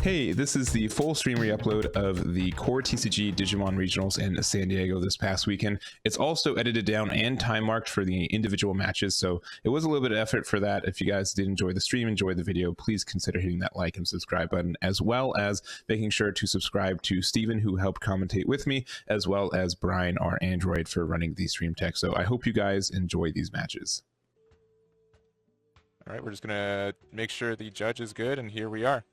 Hey, this is the full stream re-upload of the CoreTCG Digimon Regionals in San Diego this past weekend. It's also edited down and time marked for the individual matches, so it was a little bit of effort for that. If you guys did enjoy the stream, enjoy the video, please consider hitting that like and subscribe button, as well as making sure to subscribe to Steven, who helped commentate with me, as well as Brian, our Aandroidd, for running the stream tech. So I hope you guys enjoy these matches. All right, we're just going to make sure the judge is good, and here we are.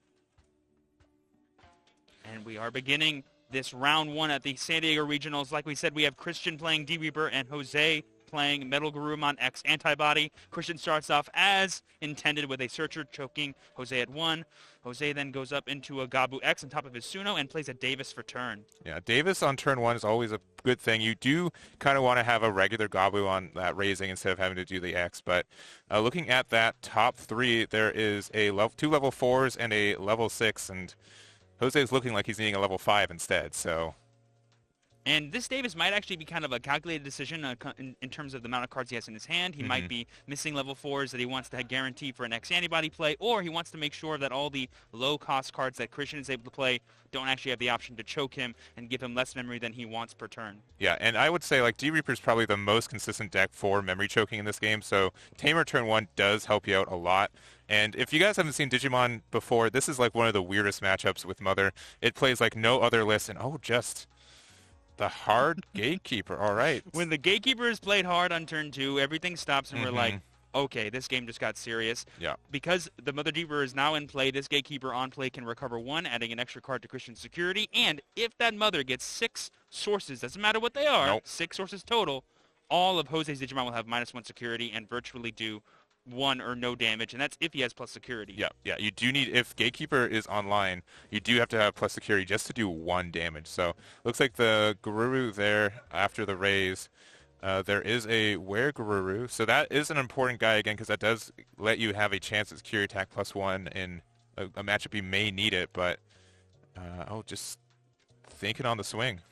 And we are beginning this round one at the San Diego Regionals. Like we said, we have Christian playing D-Reaper and Jose playing MetalGaruru X Antibody. Christian starts off as intended with a Searcher choking Jose at 1. Jose then goes up into a Gabu X on top of his Suno and plays a Davis for turn. Yeah, Davis on turn 1 is always a good thing. You do kind of want to have a regular Gabu on that raising instead of having to do the X. But looking at that top 3, there is a 2 level 4s and a level 6, and Jose is looking like he's needing a level 5 instead, so. And this Davis might actually be kind of a calculated decision in terms of the amount of cards he has in his hand. He might be missing level 4s that he wants to guarantee for an X antibody play, or he wants to make sure that all the low-cost cards that Christian is able to play don't actually have the option to choke him and give him less memory than he wants per turn. Yeah, and I would say like D-Reaper is probably the most consistent deck for memory choking in this game, so Tamer turn 1 does help you out a lot. And if you guys haven't seen Digimon before, this is like one of the weirdest matchups with Mother. It plays like no other list, and just the hard Gatekeeper. All right. When the Gatekeeper is played hard on turn 2, everything stops, and we're like, okay, this game just got serious. Yeah. Because the Mother Deeper is now in play, this Gatekeeper on play can recover 1, adding an extra card to Christian's security. And if that Mother gets 6 sources, doesn't matter what they are, 6 sources total, all of Jose's Digimon will have -1 security and virtually do 1 or no damage, and that's if he has plus security. Yeah, you do need, if Gatekeeper is online, you do have to have plus security just to do 1 damage. So looks like the Garuru there after the raise, there is a WarGrey, so that is an important guy again, because that does let you have a chance at security attack +1 in a matchup you may need it, but just thinking on the swing.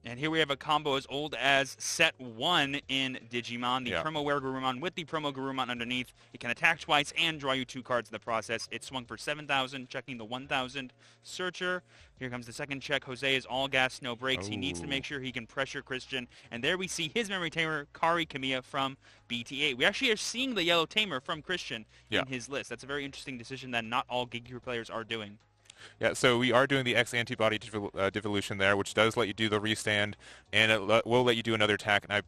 And here we have a combo as old as set 1 in Digimon. The promo WarGrey with the promo Garurumon underneath. It can attack twice and draw you 2 cards in the process. It swung for 7,000, checking the 1,000 Searcher. Here comes the second check. Jose is all gas, no brakes. He needs to make sure he can pressure Christian. And there we see his memory tamer, Kari Kamiya from BT8. We actually are seeing the yellow tamer from Christian in his list. That's a very interesting decision that not all Gatekeeper players are doing. Yeah, so we are doing the X antibody devolution there, which does let you do the restand, and it will let you do another attack. And I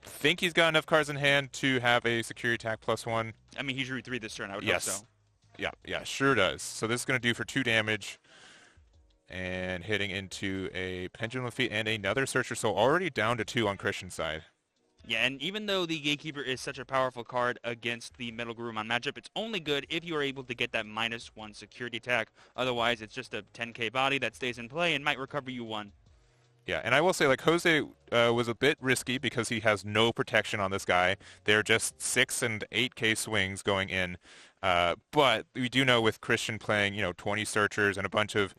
think he's got enough cards in hand to have a security attack +1. I mean, he drew 3 this turn. I would hope so. Yeah, sure does. So this is going to do for 2 damage, and hitting into a Pendulum Feet and another Searcher. So already down to 2 on Christian's side. Yeah, and even though the Gatekeeper is such a powerful card against the MetalGaruru matchup, it's only good if you are able to get that -1 security attack. Otherwise, it's just a 10k body that stays in play and might recover you 1. Yeah, and I will say, like, Jose was a bit risky because he has no protection on this guy. They're just 6 and 8k swings going in. But we do know with Christian playing, 20 Searchers and a bunch of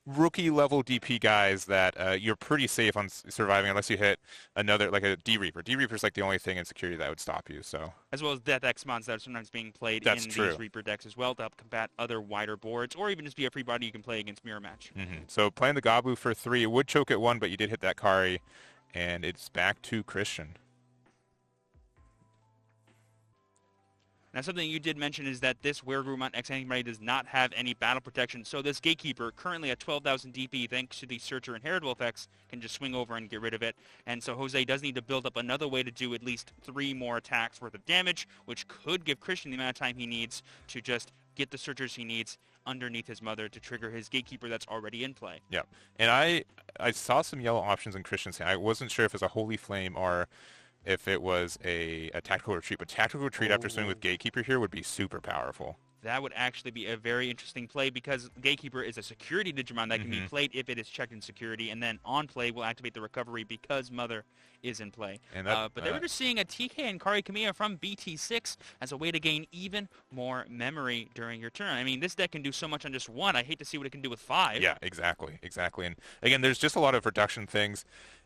rookie-level DP guys that you're pretty safe on surviving unless you hit another, like a D-Reaper. D-Reaper's like the only thing in security that would stop you, so. As well as Death X mons that are sometimes being played in these Reaper decks as well to help combat other wider boards, or even just be a free body you can play against Mirror Match. So playing the Gabu for 3, it would choke at 1, but you did hit that Kari, and it's back to Christian. Now, something you did mention is that this WarGrey X Antibody does not have any battle protection, so this Gatekeeper, currently at 12,000 DP, thanks to the Searcher and Heritable effects, can just swing over and get rid of it. And so Jose does need to build up another way to do at least 3 more attacks worth of damage, which could give Christian the amount of time he needs to just get the Searchers he needs underneath his Mother to trigger his Gatekeeper that's already in play. Yeah, and I saw some yellow options in Christian's hand. I wasn't sure if it's a Holy Flame or if it was a Tactical Retreat, but Tactical Retreat after swinging with Gatekeeper here would be super powerful. That would actually be a very interesting play because Gatekeeper is a security Digimon that can be played if it is checked in security, and then on play will activate the recovery because Mother is in play. And that, but they were just seeing a TK and Kari Kamiya from BT6 as a way to gain even more memory during your turn. I mean, this deck can do so much on just 1. I hate to see what it can do with 5. Yeah, exactly. And again, there's just a lot of reduction things.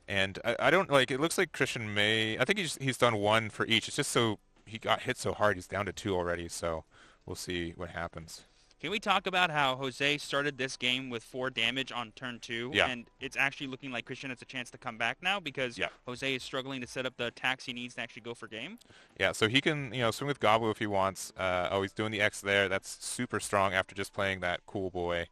And I don't, like, it looks like Christian I think he's done 1 for each. It's just so, he got hit so hard, he's down to 2 already, so we'll see what happens. Can we talk about how Jose started this game with 4 damage on turn 2? Yeah. And it's actually looking like Christian has a chance to come back now because Jose is struggling to set up the attacks he needs to actually go for game. Yeah, so he can, swing with Gobble if he wants. He's doing the X there. That's super strong after just playing that Cool Boy.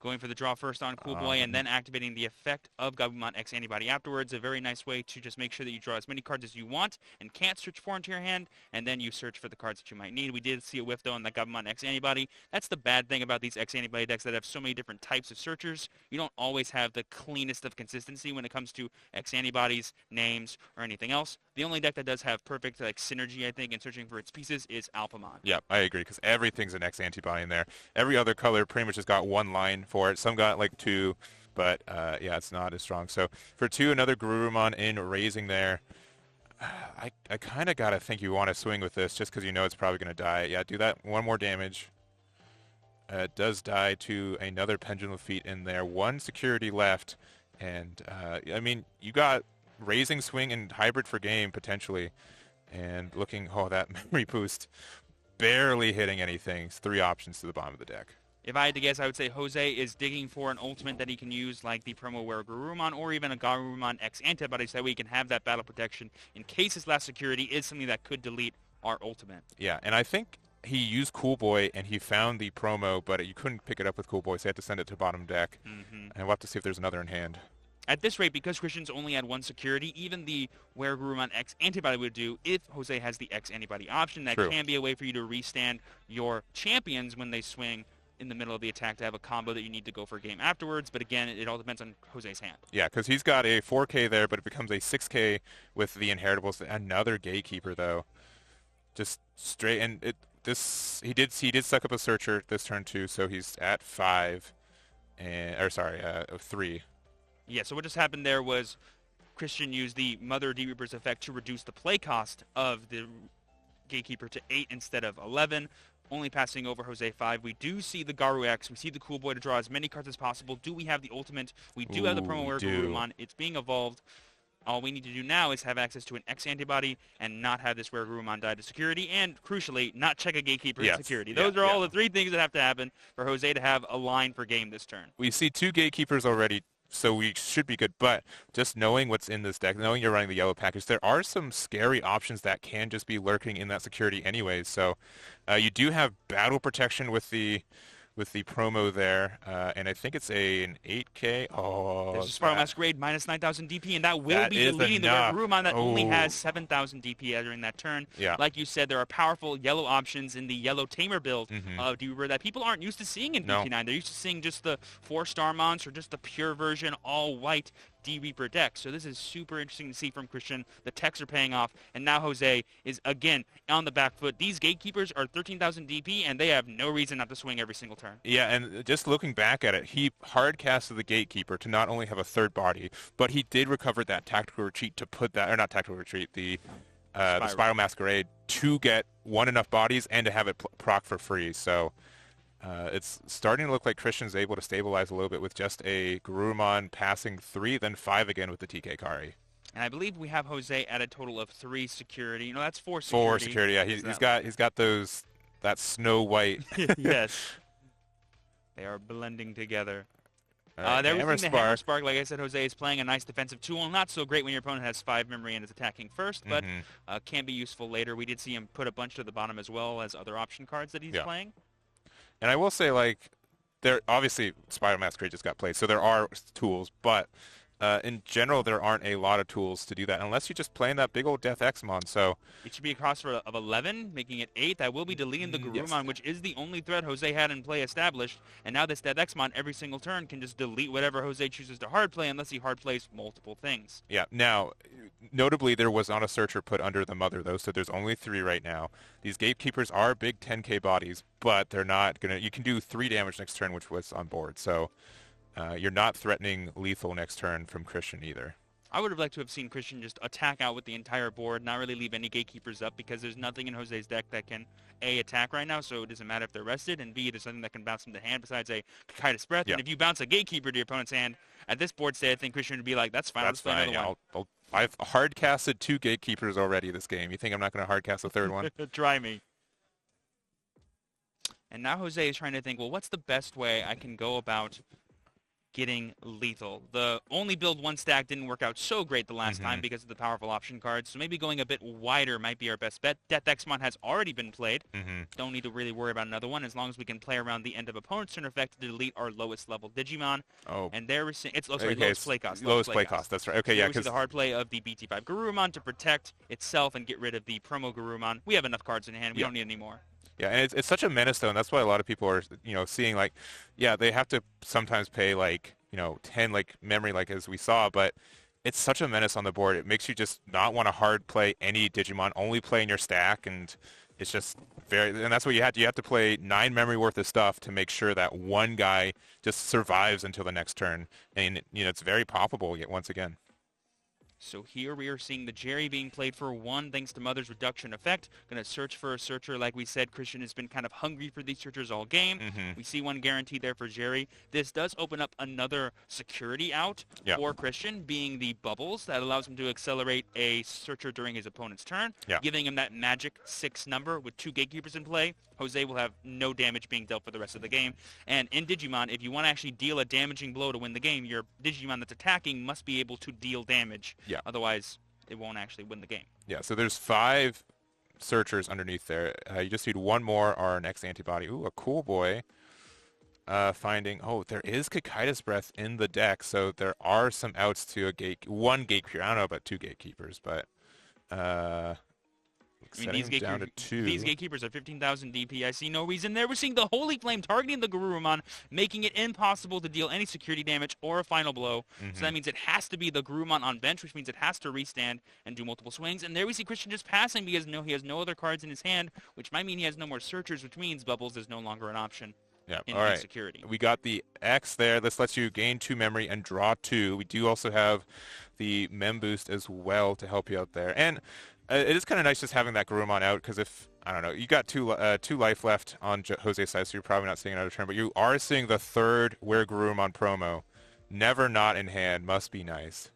Going for the draw first on Cool Boy and then activating the effect of Gabumon X Antibody afterwards. A very nice way to just make sure that you draw as many cards as you want and can't search for into your hand, and then you search for the cards that you might need. We did see a whiff, though, on that Gabumon X Antibody. That's the bad thing about these X Antibody decks that have so many different types of searchers. You don't always have the cleanest of consistency when it comes to X Antibodies, names, or anything else. The only deck that does have perfect synergy, I think, in searching for its pieces is Alphamon. Yeah, I agree, because everything's an X Antibody in there. Every other color pretty much has got 1 line for it. Some got 2, but yeah, it's not as strong. So for 2, another Garurumon in raising there. I kind of got to think you want to swing with this just because you know it's probably going to die. Yeah, do that. 1 more damage. It does die to another Pendulum Feet in there. 1 security left. And, I mean, you got raising, swing, and hybrid for game, potentially. And looking, that memory boost. Barely hitting anything. It's 3 options to the bottom of the deck. If I had to guess, I would say Jose is digging for an ultimate that he can use like the promo WarGrey or even a Garurumon X Antibody so that way he can have that battle protection in case his last security is something that could delete our ultimate. Yeah, and I think he used Cool Boy and he found the promo, but you couldn't pick it up with Cool Boy, so he had to send it to bottom deck. And we'll have to see if there's another in hand. At this rate, because Christian's only had 1 security, even the WarGrey X Antibody would do if Jose has the X Antibody option. That can be a way for you to restand your champions when they swing in the middle of the attack to have a combo that you need to go for a game afterwards. But again, it all depends on Jose's hand. Yeah, because he's got a 4K there, but it becomes a 6K with the Inheritables. Another Gatekeeper, though. Just straight. And he did suck up a Searcher this turn, too, so he's at 5. 3. Yeah, so what just happened there was Christian used the Mother D-Reaper's effect to reduce the play cost of the Gatekeeper to 8 instead of 11. Only passing over Jose 5. We do see the Garu X. We see the Cool Boy to draw as many cards as possible. Do we have the ultimate? We do have the promo WarGrey. It's being evolved. All we need to do now is have access to an X Antibody and not have this WarGrey die to security, and crucially, not check a Gatekeeper in security. Those are all the 3 things that have to happen for Jose to have a line for game this turn. We see 2 Gatekeepers already, so we should be good. But just knowing what's in this deck, knowing you're running the yellow package, there are some scary options that can just be lurking in that security anyways. So you do have battle protection with the promo there, and I think it's an 8K. There's a Spiral Masquerade minus 9,000 DP, and that will be deleting the WarGrey that only has 7,000 DP during that turn. Yeah. Like you said, there are powerful yellow options in the yellow Tamer build of D-Reaper that people aren't used to seeing in PT9. They're used to seeing just the 4-star monster, just the pure version, all white D-Reaper deck. So this is super interesting to see from Christian. The techs are paying off, and now Jose is again on the back foot. These Gatekeepers are 13,000 DP, and they have no reason not to swing every single turn. Yeah, and just looking back at it, he hard casted the Gatekeeper to not only have a 3rd body, but he did recover that tactical retreat to put that, or not tactical retreat, the Spiral Masquerade to get 1 enough bodies and to have it proc for free. So it's starting to look like Christian's able to stabilize a little bit with just a Garurumon passing 3, then 5 again with the TK Kari. And I believe we have Jose at a total of 3 security. That's 4 security. 4 security, yeah. He's got that Snow White. Yes. They are blending together. Right, there we see the Hammer Spark. Like I said, Jose is playing a nice defensive tool. Not so great when your opponent has 5 memory and is attacking first, but can be useful later. We did see him put a bunch to the bottom as well as other option cards that he's playing. And I will say, there obviously Spiral Masquerade just got played, so there are tools, but in general, there aren't a lot of tools to do that unless you're just playing that big old Death Xmon. So it should be a crossover of 11, making it 8. That will be deleting the Garurumon, which is the only threat Jose had in play established. And now this Death Xmon, every single turn, can just delete whatever Jose chooses to hard play unless he hard plays multiple things. Yeah. Now, notably, there was not a Searcher put under the Mother, though, so there's only 3 right now. These Gatekeepers are big 10K bodies, but they're not going to... You can do 3 damage next turn, which was on board, so... you're not threatening lethal next turn from Christian either. I would have liked to have seen Christian just attack out with the entire board, not really leave any Gatekeepers up, because there's nothing in Jose's deck that can, A, attack right now, so it doesn't matter if they're rested, and B, there's nothing that can bounce from the hand besides a Kaitis Breath. And if you bounce a Gatekeeper to your opponent's hand, at this board state, I think Christian would be like, that's fine, that's fine. Yeah, I've hard-casted 2 Gatekeepers already this game. You think I'm not going to hard-cast a 3rd one? Try me. And now Jose is trying to think, well, what's the best way I can go about getting lethal? The only build one stack didn't work out so great the last time because of the powerful option cards, so maybe going a bit wider might be our best bet. Death Exmon has already been played. Don't need to really worry about another one as long as we can play around the end of opponent's turn effect to delete our lowest level Digimon. And there we're seeing, lowest play cost. Lowest play cost, that's right. Okay, so because the hard play of the BT5 Garurumon to protect itself and get rid of the promo Garurumon. We have enough cards in hand. We don't need any more. Yeah, and it's such a menace though, and that's why a lot of people are, seeing like, yeah, they have to sometimes pay like, 10 like memory like as we saw, but it's such a menace on the board. It makes you just not want to hard play any Digimon, only play in your stack, and it's just and that's what you have to play 9 memory worth of stuff to make sure that one guy just survives until the next turn, and it's very poppable yet once again. So here we are seeing the Jerry being played for 1 thanks to Mother's reduction effect. Going to search for a searcher. Like we said, Christian has been kind of hungry for these searchers all game. We see 1 guaranteed there for Jerry. This does open up another security out for Christian, being the bubbles that allows him to accelerate a searcher during his opponent's turn, giving him that magic 6 number with 2 gatekeepers in play. Jose will have no damage being dealt for the rest of the game. And in Digimon, if you want to actually deal a damaging blow to win the game, your Digimon that's attacking must be able to deal damage. Otherwise, it won't actually win the game. Yeah, so there's 5 searchers underneath there. You just need 1 more, our next antibody. Ooh, a cool boy. Finding, there is Kakaitis Breath in the deck, so there are some outs to 1 gatekeeper. I don't know about 2 gatekeepers, but these gatekeepers are 15,000 DP. I see no reason there. We're seeing the Holy Flame targeting the Garurumon, making it impossible to deal any security damage or a final blow. So that means it has to be the Garurumon on bench, which means it has to restand and do multiple swings. And there we see Christian just passing because he has no other cards in his hand, which might mean he has no more searchers, which means Bubbles is no longer an option. All right. Security. We got the X there. This lets you gain 2 memory and draw 2. We do also have the Mem Boost as well to help you out there. And it is kind of nice just having that Garurumon out, because if, I don't know, you got 2 life left on Jose's side, so you're probably not seeing another turn, but you are seeing the 3rd WarGrey promo. Never not in hand. Must be nice.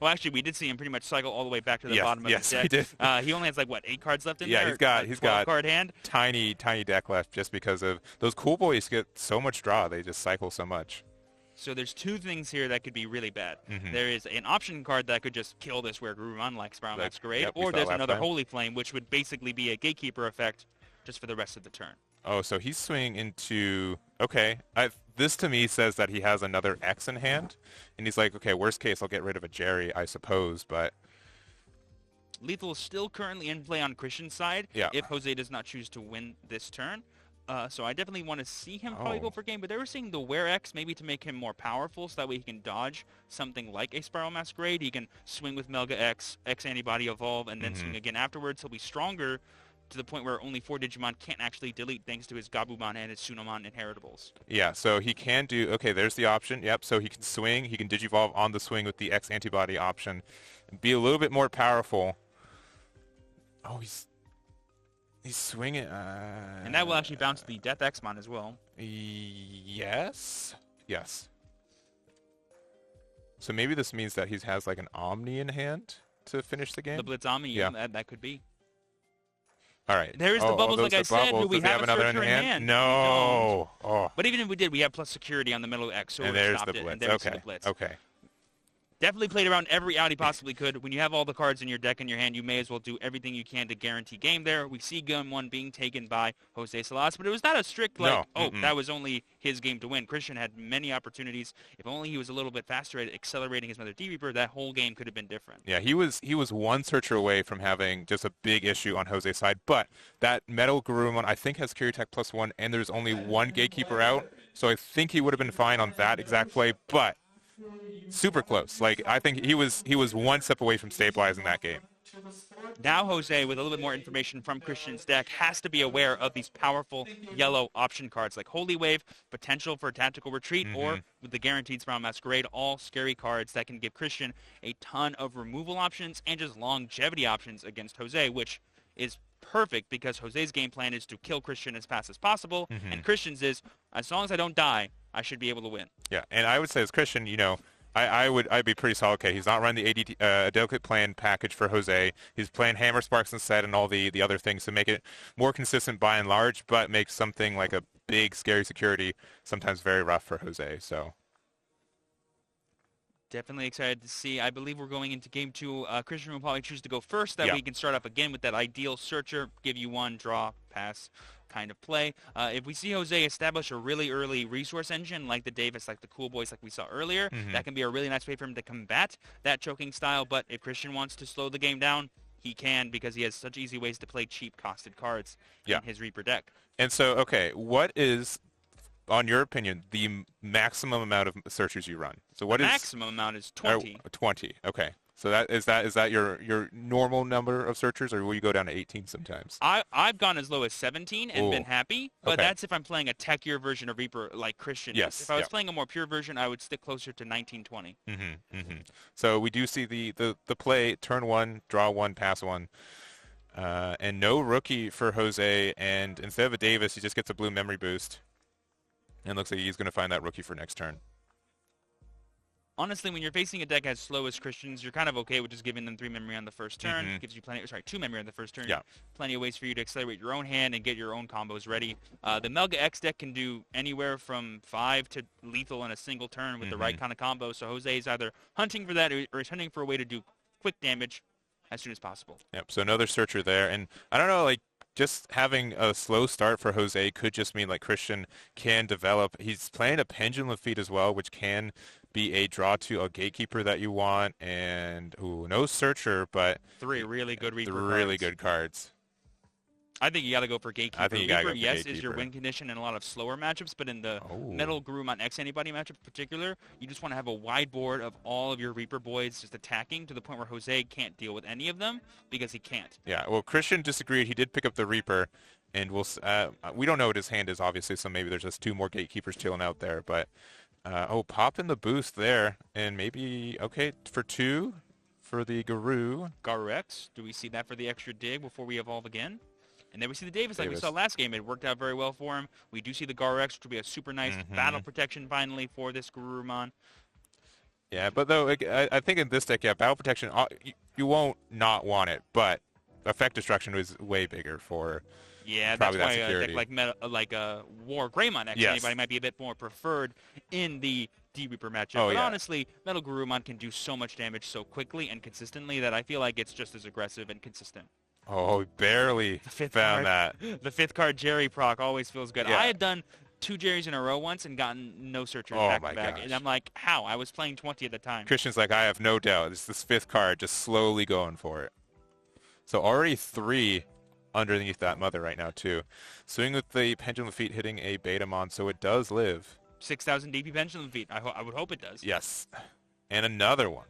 Well, actually, we did see him pretty much cycle all the way back to the bottom of his deck. He did. He only has, 8 cards left in there? Yeah, he's got card hand. Tiny deck left just because of those cool boys get so much draw. They just cycle so much. So there's 2 things here that could be really bad. There is an option card that could just kill this WarGrey, like Spiral Masquerade, or there's another Holy Flame, which would basically be a gatekeeper effect just for the rest of the turn. Oh, so he's swinging into... Okay, this to me says that he has another X in hand, and he's like, okay, worst case, I'll get rid of a Jerry, I suppose, but... Lethal is still currently in play on Christian's side if Jose does not choose to win this turn. So I definitely want to see him probably go for game, but they were seeing the Wear X maybe to make him more powerful, so that way he can dodge something like a Spiral Masquerade. He can swing with Melga X, X Antibody Evolve, and then swing again afterwards. He'll be stronger to the point where only 4 Digimon can't actually delete thanks to his Gabumon and his Sunomon inheritables. Yeah, so he can do... Okay, there's the option. Yep, so he can swing. He can Digivolve on the swing with the X Antibody option. Be a little bit more powerful. Oh, he's swinging. And that will actually bounce the Death Exmon as well. Yes. So maybe this means that he has an Omni in hand to finish the game? The Blitz Omni, that could be. All right. There's the bubbles, like I said. Do we have another searcher in hand? No. But even if we did, we have plus security on the middle X, so and there's the Blitz. Okay. Definitely played around every out he possibly could. When you have all the cards in your deck in your hand, you may as well do everything you can to guarantee game there. We see game 1 being taken by Jose Salas, but it was not a strict, that was only his game to win. Christian had many opportunities. If only he was a little bit faster at accelerating his Mother D-Reaper, that whole game could have been different. Yeah, he was 1 searcher away from having just a big issue on Jose's side, but that MetalGaruru I think has Security Tech +1, and there's only 1 gatekeeper out, so I think he would have been fine on that exact play, but... super close. I think he was 1 step away from stabilizing that game. Now Jose, with a little bit more information from Christian's deck, has to be aware of these powerful yellow option cards like Holy Wave, potential for tactical retreat, or with the guaranteed Spiral Masquerade, all scary cards that can give Christian a ton of removal options and just longevity options against Jose, which is perfect because Jose's game plan is to kill Christian as fast as possible, and Christian's is, as long as I don't die, I should be able to win. Yeah, and I would say as Christian, I'd be pretty solid. Okay, he's not running the delicate plan package for Jose. He's playing Hammer Sparks instead and all the other things to make it more consistent by and large, but make something like a big scary security sometimes very rough for Jose. So definitely excited to see. I believe we're going into game 2. Christian will probably choose to go first. That way he can start up again with that ideal searcher, give you one, draw, pass kind of play. If we see Jose establish a really early resource engine like the Davis, like the Cool Boys like we saw earlier, that can be a really nice way for him to combat that choking style. But if Christian wants to slow the game down, he can, because he has such easy ways to play cheap costed cards in his Reaper deck. And so, okay, what is, on your opinion, the maximum amount of searchers you run? So what maximum amount is 20. 20. Okay. So is that your normal number of searchers, or will you go down to 18 sometimes? I've gone as low as 17 and been happy, but that's if I'm playing a techier version of Reaper like Christian is. If I was playing a more pure version, I would stick closer to 19, 20. So we do see the play: turn 1, draw 1, pass 1. And no rookie for Jose, and instead of a Davis, he just gets a blue memory boost. And looks like he's going to find that rookie for next turn. Honestly, when you're facing a deck as slow as Christian's, you're kind of okay with just giving them 3 memory on the first turn. Gives you 2 memory on the first turn. Plenty of ways for you to accelerate your own hand and get your own combos ready. The Melga X deck can do anywhere from 5 to lethal in a single turn with the right kind of combo. So Jose is either hunting for that or is hunting for a way to do quick damage as soon as possible. Yep, so another searcher there. And I don't know, like, just having a slow start for Jose could just mean like Christian can develop. He's playing a Pendulum Feet as well, which can be a draw to a Gatekeeper that you want. And no searcher, but 3 really good Reaper cards. Really good cards. I think you got to go for Gatekeeper. I think you got to go for yes, Gatekeeper. Is your win condition in a lot of slower matchups, but in the MetalGaruru X Antibody matchup in particular, you just want to have a wide board of all of your Reaper boys just attacking to the point where Jose can't deal with any of them because he can't. Yeah, well, Christian disagreed. He did pick up the Reaper, and we don't know what his hand is, obviously, so maybe there's just 2 more Gatekeepers chilling out there. But, pop in the boost there, and maybe, for 2 for the Garu. Garu X, do we see that for the extra dig before we evolve again? And then we see the Davis like we saw last game. It worked out very well for him. We do see the Garu X, which will be a super nice battle protection finally for this Garurumon. Yeah, but though I think in this deck, battle protection, you won't not want it, but effect destruction is way bigger for that's why a deck like WarGreymon X anybody might be a bit more preferred in the D-Reaper matchup. But honestly, MetalGarurumon can do so much damage so quickly and consistently that I feel like it's just as aggressive and consistent. Oh, barely found that. The 5th card, Jerry proc, always feels good. I had done 2 Jerrys in a row once and gotten no searchers back to back. And I'm like, how? I was playing 20 at the time. Christian's like, I have no doubt. It's this 5th card just slowly going for it. So already 3 underneath that mother right now, too. Swing with the Pendulum Feet hitting a Betamon, so it does live. 6,000 DP Pendulum Feet. I would hope it does. Yes. And another one.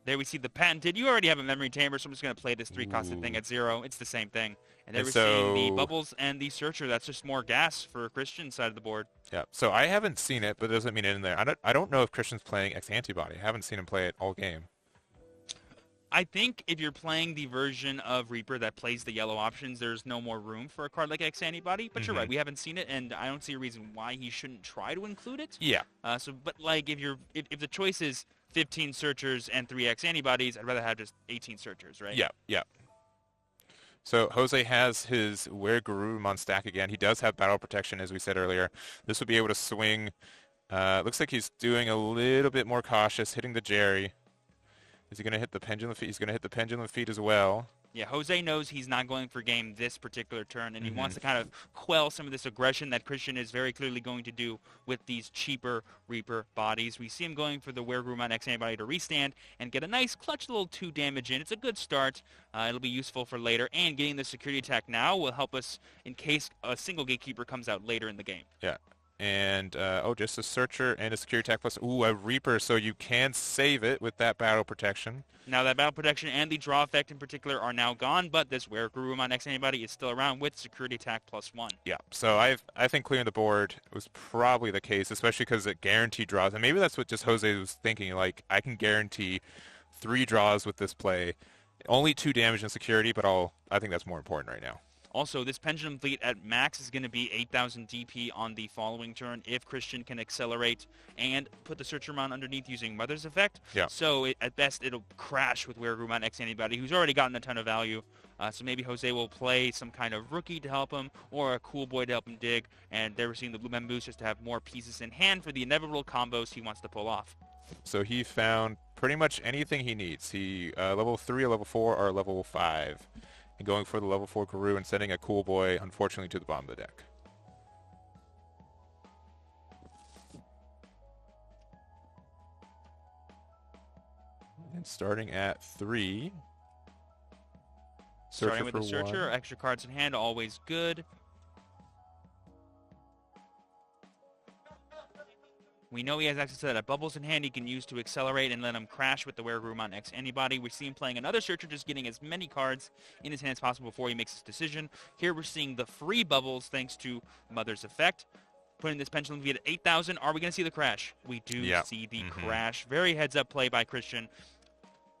There we see the patented. You already have a memory tamer, so I'm just going to play this 3-costed thing at 0. It's the same thing. And there we're seeing the bubbles and the searcher. That's just more gas for Christian's side of the board. Yeah. So I haven't seen it, but it doesn't mean it in there. I don't know if Christian's playing X Antibody. I haven't seen him play it all game. I think if you're playing the version of Reaper that plays the yellow options, there's no more room for a card like X Antibody. But you're right, we haven't seen it, and I don't see a reason why he shouldn't try to include it. Yeah. But like if the choice is 15 searchers and 3 X Antibodies, I'd rather have just 18 searchers, right? Yeah. So Jose has his WarGrey on stack again. He does have battle protection, as we said earlier. This would be able to swing. Looks like he's doing a little bit more cautious, hitting the Jerry. Is he going to hit the Pendulum Feet? He's going to hit the Pendulum Feet as well. Yeah, Jose knows he's not going for game this particular turn, and he wants to kind of quell some of this aggression that Christian is very clearly going to do with these cheaper Reaper bodies. We see him going for the WarGrey X Antibody to restand and get a nice clutch little 2 damage in. It's a good start. It'll be useful for later, and getting the security attack now will help us in case a single Gatekeeper comes out later in the game. Yeah. And, just a Searcher and a Security Attack plus, a Reaper, so you can save it with that Battle Protection. Now, that Battle Protection and the Draw effect in particular are now gone, but this WarGrey X Antibody is still around with Security Attack plus 1. Yeah, so I think clearing the board was probably the case, especially because it guaranteed draws. And maybe that's what just Jose was thinking, like, I can guarantee 3 draws with this play. Only 2 damage and security, but I think that's more important right now. Also, this Pendulum Fleet at max is going to be 8,000 DP on the following turn if Christian can accelerate and put the Searchermon underneath using Mother's Effect. Yeah. So at best, it'll crash with WarGrey X anybody who's already gotten a ton of value. So maybe Jose will play some kind of rookie to help him or a cool boy to help him dig. And they're seeing the Blue Man Boost just to have more pieces in hand for the inevitable combos he wants to pull off. So he found pretty much anything he needs. He level 3, a level 4, or a level 5. And going for the level 4 Guru and sending a cool boy, unfortunately, to the bottom of the deck. And starting at 3. Starting with the Searcher, 1. extra cards in hand, always good. We know he has access to that bubbles in hand he can use to accelerate and let him crash with the WarGrey X anybody. We see him playing another Searcher, just getting as many cards in his hand as possible before he makes his decision. Here we're seeing the free bubbles thanks to Mother's Effect. Putting this Pendulum Fleet at 8,000. Are we going to see the crash? We do see the crash. Very heads-up play by Christian.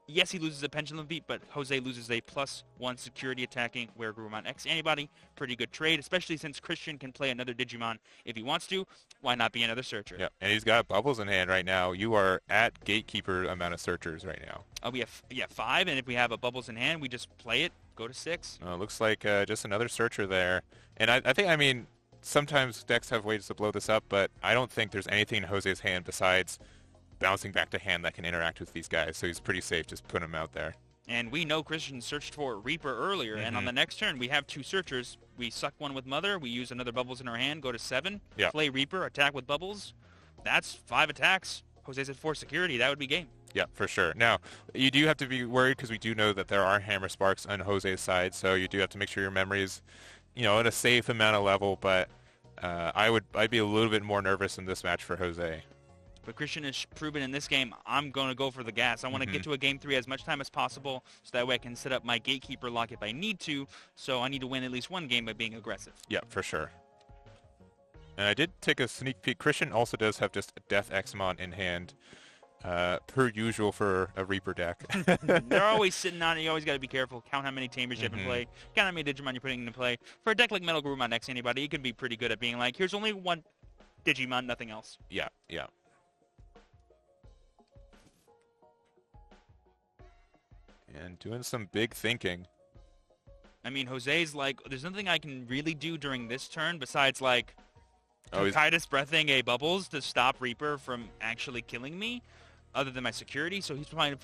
Yes, he loses a Pendulum Beat, but Jose loses a +1 security attacking WarGrey X anybody. Pretty good trade, especially since Christian can play another Digimon if he wants to. Why not be another Searcher? Yeah, and he's got bubbles in hand right now. You are at Gatekeeper amount of Searchers right now. We have 5, and if we have a bubbles in hand, we just play it, go to 6. Looks like just another Searcher there. And I mean, sometimes decks have ways to blow this up, but I don't think there's anything in Jose's hand besides bouncing back to hand that can interact with these guys, so he's pretty safe just putting him out there. And we know Christian searched for Reaper earlier, and on the next turn we have 2 Searchers. We suck one with Mother, we use another Bubbles in our hand, go to 7, play Reaper, attack with Bubbles. That's 5 attacks. Jose's at 4 security, that would be game. Yeah, for sure. Now, you do have to be worried because we do know that there are Hammer Sparks on Jose's side, so you do have to make sure your memory is, at a safe amount of level, but I'd be a little bit more nervous in this match for Jose. But Christian has proven in this game, I'm going to go for the gas. I want to get to a Game 3 as much time as possible so that way I can set up my Gatekeeper lock if I need to. So I need to win at least one game by being aggressive. Yeah, for sure. And I did take a sneak peek. Christian also does have just Death Exmon in hand, per usual for a Reaper deck. They're always sitting on it. You always got to be careful. Count how many Tamers you have in play. Count how many Digimon you're putting into play. For a deck like MetalGaruru X anybody, you can be pretty good at being like, here's only one Digimon, nothing else. Yeah. And doing some big thinking. I mean, Jose's like, there's nothing I can really do during this turn besides like Titus breathing a Bubbles to stop Reaper from actually killing me, other than my security. So he's probably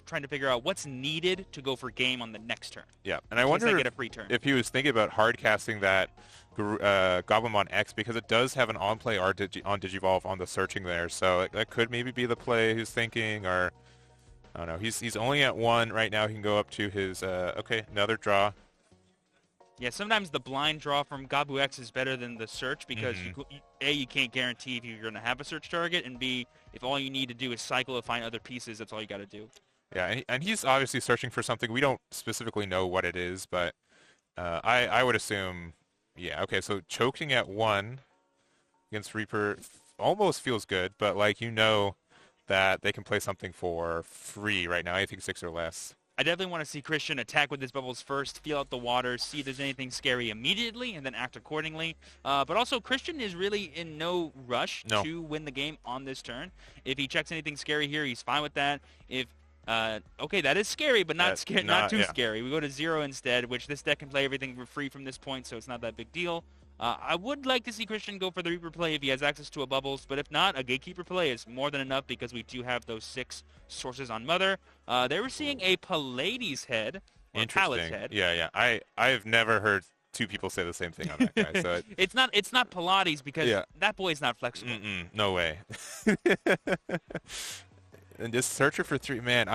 trying to figure out what's needed to go for game on the next turn. Yeah, and I wonder get a free turn. If he was thinking about hard casting that Goblimon X, because it does have an on-play on Digivolve on the searching there. So that could maybe be the play he's thinking, or I don't know. He's only at 1 right now. He can go up to his another draw. Yeah, sometimes the blind draw from Gabu X is better than the search because you can't guarantee if you're going to have a search target, and B, if all you need to do is cycle to find other pieces, that's all you got to do. Yeah, and he's obviously searching for something. We don't specifically know what it is, but I would assume, okay, so choking at 1 against Reaper almost feels good, but that they can play something for free right now. I think 6 or less. I definitely want to see Christian attack with his Bubbles first, feel out the waters, see if there's anything scary immediately, and then act accordingly. But also, Christian is really in no rush to win the game on this turn. If he checks anything scary here, he's fine with that. If that is scary, but not too scary. We go to 0 instead, which this deck can play everything for free from this point, so it's not that big deal. I would like to see Christian go for the Reaper play if he has access to a Bubbles, but if not, a Gatekeeper play is more than enough because we do have those 6 sources on Mother. They were seeing a Pallades head, or Pallets head. Yeah. I've never heard 2 people say the same thing on that guy. So it's not Pallades because that boy's not flexible. No way. And just Searcher for 3, man,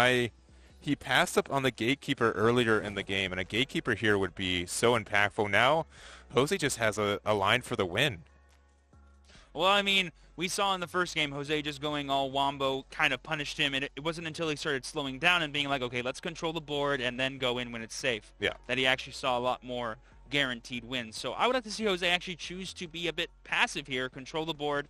he passed up on the Gatekeeper earlier in the game, and a Gatekeeper here would be so impactful. Now, Jose just has a line for the win. Well, I mean, we saw in the first game, Jose just going all wombo kind of punished him, and it wasn't until he started slowing down and being like, okay, let's control the board and then go in when it's safe, that he actually saw a lot more guaranteed wins. So I would like to see Jose actually choose to be a bit passive here, control the board,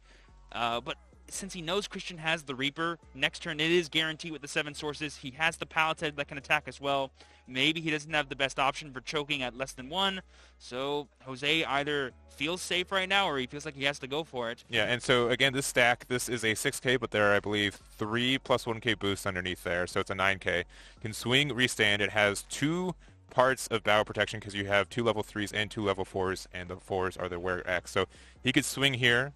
but since he knows Christian has the Reaper, next turn it is guaranteed with the 7 sources. He has the Palace Head that can attack as well. Maybe he doesn't have the best option for choking at less than 1. So Jose either feels safe right now or he feels like he has to go for it. Yeah, and so again, this stack, this is a 6k, but there are, I believe, 3 plus 1k boosts underneath there, so it's a 9k. You can swing, restand. It has 2 parts of battle protection because you have 2 level 3s and 2 level 4s, and the 4s are the Wear X. So he could swing here,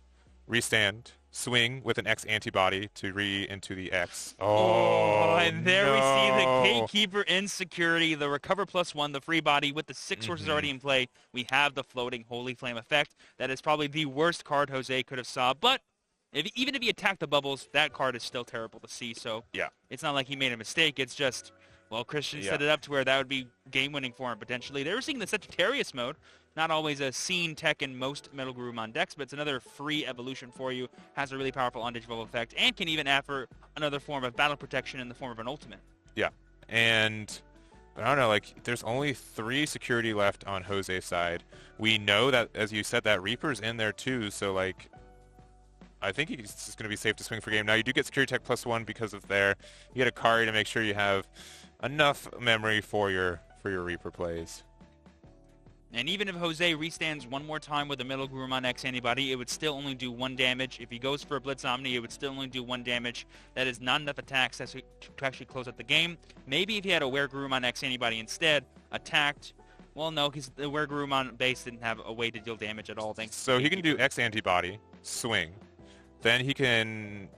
restand, swing with an X antibody to into the X. And there we see the no. Gatekeeper Insecurity, the Recover +1, the free body with the 6 sources already in play. We have the floating Holy Flame effect. That is probably the worst card Jose could have saw, but even if he attacked the bubbles, that card is still terrible to see. So yeah, it's not like he made a mistake. It's just, well, Christian set it up to where that would be game-winning for him potentially. They were seeing the Sagittarius mode. Not always a seen tech in most MetalGaruru decks, but it's another free evolution for you. Has a really powerful on-digital effect, and can even offer another form of battle protection in the form of an ultimate. Yeah, and I don't know, like, there's only 3 security left on Jose's side. We know that, as you said, that Reaper's in there too, so, like, I think he's just going to be safe to swing for game. Now, you do get security tech +1 because of there. You get a Kari to make sure you have enough memory for your Reaper plays. And even if Jose restands one more time with a MetalGaruru X antibody, it would still only do 1 damage. If he goes for a Blitz Omni, it would still only do 1 damage. That is not enough attacks to actually close out the game. Maybe if he had a WarGrey X antibody instead, attacked. Well, no, because the WarGrey base didn't have a way to deal damage at all. So he can do X antibody, swing. Then he can,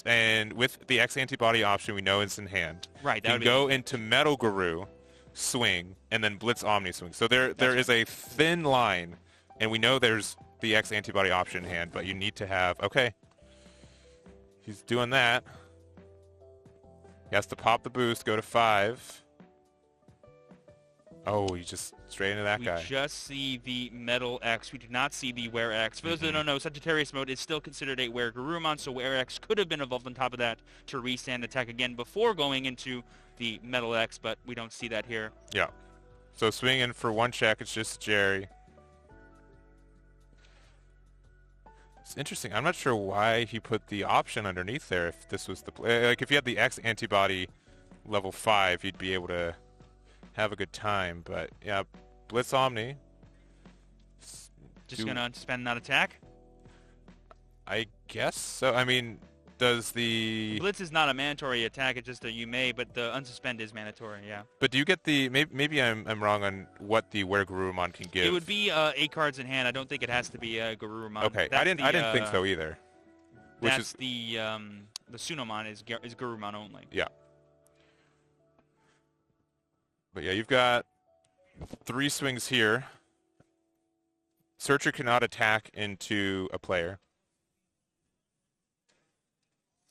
and with the X antibody option, we know it's in hand. Right. He can go into MetalGaruru, swing, and then Blitz Omni swing. So there is a thin line, and we know there's the X antibody option in hand, but you need to have, okay, he's doing that. He has to pop the boost, go to 5. Oh, he just straight into that guy. We just see the Metal X. We do not see the Wear X. For those that don't know, Sagittarius mode is still considered a WarGrey, so Wear X could have been evolved on top of that to restand attack again before going into the Metal X, but we don't see that here. Yeah. So swinging for 1 check, it's just Jerry. It's interesting. I'm not sure why he put the option underneath there if this was the play. Like, if you had the X antibody level 5, you'd be able to have a good time. But, yeah, Blitz Omni. Just going to spend that attack? I guess so. I mean, does the... Blitz is not a mandatory attack. It's just a you may, but the unsuspend is mandatory, yeah. But do you get the... Maybe I'm wrong on what the WarGrey can give. It would be 8 cards in hand. I don't think it has to be a Garurumon. Okay, I didn't think so either. That's the Sunomon is Garurumon only. Yeah. But yeah, you've got 3 swings here. Searcher cannot attack into a player.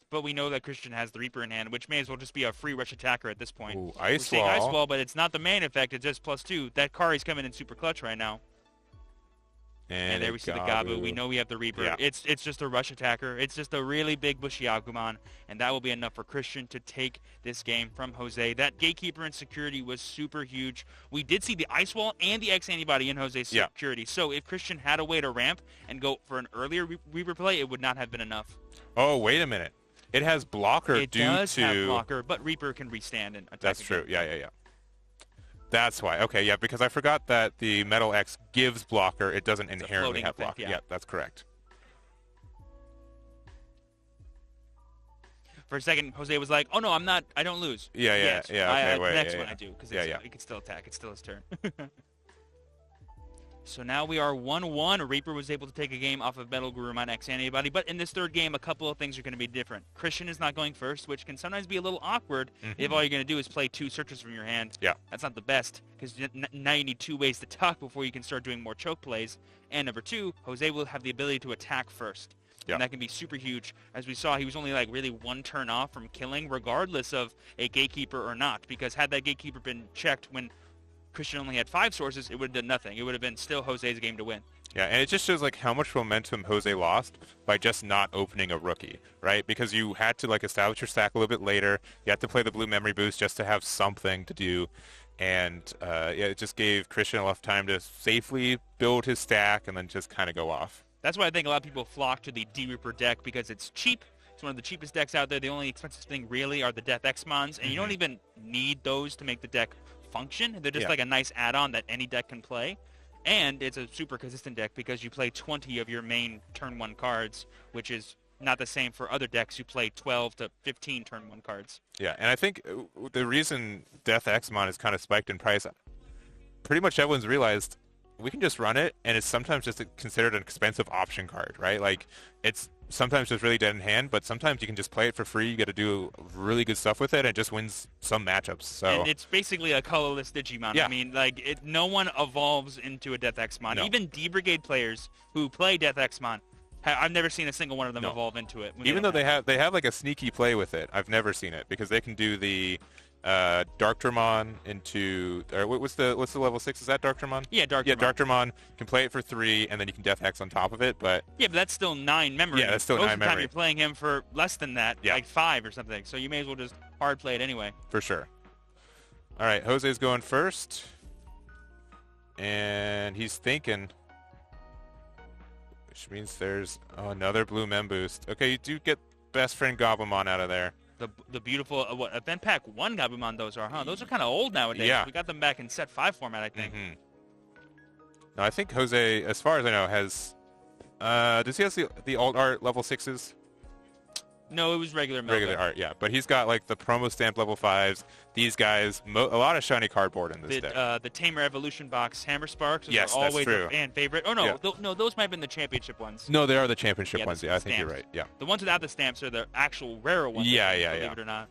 But we know that Christian has the Reaper in hand, which may as well just be a free rush attacker at this point. Ooh, Ice We're Wall. Ice Wall, but it's not the main effect. It's just +2. That Kari's coming in super clutch right now. And there we see the Gabu. We know we have the Reaper. Yeah. It's just a rush attacker. It's just a really big bushy Agumon, and that will be enough for Christian to take this game from Jose. That Gatekeeper Insecurity was super huge. We did see the Ice Wall and the X Antibody in Jose's security. So if Christian had a way to ramp and go for an earlier Reaper play, it would not have been enough. Oh, wait a minute. It has blocker It does have blocker, but Reaper can restand and attack. That's again. true. Yeah. That's why. Okay, yeah, because I forgot that the Metal X gives blocker. It doesn't inherently have effect, blocker. Yeah, that's correct. For a second, Jose was like, "Oh no, I'm not. I don't lose." Yeah. Okay, wait. Next one I do because he can still attack. It's still his turn. So now we are 1-1. Reaper was able to take a game off of MetalGaruru X Antibody, but in this third game, a couple of things are going to be different. Christian is not going first, which can sometimes be a little awkward if all you're going to do is play 2 searches from your hand. Yeah. That's not the best, because now you need 2 ways to talk before you can start doing more choke plays. And number 2, Jose will have the ability to attack first. Yeah. And that can be super huge. As we saw, he was only like really 1 turn off from killing, regardless of a Gatekeeper or not, because had that Gatekeeper been checked when Christian only had 5 sources, it would have done nothing. It would have been still Jose's game to win. Yeah, and it just shows like how much momentum Jose lost by just not opening a rookie, right? Because you had to like establish your stack a little bit later. You had to play the blue memory boost just to have something to do. And it just gave Christian enough time to safely build his stack and then just kind of go off. That's why I think a lot of people flock to the D-Reaper deck, because it's cheap, It's one of the cheapest decks out there. The only expensive thing really are the Death Xmons, and you don't even need those to make the deck function. They're just like a nice add-on that any deck can play. And it's a super consistent deck because you play 20 of your main turn 1 cards, which is not the same for other decks who play 12 to 15 turn 1 cards. Yeah, and I think the reason Death Xmon is kind of spiked in price, pretty much everyone's realized we can just run it, and it's sometimes just considered an expensive option card, right? Like, it's sometimes just really dead in hand, but sometimes you can just play it for free. You got to do really good stuff with it, and it just wins some matchups. So and it's basically a colorless Digimon. Yeah. I mean, like, no one evolves into a Death Xmon. No. Even D-Brigade players who play Death Xmon, I've never seen a single one of them evolve into it. Even though they have like a sneaky play with it, I've never seen it because they can do the Darkdramon into what's the level 6? Is that Darkdramon? Yeah, Darkdramon. Yeah, Darkdramon can play it for 3, and then you can Death Hex on top of it. But yeah, but that's still 9 memory. Yeah, that's still Most 9 of the time memory. you're playing him for less than that, like 5 or something. So you may as well just hard play it anyway. For sure. All right, Jose's going first, and he's thinking, which means there's another blue mem boost. Okay, you do get best friend Gabumon out of there. The beautiful what Event Pack 1 Gabumon those are, huh? Those are kind of old nowadays. Yeah. We got them back in set 5 format, I think. No, I think Jose, as far as I know, has does he have the alt art level 6s? No, it was regular Regular art, yeah. But he's got like the promo stamp level 5s. These guys, a lot of shiny cardboard in this deck. The Tamer Evolution Box Hammer Sparks. Yes, are that's always true. a fan favorite. Oh no, Yeah. no, those might have been the championship ones. No, they are the championship Yeah, ones. the Yeah, I think you're stamps. right. Yeah. The ones without the stamps are the actual rarer ones. Yeah, I think, yeah, believe yeah. it or not.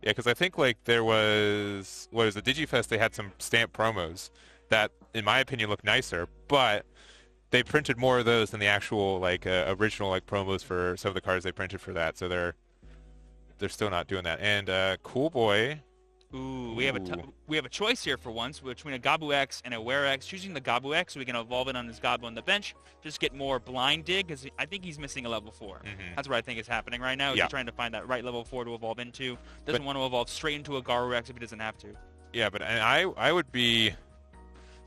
Yeah, because I think like there was the DigiFest. They had some stamp promos that, in my opinion, look nicer, but they printed more of those than the actual like original like promos for some of the cards they printed for that. So they're still not doing that. And Cool Boy. Ooh, we have a choice here for once between a Gabu X and a Were X. Choosing the Gabu X so we can evolve it on his Gabu on the bench. Just get more blind dig because I think he's missing a level 4. That's what I think is happening right now. He's trying to find that right level 4 to evolve into. Doesn't want to evolve straight into a Garu X if he doesn't have to. Yeah, but I would be.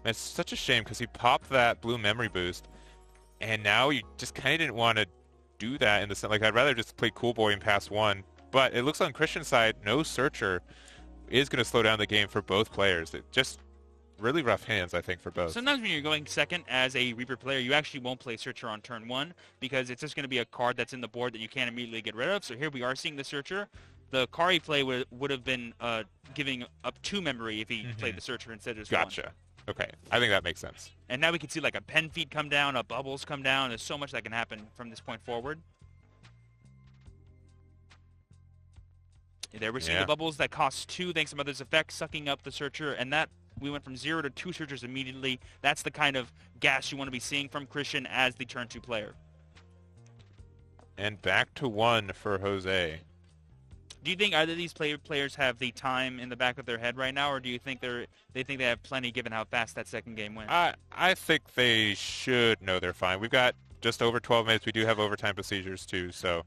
It's such a shame because he popped that blue memory boost, and now you just kind of didn't want to do that in the sense. Like, I'd rather just play Cool Boy and pass 1. But it looks on Christian's side, no Searcher is going to slow down the game for both players. It just really rough hands, I think, for both. Sometimes when you're going second as a Reaper player, you actually won't play Searcher on turn 1 because it's just going to be a card that's in the board that you can't immediately get rid of. So here we are seeing the Searcher. The Kari play would have been giving up 2 memory if he played the Searcher instead of just 1. Gotcha. Okay, I think that makes sense. And now we can see like a pen feed come down, a bubbles come down. There's so much that can happen from this point forward. There we're seeing the bubbles that cost 2 thanks to Mother's Effect, sucking up the Searcher, and that we went from 0 to 2 Searchers immediately. That's the kind of gas you want to be seeing from Christian as the turn 2 player. And back to 1 for Jose. Do you think either of these players have the time in the back of their head right now, or do you think they think they have plenty given how fast that second game went? I think they should know they're fine. We've got just over 12 minutes. We do have overtime procedures too, so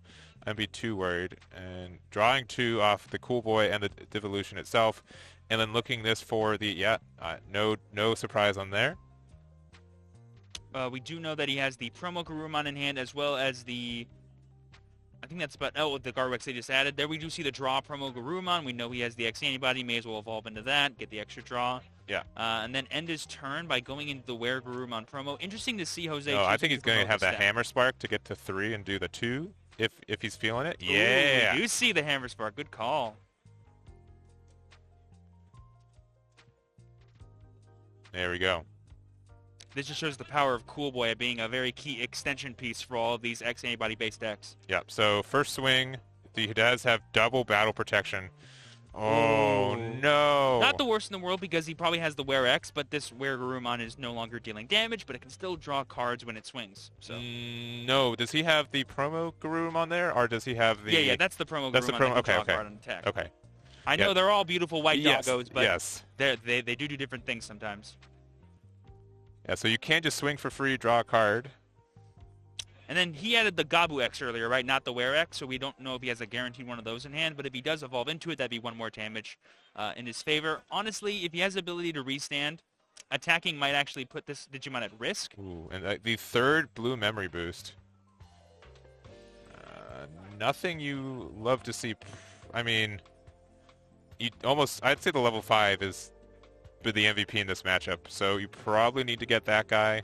I'd be too worried. And drawing 2 off the Cool Boy and the Devolution itself, and then looking this for the no surprise on there. We do know that he has the promo Garurumon in hand as well as the. I think that's about the Garwex they just added. There we do see the draw promo Garurumon. We know he has the X antibody. May as well evolve into that, get the extra draw. Yeah. And then end his turn by going into the Were Garurumon promo. Interesting to see Jose. No, I think he's going to have that stat. Hammer Spark to get to 3 and do the 2 if he's feeling it. Ooh, Yeah. you see the Hammer Spark. Good call. There we go. This just shows the power of Cool Boy being a very key extension piece for all of these X antibody-based decks. Yep. So first swing, he does have double battle protection. Oh, no. Not the worst in the world because he probably has the Were X, but this Were Garurumon is no longer dealing damage, but it can still draw cards when it swings. So no. Does he have the promo Garurumon there, or does he have the... Yeah, that's the promo That's the Garurumon promo. that can Okay, draw a card on attack. Okay. I know they're all beautiful white Yes, doggos, but yes. they do different things sometimes. Yeah, so you can't just swing for free, draw a card. And then he added the Gabu X earlier, right? Not the Were X, so we don't know if he has a guaranteed one of those in hand. But if he does evolve into it, that'd be 1 more damage in his favor. Honestly, if he has the ability to restand, attacking might actually put this Digimon at risk. Ooh, and the third blue memory boost. Nothing you love to see. I mean, I'd say the level 5 is the MVP in this matchup, so you probably need to get that guy.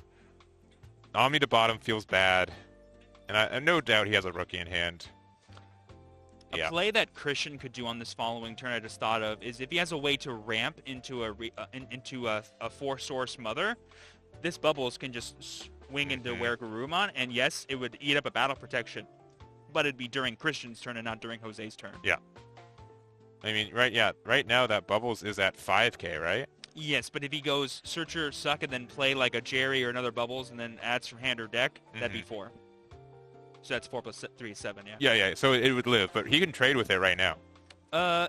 Omni to bottom feels bad, and I no doubt he has a rookie in hand. A play that Christian could do on this following turn I just thought of is if he has a way to ramp into a 4-source mother, this Bubbles can just swing into WarGrey, and yes, it would eat up a battle protection, but it'd be during Christian's turn and not during Jose's turn. Yeah. I mean, right now that Bubbles is at 5k, right? Yes, but if he goes Searcher, Suck, and then play like a Jerry or another Bubbles and then adds from hand or deck, that'd be 4. So that's 4 plus 3 is 7, yeah. Yeah. So it would live, but he can trade with it right now.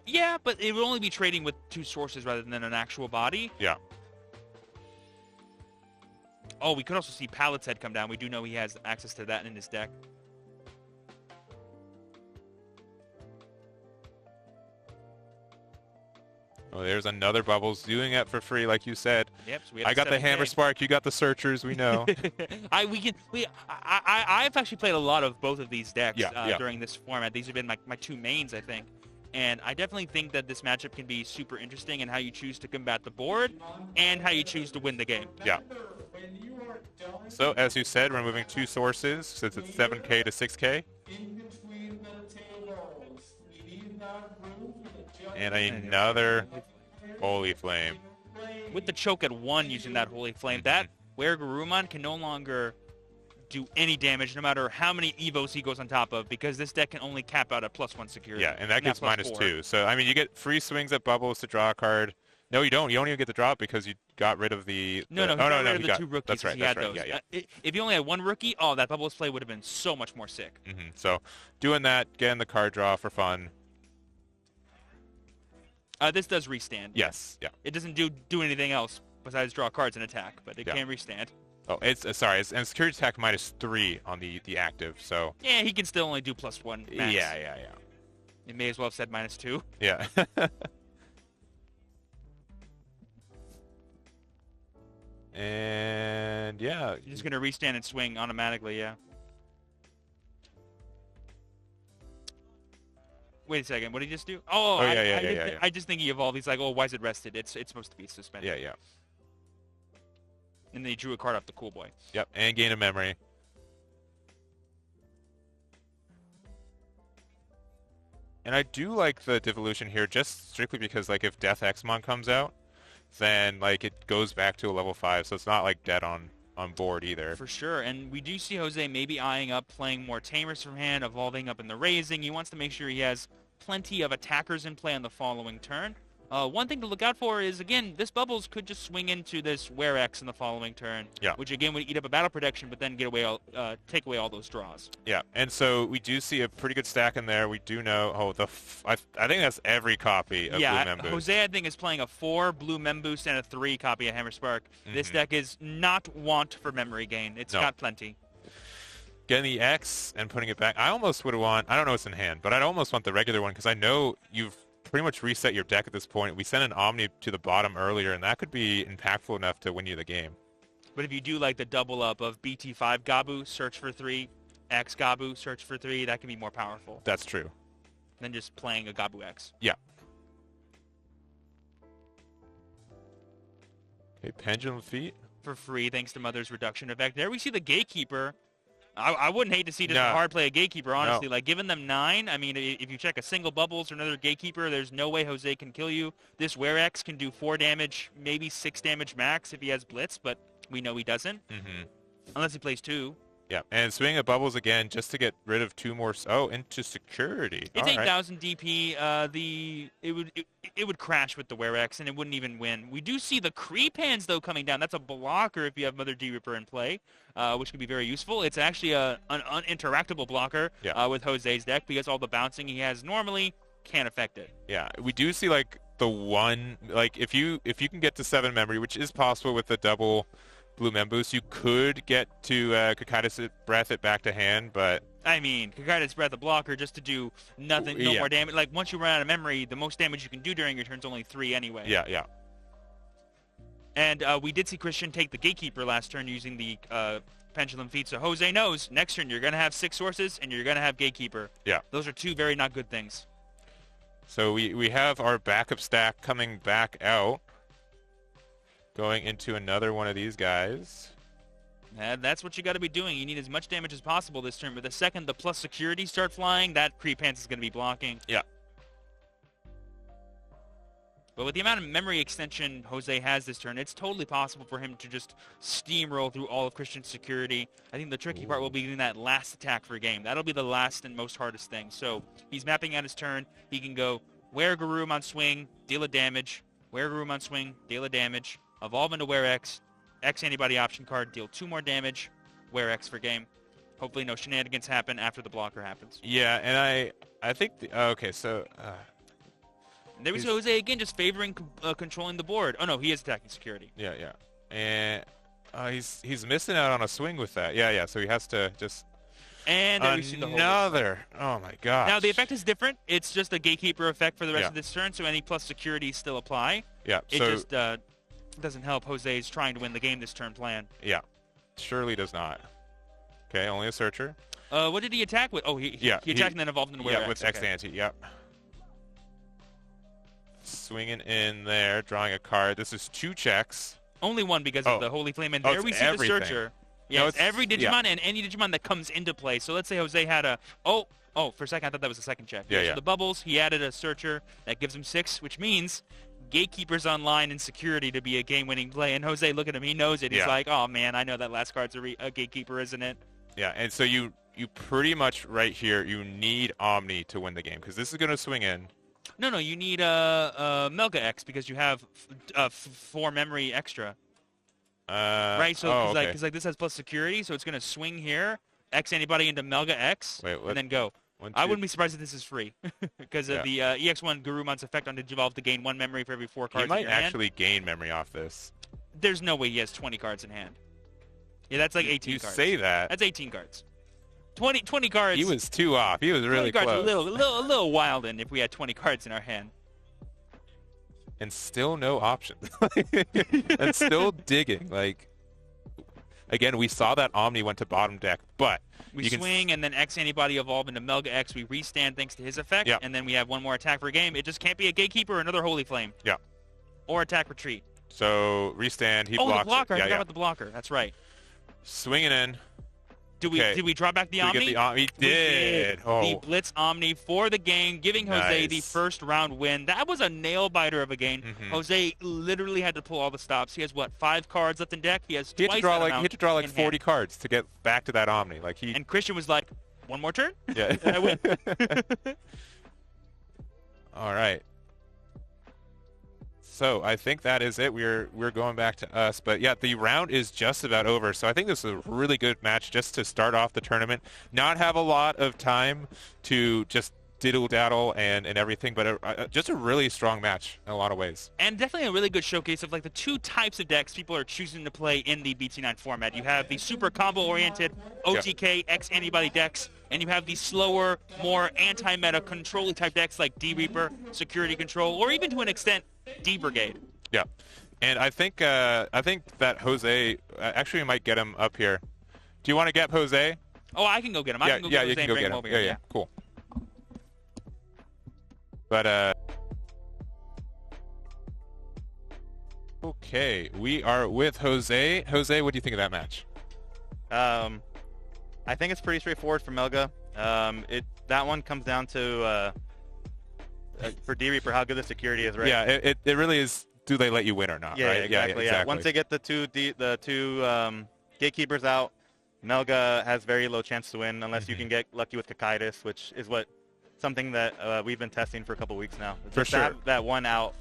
Yeah, but it would only be trading with 2 sources rather than an actual body. Yeah. Oh, we could also see Pallet's Head come down. We do know he has access to that in his deck. Oh, there's another Bubbles doing it for free, like you said. Yep. So we have I got the Hammer Spark. You got the Searchers. We know. I've actually played a lot of both of these decks Yeah. during this format. These have been my 2 mains, I think. And I definitely think that this matchup can be super interesting in how you choose to combat the board and how you choose to win the game. Yeah. So, as you said, we're moving 2 sources since it's 7k to 6k. And another Holy Flame. With the choke at 1 using that Holy Flame, that WarGrey can no longer do any damage no matter how many Evos he goes on top of, because this deck can only cap out at +1 security. Yeah, and that gets -2. So, I mean, you get free swings at Bubbles to draw a card. No, you don't. You don't even get the drop because you got rid of the... No, he got rid of the 2 rookies. That's right, he had those. Yeah. If you only had 1 rookie, that Bubbles play would have been so much more sick. So, doing that, getting the card draw for fun. This does restand. Yes, yeah. It doesn't do anything else besides draw cards and attack, but it can restand. Oh, it's sorry, and security attack -3 on the active, so... Yeah, he can still only do +1 max. Yeah. You may as well have said -2. Yeah. And, yeah. You're just going to restand and swing automatically, yeah. Wait a second, what did he just do? I just think he evolved. He's like, oh, why is it rested? It's supposed to be suspended. Yeah. And then he drew a card off the Cool Boy. Yep, and gain a memory. And I do like the devolution here, just strictly because, like, if Death Xmon comes out, then, like, it goes back to a level 5, so it's not, like, dead on board either. For sure, and we do see Jose maybe eyeing up playing more Tamers from hand, evolving up in the raising. He wants to make sure he has plenty of attackers in play on the following turn. One thing to look out for is, again, this Bubbles could just swing into this WarX in the following turn, which again would eat up a battle protection, but then take away all those draws. Yeah, and so we do see a pretty good stack in there. We do know, I think that's every copy of Blue Memboost. Jose, I think, is playing a 4 Blue Memboost and a 3 copy of Hammer Spark. This deck is not want for memory gain. It's got plenty. Getting the X and putting it back. I almost would want, I don't know what's in hand, but I'd almost want the regular one because I know you've pretty much reset your deck at this point. We sent an Omni to the bottom earlier, and that could be impactful enough to win you the game. But if you do like the double up of BT5 Gabu, search for 3, X Gabu, search for 3, that can be more powerful. That's true. Than just playing a Gabu X. Yeah. Okay, Pendulum Feet. For free, thanks to Mother's reduction effect. There we see the Gatekeeper. I wouldn't hate to see just a hard play a Gatekeeper, honestly. Like, giving them 9, I mean, if you check a single Bubbles or another Gatekeeper, there's no way Jose can kill you. This WarX can do 4 damage, maybe 6 damage max if he has Blitz, but we know he doesn't. Unless he plays 2. Yeah, and swing at Bubbles again just to get rid of 2 more. Oh, into security. It's 8,000 DP. It would crash with the WarX, and it wouldn't even win. We do see the Creep Hands, though, coming down. That's a blocker if you have Mother D-Ripper in play, which can be very useful. It's actually an uninteractable blocker with Jose's deck because all the bouncing he has normally can't affect it. Yeah, we do see, like, the one, like, if you can get to 7 memory, which is possible with the double Blue Memboost, you could get to Kakaitis Breath it back to hand, but... I mean, Kakaitis Breath a blocker just to do nothing, no more damage. Like, once you run out of memory, the most damage you can do during your turn is only 3 anyway. Yeah. And we did see Christian take the Gatekeeper last turn using the Pendulum Feet. So Jose knows next turn you're going to have 6 sources and you're going to have Gatekeeper. Yeah. Those are 2 very not good things. So we have our backup stack coming back out, going into another one of these guys. And that's what you got to be doing. You need as much damage as possible this turn. But the second the plus security start flying, that Creep Pants is going to be blocking. Yeah. But with the amount of memory extension Jose has this turn, it's totally possible for him to just steamroll through all of Christian's security. I think the tricky part will be getting that last attack for a game. That'll be the last and most hardest thing. So he's mapping out his turn. He can go WarGrey on swing, deal a damage. WarGrey on swing, deal a damage. Evolve into WereX. X antibody option card, deal 2 more damage. WereX for game. Hopefully no shenanigans happen after the blocker happens. Yeah, and I think okay, so there was Jose again, just favoring controlling the board. Oh no, he is attacking security. Yeah, and he's missing out on a swing with that. Yeah. So he has to just. And there we see the another. Oh my god. Now the effect is different. It's just a Gatekeeper effect for the rest of this turn, so any plus security still apply. Yeah. It just doesn't help Jose's trying to win the game this turn plan. Yeah, surely does not. Okay, only a searcher. What did he attack with? Oh, he attacked and then evolved into WereX. Yeah, with X ante. Yep. Swinging in there, drawing a card. This is 2 checks. Only 1 because of the Holy Flame. And there we see everything. the Searcher. Yeah, no, it's every Digimon and any Digimon that comes into play. So let's say Jose had a... Oh, for a second I thought that was a second check. Yeah. So the bubbles, he added a Searcher. That gives him 6, which means Gatekeeper's online in security to be a game-winning play. And Jose, look at him. He knows it. He's like, oh, man, I know that last card's a Gatekeeper, isn't it? Yeah, and so you pretty much right here, you need Omni to win the game because this is going to swing in. No, you need Melga X because you have 4 memory extra. Right, so because this has plus security, so it's going to swing here, X anybody into Melga X, and then go. I wouldn't be surprised if this is free because of the EX1 Garumon's effect on Digivolve to gain 1 memory for every 4 cards. He might in your hand. actually gain memory off this. There's no way he has 20 cards in hand. Yeah, that's like 18 cards. You say that. That's 18 cards. 20 cards. He was 2 off. He was really close. 20 cards a little wild in if we had 20 cards in our hand. And still no options. And still digging. Like, again, we saw that Omni went to bottom deck, but we swing and then X antibody evolve into Melga X. We restand thanks to his effect, and then we have 1 more attack per game. It just can't be a Gatekeeper or another Holy Flame. Yeah. Or attack retreat. So restand. He blocks. The blocker. I forgot about the blocker. That's right. Swinging in. Did we draw back the Omni? We did. The Blitz Omni for the game, giving Jose the first round win. That was a nail biter of a game. Jose literally had to pull all the stops. He has 5 cards left in deck. He has twice that amount. He had to draw 40 cards to get back to that Omni. And Christian was like, 1 more turn? Yeah. I win. All right. So I think that is it. We're going back to us. But yeah, the round is just about over. So I think this is a really good match just to start off the tournament. Not have a lot of time to just diddle-daddle and everything, but just a really strong match in a lot of ways. And definitely a really good showcase of the 2 types of decks people are choosing to play in the BT9 format. You have the super combo-oriented OTK X antibody decks, and you have the slower, more anti-meta control type decks like D-Reaper, Security Control, or even to an extent, D-Brigade. Yeah, and I think that Jose actually might get him up here. Do you want to get Jose? Oh, I can go get him. I can go get Jose you can and go bring get him him. over here. Yeah, cool. But okay, we are with Jose. Jose, what do you think of that match? I think it's pretty straightforward for Melga. That one comes down to for D-Reaper how good the security is, right? Yeah, it really is. Do they let you win or not? Yeah, right? exactly. Yeah, once they get the two gatekeepers out, Melga has very low chance to win unless you can get lucky with Kakaitis, which is something that we've been testing for a couple weeks now. For just sure. Have that one out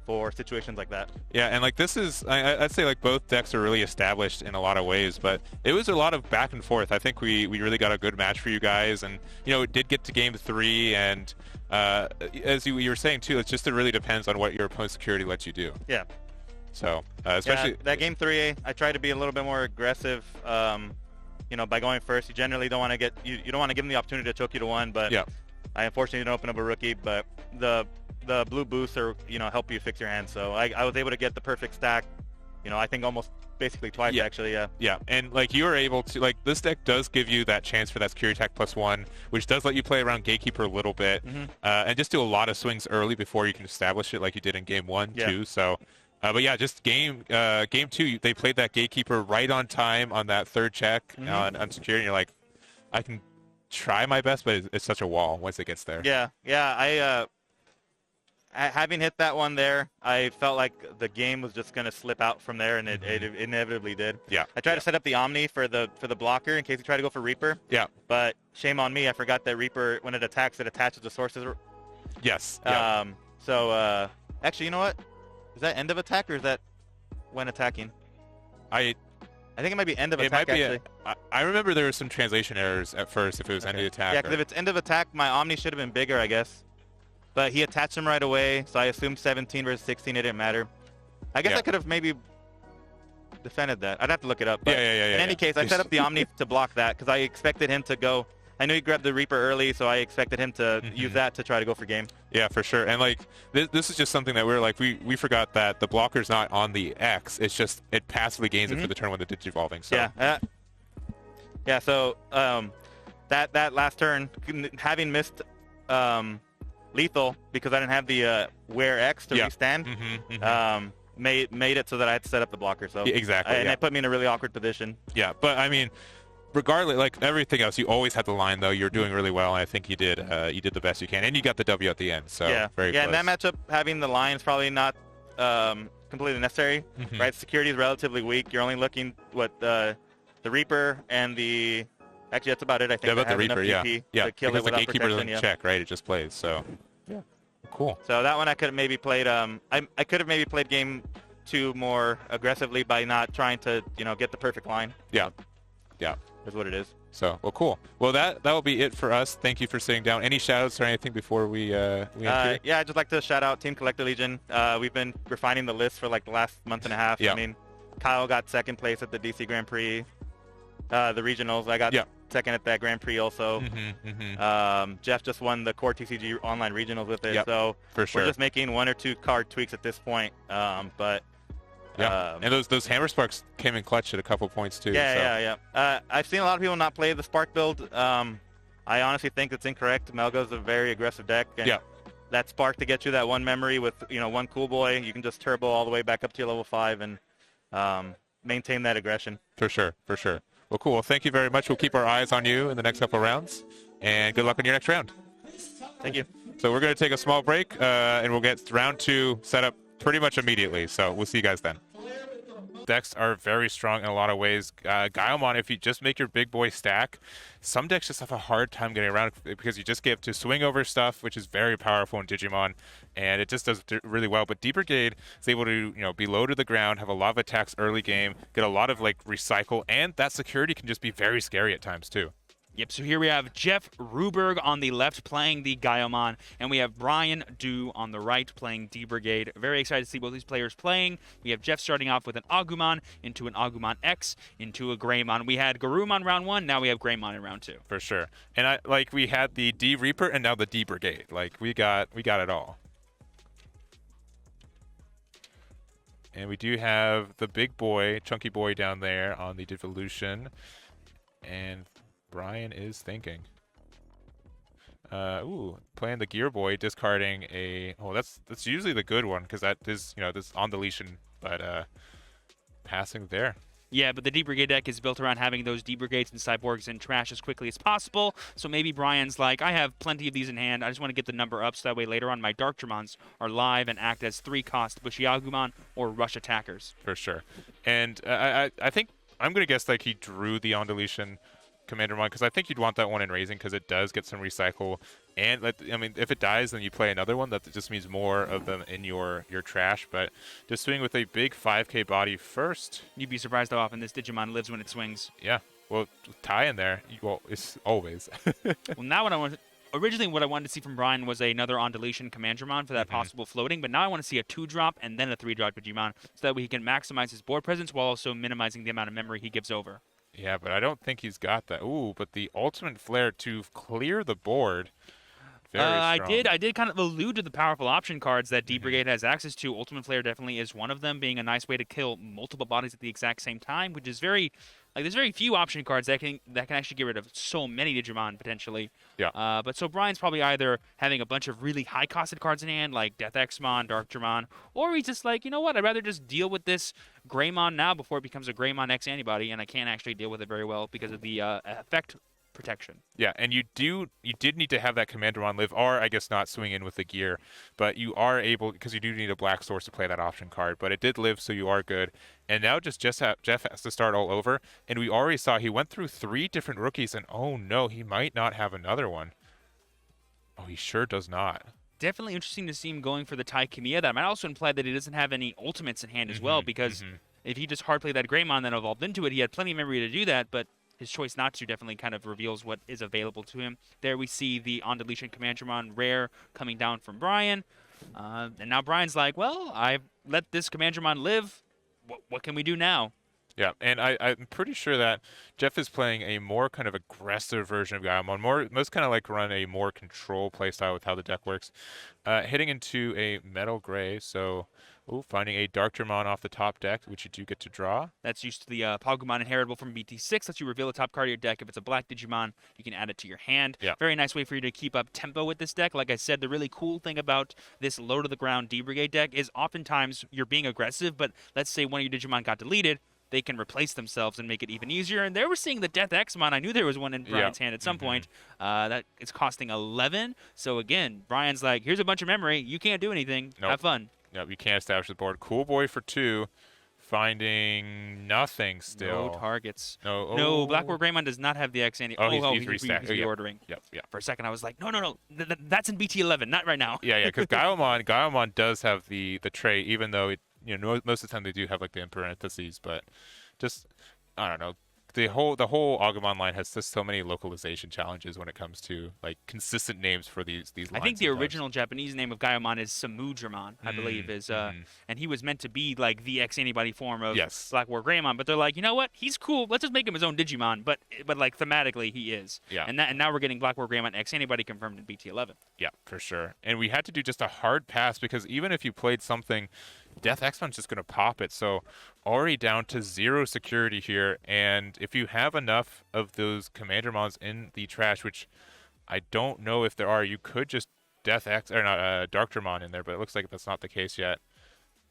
for situations like that. Yeah, and this is, I'd say both decks are really established in a lot of ways, but it was a lot of back and forth. I think we really got a good match for you guys, and it did get to game 3, and as you were saying too, it really depends on what your opponent's security lets you do. Yeah. So especially that game 3, I tried to be a little bit more aggressive. By going first, you generally don't want to you don't want to give them the opportunity to choke you to 1, but yeah. I unfortunately didn't open up a rookie, but the blue boosts are help you fix your hand. So I was able to get the perfect stack I think almost basically twice actually. Yeah. Yeah, and like you are able to this deck does give you that chance for that security attack +1, which does let you play around Gatekeeper a little bit, and just do a lot of swings early before you can establish it, like you did in game 1 too. So, but yeah, just game 2, they played that Gatekeeper right on time on that third check on security, and you're like, I can try my best, but it's such a wall once it gets there. Yeah. Having hit that one there, I felt like the game was just going to slip out from there, and it inevitably did. Yeah. I tried to set up the Omni for the blocker in case he tried to go for Reaper. Yeah. But shame on me, I forgot that Reaper, when it attacks, it attaches the sources. Yes. So, actually, you know what? Is that end of attack, or is that when attacking? I think it might be end of attack, actually. I remember there were some translation errors at first if it was end of attack. Yeah, because if it's end of attack, my Omni should have been bigger, I guess. But he attached him right away, so I assumed 17 versus 16. It didn't matter. I guess I could have maybe defended that. I'd have to look it up. But in any case, I set up the Omni to block that because I expected him to go. I knew he grabbed the Reaper early, so I expected him to use that to try to go for game. Yeah, for sure. And this is just something that we forgot that the blocker's not on the X. It's just it passively gains it for the turn when the Digivolving. So. Yeah. So that last turn, having missed lethal because I didn't have the Wear X to restand, made it so that I had to set up the blocker. So exactly, and it put me in a really awkward position. Yeah, but I mean, regardless, like everything else, you always had the line though. You're doing really well, and I think you did the best you can, and you got the W at the end. So very close. In that matchup, having the line is probably not completely necessary. Right, security is relatively weak. You're only looking the Reaper and the. Actually, that's about it. I think. Yeah, about the Reaper, to kill because it the Gatekeeper doesn't check, right? It just plays. So, cool. So that one I could have maybe played. I could have maybe played game 2 more aggressively by not trying to get the perfect line. Yeah. Is what it is. So, well, cool. Well, that will be it for us. Thank you for sitting down. Any shout-outs or anything before we end here? Yeah, I'd just like to shout out Team Collector Legion. We've been refining the list for like the last month and a half. Yeah. I mean, Kyle got second place at the DC Grand Prix. The regionals, I got second at that Grand Prix also. Jeff just won the CoreTCG online regionals with it. So for sure. We're just making 1 or 2 card tweaks at this point. And those Hammer Sparks came in clutch at a couple points too. I've seen a lot of people not play the Spark build. I honestly think it's incorrect. Melga's a very aggressive deck. And that Spark to get you that 1 memory with 1 Cool Boy, you can just turbo all the way back up to your level 5 and maintain that aggression. For sure. Well, cool. Well, thank you very much. We'll keep our eyes on you in the next couple of rounds, and good luck on your next round. Thank you. So we're going to take a small break, and we'll get round 2 set up pretty much immediately. So we'll see you guys then. Decks are very strong in a lot of ways. Gaiomon, if you just make your big boy stack, some decks just have a hard time getting around because you just get to swing over stuff, which is very powerful in Digimon, and it just does really well. But D-Brigade is able to be low to the ground, have a lot of attacks early game, get a lot of recycle, and that security can just be very scary at times too. Yep, so here we have Jeff Ruberg on the left playing the Gaiomon, and we have Brian Dew on the right playing D-Brigade. Very excited to see both these players playing. We have Jeff starting off with an Agumon into an Agumon X into a Greymon. We had Garurumon round 1, now we have Greymon in round 2. For sure. And we had the D-Reaper and now the D-Brigade. We got it all. And we do have the big boy, chunky boy down there on the Devolution. And Brian is thinking. Playing the Gear Boy, discarding a. Oh, that's usually the good one because that is this on deletion, but passing there. Yeah, but the D-Brigade deck is built around having those D-Brigades and Cyborgs in trash as quickly as possible. So maybe Brian's like, I have plenty of these in hand. I just want to get the number up so that way later on my Dark Dramons are live and act as 3-cost Bushy Agumon or Rush attackers. For sure. And I think I'm going to guess he drew the on deletion Commander Mon because I think you'd want that one in Raising because it does get some recycle, and if it dies then you play another one. That just means more of them in your trash. But just swing with a big 5k body first. You'd be surprised how often this Digimon lives when it swings. Yeah, well, tie in there, it's always. Well, now originally what I wanted to see from Brian was another on deletion Commandramon for that possible floating, but now I want to see a 2-drop and then a 3-drop Digimon so that way he can maximize his board presence while also minimizing the amount of memory he gives over. Yeah, but I don't think he's got that. Ooh, but the ultimate flare to clear the board Very strong. I did kind of allude to the powerful option cards that D-Brigade has access to. Ultimate Flare definitely is one of them, being a nice way to kill multiple bodies at the exact same time, which is very, like, there's very few option cards that can actually get rid of so many Digimon potentially. Yeah. But so Brian's probably either having a bunch of really high-costed cards in hand, like Death Exmon, Dark Dramon, or he's just like, you know what, I'd rather just deal with this Greymon now before it becomes a Greymon X antibody, and I can't actually deal with it very well because of the effect protection. Yeah, and you did need to have that Commandramon live, or I guess not swing in with the gear, but you are able, because you do need a black source to play that option card, but it did live, so you are good. And now Jeff has to start all over, and we already saw he went through 3 different rookies, and oh no, he might not have another one. Oh, he sure does not. Definitely interesting to see him going for the Tai Kamiya. That might also imply that he doesn't have any ultimates in hand as well, because if he just hard played that Greymon that evolved into it, he had plenty of memory to do that, but his choice not to definitely kind of reveals what is available to him. There we see the on deletion Commandramon rare coming down from Brian. And now Brian's like, well, I've let this Commandramon live. What can we do now? Yeah, and I'm pretty sure that Jeff is playing a more kind of aggressive version of Gaiomon, most kind of like run a more control playstyle with how the deck works. Hitting into a Metal Gray, so finding a Dark Dramon off the top deck, which you do get to draw. That's used to the Pokemon inheritable from BT6. Lets you reveal the top card of your deck. If it's a black Digimon, you can add it to your hand. Yeah. Very nice way for you to keep up tempo with this deck. Like I said, the really cool thing about this low-to-the-ground D-Brigade deck is oftentimes you're being aggressive, but let's say one of your Digimon got deleted, they can replace themselves and make it even easier. And there we're seeing the Death Exmon. I knew there was one in Brian's hand at some point. That is costing 11. So again, Brian's like, here's a bunch of memory. You can't do anything. Nope. Have fun. Yep, you can't establish the board. Cool boy for 2. Finding nothing still. No targets. No. No, Black Greymon does not have the X anti. He's he's restacked. reordering. Yep. For a second, I was like, no. That's in BT11, not right now. Yeah, because Gaiomon does have the trait, even though it, most of the time they do have like the in parentheses, but just, I don't know. The whole Agumon line has just so many localization challenges when it comes to like consistent names for these lines. I think the original Japanese name of Gaiomon is Samudramon, I believe, and he was meant to be like the X antibody form of Black Greymon. But they're like, you know what? He's cool. Let's just make him his own Digimon. But like thematically, he is. Yeah. And now we're getting Black Greymon X antibody confirmed in BT11. Yeah, for sure. And we had to do just a hard pass because even if you played something, Death Exmon's just going to pop it. So already down to 0 security here. And if you have enough of those Commandramons in the trash, which I don't know if there are, you could just Dark Dramon in there, but it looks like that's not the case yet.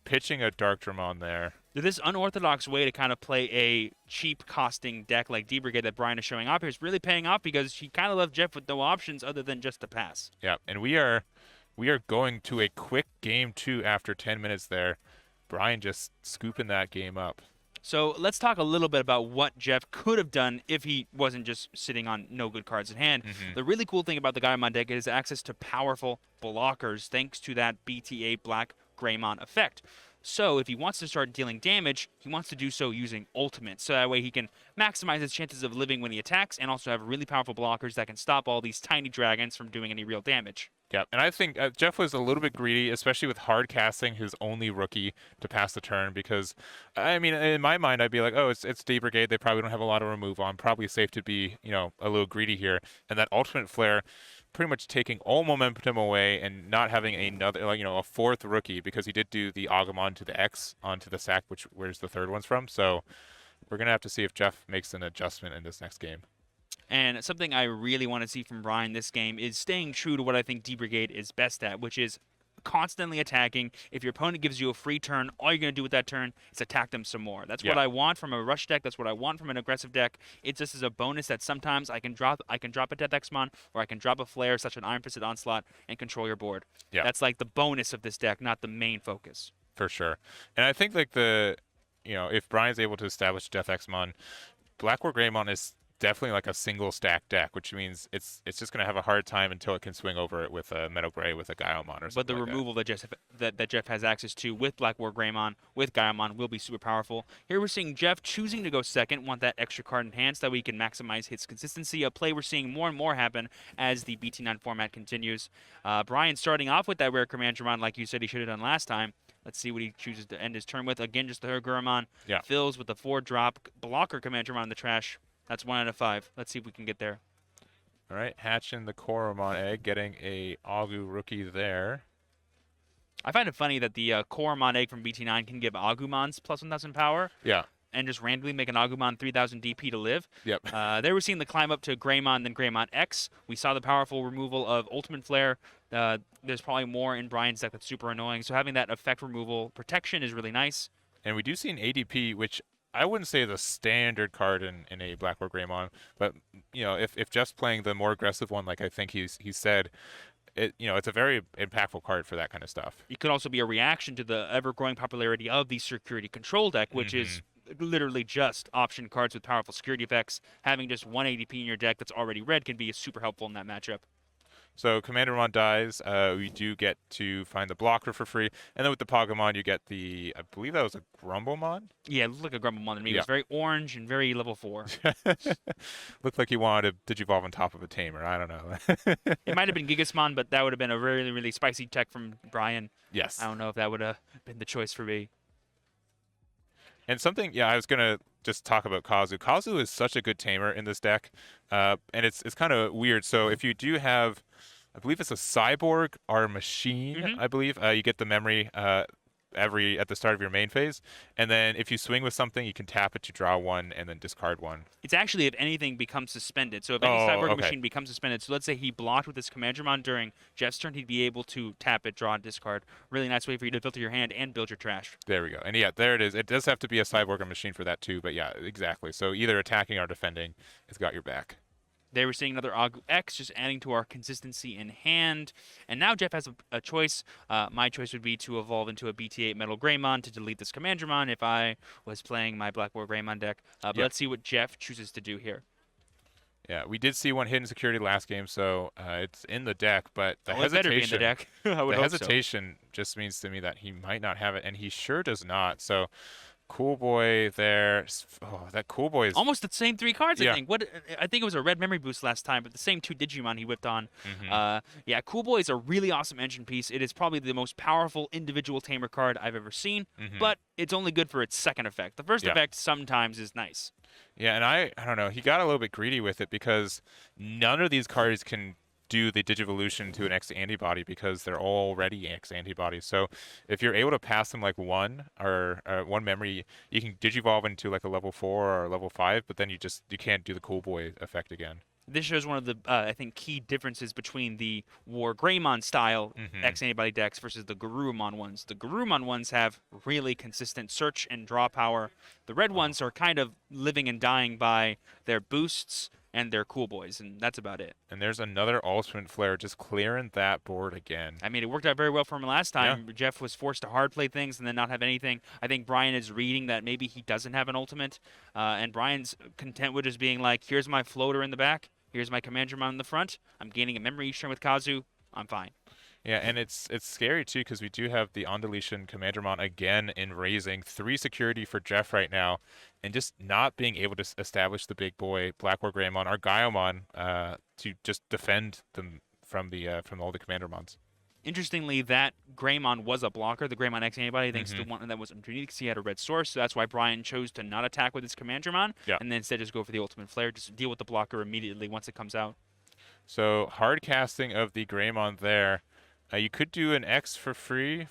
Pitching a Dark Dramon there. This unorthodox way to kind of play a cheap costing deck like D-Brigade that Brian is showing off here is really paying off because he kind of left Jeff with no options other than just to pass. Yeah, and we are going to a quick game 2 after 10 minutes there. Brian just scooping that game up. So let's talk a little bit about what Jeff could have done if he wasn't just sitting on no good cards in hand. The really cool thing about the Gaiomon deck is access to powerful blockers thanks to that BTA Black Greymon effect. So if he wants to start dealing damage, he wants to do so using ultimate. So that way he can maximize his chances of living when he attacks and also have really powerful blockers that can stop all these tiny dragons from doing any real damage. Yeah, and I think Jeff was a little bit greedy, especially with hard casting his only rookie to pass the turn because, I mean, in my mind, I'd be like, oh, it's D-Brigade. They probably don't have a lot of remove on. Probably safe to be, a little greedy here. And that ultimate flare pretty much taking all momentum away and not having another, a 4th rookie because he did do the Agumon to the X onto the sack, where's the 3rd one's from. So we're going to have to see if Jeff makes an adjustment in this next game. And something I really want to see from Brian this game is staying true to what I think D-Brigade is best at, which is constantly attacking. If your opponent gives you a free turn, all you're going to do with that turn is attack them some more. That's what I want from a rush deck. That's what I want from an aggressive deck. It just is a bonus that sometimes I can drop a Death Exmon or I can drop a Flare, such an Iron Fisted Onslaught, and control your board. Yeah. That's like the bonus of this deck, not the main focus. For sure. And I think like if Brian's able to establish Death Exmon, Black Greymon is definitely like a single stack deck, which means it's just going to have a hard time until it can swing over it with a Metal Gray with a Gaiomon or something. But the like removal that Jeff has access to with Black Greymon, with Gaiomon, will be super powerful. Here we're seeing Jeff choosing to go second, want that extra card in hand so that we can maximize his consistency. A play we're seeing more and more happen as the BT9 format continues. Brian starting off with that rare Commandramon like you said he should have done last time. Let's see what he chooses to end his turn with. Again, just the Gurumon. Yeah. Fills with the 4-drop blocker Commandramon in the trash. That's 1 out of 5. Let's see if we can get there. All right, hatching the Koromon egg, getting a Agu rookie there. I find it funny that the Koromon egg from BT9 can give Agumons plus 1,000 power. Yeah. And just randomly make an Agumon 3,000 DP to live. Yep. They were seeing the climb up to Greymon, then Greymon X. We saw the powerful removal of Ultimate Flare. There's probably more in Brian's deck that's super annoying. So having that effect removal protection is really nice. And we do see an ADP, which I wouldn't say is a standard card in a Black War Greymon, but you know, if just playing the more aggressive one, like I think he said, it's a very impactful card for that kind of stuff. It could also be a reaction to the ever-growing popularity of the security control deck, which is literally just option cards with powerful security effects. Having just one ADP in your deck that's already red can be super helpful in that matchup. So Commandermon dies. We do get to find the blocker for free. And then with the Pokemon, you get the, I believe that was a Grumblemon? Yeah, it looked like a Grumblemon to me. It was very orange and very level 4. Looked like he wanted to Digivolve on top of a Tamer. I don't know. It might have been Gigasmon, but that would have been a really, really spicy tech from Brian. Yes. I don't know if that would have been the choice for me. And something, I was going to just talk about Kazu. Kazu is such a good tamer in this deck, and it's kind of weird. So if you do have, I believe it's a cyborg or a machine, I believe, you get the memory at the start of your main phase, and then if you swing with something, you can tap it to draw one and then discard one. It's actually if anything becomes suspended. So if any cyborg machine becomes suspended, so let's say he blocked with his Commandramon during Jeff's turn, he'd be able to tap it, draw, and discard. Really nice way for you to filter your hand and build your trash. There we go. And yeah, there it is. It does have to be a cyborg or machine for that too, but yeah, exactly. So either attacking or defending, it's got your back. They were seeing another Agu X, just adding to our consistency in hand. And now Jeff has a choice. My choice would be to evolve into a BT8 Metal Greymon to delete this Commandramon if I was playing my Black War Greymon deck. But let's see what Jeff chooses to do here. Yeah, we did see one hidden security last game, so it's in the deck. But the hesitation, better be in the deck. I would the hope hesitation just means to me that he might not have it, and he sure does not. So. Cool Boy there. Oh, that Cool Boy is almost the same 3 cards. I think. I think it was a red memory boost last time, but the same 2 Digimon he whipped on. Yeah, Cool Boy is a really awesome engine piece. It is probably the most powerful individual tamer card I've ever seen, but it's only good for its second effect. The first effect sometimes is nice. Yeah, and I don't know. He got a little bit greedy with it because none of these cards can do the Digivolution to an X antibody because they're already X antibodies. So if you're able to pass them like one or one memory, you can Digivolve into like a level 4 or level 5, but then you can't do the Cool Boy effect again. This shows one of the, I think, key differences between the WarGreymon style X antibody decks versus the Garurumon ones. The Garurumon ones have really consistent search and draw power. The red ones are kind of living and dying by their boosts and their Cool Boys, and that's about it. And there's another Ultimate Flare just clearing that board again. I mean, it worked out very well for him last time. Yeah. Jeff was forced to hard play things and then not have anything. I think Brian is reading that maybe he doesn't have an ultimate, and Brian's content with just being like, here's my floater in the back, here's my Commandramon in the front, I'm gaining a memory each turn with Kazu, I'm fine. Yeah, and it's scary too because we do have the on deletion Commandramon again in raising 3 security for Jeff right now, and just not being able to establish the big boy Black War Greymon or Gaiomon to just defend them from all the Commandramons. Interestingly, that Greymon was a blocker, the Greymon X antibody, thanks to one that was underneath because he had a red source. So that's why Brian chose to not attack with his Commandramon, and then instead just go for the Ultimate Flare, just deal with the blocker immediately once it comes out. So hard casting of the Greymon there. You could do an X for free.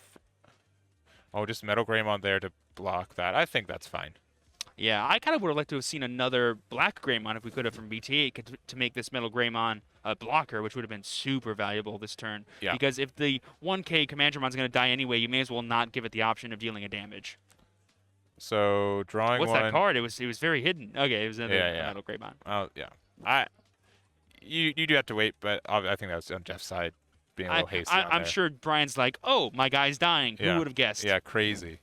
Oh, just Metal Greymon there to block that. I think that's fine. Yeah, I kind of would have liked to have seen another Black Greymon if we could have from BT8 to make this Metal Greymon a blocker, which would have been super valuable this turn. Yeah. Because if the 1K Commandramon's going to die anyway, you may as well not give it the option of dealing a damage. So drawing What's that card? It was very hidden. Okay, it was another Metal Greymon. Oh yeah. You do have to wait, but I think that was on Jeff's side. Being a little hasty I'm sure Brian's like, oh, my guy's dying. Yeah. Who would have guessed? Yeah, crazy.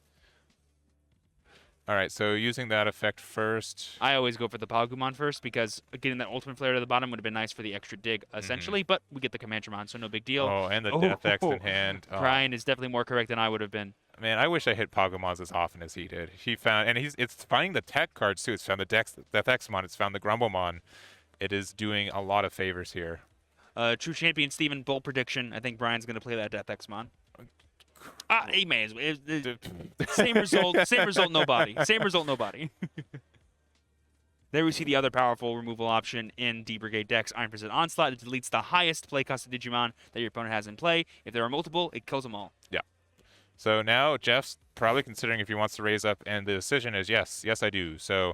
All right, so using that effect first. I always go for the Pagumon first because getting that Ultimate Flare to the bottom would have been nice for the extra dig, essentially. But we get the Commandramon, so no big deal. Oh, and the Death X in hand. Oh. Brian is definitely more correct than I would have been. Man, I wish I hit Pagumons as often as he did. He found, and it's finding the tech cards too. It's found the Death Xmon. It's found the Grumblemon. It is doing a lot of favors here. True Champion Steven, bold prediction. I think Brian's going to play that Death Xmon. He may as well. Same result, no body. Same result, no body. There we see the other powerful removal option in D-Brigade decks, Iron Fist Onslaught. It deletes the highest play cost of Digimon that your opponent has in play. If there are multiple, it kills them all. Yeah. So now Jeff's probably considering if he wants to raise up, and the decision is yes, I do. So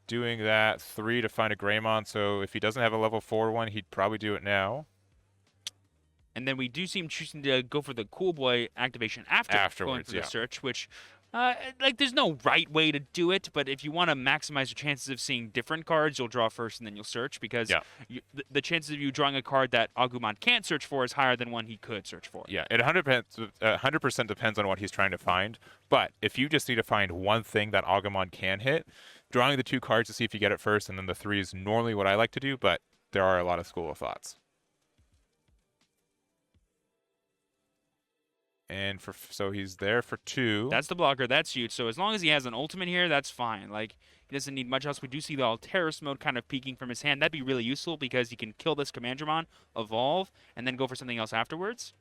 doing that 3 to find a Greymon. So if he doesn't have a level 4 one, he'd probably do it now. And then we do see him choosing to go for the Cool Boy activation afterwards, going for the search, which, like, there's no right way to do it, but if you want to maximize your chances of seeing different cards, you'll draw first and then you'll search, because the chances of you drawing a card that Agumon can't search for is higher than one he could search for. Yeah, it 100% depends on what he's trying to find, but if you just need to find one thing that Agumon can hit, drawing the 2 cards to see if you get it first, and then the 3 is normally what I like to do, but there are a lot of school of thoughts. And so he's there for 2. That's the blocker. That's huge. So as long as he has an ultimate here, that's fine. Like, he doesn't need much else. We do see the Alteris mode kind of peeking from his hand. That'd be really useful because he can kill this Commandramon, evolve, and then go for something else afterwards.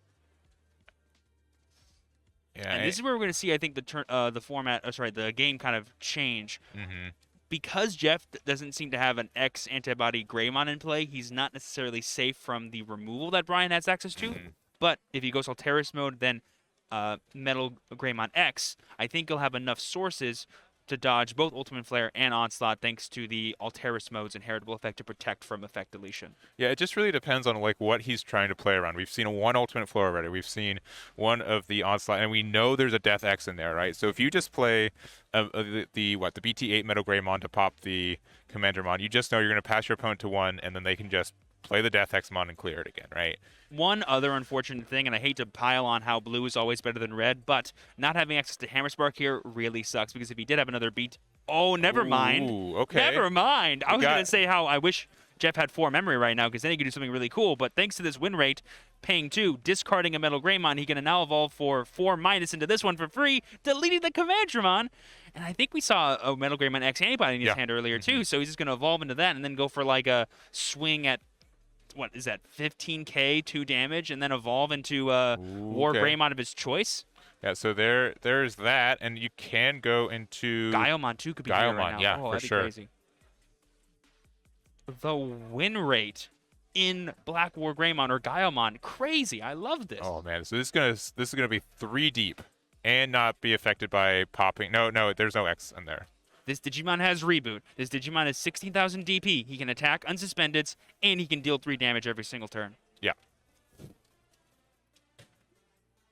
Yeah, and this is where we're going to see, I think, the game kind of change. Mm-hmm. Because Jeff doesn't seem to have an X antibody Greymon in play, he's not necessarily safe from the removal that Brian has access to. Mm-hmm. But if he goes Alteris mode, then Metal Greymon X, I think he'll have enough sources to dodge both Ultimate Flare and Onslaught thanks to the Alteris mode's inheritable effect to protect from effect deletion. Yeah, it just really depends on like what he's trying to play around. We've seen one Ultimate Flare already. We've seen one of the Onslaught, and we know there's a Death X in there, right? So if you just play the BT8 Metal Greymon to pop the Commandramon, you just know you're going to pass your opponent to 1, and then they can just play the Death X Mon and clear it again, right? One other unfortunate thing, and I hate to pile on how blue is always better than red, but not having access to Hammerspark here really sucks, because if he did have another beat... Oh, never mind. Okay. Never mind. I was going to say how I wish Jeff had 4 memory right now, because then he could do something really cool, but thanks to this win rate, paying 2, discarding a Metal Greymon, he can now evolve for 4- into this one for free, deleting the Commandramon. And I think we saw a Metal Greymon X antibody in his hand earlier, too, so he's just going to evolve into that and then go for like a swing at... What is that? 15k, 2 damage, and then evolve into WarGrey of his choice. Yeah, so there's that, and you can go into Gaiomon too could be here right now. Yeah, for sure. Crazy. The win rate in Black WarGreymon or Gaiomon, crazy. I love this. Oh man, so this is gonna be 3 deep and not be affected by popping. No, there's no X in there. This Digimon has Reboot. This Digimon has 16,000 DP. He can attack unsuspended, and he can deal 3 damage every single turn. Yeah.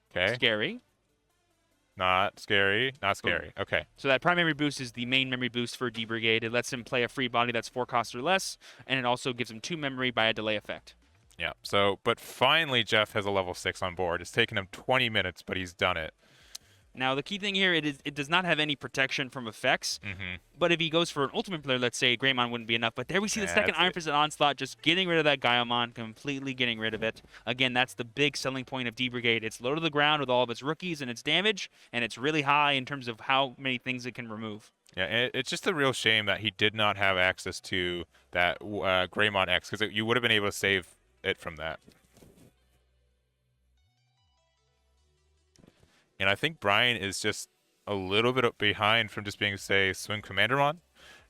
Okay. Scary. Not scary. Not scary. Ooh. Okay. So that primary boost is the main memory boost for D-Brigade. It lets him play a free body that's 4 cost or less, and it also gives him 2 memory by a delay effect. Yeah. So, but finally Jeff has a level 6 on board. It's taken him 20 minutes, but he's done it. Now, the key thing here, it does not have any protection from effects, but if he goes for an ultimate player, let's say, Greymon wouldn't be enough. But there we see the second Iron Fist Onslaught, just getting rid of that Gaiomon, completely getting rid of it. Again, that's the big selling point of D-Brigade. It's low to the ground with all of its rookies and its damage, and it's really high in terms of how many things it can remove. Yeah, it's just a real shame that he did not have access to that Greymon X, because you would have been able to save it from that. And I think Brian is just a little bit behind from just being, say, swing Commandramon,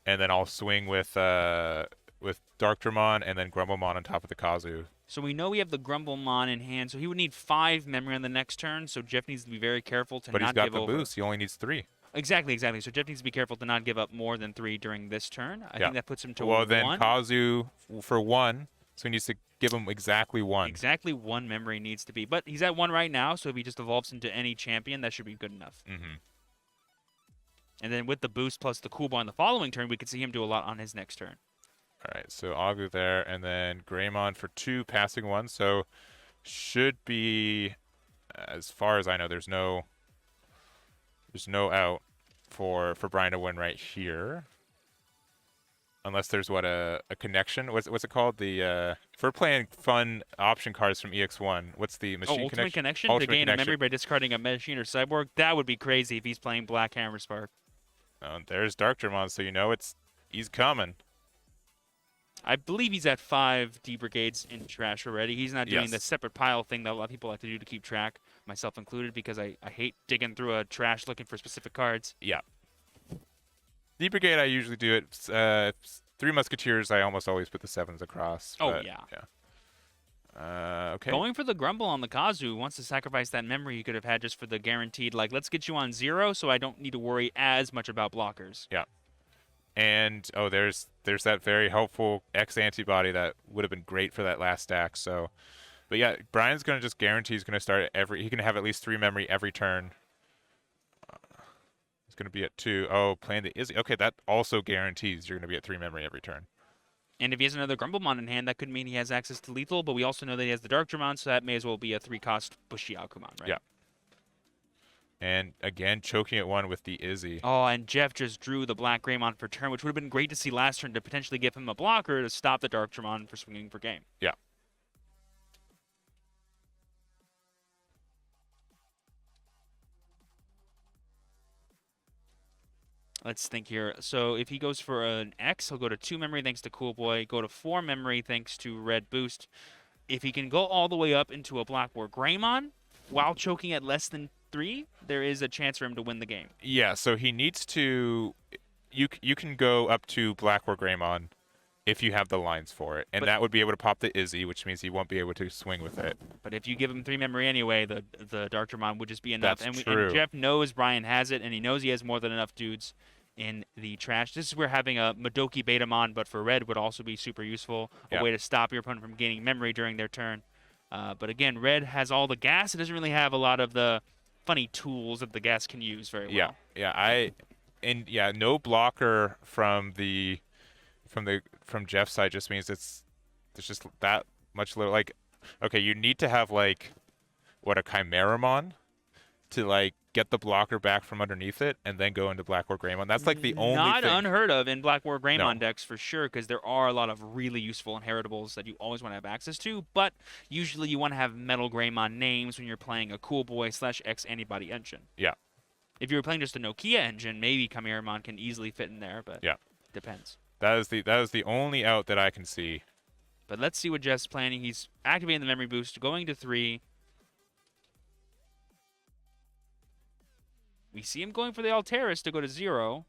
and then I'll swing with Darkdramon and then Grumblemon on top of the Kazu. So we know we have the Grumblemon in hand, so he would need 5 memory on the next turn, so Jeff needs to be very careful to not give over. But he's got the boost. He only needs 3. Exactly. So Jeff needs to be careful to not give up more than 3 during this turn. I think that puts him to 1. Well, then Kazu for 1, so he needs to give him exactly 1. Exactly 1 memory needs to be. But he's at 1 right now, so if he just evolves into any champion, that should be good enough. And then with the boost plus the cool boy on the following turn, we could see him do a lot on his next turn. All right, so Agu there, and then Greymon for 2, passing 1. So should be, as far as I know, there's no out for Brian to win right here. Unless there's a connection. What's it called? If we're playing fun option cards from EX1, what's the machine connection? Ultimate connection to gain a memory by discarding a machine or cyborg. That would be crazy if he's playing Black Hammerspark. Oh, there's Darkdramon, so you know he's coming. I believe he's at 5 D-Brigades in trash already. He's not doing the separate pile thing that a lot of people like to do to keep track, myself included, because I hate digging through a trash looking for specific cards. Yeah. D-Brigade, I usually do it. Three Musketeers, I almost always put the 7s across. Oh, but, yeah. Okay. Going for the Grumble on the Kazu wants to sacrifice that memory you could have had just for the guaranteed, like, let's get you on 0 so I don't need to worry as much about blockers. Yeah. And, oh, there's that very helpful X antibody that would have been great for that last stack. So, but yeah, Brian's going to just guarantee he's going to start he can have at least 3 memory every turn. It's going to be at 2. Oh, playing the Izzy. Okay, that also guarantees you're going to be at 3 memory every turn. And if he has another Grumblemon in hand, that could mean he has access to lethal, but we also know that he has the Darkdramon, so that may as well be a 3-cost Bushy Alcumon, right? Yeah. And again, choking at 1 with the Izzy. Oh, and Jeff just drew the Black Greymon for turn, which would have been great to see last turn to potentially give him a blocker to stop the Darkdramon for swinging for game. Yeah. Let's think here. So if he goes for an X, he'll go to 2 memory thanks to Cool Boy, go to 4 memory thanks to Red Boost. If he can go all the way up into a Black WarGreymon while choking at less than 3, there is a chance for him to win the game. Yeah, so he needs to... You can go up to Black WarGreymon if you have the lines for it. And that would be able to pop the Izzy, which means he won't be able to swing with it. But if you give him 3 memory anyway, the Darkdramon would just be enough. That's true. And Jeff knows Brian has it, and he knows he has more than enough dudes in the trash. This is where having a Madoki Betamon, but for red, would also be super useful. A way to stop your opponent from gaining memory during their turn. But again, red has all the gas. It doesn't really have a lot of the funny tools that the gas can use very well. Yeah, no blocker from Jeff's side just means there's just that much little, like, okay, you need to have like a Chimeramon to like get the blocker back from underneath it and then go into Black WarGreymon. That's like the only Not thing. unheard of in Black WarGreymon decks for sure, because there are a lot of really useful inheritables that you always want to have access to, but usually you want to have Metal Greymon names when you're playing a Cool Boy / X Antibody engine. Yeah. If you were playing just a Nokia engine, maybe Chimeramon can easily fit in there, but depends. That is the only out that I can see. But let's see what Jeff's planning. He's activating the memory boost, going to 3. We see him going for the Alteris to go to 0.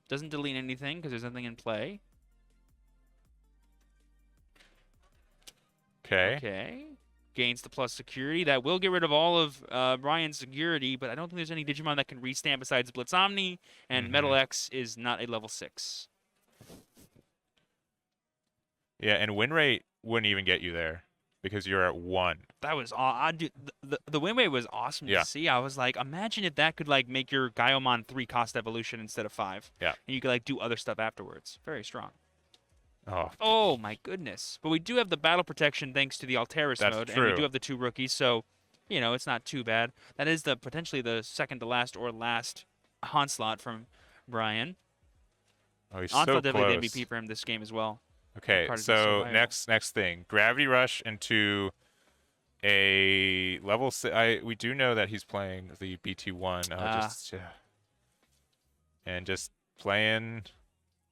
Doesn't delete anything because there's nothing in play. Okay. Gains the plus security. That will get rid of all of Brian's security, but I don't think there's any Digimon that can restamp besides Blitz Omni, and Metal X is not a level 6. Yeah, and win rate wouldn't even get you there because you're at 1. That was the win rate was awesome to see. I was like, imagine if that could like make your Gaiomon 3-cost evolution instead of 5. Yeah. And you could like do other stuff afterwards. Very strong. Oh my goodness. But we do have the battle protection thanks to the Alteris mode. True. And we do have the 2 rookies, so it's not too bad. That is potentially the second to last or last Onslaught from Brian. Oh, he's Onslaught so definitely close. the MVP for him this game as well. Okay, so next thing, Gravity Rush into a level 6. We do know that he's playing the BT1. And just playing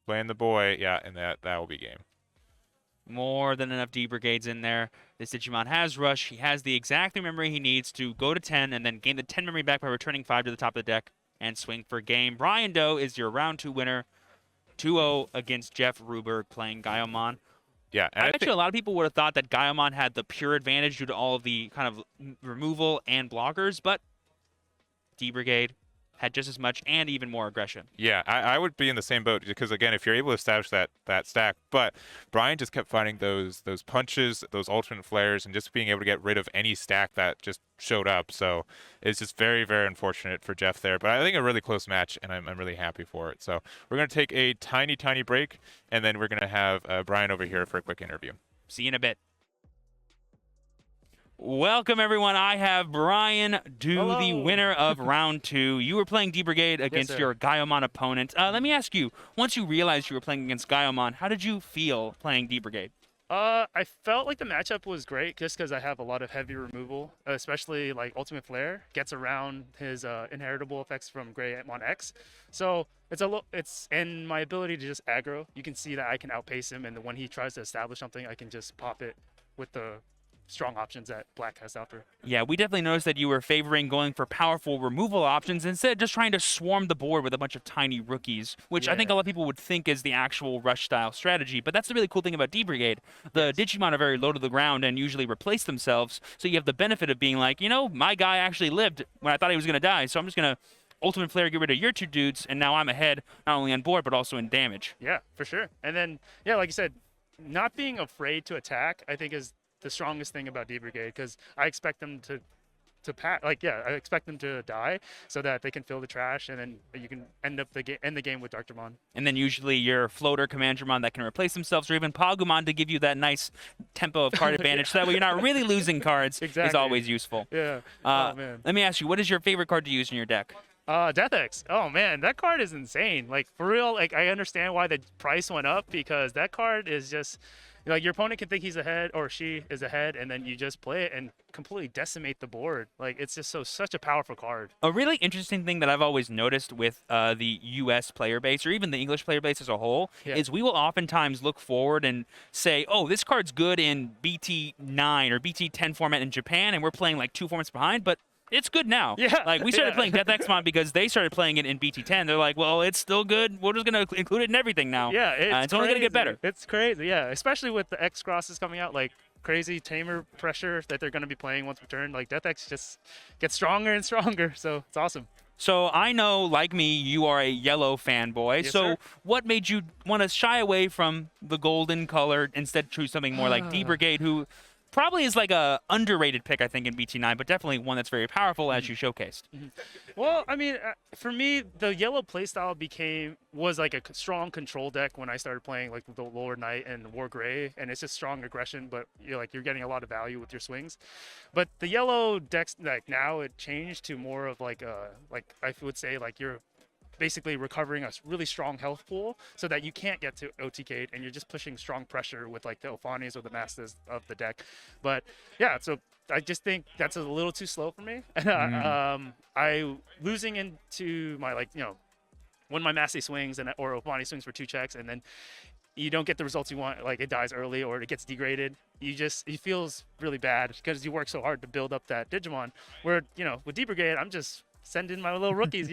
the boy, and that will be game. More than enough D-Brigades in there. This Digimon has Rush. He has the exact memory he needs to go to 10 and then gain the 10 memory back by returning 5 to the top of the deck and swing for game. Brian Doe is your round 2 winner. 2-0 against Jeff Ruberg playing Gaiomon. Yeah, and I bet you a lot of people would have thought that Gaiomon had the pure advantage due to all of the kind of removal and blockers, but D-Brigade had just as much and even more aggression. Yeah, I would be in the same boat because, again, if you're able to establish that stack, but Brian just kept finding those punches, those alternate flares, and just being able to get rid of any stack that just showed up. So it's just very, very unfortunate for Jeff there. But I think a really close match, and I'm really happy for it. So we're going to take a tiny, tiny break, and then we're going to have Brian over here for a quick interview. See you in a bit. Welcome, everyone. I have Brian Do, the winner of round 2. You were playing D-Brigade against your Gaiomon opponent. Let me ask you, once you realized you were playing against Gaiomon, how did you feel playing D-Brigade? I felt like the matchup was great just because I have a lot of heavy removal, especially like Ultimate Flare gets around his inheritable effects from Greymon X. So it's and my ability to just aggro. You can see that I can outpace him, and when he tries to establish something, I can just pop it with the strong options that Black has out there. Yeah, we definitely noticed that you were favoring going for powerful removal options instead of just trying to swarm the board with a bunch of tiny rookies, which I think a lot of people would think is the actual rush-style strategy. But that's the really cool thing about D-Brigade. The Digimon are very low to the ground and usually replace themselves, so you have the benefit of being like, my guy actually lived when I thought he was going to die, so I'm just going to Ultimate Flare, get rid of your 2 dudes, and now I'm ahead, not only on board, but also in damage. Yeah, for sure. And then, yeah, like you said, not being afraid to attack, I think, is the strongest thing about D-Brigade, because I expect them to I expect them to die so that they can fill the trash, and then you can end the game with Darkdramon. And then usually your floater Commandramon that can replace themselves, or even Pagumon to give you that nice tempo of card advantage, so that way you're not really losing cards is always useful. Yeah. Oh, man. Let me ask you, what is your favorite card to use in your deck? Death X. Oh man, that card is insane. Like, for real, like, I understand why the price went up, because that card is just like, your opponent can think he's ahead or she is ahead, and then you just play it and completely decimate the board. Like, it's just such a powerful card. A really interesting thing that I've always noticed with the U.S. player base, or even the English player base as a whole, is we will oftentimes look forward and say, oh, this card's good in BT9 or BT10 format in Japan, and we're playing like 2 formats behind, but it's good now. Yeah. Like, we started playing Death Xmon because they started playing it in BT10. They're like, well, it's still good. We're just going to include it in everything now. Yeah, it's only going to get better. It's crazy, yeah. Especially with the X crosses coming out, like, crazy tamer pressure that they're going to be playing once per turn. Like, Death X just gets stronger and stronger, so it's awesome. So I know, like me, you are a yellow fanboy. Yes, so sir. what made you want to shy away from the golden color, instead choose something more like D-Brigade, who probably is like a underrated pick, I think, in BT9, but definitely one that's very powerful, as you showcased. Well, I mean, for me, the yellow playstyle was like a strong control deck when I started playing like the Lord Knight and WarGrey, and it's just strong aggression, but you're getting a lot of value with your swings. But the yellow decks, like, now it changed to more of like I would say, like, you're basically recovering a really strong health pool so that you can't get to OTK, and you're just pushing strong pressure with like the Ophanis or the Masters of the deck. But yeah, so I just think that's a little too slow for me. I losing into my, like, when my Massey swings or Ophani swings for 2 checks, and then you don't get the results you want, like it dies early or it gets degraded. It feels really bad because you work so hard to build up that Digimon. Where, with D-Brigade, I'm just send in my little rookies,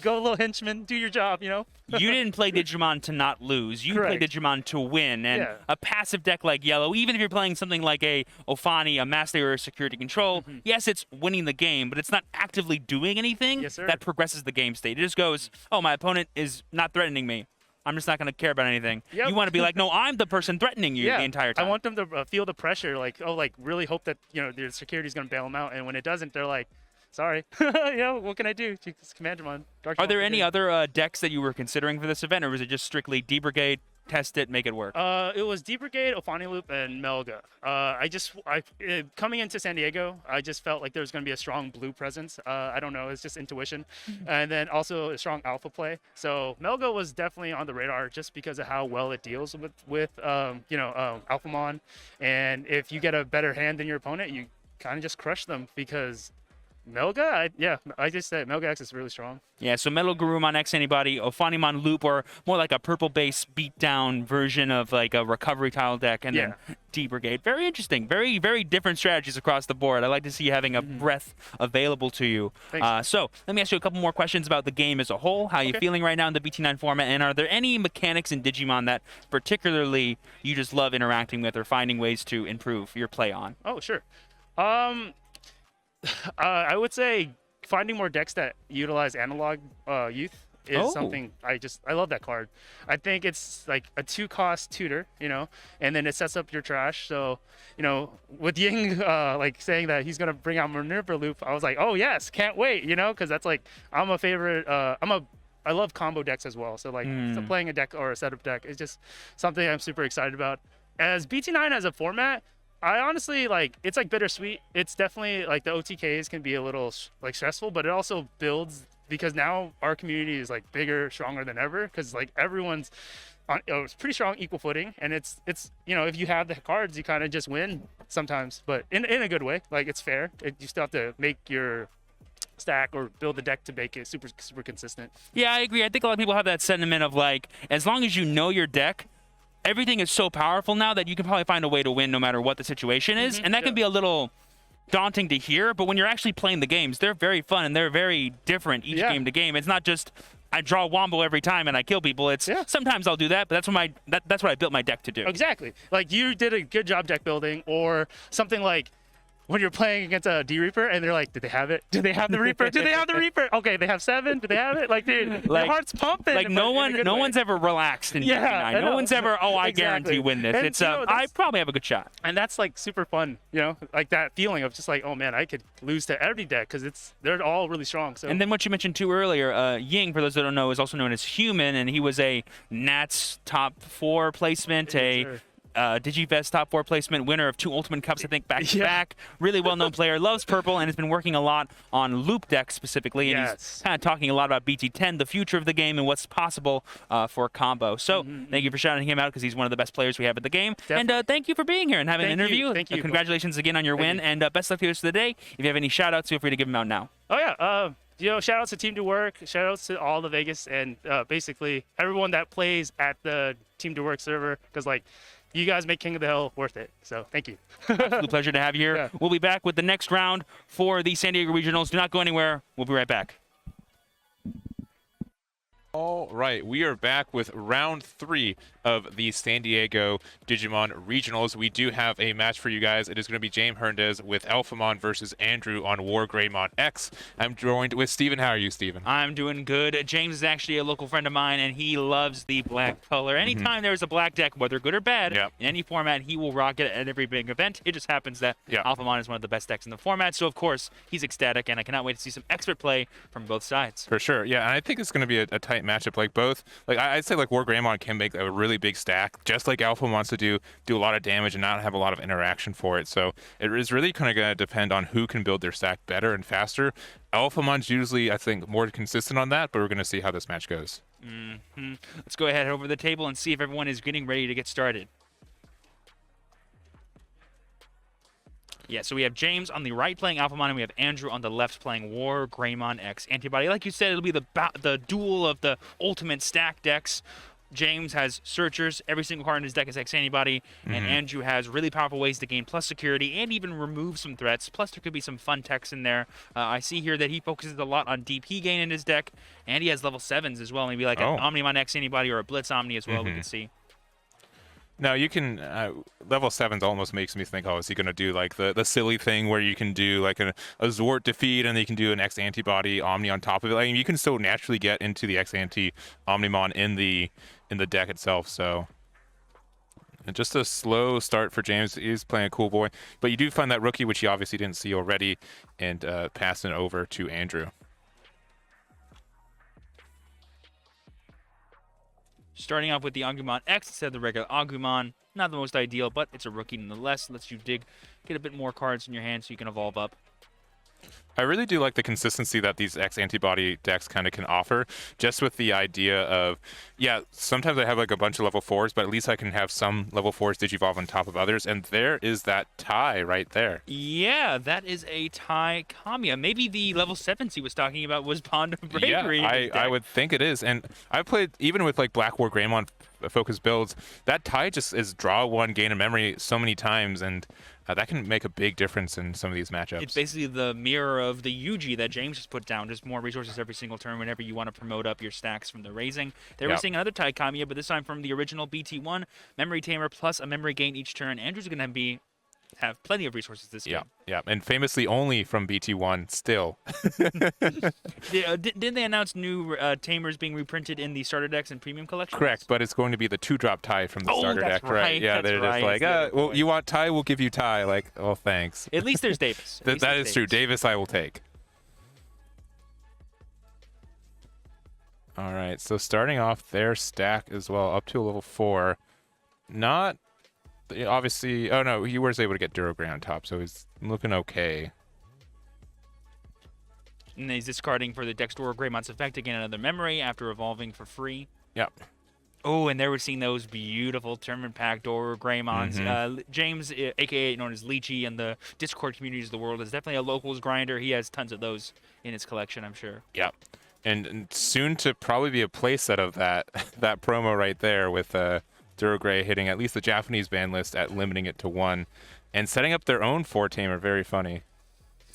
Go, little henchman, do your job, You didn't play Digimon to not lose. You Correct. played Digimon to win. And a passive deck like Yellow, even if you're playing something like a Ophani, a Master, or a Security Control, yes, it's winning the game, but it's not actively doing anything that progresses the game state. It just goes, oh, my opponent is not threatening me. I'm just not going to care about anything. Yep. You want to be like, no, I'm the person threatening you the entire time. I want them to feel the pressure, really hope that, their security's going to bail them out. And when it doesn't, they're like, sorry, what can I do? It's Commandramon. Are there any other decks that you were considering for this event, or was it just strictly D-Brigade, test it, make it work? It was D-Brigade, Ophani Loop, and Melga. Coming into San Diego, I just felt like there was going to be a strong blue presence. I don't know, it's just intuition. And then also a strong alpha play. So Melga was definitely on the radar just because of how well it deals with Alphamon. And if you get a better hand than your opponent, you kind of just crush them, because Melga, I just said Melga X is really strong. Yeah, so MetalGaruru X anybody, Ophanimon Loop, or more like a purple base beatdown version of like a recovery tile deck, and then D-Brigade. Very interesting. Very, very different strategies across the board. I like to see you having a breadth available to you. So let me ask you a couple more questions about the game as a whole. How are you feeling right now in the BT9 format, and are there any mechanics in Digimon that particularly you just love interacting with or finding ways to improve your play on? Oh, sure. I would say finding more decks that utilize analog youth is something I love that card. I think it's like a 2-cost tutor, and then it sets up your trash. So, with Ying like saying that he's gonna bring out Maneuver Loop, I was like, oh yes, can't wait, because that's like I'm a favorite. I love combo decks as well. So like so playing a deck or a setup deck is just something I'm super excited about. As BT9 as a format, I honestly, it's like bittersweet. It's definitely like the OTKs can be a little like stressful, but it also builds, because now our community is like bigger, stronger than ever, because like everyone's on it's pretty strong equal footing, and it's if you have the cards, you kind of just win sometimes, but in a good way. Like, it's fair. You still have to make your stack or build the deck to make it super consistent. Yeah, I agree. I think a lot of people have that sentiment of like, as long as you know your deck, everything is so powerful now that you can probably find a way to win no matter what the situation is. And that can be a little daunting to hear, but when you're actually playing the games, they're very fun and they're very different each game to game. It's not just I draw Wombo every time and I kill people. It's sometimes I'll do that, but that's what I built my deck to do. Exactly. Like you did a good job deck building, or something like when you're playing against a D-Reaper and they're like, did they have it? Do they have the Reaper? Do they have the Reaper? Okay, they have 7. Do they have it? Like, dude, like, your heart's pumping. Like no one's ever relaxed in DP9. No one's ever, I guarantee win this. And, it's I probably have a good shot. And that's like super fun, like that feeling of just like, oh man, I could lose to every deck because they're all really strong. So. And then what you mentioned too earlier, Ying, for those that don't know, is also known as Human, and he was a Nats top 4 placement, Digivest top 4 placement, winner of 2 Ultimate Cups, I think, back to back. Really well-known player, loves purple, and has been working a lot on loop decks specifically. And he's kind of talking a lot about BT10, the future of the game, and what's possible for combo. So thank you for shouting him out because he's one of the best players we have at the game. Definitely. And thank you for being here and having an interview. Thank you. Congratulations again on your win, and best luck to us for the day. If you have any shout-outs, feel free to give them out now. Oh yeah. Shout outs to Team to Work, shout outs to all the Vegas, and basically everyone that plays at the Team to Work server, because like you guys make King of the Hill worth it. So thank you. Absolute pleasure to have you here. We'll be back with the next round for the San Diego Regionals. Do not go anywhere. We'll be right back. All right, we are back with round 3 of the San Diego Digimon Regionals. We do have a match for you guys. It is going to be James Hernandez with Alphamon versus Andrew on WarGrey X. I'm joined with Steven. How are you, Steven? I'm doing good. James is actually a local friend of mine, and he loves the black color. Anytime there's a black deck, whether good or bad, in any format, he will rock it at every big event. It just happens that Alphamon is one of the best decks in the format, so of course, he's ecstatic, and I cannot wait to see some expert play from both sides. For sure, yeah, and I think it's going to be a tight matchup. Like both, like I'd say like WarGreymon can make a really big stack, just like Alpha wants to do a lot of damage and not have a lot of interaction for it. So it is really kind of going to depend on who can build their stack better and faster. Alphamon's usually, I think, more consistent on that, but we're going to see how this match goes. Let's go ahead over the table and see if everyone is getting ready to get started. Yeah, so we have James on the right playing Alphamon, and we have Andrew on the left playing WarGreymon X Antibody. Like you said, it'll be the duel of the ultimate stack decks. James has Searchers. Every single card in his deck is X Antibody, and Andrew has really powerful ways to gain plus security and even remove some threats. Plus, there could be some fun techs in there. I see here that he focuses a lot on DP gain in his deck, and he has level 7s as well. Maybe like an Omnimon X Antibody or a Blitz Omni as well, we can see. Now you can level 7s almost makes me think, is he going to do like the silly thing where you can do like a Zort defeat and then you can do an X Antibody Omni on top of it. I mean, you can still naturally get into the X Anti Omnimon in the deck itself. So and just a slow start for James. He's playing a cool boy, but you do find that rookie, which you obviously didn't see already, and passing it over to Andrew. Starting off with the Agumon X instead of the regular Agumon. Not the most ideal, but it's a rookie nonetheless. Lets you get a bit more cards in your hand so you can evolve up. I really do like the consistency that these X Antibody decks kind of can offer, just with the idea of, sometimes I have like a bunch of level 4s, but at least I can have some level 4s Digivolve on top of others, and there is that tie right there. Yeah, that is a tie Kamiya. Maybe the level 7s he was talking about was Bond of Bravery. Yeah, I would think it is, and I played, even with like Black WarGreymon focus builds, that tie just is draw 1, gain a memory so many times, and that can make a big difference in some of these matchups. It's basically the mirror of the Yuji that James just put down. Just more resources every single turn whenever you want to promote up your stacks from the raising. They were seeing another tie Kamiya, but this time from the original BT1. Memory Tamer plus a memory gain each turn. Andrew's going to have plenty of resources this game. Yeah, and famously only from BT1 still. Didn't they announce new Tamers being reprinted in the starter decks and premium collections? Correct, but it's going to be the 2-drop tie from the starter deck, right? Yeah, they're just like, well, you want tie, we'll give you tie. Like, oh, thanks. At least there's Davis. That is true. Davis I will take. All right, so starting off their stack as well, up to a level 4. Not... Obviously, he was able to get Durogray on top, so he's looking okay. And he's discarding for the Dexter Greymon's effect to gain another memory after evolving for free. Yep. Oh, and there we're seeing those beautiful Tournament Pack Dora Greymons. James, a.k.a. known as Leechy, in the Discord communities of the world, is definitely a locals grinder. He has tons of those in his collection, I'm sure. Yep. And soon to probably be a playset of that promo right there with WarGrey hitting at least the Japanese ban list at limiting it to 1 and setting up their own 4-tamer. Very funny.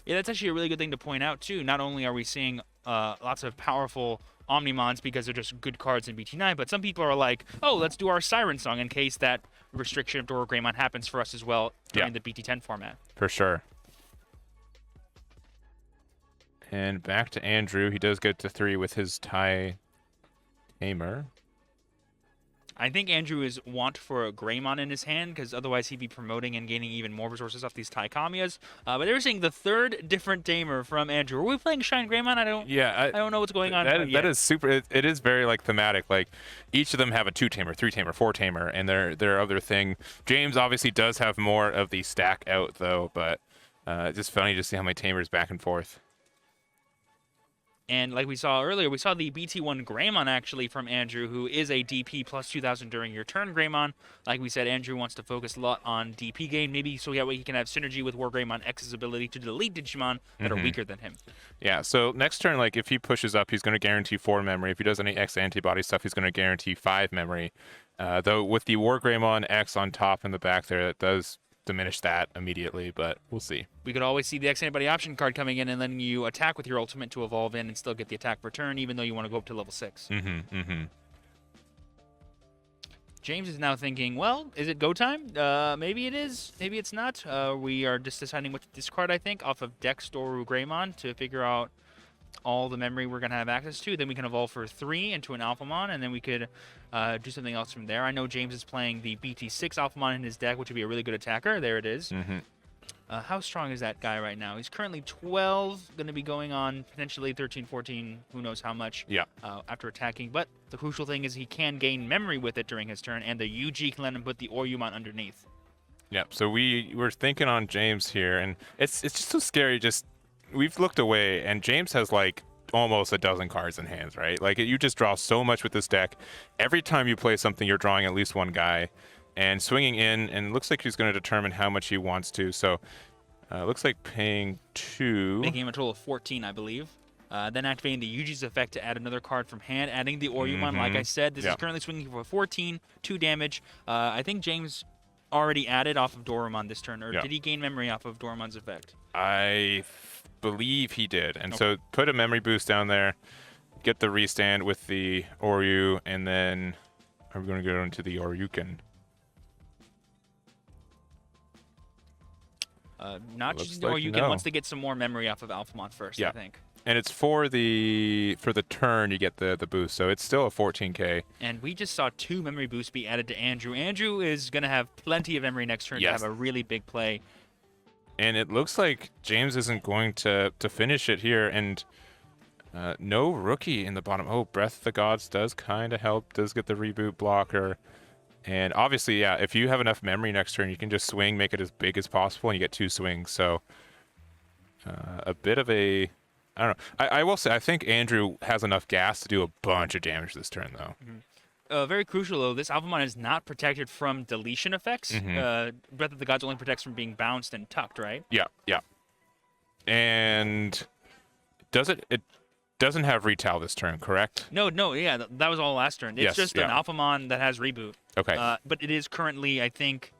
Yeah, that's actually a really good thing to point out, too. Not only are we seeing lots of powerful Omnimons because they're just good cards in BT9, but some people are like, oh, let's do our Siren Song in case that restriction of WarGreymon happens for us as well during the BT10 format. For sure. And back to Andrew. He does get to 3 with his Thai Tamer. I think Andrew is want for a Greymon in his hand, because otherwise he'd be promoting and gaining even more resources off these Thai Kamiyas. But they were seeing the 3rd different Tamer from Andrew. Are we playing Shine Greymon? I don't know what's going on. That is super. It is very like thematic. Like each of them have a 2-tamer, 3-tamer, 4-tamer, and their other thing. James obviously does have more of the stack out though, but it's just funny to see how many tamers back and forth. And like we saw earlier, we saw the BT1 Greymon actually from Andrew, who is a DP plus 2,000 during your turn Greymon. Like we said, Andrew wants to focus a lot on DP gain, maybe so that way he can have synergy with WarGreymon X's ability to delete Digimon that are weaker than him. Yeah, so next turn, like if he pushes up, he's going to guarantee 4 memory. If he does any X antibody stuff, he's going to guarantee 5 memory. Though with the WarGreymon X on top and the back there, that does diminish that immediately, but we'll see. We could always see the X antibody option card coming in and then you attack with your ultimate to evolve in and still get the attack per turn, even though you want to go up to level 6. James is now thinking, well, is it go time? Maybe it is, maybe it's not. We are just deciding what to discard, I think, off of Dex Doru Greymon to figure out all the memory we're going to have access to. Then we can evolve for 3 into an Alphamon, and then we could do something else from there. I know James is playing the BT6 Alphamon in his deck, which would be a really good attacker. There it is. How strong is that guy right now? He's currently 12, going to be going on potentially 13, 14, who knows how much after attacking. But the crucial thing is he can gain memory with it during his turn, and the UG can let him put the Orumon underneath. Yep, so we were thinking on James here, and it's just so scary. We've looked away, and James has like almost a dozen cards in hands, right? Like you just draw so much with this deck. Every time you play something, you're drawing at least one guy and swinging in, and it looks like he's going to determine how much he wants to. So it looks like paying 2. Making him a total of 14, I believe. Then activating the Yuji's effect to add another card from hand, adding the Orumon. Like I said, this is currently swinging for 14, 2 damage. I think James already added off of Dorumon this turn, or did he gain memory off of Dorumon's effect? I believe he did, and so put a memory boost down there, get the restand with the Oryu, and then are we going to go into the Oryuken? Not just Oryuken. Wants to get some more memory off of Alphamon first, I think. And it's for the turn you get the boost, so it's still a 14k. And we just saw 2 memory boosts be added to Andrew. Andrew is going to have plenty of memory next turn to have a really big play. And it looks like James isn't going to finish it here, and no rookie in the bottom. Oh, Breath of the Gods does kind of help, does get the reboot blocker. And obviously, if you have enough memory next turn, you can just swing, make it as big as possible, and you get 2 swings. So a bit of a, I don't know. I will say, I think Andrew has enough gas to do a bunch of damage this turn, though. Very crucial, though, this Alphamon is not protected from deletion effects. Breath of the Gods only protects from being bounced and tucked, right? Yeah. And it doesn't have retail this turn, correct? No, that was all last turn. It's just an Alphamon that has reboot. Okay. But it is currently, I think,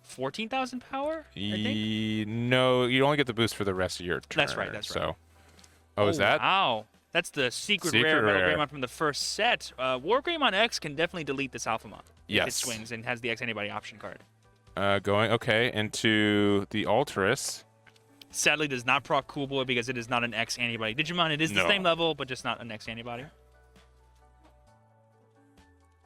14,000 power, I think? No, you only get the boost for the rest of your turn. That's right. Is that? Wow. That's the secret rare Metal Greymon from the first set. WarGreymon X can definitely delete this Alphamon. If it swings and has the X antibody option card. Going, into the Alterus. Sadly, does not proc Cool Boy because it is not an X antibody Digimon. It is the same level, but just not an X antibody.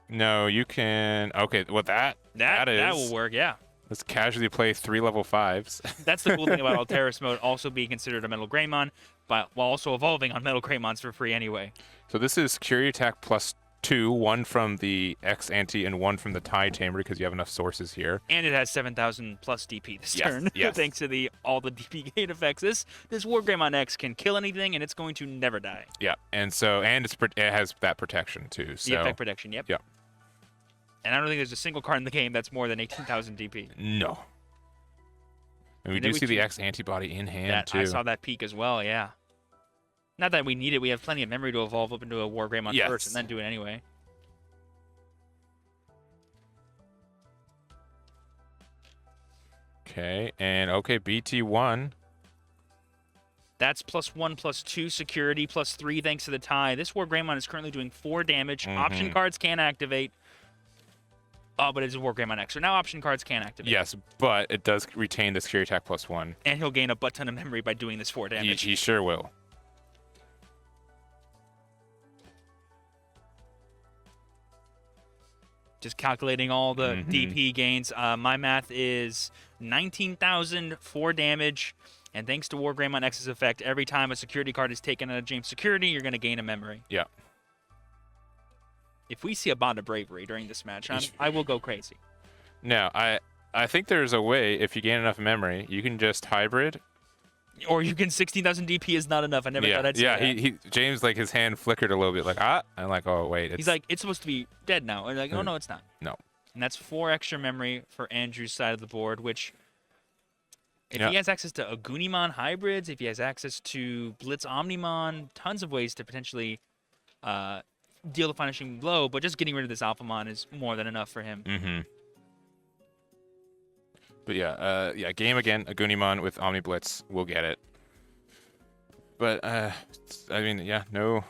No, you can. Okay, well that will work. Yeah. Let's casually play 3 level 5s. That's the cool thing about Alterus mode, also being considered a Metal Greymon, but while also evolving on Metal Greymons for free anyway. So this is Curie Attack +2, 1 from the X anti and 1 from the Thai Tamer because you have enough sources here. And it has 7,000 plus DP this turn, thanks to all the DP gate effects. This WarGreymon X can kill anything, and it's going to never die. Yeah, and it has that protection too. So. The effect protection, yep. Yeah. And I don't think there's a single card in the game that's more than 18,000 DP. No. And we do see the X antibody in hand, too. I saw that peak as well, yeah. Not that we need it. We have plenty of memory to evolve up into a WarGreymon first and then do it anyway. Okay, and okay, BT1. That's +1/+2 security, +3 thanks to the tie. This WarGreymon is currently doing 4 damage. Option cards can activate. Oh, but it's a WarGreymon X. So now option cards can activate. Yes, but it does retain the security attack +1. And he'll gain a butt ton of memory by doing this 4 damage. He sure will. Just calculating all the DP gains. My math is 19,000, 4 damage. And thanks to WarGreymon X's effect, every time a security card is taken out of James' security, you're going to gain a memory. Yeah. If we see a bond of bravery during this match, I will go crazy. Now, I think there's a way, if you gain enough memory, you can just hybrid. Or you can 16,000 DP is not enough. I never thought I'd say that. Yeah, James, like, his hand flickered a little bit, like, ah. I'm like, oh, wait. He's like, it's supposed to be dead now. And like, oh, no, it's not. No. And that's 4 extra memory for Andrew's side of the board, which, if he has access to Agunimon hybrids, if he has access to Blitz Omnimon, tons of ways to potentially deal the finishing blow, but just getting rid of this Alphamon is more than enough for him. But yeah, game again, Agunimon with Omni Blitz, we'll get it. But I mean, yeah, no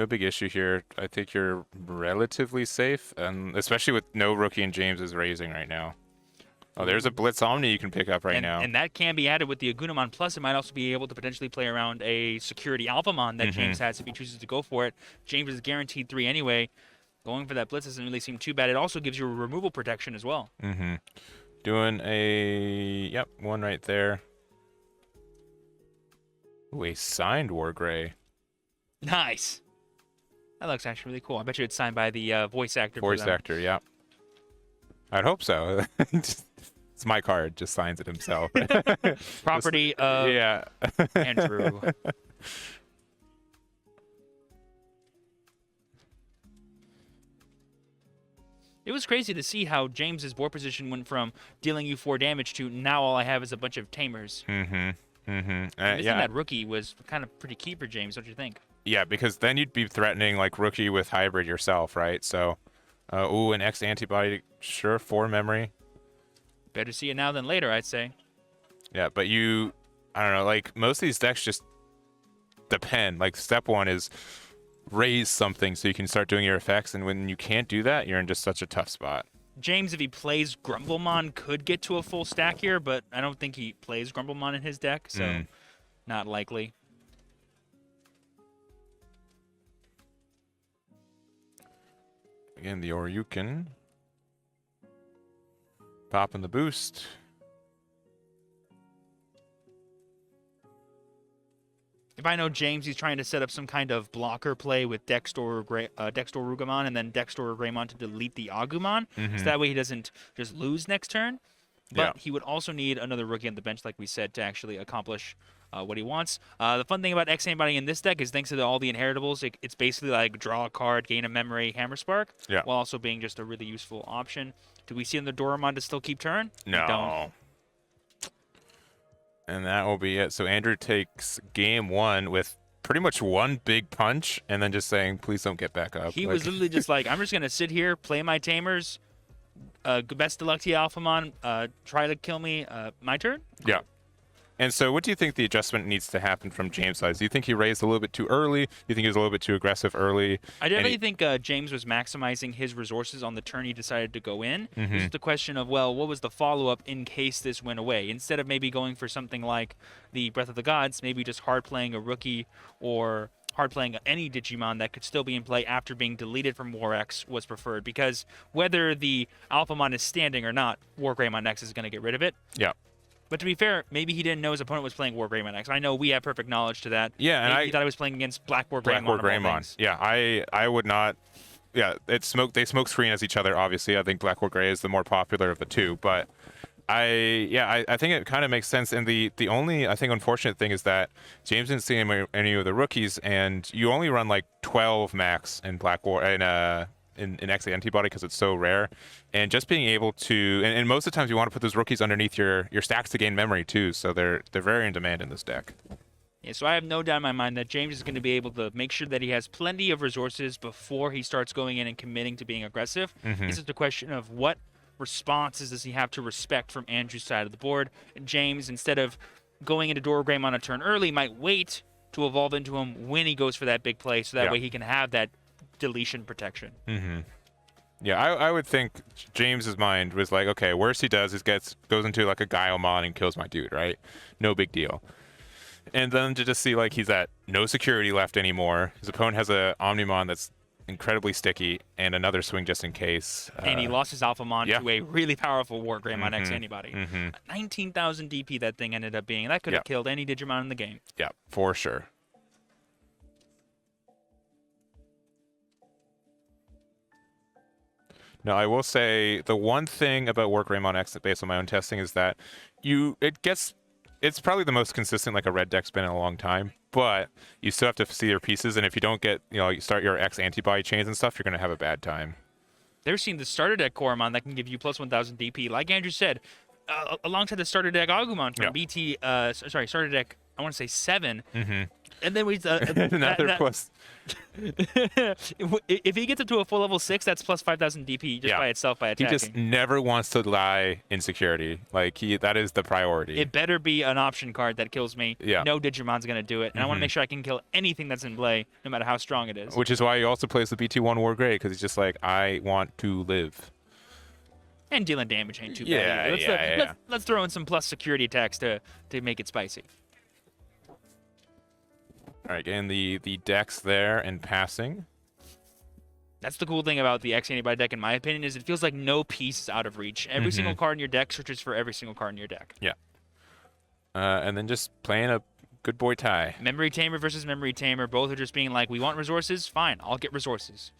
big issue here. I think you're relatively safe, and especially with no rookie and James is raising right now. Oh, there's a Blitz Omni you can pick up right now. And that can be added with the Agunimon. Plus, it might also be able to potentially play around a security Alphamon that James has if he chooses to go for it. James is guaranteed 3 anyway. Going for that Blitz doesn't really seem too bad. It also gives you a removal protection as well. Doing a, 1 right there. Ooh, a signed WarGrey. Nice. That looks actually really cool. I bet you it's signed by the voice actor. Voice actor, yeah. I'd hope so. It's my card, just signs it himself. Property of Andrew. It was crazy to see how James's board position went from dealing you 4 damage to now all I have is a bunch of tamers. Missing that rookie was kind of pretty key for James, don't you think? Yeah, because then you'd be threatening like rookie with hybrid yourself, right? So, an X antibody, sure, 4 memory. Better see it now than later, I'd say. Yeah, but I don't know, like most of these decks just depend. Like step 1 is raise something so you can start doing your effects, and when you can't do that, you're in just such a tough spot. James, if he plays Grumblemon, could get to a full stack here, but I don't think he plays Grumblemon in his deck, so not likely. Again, the Oryukin. Popping the boost. If I know James, he's trying to set up some kind of blocker play with Dextor Rugamon and then Dextor Greymon to delete the Agumon. So that way he doesn't just lose next turn. But he would also need another rookie on the bench, like we said, to actually accomplish what he wants. The fun thing about X Antibody in this deck is thanks to all the inheritables, it's basically like draw a card, gain a memory, Hammer Spark, while also being just a really useful option. Do we see the Doramon to still keep turn? No. We don't. And that will be it. So Andrew takes game 1 with pretty much 1 big punch and then just saying, please don't get back up. He was literally just like, I'm just going to sit here, play my tamers. Best of luck to you, Alphamon. Try to kill me. My turn? Yeah. And so what do you think the adjustment needs to happen from James' side? Do you think he raised a little bit too early? Do you think he was a little bit too aggressive early? I definitely think James was maximizing his resources on the turn he decided to go in. This is the question of, well, what was the follow-up in case this went away? Instead of maybe going for something like the Breath of the Gods, maybe just hard-playing a rookie or hard-playing any Digimon that could still be in play after being deleted from War X was preferred. Because whether the Alphamon is standing or not, WarGreymon X is going to get rid of it. Yeah. But to be fair, maybe he didn't know his opponent was playing WarGreymon X. I know we have perfect knowledge to that. Yeah, and maybe he thought he was playing against Black WarGreymon. Yeah, I would not. Yeah, they smoke screen as each other. Obviously, I think Black WarGrey is the more popular of the two. But I think it kind of makes sense. And the only I think unfortunate thing is that James didn't see any of the rookies, and you only run like 12 max in Black War in X antibody because it's so rare, and just being able to and most of the times you want to put those rookies underneath your stacks to gain memory too, so they're very in demand in this deck. Yeah, so I have no doubt in my mind that James is going to be able to make sure that he has plenty of resources before he starts going in and committing to being aggressive. This is the question of what responses does he have to respect from Andrew's side of the board? And James, instead of going into WarGrey on a turn early, might wait to evolve into him when he goes for that big play, so that way he can have that deletion protection. Yeah, I would think James's mind was like, okay, worst he does is goes into like a Gaiomon and kills my dude, right? No big deal. And then to just see like he's at no security left anymore. His opponent has a Omnimon that's incredibly sticky and another swing just in case. And he lost his Alphamon to a really powerful WarGreymon X antibody. 19,000 DP that thing ended up being. That could have killed any Digimon in the game. Yeah, for sure. Now, I will say the one thing about WarGreymon X, based on my own testing, is that it's probably the most consistent like a red deck's been in a long time, but you still have to see your pieces, and if you don't get, you start your X antibody chains and stuff, you're going to have a bad time. They're seeing the starter deck Coromon that can give you plus 1,000 DP. Like Andrew said, alongside the starter deck Agumon from BT, starter deck, I want to say 7. And then we another plus. If he gets up to a full level 6, that's plus 5,000 DP just by itself by attacking. He just never wants to lie in security. Like that is the priority. It better be an option card that kills me. No Digimon's gonna do it, and I want to make sure I can kill anything that's in play, no matter how strong it is. Which is why he also plays the BT1 WarGrey, because he's just like, I want to live. And dealing damage ain't too bad. Let's throw in some plus security attacks to make it spicy. All right, getting the decks there and passing. That's the cool thing about the X antibody deck, in my opinion, is it feels like no piece is out of reach. Every single card in your deck searches for every single card in your deck. Yeah. And then just playing a good boy tie. Memory Tamer versus Memory Tamer. Both are just being like, we want resources? Fine, I'll get resources.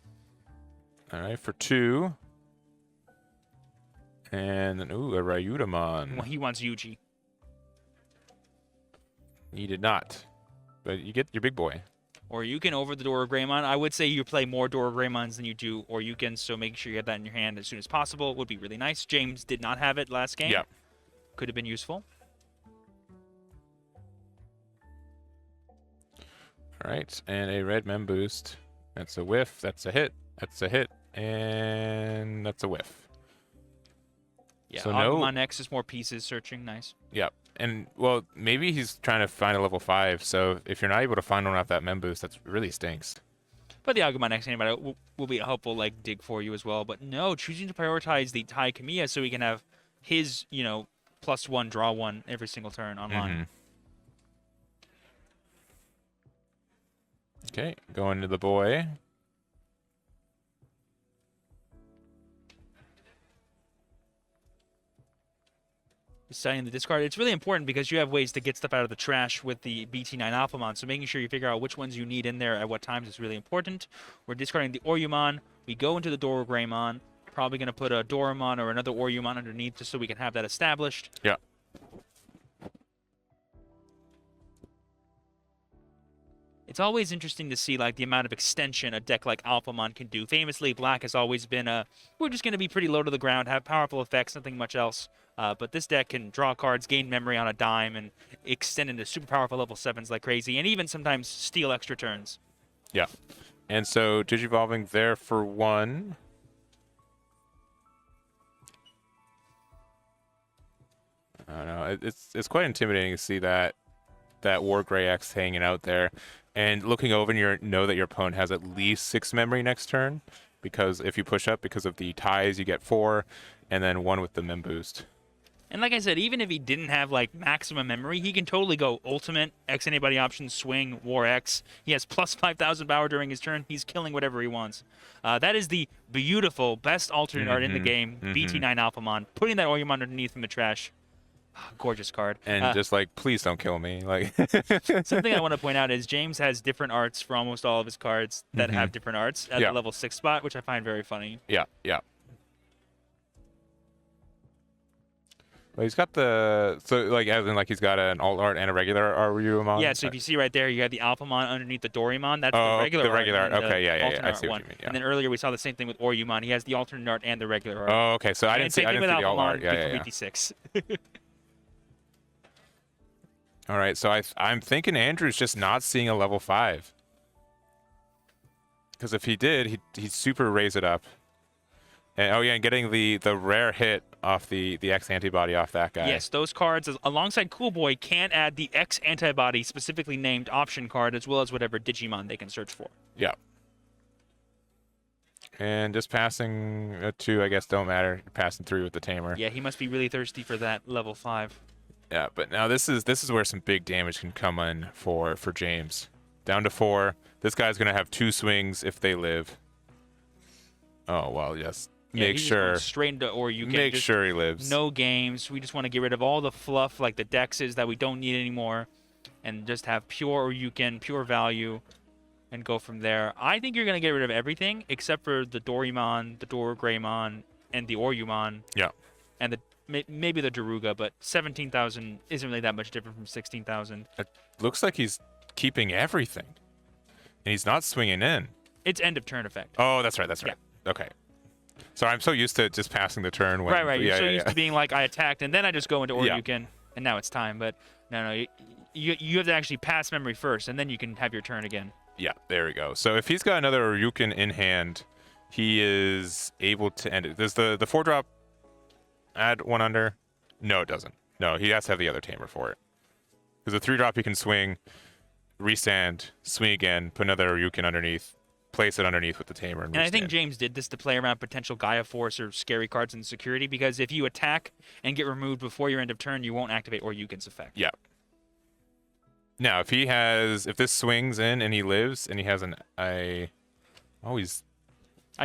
All right, for 2. And, a Ryutamon. Well, he wants Yuji. He did not. But you get your big boy. Or you can over the WarGreymon. I would say you play more WarGreymons than you do or you can, so make sure you get that in your hand as soon as possible. Would be really nice. James did not have it last game. Yeah. Could have been useful. All right, and a red mem boost. That's a whiff. That's a hit. That's a hit. And that's a whiff. Yeah, so Agumon X is more pieces searching. Nice. Yeah. And, well, maybe he's trying to find a level 5, so if you're not able to find one off that mem boost, that really stinks. But the Agumon X antibody will be a helpful dig for you as well. But no, choosing to prioritize the Tai Kamiya so he can have his, +1, draw 1 every single turn online. Okay, going to the boy. Deciding the discard. It's really important because you have ways to get stuff out of the trash with the BT9 Alphamon, so making sure you figure out which ones you need in there at what times is really important. We're discarding the Oryumon. We go into the WarGreymon. Probably going to put a Doramon or another Oryumon underneath just so we can have that established. Yeah. It's always interesting to see the amount of extension a deck like Alphamon can do. Famously, Black has always been we're just going to be pretty low to the ground, have powerful effects, nothing much else. But this deck can draw cards, gain memory on a dime, and extend into super powerful level 7s like crazy, and even sometimes steal extra turns. Yeah. And so Digivolving there for 1. I don't know. It's quite intimidating to see that WarGrey X hanging out there. And looking over, and you know that your opponent has at least 6 memory next turn, because if you push up because of the ties, you get 4, and then 1 with the mem boost. And like I said, even if he didn't have maximum memory, he can totally go ultimate, X anybody option, swing, War X. He has plus 5,000 power during his turn. He's killing whatever he wants. That is the beautiful, best alternate art in the game, BT9 Alphamon. Putting that Oryumon underneath in the trash. Gorgeous card. And just please don't kill me. Something I want to point out is James has different arts for almost all of his cards that have different arts at the level 6 spot, which I find very funny. Yeah. Well, he's got as in he's got an alt art and a regular Ryutamon. Yeah, so if you see right there, you have the Alphamon underneath the Doraemon. That's the regular art. Okay, yeah. I see what you mean. Yeah. And then earlier we saw the same thing with Oryumon. He has the alternate art and the regular art. Oh, okay. So I didn't see the alt art. Yeah. BT6. All right, so I'm thinking Andrew's just not seeing a level 5. Because if he did, he'd super raise it up. And, oh yeah, and getting the rare hit off the X antibody off that guy. Yes, those cards, alongside Cool Boy, can add the X antibody specifically named option card, as well as whatever Digimon they can search for. Yeah. And just passing 2, I guess, don't matter. You're passing 3 with the Tamer. Yeah, he must be really thirsty for that level 5. Yeah, but now this is where some big damage can come in for James. Down to 4. This guy's gonna have 2 swings if they live. Oh well, yes. Yeah, Make sure. Straight into or you can Make just sure he lives. No games. We just want to get rid of all the fluff like the dexes that we don't need anymore, and just have pure or you can pure value, and go from there. I think you're gonna get rid of everything except for the Doraemon, the WarGreymon, and the Orumon. Yeah. And the maybe the Daruga, but 17,000 isn't really that much different from 16,000. It looks like he's keeping everything, and he's not swinging in. It's end of turn effect. Oh, that's right. That's right. Yeah. Okay. So I'm so used to just passing the turn. When, right. You're yeah, so yeah, used to being like, I attacked, and then I just go into Yeah. Oryuken, and now it's time. But no, you have to actually pass memory first, and then you can have your turn again. Yeah, there we go. So if he's got another Ryukin in hand, he is able to end it. Does the 4-drop add 1 under? No, it doesn't. No, he has to have the other Tamer for it. Because the 3-drop he can swing, restand, swing again, put another Ryukin underneath, place it underneath with the Tamer, and I think restand. James did this to play around potential Gaia Force or scary cards in security, because if you attack and get removed before your end of turn, you won't activate Oryuken's effect. Yeah. Now, if this swings in and he lives, and he has I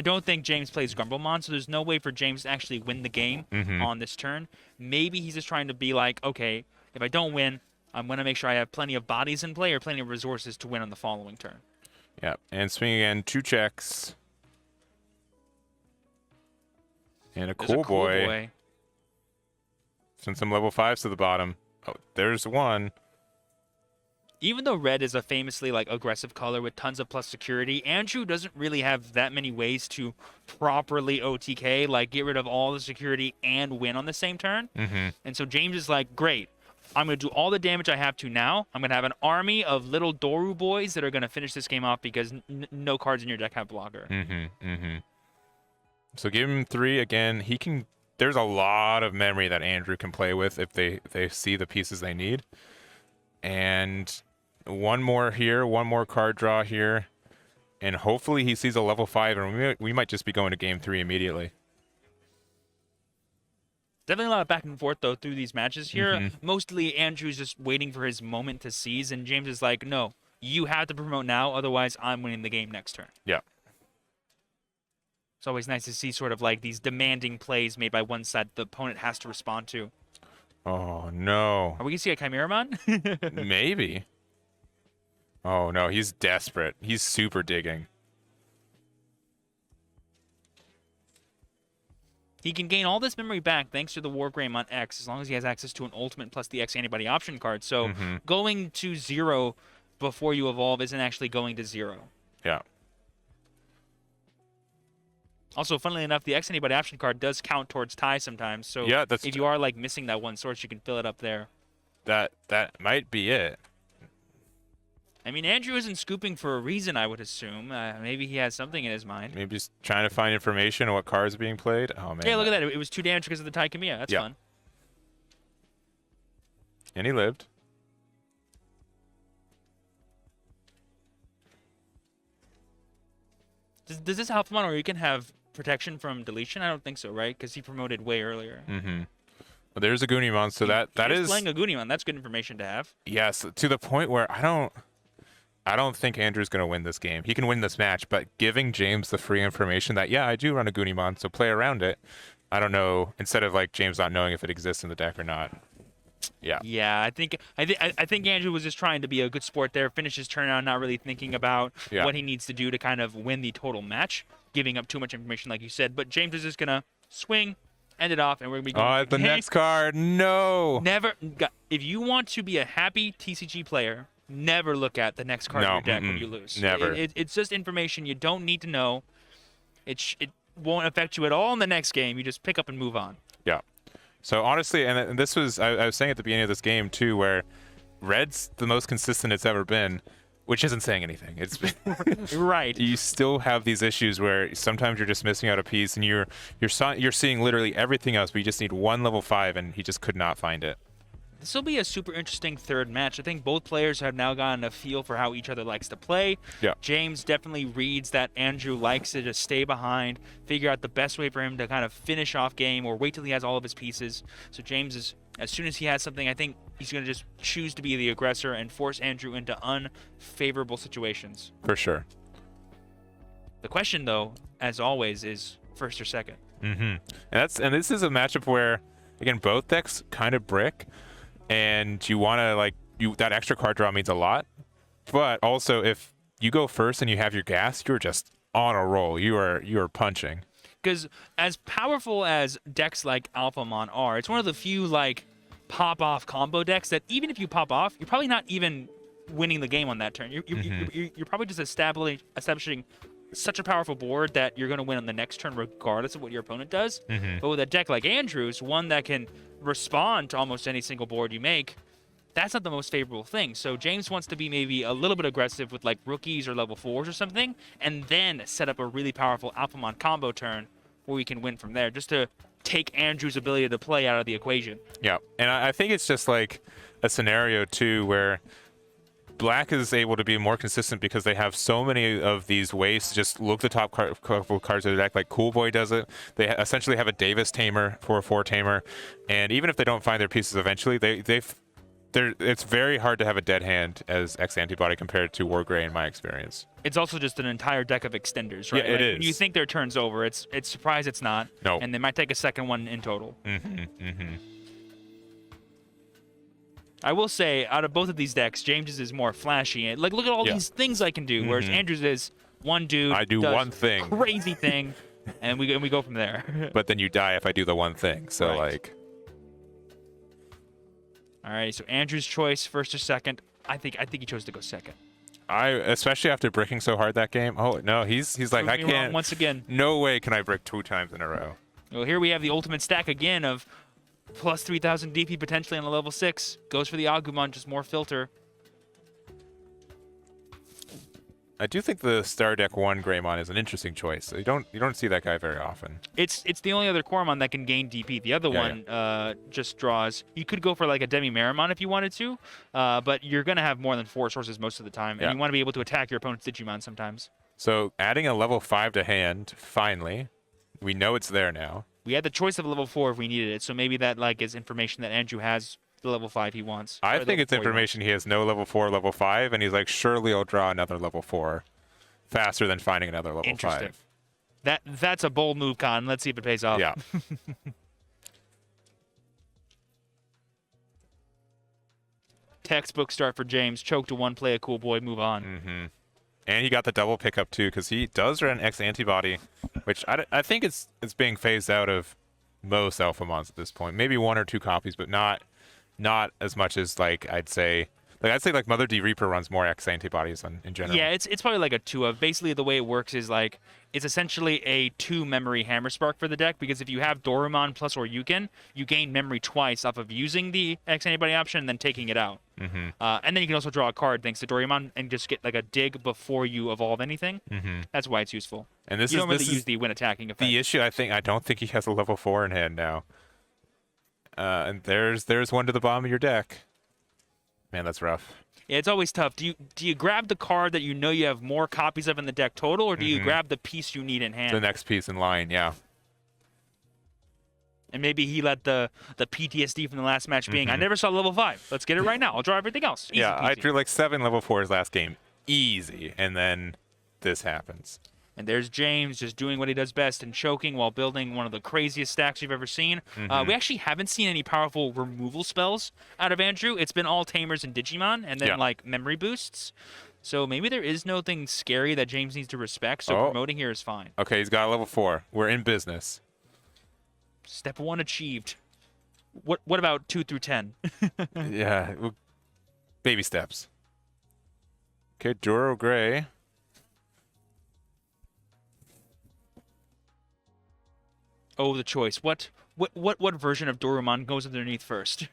don't think James plays Grumblemon, so there's no way for James to actually win the game on this turn. Maybe he's just trying to be like, okay, if I don't win, I'm going to make sure I have plenty of bodies in play or plenty of resources to win on the following turn. Yeah, and swing again, 2 checks. And a There's cool a cool boy. boy. Send some level 5s to the bottom. Oh, there's 1. Even though red is a famously aggressive color with tons of plus security, Andrew doesn't really have that many ways to properly OTK, get rid of all the security and win on the same turn. And so James is like, great, I'm going to do all the damage I have to now. I'm going to have an army of little Doru boys that are going to finish this game off because no cards in your deck have blocker. So give him 3 again. He can. There's a lot of memory that Andrew can play with if they see the pieces they need. And 1 more here, 1 more card draw here, and hopefully he sees a level 5, and we might just be going to game 3 immediately. Definitely a lot of back and forth, though, through these matches here. Mostly Andrew's just waiting for his moment to seize, and James is like, no, you have to promote now, otherwise I'm winning the game next turn. Yeah. It's always nice to see sort of these demanding plays made by one side the opponent has to respond to. Oh, no. Are we going to see a Chimeramon? Maybe. Oh, no, he's desperate. He's super digging. He can gain all this memory back thanks to the WarGreymon X, as long as he has access to an Ultimate plus the X antibody option card. So going to 0 before you evolve isn't actually going to 0. Yeah. Also, funnily enough, the X antibody option card does count towards tie sometimes. So yeah, if you are missing that 1 source, you can fill it up there. That might be it. I mean, Andrew isn't scooping for a reason, I would assume. Maybe he has something in his mind. Maybe just trying to find information on what cards are being played. Oh, man. Yeah, look at that. It was 2 damage because of the Tai Kamiya. That's fun. And he lived. Does this Alphamon or you can have protection from deletion? I don't think so, right? Because he promoted way earlier. Well, there's a Goonimon, so that is playing a Goonimon. That's good information to have. Yes, to the point where I don't think Andrew's going to win this game. He can win this match, but giving James the free information that, yeah, I do run a Goonimon, so play around it. I don't know, instead of James not knowing if it exists in the deck or not. Yeah. Yeah, I think Andrew was just trying to be a good sport there, finish his turn out, not really thinking about what he needs to do to kind of win the total match, giving up too much information like you said. But James is just going to swing, end it off, and we're going to be going. Oh, the next card, no. Never. If you want to be a happy TCG player, never look at the next card in your deck when you lose. Never. It's just information you don't need to know. It won't affect you at all in the next game. You just pick up and move on. Yeah. So honestly, and this was, I was saying at the beginning of this game too, where Red's the most consistent it's ever been. which isn't saying anything. It's Right. You still have these issues where sometimes you're just missing out a piece, and you're seeing literally everything else, but you just need one level 5, and he just could not find it. This will be a super interesting third match. I think both players have now gotten a feel for how each other likes to play. Yeah. James definitely reads that Andrew likes to just stay behind, figure out the best way for him to kind of finish off game or wait till he has all of his pieces. So James is, as soon as he has something, I think he's going to just choose to be the aggressor and force Andrew into unfavorable situations. For sure. The question, though, as always, is first or second. And this is a matchup where, again, both decks kind of brick. And you want to, that extra card draw means a lot. But also, if you go first and you have your gas, you're just on a roll. You are punching. Because as powerful as decks like Alphamon are, it's one of the few, pop-off combo decks that even if you pop off, you're probably not even winning the game on that turn. You're probably just establishing such a powerful board that you're going to win on the next turn regardless of what your opponent does. But with a deck like Andrew's, one that can respond to almost any single board you make, that's not the most favorable thing. So James wants to be maybe a little bit aggressive with rookies or level 4s or something, and then set up a really powerful Alphamon combo turn where we can win from there, just to take Andrew's ability to play out of the equation. Yeah, and I think it's just like a scenario too where Black is able to be more consistent because they have so many of these ways to just look the top couple cards of the deck. Like Cool Boy does it. They essentially have a Davis tamer for a 4 tamer, and even if they don't find their pieces eventually, it's very hard to have a dead hand as X Antibody compared to WarGrey in my experience. It's also just an entire deck of extenders, right? Yeah, it is. When you think their turn's over, it's surprised it's not. No. And they might take a second one in total. I will say, out of both of these decks, James's is more flashy. Look at all these things I can do, whereas Andrew's is one dude. I do does one thing. Crazy thing, and we go from there. But then you die if I do the one thing. So Right. All right, so Andrew's choice, first or second. I think he chose to go second. Especially after bricking so hard that game. Oh no, he's like, I Prove me wrong can't. once again. No way can I brick 2 times in a row. Well, here we have the ultimate stack again of plus 3,000 DP potentially on a level 6. Goes for the Agumon, just more filter. I do think the Star Deck 1 Greymon is an interesting choice. You don't see that guy very often. It's the only other Coromon that can gain DP. The other one just draws. You could go for a Demi Marimon if you wanted to, but you're going to have more than 4 sources most of the time, and you want to be able to attack your opponent's Digimon sometimes. So adding a level 5 to hand, finally. We know it's there now. We had the choice of level 4 if we needed it, so maybe that is information that Andrew has the level 5 he wants. I think it's information he has no level 4, level 5, and he's like, surely I'll draw another level 4 faster than finding another level Interesting. 5. That's a bold move, Con. Let's see if it pays off. Yeah. Textbook start for James. Choke to 1, play a Cool Boy, move on. And he got the double pickup too, because he does run X Antibody, which I think it's being phased out of most Alphamons at this point. Maybe 1 or 2 copies, but not as much as I'd say Mother D Reaper runs more X Antibodies in general. Yeah, it's probably a 2 of. Basically, the way it works is it's essentially a 2 memory Hammer Spark for the deck, because if you have Dorumon plus or Yukin, you gain memory twice off of using the X Antibody option and then taking it out. And then you can also draw a card thanks to Dorumon and just get a dig before you evolve anything. That's why it's useful. And you don't really use the when attacking effect. The issue, I don't think he has a level 4 in hand now. And there's one to the bottom of your deck. Man, that's rough. Yeah, it's always tough. Do you grab the card that you know you have more copies of in the deck total, or do you grab the piece you need in hand? The next piece in line, yeah. And maybe he let the PTSD from the last match being, I never saw level 5. Let's get it right now. I'll draw everything else. Easy peasy. I drew 7 level 4s last game. Easy. And then this happens. And there's James just doing what he does best and choking while building one of the craziest stacks you've ever seen. We actually haven't seen any powerful removal spells out of Andrew. It's been all Tamers and Digimon and then memory boosts. So maybe there is nothing scary that James needs to respect, so promoting here is fine. Okay, he's got a level 4. We're in business. Step 1 achieved. What about 2 through 10? Yeah, baby steps. Okay, Duro Gray. Oh, the choice. What version of Dorumon goes underneath first?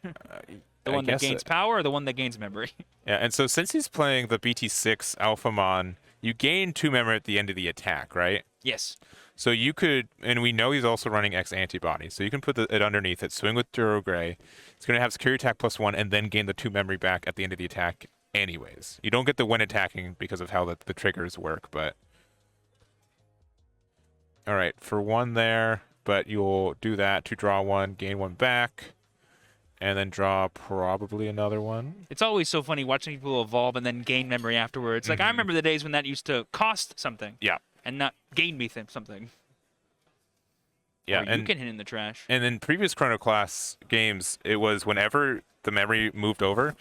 The one that gains power or the one that gains memory? Yeah, and so since he's playing the BT6 Alphamon, you gain 2 memory at the end of the attack, right? Yes. So you could, and we know he's also running X antibody, so you can put it underneath it, swing with WarGrey. It's going to have security attack +1, and then gain the 2 memory back at the end of the attack anyways. You don't get the when attacking because of how the triggers work, but... All right, for 1 there, but you'll do that to draw 1, gain 1 back, and then draw probably another 1. It's always so funny watching people evolve and then gain memory afterwards. Like, I remember the days when that used to cost something. Yeah. And not gain me something. Yeah, or you can hit in the trash. And in previous Chrono Class games, it was whenever the memory moved over,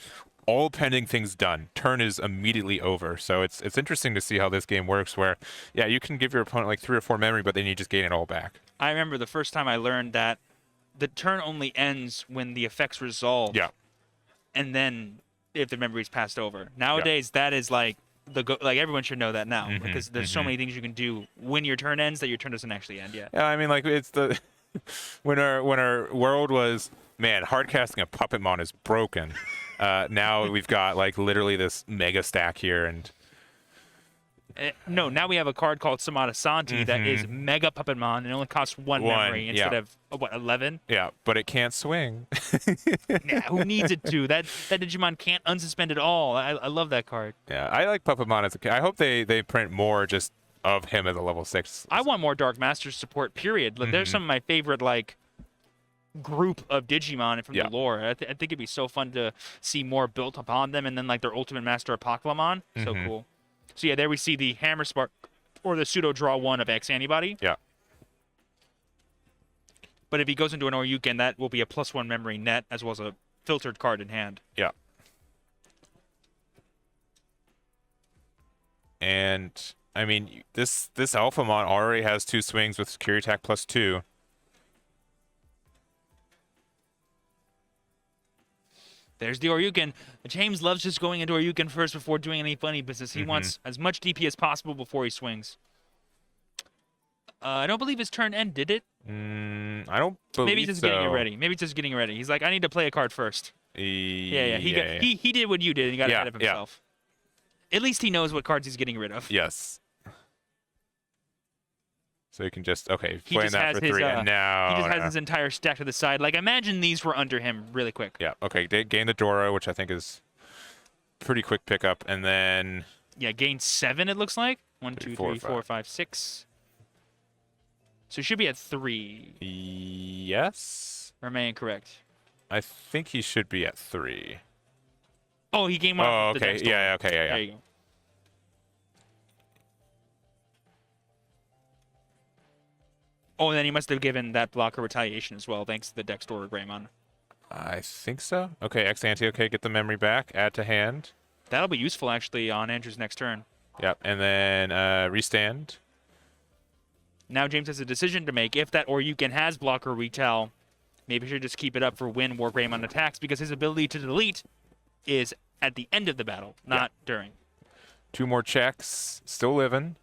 all pending things done. Turn is immediately over. So it's interesting to see how this game works where, yeah, you can give your opponent like 3 or 4 memory, but then you just gain it all back. I remember the first time I learned that the turn only ends when the effects resolve. Yeah. And then if the memory's passed over. Nowadays, that is like like everyone should know that now because there's so many things you can do when your turn ends that your turn doesn't actually end yet. Yeah, I mean, like it's the when our world was, man, hard casting a Puppetmon is broken. Now we've got like literally this mega stack here, and no, now we have a card called Samada Santi that is Mega Puppetmon and it only costs 1 memory instead of what, 11? Yeah, but it can't swing. Yeah, who needs it to? That Digimon can't unsuspend at all. I love that card. Yeah, I like Puppetmon as a kid. I hope they print more just of him as a level 6. I want more Dark Masters support, period. Like, there's some of my favorite, like, group of Digimon from the lore. I think it'd be so fun to see more built upon them, and then, like, their Ultimate Master Apocalypmon. So cool. So, yeah, there we see the Hammer Spark, or the pseudo draw 1 of X Antibody. Yeah. But if he goes into an Oryuken, that will be a +1 memory net, as well as a filtered card in hand. Yeah. And, I mean, this Alphamon already has 2 swings with security attack +2. There's the Oryuken. James loves just going into Oryuken first before doing any funny business. He wants as much DP as possible before he swings. I don't believe his turn end, did it? I don't believe Maybe he's just getting it ready. Maybe he's just getting ready. He's like, I need to play a card first. Yeah. He did what you did and he got ahead of himself. At least he knows what cards he's getting rid of. Yes. So you can just, playing that for 3, and now... He just has his entire stack to the side. Like, imagine these were under him really quick. Yeah, okay, gain the Dora, which I think is pretty quick pickup, and then... Yeah, gain 7, it looks like. 1, 2, 3, 4, 5, 6. So he should be at 3. Yes? Or am I incorrect? I think he should be at 3. Oh, he gained 1. Oh, okay, yeah. There you go. Oh, and then he must have given that blocker retaliation as well, thanks to the Dex Door Greymon. I think so. Okay, X-Ante, get the memory back, add to hand. That'll be useful, actually, on Andrew's next turn. Yep, and then restand. Now James has a decision to make. If that Oryuken has blocker retell, maybe he should just keep it up for when WarGreymon attacks, because his ability to delete is at the end of the battle, not during. 2 more checks, still living.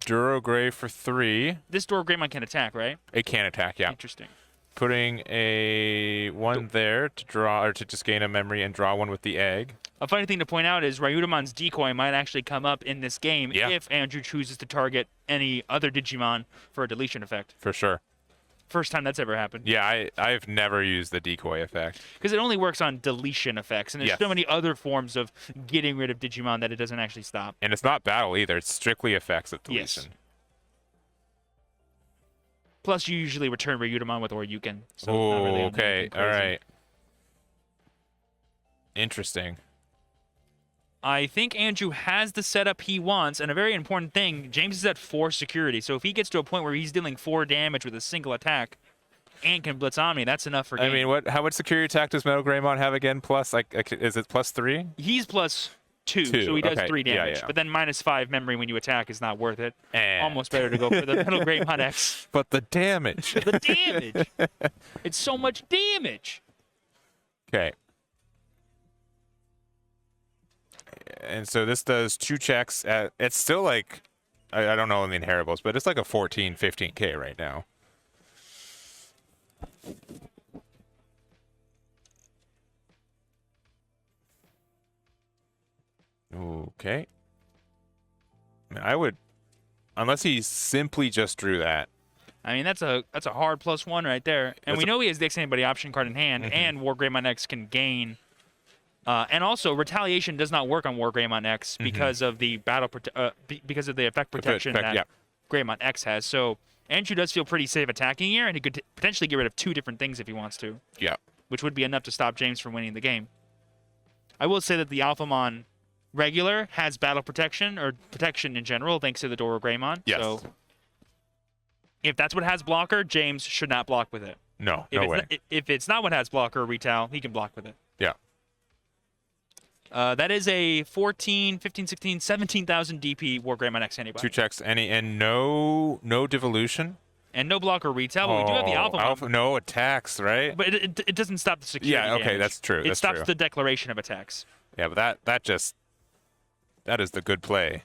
WarGrey for 3. This Greymon can attack, right? It can attack, yeah. Interesting. Putting a 1 there to draw, or to just gain a memory and draw 1 with the egg. A funny thing to point out is Ryudamon's decoy might actually come up in this game if Andrew chooses to target any other Digimon for a deletion effect. For sure. First time that's ever happened. Yeah, I've never used the decoy effect. Because it only works on deletion effects, and there's so many other forms of getting rid of Digimon that it doesn't actually stop. And it's not battle either. It's strictly effects of deletion. Yes. Plus, you usually return Ryudamon with Oryuken. So oh, really okay. All right. Interesting. I think Andrew has the setup he wants, and a very important thing, James is at 4 security, so if he gets to a point where he's dealing 4 damage with a single attack and can Blitz Omni, that's enough for game. I mean, how much security attack does MetalGreymon have again? Plus, is it +3? He's +2, so he does 3 damage, but then -5 memory when you attack is not worth it. Almost better to go for the MetalGreymon X. But the damage. The damage. It's so much damage. Okay. And so this does 2 checks. It's still like, I don't know in the inheritables, but it's like a 14, 15K right now. Okay. I mean, I would, unless he simply just drew that. I mean, that's a hard +1 right there. And we know he has the X Anybody option card in hand, and WarGreymon X can gain. And also, Retaliation does not work on WarGreymon X because of the because of the effect protection that Greymon X has. So Andrew does feel pretty safe attacking here, and he could potentially get rid of 2 different things if he wants to. Yeah. Which would be enough to stop James from winning the game. I will say that the Alphamon regular has battle protection, or protection in general, thanks to the Doro Greymon. Yes. So if that's what has blocker, James should not block with it. No way. If it's not what has blocker or Retal, he can block with it. Yeah. That is a 14, 15, 16, 17,000 DP WarGreymon X antibody. 2 checks, and no devolution? And no blocker Retal, but we do have the Alphamon. No attacks, right? But it doesn't stop the security Yeah, okay, damage. that's true. It stops the declaration of attacks. Yeah, but that is the good play.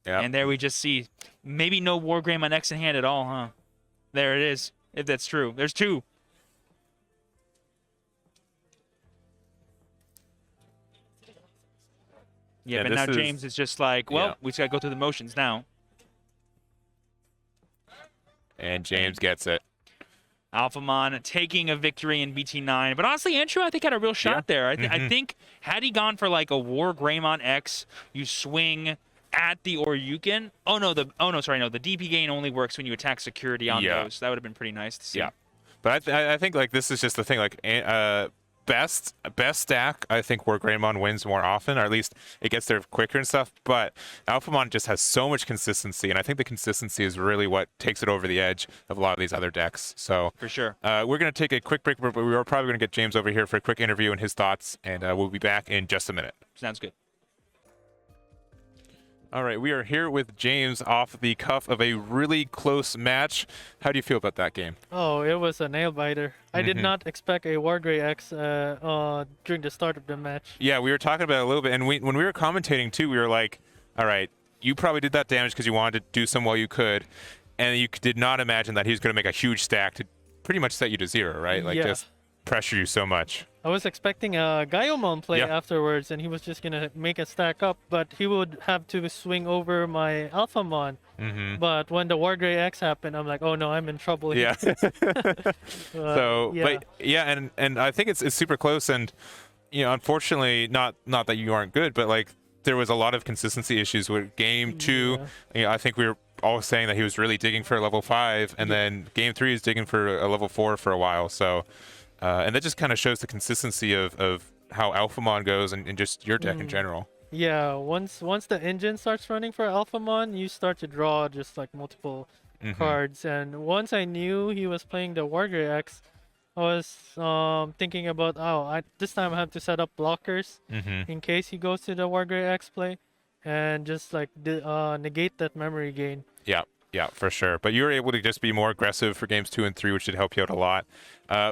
Yeah. And there we just see maybe no WarGreymon X in hand at all, huh? There it is, if that's true. There's 2. Yeah, but now James is just like, well, we just got to go through the motions now. And James gets it. Alphamon taking a victory in BT9. But honestly, Andrew, I think, had a real shot there. I think had he gone for like a WarGreymon X, you swing at the Oryuken. The DP gain only works when you attack security on those. That would have been pretty nice to see. Yeah. But I think like this is just the thing, like best stack, I think WarGreymon wins more often, or at least it gets there quicker and stuff. But Alphamon just has so much consistency, and I think the consistency is really what takes it over the edge of a lot of these other decks. So for sure, we're going to take a quick break, but we are probably going to get James over here for a quick interview and his thoughts, and we'll be back in just a minute. Sounds good. All right, we are here with James off the cuff of a really close match. How do you feel about that game? Oh, it was a nail-biter. I did not expect a WarGrey X during the start of the match. Yeah, we were talking about it a little bit, and when we were commentating too, we were like, all right, you probably did that damage because you wanted to do some while you could, and you did not imagine that he was going to make a huge stack to pretty much set you to 0, right? Like just pressure you so much. I was expecting a Gaiomon play afterwards, and he was just going to make a stack up, but he would have to swing over my Alphamon. But when the WarGrey X happened, I'm like, oh no, I'm in trouble here. And I think it's super close, and unfortunately, not that you aren't good, but like there was a lot of consistency issues with game 2. I think we were all saying that he was really digging for a level 5, and then game 3 is digging for a level 4 for a while. So. And that just kind of shows the consistency of how Alphamon goes and just your deck in general. Yeah, once the engine starts running for Alphamon, you start to draw just like multiple cards. And once I knew he was playing the WarGrey X, I was thinking about, this time I have to set up blockers in case he goes to the WarGrey X play and just like negate that memory gain. Yeah, for sure. But you were able to just be more aggressive for games 2 and 3, which should help you out a lot.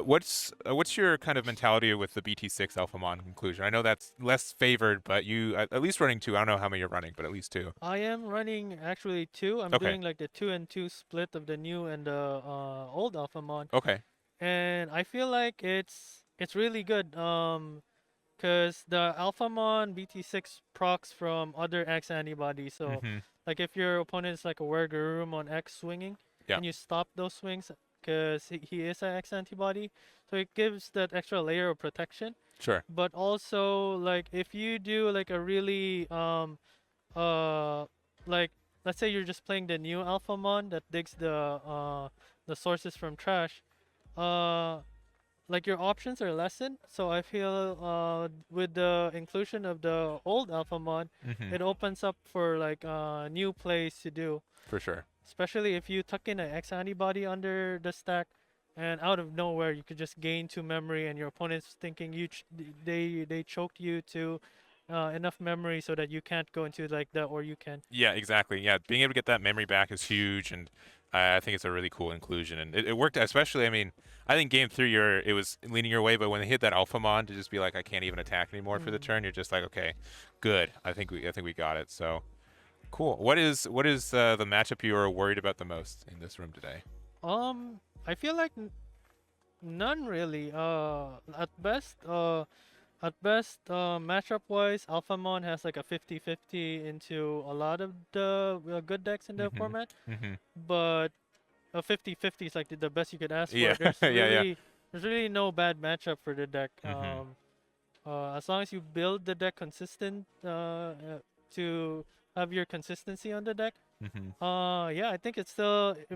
What's your kind of mentality with the BT6 Alphamon conclusion? I know that's less favored, but you at least running 2. I don't know how many you're running, but at least 2. I am running actually 2. I'm doing like the 2 and 2 split of the new and the old Alphamon. Okay. And I feel like it's really good. Because the Alphamon BT6 procs from other X antibodies. So, like if your opponent is like a WarGrey on X swinging, and you stop those swings because he is an X antibody, so it gives that extra layer of protection. Sure. But also, like if you do like a really like let's say you're just playing the new Alphamon that digs the sources from trash, like your options are lessened. So I feel with the inclusion of the old Alphamon, it opens up for like new plays to do. For sure. Especially if you tuck in an X antibody under the stack, and out of nowhere you could just gain 2 memory, and your opponent's thinking they choked you to enough memory so that you can't go into like that, or you can. Yeah, exactly. Yeah, being able to get that memory back is huge, and I think it's a really cool inclusion, and it worked. Especially, I mean, I think game 3 it was leaning your way, but when they hit that Alphamon to just be like, I can't even attack anymore for the turn, you're just like, okay, good. I think we got it. So cool. What is the matchup you are worried about the most in this room today? I feel like None really. Matchup wise, Alphamon has like a 50-50 into a lot of the good decks in the format, but a 50-50 is like the best you could ask Yeah, for. There's yeah. there's really no bad matchup for the deck. As long as you build the deck consistent to have your consistency on the deck. Yeah, I think it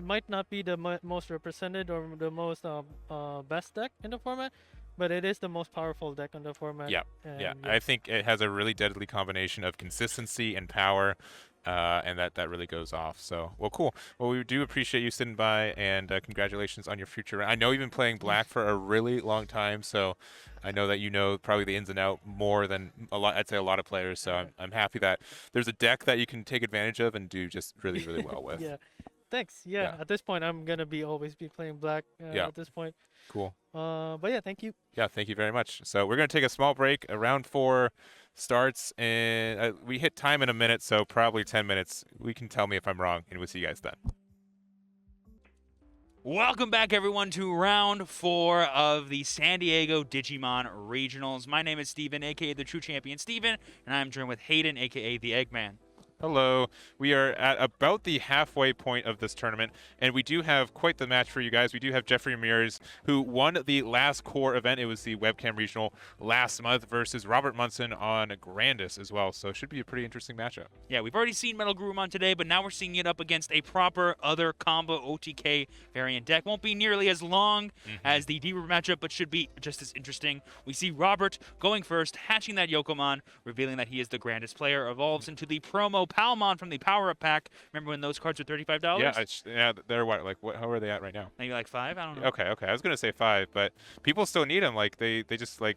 might not be the most represented or the most best deck in the format, but it is the most powerful deck in the format. Yeah, I think it has a really deadly combination of consistency and power, and that really goes off. So, well, cool. Well, we do appreciate you sitting by, and congratulations on your future. I know you've been playing Black for a really long time, so I know that you know probably the ins and out more than I'd say a lot of players. So I'm happy that there's a deck that you can take advantage of and do just really well with. Yeah. Thanks. Yeah, at this point, I'm gonna always be playing Black. At this point. Cool. But yeah, thank you. Yeah, thank you very much. So we're gonna take a small break. Round 4 starts, and we hit time in a minute, so probably 10 minutes. We can tell me if I'm wrong, and we'll see you guys then. Welcome back, everyone, to round 4 of the San Diego Digimon Regionals. My name is Steven, a.k.a. the True Champion Steven, and I'm joined with Hayden, a.k.a. the Eggman. Hello. We are at about the halfway point of this tournament, and we do have quite the match for you guys. We do have Jeffrey Ramirez, who won the last core event. It was the webcam regional last month versus Robert Munson on Grandis as well. So it should be a pretty interesting matchup. Yeah, we've already seen MetalGaruru today, but now we're seeing it up against a proper other combo OTK variant deck. Won't be nearly as long as the D-Brigade matchup, but should be just as interesting. We see Robert going first, hatching that Yokomon, revealing that he is the Grandis player, evolves into the promo Palmon from the power-up pack. Remember when those cards were $35? Yeah, they're what? Like, how are they at right now? Maybe like 5? I don't know. Okay. I was gonna say 5, but people still need them. Like, they just like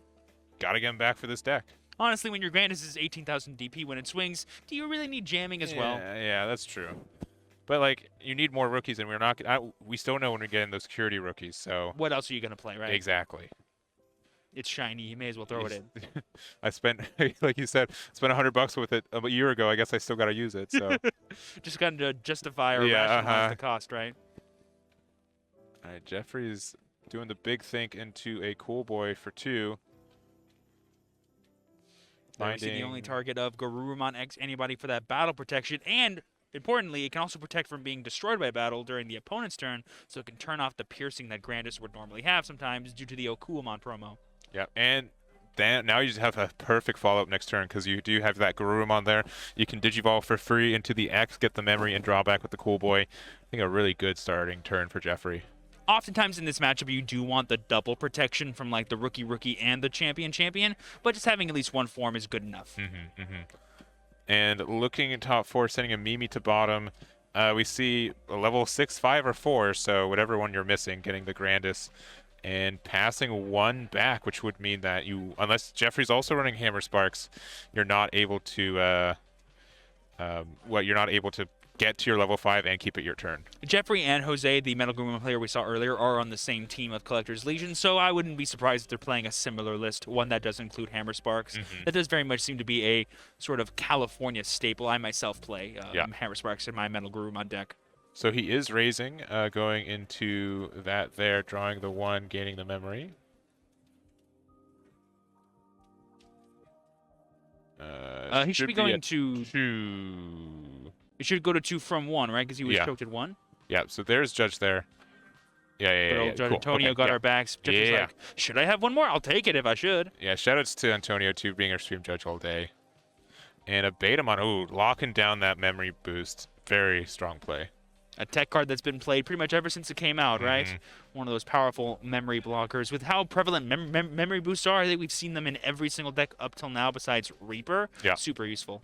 gotta get them back for this deck. Honestly, when your Grandis is 18,000 DP when it swings, do you really need jamming as well? Yeah, that's true. But like, you need more rookies, and we still know when we get in those security rookies. So what else are you gonna play, right? Exactly. It's shiny. You may as well throw it in. I spent, like you said, $100 with it a year ago. I guess I still got to use it. So just got to justify or rationalize the cost, right? All right, Jeffrey's doing the big think into a cool boy for 2. Obviously, the only target of Garurumon X anybody for that battle protection, and importantly, it can also protect from being destroyed by battle during the opponent's turn, so it can turn off the piercing that Grandis would normally have sometimes due to the Okuamon promo. Yeah, and then now you just have a perfect follow-up next turn because you do have that Garurumon there. You can Digivolve for free into the X, get the memory, and draw back with the cool boy. I think a really good starting turn for Jeffrey. Oftentimes in this matchup, you do want the double protection from like the rookie and the champion, but just having at least one form is good enough. And looking at top 4, sending a Mimi to bottom, we see a level 6, 5, or 4, so whatever one you're missing, getting the Grandis and passing 1 back, which would mean that unless Jeffrey's also running Hammer Sparks, you're not able to, you're not able to get to your level 5 and keep it your turn. Jeffrey and Jose, the MetalGaruru player we saw earlier, are on the same team of Collector's Legion, so I wouldn't be surprised if they're playing a similar list, one that does include Hammer Sparks. That does very much seem to be a sort of California staple. I myself play Hammer Sparks in my MetalGaruru deck. So he is raising, going into that there, drawing the 1, gaining the memory. He should be going to 2. It should go to 2 from 1, right? Because he was choked at 1. Yeah, so there's Judge there. Yeah. Judge Cool. Antonio got our backs. Judge was like, should I have one more? I'll take it if I should. Yeah, shoutouts to Antonio, too, being our stream judge all day. And a Betamon, locking down that memory boost. Very strong play. A tech card that's been played pretty much ever since it came out, right? One of those powerful memory blockers. With how prevalent memory boosts are, I think we've seen them in every single deck up till now besides Reaper. Yeah. Super useful.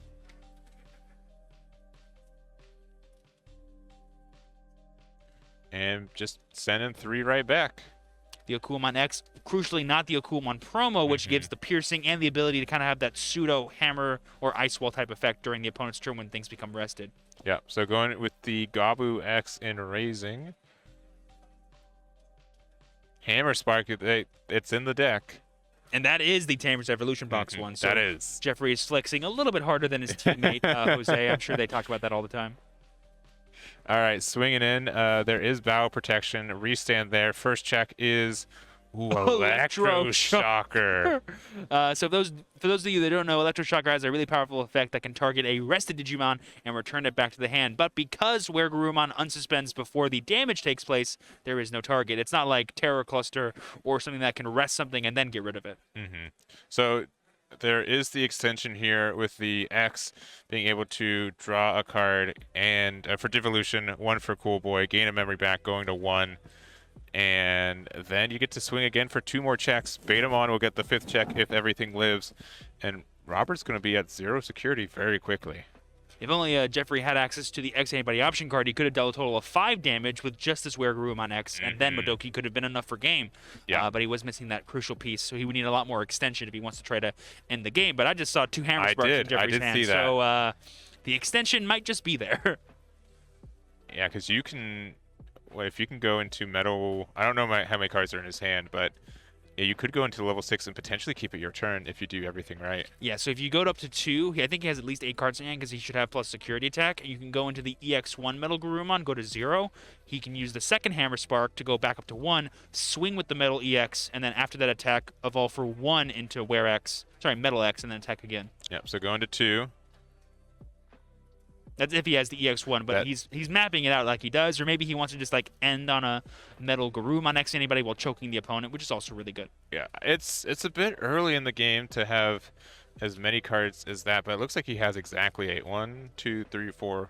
And just sending 3 right back. The Okuamon X, crucially not the Okuamon promo, which gives the piercing and the ability to kind of have that pseudo hammer or ice wall type effect during the opponent's turn when things become rested. Yeah, so going with the Gabu X in raising. Hammer Spark, it's in the deck. And that is the Tamer's Evolution box one. So that is. Jeffrey is flexing a little bit harder than his teammate, Jose. I'm sure they talk about that all the time. All right, swinging in. There is bow protection. Restand there. First check is Ooh, Electroshocker. So for those of you that don't know, Electroshocker has a really powerful effect that can target a rested Digimon and return it back to the hand. But because WarGrey unsuspends before the damage takes place, there is no target. It's not like Terror Cluster or something that can rest something and then get rid of it. So there is the extension here with the X being able to draw a card and for Devolution, 1 for Cool Boy, gain a memory back, going to 1. And then you get to swing again for 2 more checks. Betamon will get the 5th check if everything lives. And Robert's going to be at 0 security very quickly. If only Jeffrey had access to the X Anybody option card, he could have dealt a total of 5 damage with just this WarGrey on X, and then Madoki could have been enough for game. Yeah. But he was missing that crucial piece, so he would need a lot more extension if he wants to try to end the game. But I just saw 2 hammer sparks in Jeffrey's hand, see that. so the extension might just be there. Yeah, because you can... Well, if you can go into metal, I don't know how many cards are in his hand, but you could go into level 6 and potentially keep it your turn if you do everything right. Yeah, so if you go up to 2, I think he has at least 8 cards in hand because he should have plus security attack. You can go into the EX1 MetalGaruru, go to 0. He can use the second Hammer Spark to go back up to 1, swing with the Metal EX, and then after that attack, evolve for 1 into Metal X, and then attack again. Yep, so go into 2. That's if he has the EX1, but he's mapping it out like he does, or maybe he wants to just like end on a MetalGaruru on next to anybody while choking the opponent, which is also really good. Yeah, it's a bit early in the game to have as many cards as that, but it looks like he has exactly 8. 1, 2, 3, 4.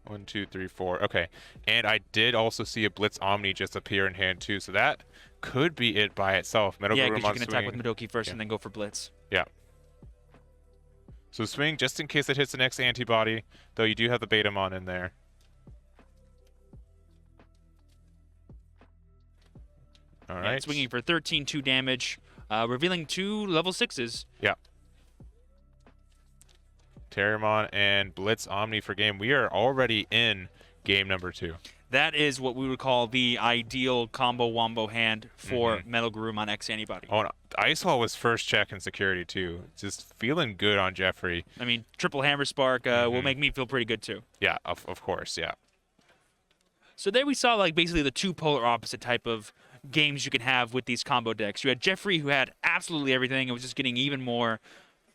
1, 2, 3, 4. Okay, and I did also see a Blitz Omni just appear in hand too, so that could be it by itself. Yeah, because you can attack with Madoki first and then go for Blitz. Yeah. So swing just in case it hits the next antibody, though you do have the Betamon in there. All right. Yeah, swinging for 13-2 damage, revealing 2 level 6s. Yeah. Terramon and Blitz Omni for game. We are already in game number 2. That is what we would call the ideal combo wombo hand for MetalGaruru on X Antibody. Oh, no. Icewall was first check in security too. Just feeling good on Jeffrey. I mean, triple Hammer Spark will make me feel pretty good too. Yeah, of course, yeah. So there we saw like basically the 2 polar opposite type of games you can have with these combo decks. You had Jeffrey who had absolutely everything and was just getting even more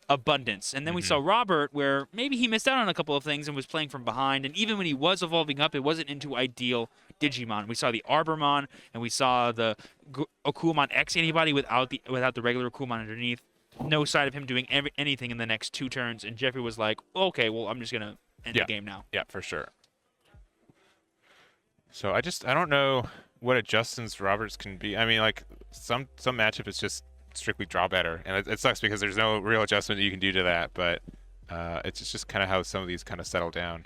abundance. And then we saw Robert where maybe he missed out on a couple of things and was playing from behind. And even when he was evolving up, it wasn't into ideal Digimon. We saw the Arbormon and we saw the Akumon X Antibody without the regular Akumon underneath. No sign of him doing anything in the next 2 turns. And Jeffrey was like, okay, well, I'm just going to end the game now. Yeah, for sure. So I don't know what adjustments Roberts can be. I mean, like some matchup is just strictly draw better, and it sucks because there's no real adjustment that you can do to that, but it's just kind of how some of these kind of settle down.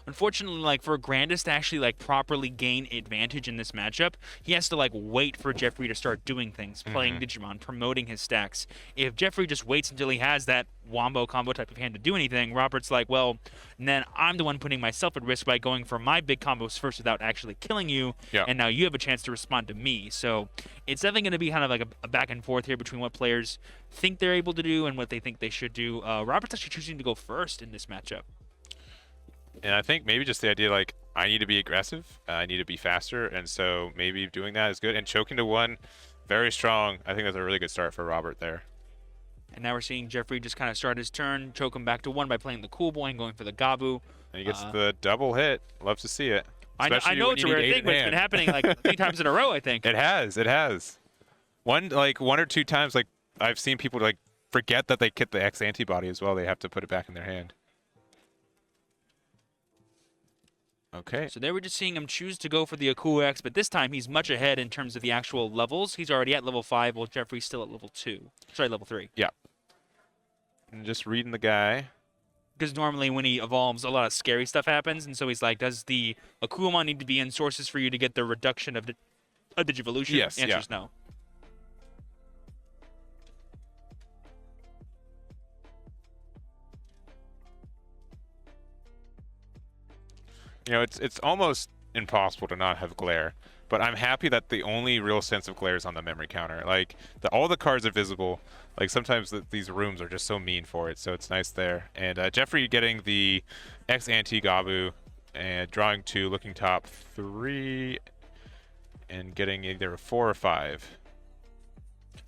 Unfortunately, like for Grandis to actually like properly gain advantage in this matchup, he has to like wait for Jeffrey to start doing things, playing Digimon, promoting his stacks. If Jeffrey just waits until he has that wombo combo type of hand to do anything, Robert's like, well, then I'm the one putting myself at risk by going for my big combos first without actually killing you, and now you have a chance to respond to me. So it's definitely going to be kind of like a back and forth here between what players think they're able to do and what they think they should do. Robert's actually choosing to go first in this matchup. And I think maybe just the idea, like, I need to be aggressive, I need to be faster, and so maybe doing that is good. And choking to 1, very strong. I think that's a really good start for Robert there. And now we're seeing Jeffrey just kind of start his turn, choke him back to 1 by playing the Cool Boy and going for the Gabu. And he gets the double hit. Love to see it. I know it's a rare thing, but it's been happening like 3 times in a row, I think. It has. One or 2 times, like, I've seen people, like, forget that they get the X antibody as well. They have to put it back in their hand. Okay. So there we're just seeing him choose to go for the Aku X, but this time he's much ahead in terms of the actual levels. He's already at level 5, while Jeffrey's still at level 2. Sorry, level 3. Yeah. And just reading the guy. Because normally when he evolves, a lot of scary stuff happens, and so he's like, does the Akumon need to be in sources for you to get the reduction of Digivolution? Yes, Answer is no. You know, it's almost impossible to not have glare, but I'm happy that the only real sense of glare is on the memory counter. Like, all the cards are visible. Like, sometimes these rooms are just so mean for it, so it's nice there. And Jeffrey getting the X anti Gabu and drawing 2, looking top 3. and getting either a 4 or 5.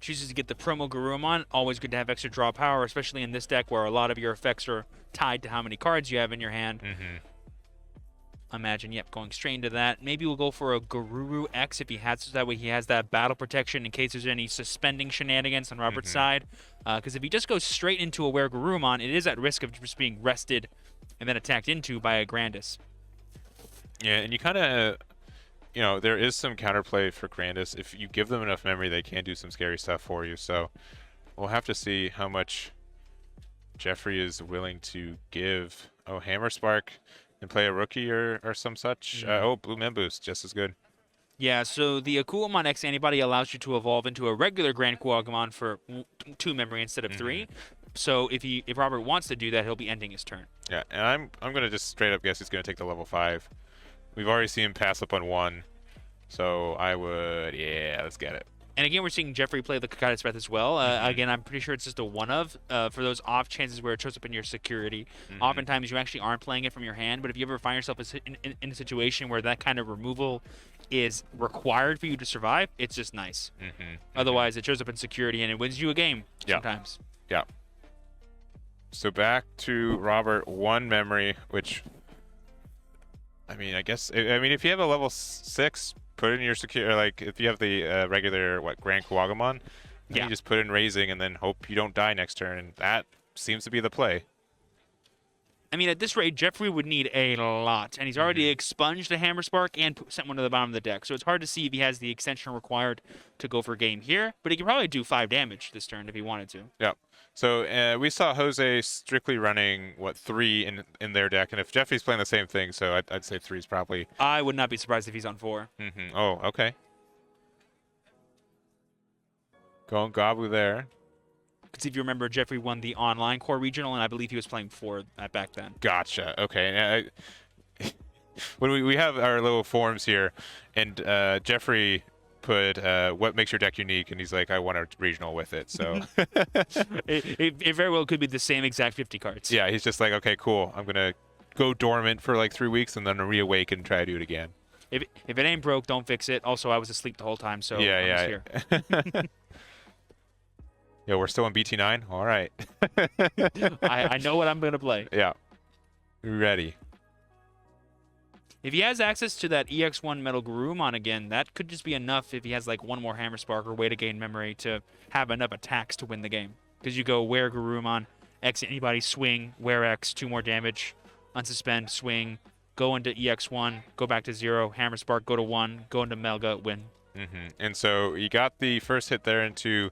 Chooses to get the promo Garurumon. Always good to have extra draw power, especially in this deck where a lot of your effects are tied to how many cards you have in your hand. Imagine, yep, going straight into that. Maybe we'll go for a Garuru X if he has, so that way he has that battle protection in case there's any suspending shenanigans on Robert's side. Because if he just goes straight into a WarGrerumon, it is at risk of just being rested and then attacked into by a Grandis. Yeah, and you kind of, you know, there is some counterplay for Grandis. If you give them enough memory, they can do some scary stuff for you. So we'll have to see how much Jeffrey is willing to give. Oh, Hammer Spark and play a rookie or some such. Oh, Blue Men Boost, just as good. Yeah, so the Akuamon X antibody allows you to evolve into a regular Grand Kuwagamon for 2 memory instead of 3. So if Robert wants to do that, he'll be ending his turn. Yeah, and I'm gonna just straight up guess he's gonna take the level 5. We've already seen him pass up on 1, so I would, yeah, let's get it. And again, we're seeing Jeffrey play the Kakai's Breath as well. Again, I'm pretty sure it's just a one-of for those off chances where it shows up in your security. Oftentimes, you actually aren't playing it from your hand, but if you ever find yourself in a situation where that kind of removal is required for you to survive, it's just nice. Otherwise, it shows up in security and it wins you a game sometimes. Yeah. So back to Robert, 1 memory, which, I mean, I guess, I mean, if you have a level 6, put in your secure, like if you have the regular Grand Kuwagamon, you just put in raising and then hope you don't die next turn, and that seems to be the play. I mean, at this rate, Jeffrey would need a lot, and he's already expunged a Hammer Spark and sent one to the bottom of the deck, so it's hard to see if he has the extension required to go for game here, but he could probably do 5 damage this turn if he wanted to. Yeah. So we saw Jose strictly running, 3 in their deck, and if Jeffrey's playing the same thing, so I'd say 3 is probably... I would not be surprised if he's on 4. Oh, okay. Going Gabu there. Because if you remember, Jeffrey won the online core regional, and I believe he was playing 4 back then. Gotcha. Okay. When we have our little forums here, and Jeffrey put what makes your deck unique, and he's like, I want a regional with it. So it very well could be the same exact 50 cards. Yeah, he's just like, okay, cool. I'm gonna go dormant for like 3 weeks and then reawaken and try to do it again. If it ain't broke, don't fix it. Also, I was asleep the whole time, so yeah. I'm just here. Yeah, we're still in BT9. All right. I know what I'm gonna play. Yeah. Ready. If he has access to that EX1 MetalGaruru again, that could just be enough if he has like 1 more Hammer Spark or way to gain memory to have enough attacks to win the game. Because you go WarGrerumon, X anybody, swing, Wear X, 2 more damage, unsuspend, swing, go into EX1, go back to 0, Hammer Spark, go to 1, go into Melga, win. And so you got the first hit there into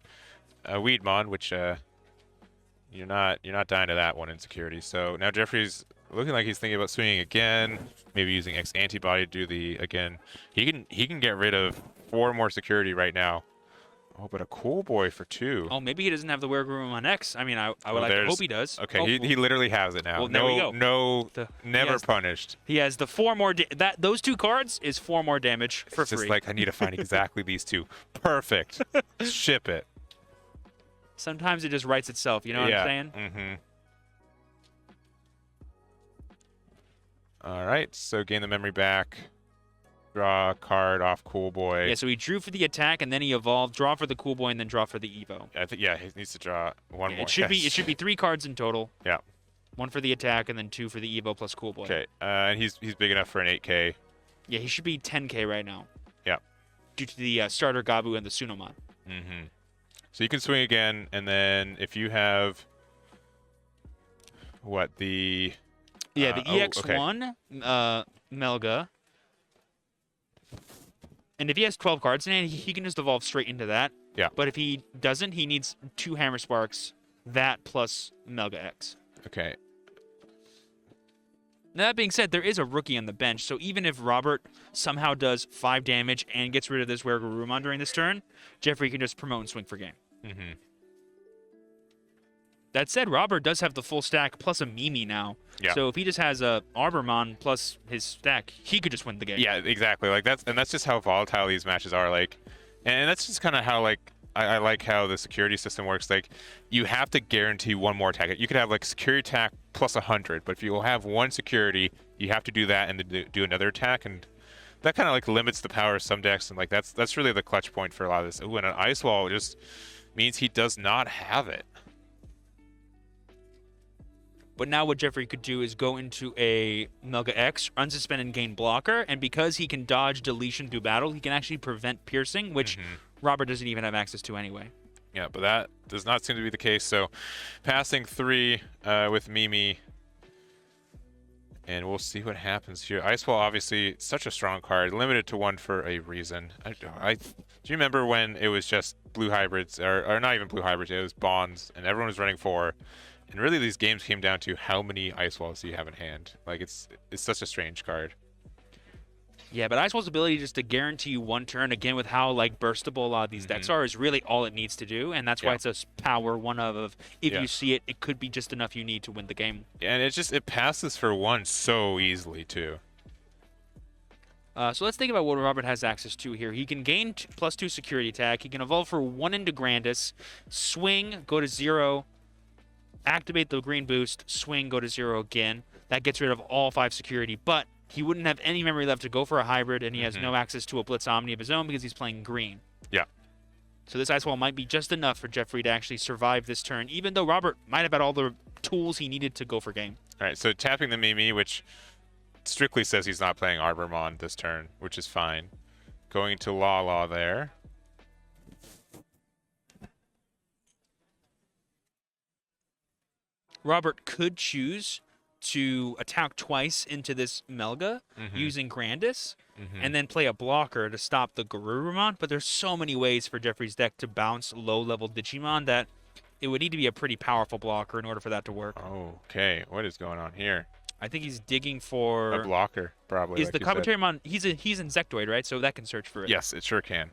Weedmon, which you're not dying to that one in security. So now Jeffrey's looking like he's thinking about swinging again, maybe using X antibody to do the again. He can get rid of 4 more security right now. Oh, but a cool boy for 2. Oh, maybe he doesn't have the WarGrerumon X. I mean, I would like to hope he does. Okay, oh, he literally has it now. Well, there we go. Never punished. He has the 4 more. Those 2 cards is 4 more damage for it's free. Just like I need to find exactly these 2. Perfect. Ship it. Sometimes it just writes itself. You know what I'm saying? All right, so gain the memory back. Draw a card off Cool Boy. Yeah, so he drew for the attack and then he evolved. Draw for the Cool Boy and then draw for the Evo. I think he needs to draw 1 more. It should be 3 cards in total. Yeah. 1 for the attack and then 2 for the Evo plus Cool Boy. Okay, and he's big enough for an 8K. Yeah, he should be 10K right now. Yeah. Due to the starter Gabu and the Sunomon. So you can swing again, and then if you have the EX1 Melga. And if he has 12 cards in hand, he can just evolve straight into that. Yeah. But if he doesn't, he needs 2 Hammer Sparks, that plus Melga X. Okay. Now, that being said, there is a rookie on the bench, so even if Robert somehow does 5 damage and gets rid of this WarGrerumon during this turn, Jeffrey can just promote and swing for game. That said, Robert does have the full stack plus a Mimi now. Yeah. So if he just has a Arbormon plus his stack, he could just win the game. Yeah, exactly. Like that's just how volatile these matches are. Like, and that's just kind of how I like how the security system works. Like, you have to guarantee 1 more attack. You could have like security attack plus 100, but if you will have 1 security, you have to do that and then do another attack, and that kind of like limits the power of some decks, and like that's really the clutch point for a lot of this. Ooh, and an Ice Wall just means he does not have it. But now what Jeffrey could do is go into a Melga X, unsuspend and gain blocker, and because he can dodge deletion through battle, he can actually prevent piercing, which Robert doesn't even have access to anyway. Yeah, but that does not seem to be the case. So passing 3 with Mimi, and we'll see what happens here. Ice Wall, obviously, such a strong card, limited to 1 for a reason. Do you remember when it was just blue hybrids, or not even blue hybrids, it was bonds, and everyone was running 4? And really, these games came down to how many Ice Walls do you have in hand. Like, it's such a strange card. Yeah, but Ice Wall's ability just to guarantee you 1 turn, again, with how like burstable a lot of these decks are, is really all it needs to do, and that's why it's a power 1 of if you see it, it could be just enough you need to win the game. Yeah, and it passes for 1 so easily, too. So let's think about what Robert has access to here. He can gain +2 security tag. He can evolve for 1 into Grandis, swing, go to 0, activate the green boost, swing, go to 0 again. That gets rid of all 5 security, but he wouldn't have any memory left to go for a hybrid, and he has no access to a Blitz Omni of his own because he's playing green. Yeah. So this Ice Wall might be just enough for Jeffrey to actually survive this turn, even though Robert might have had all the tools he needed to go for game. All right, so tapping the Mimi, which strictly says he's not playing Arbormon this turn, which is fine. Going to Law there. Robert could choose to attack twice into this Melga using Grandis and then play a blocker to stop the Garurumon, but there's so many ways for Jeffrey's deck to bounce low-level Digimon that it would need to be a pretty powerful blocker in order for that to work. Okay, what is going on here? I think he's digging for... a blocker, probably. Is the Kabuterimon... He's Insectoid, right? So that can search for it. Yes, it sure can.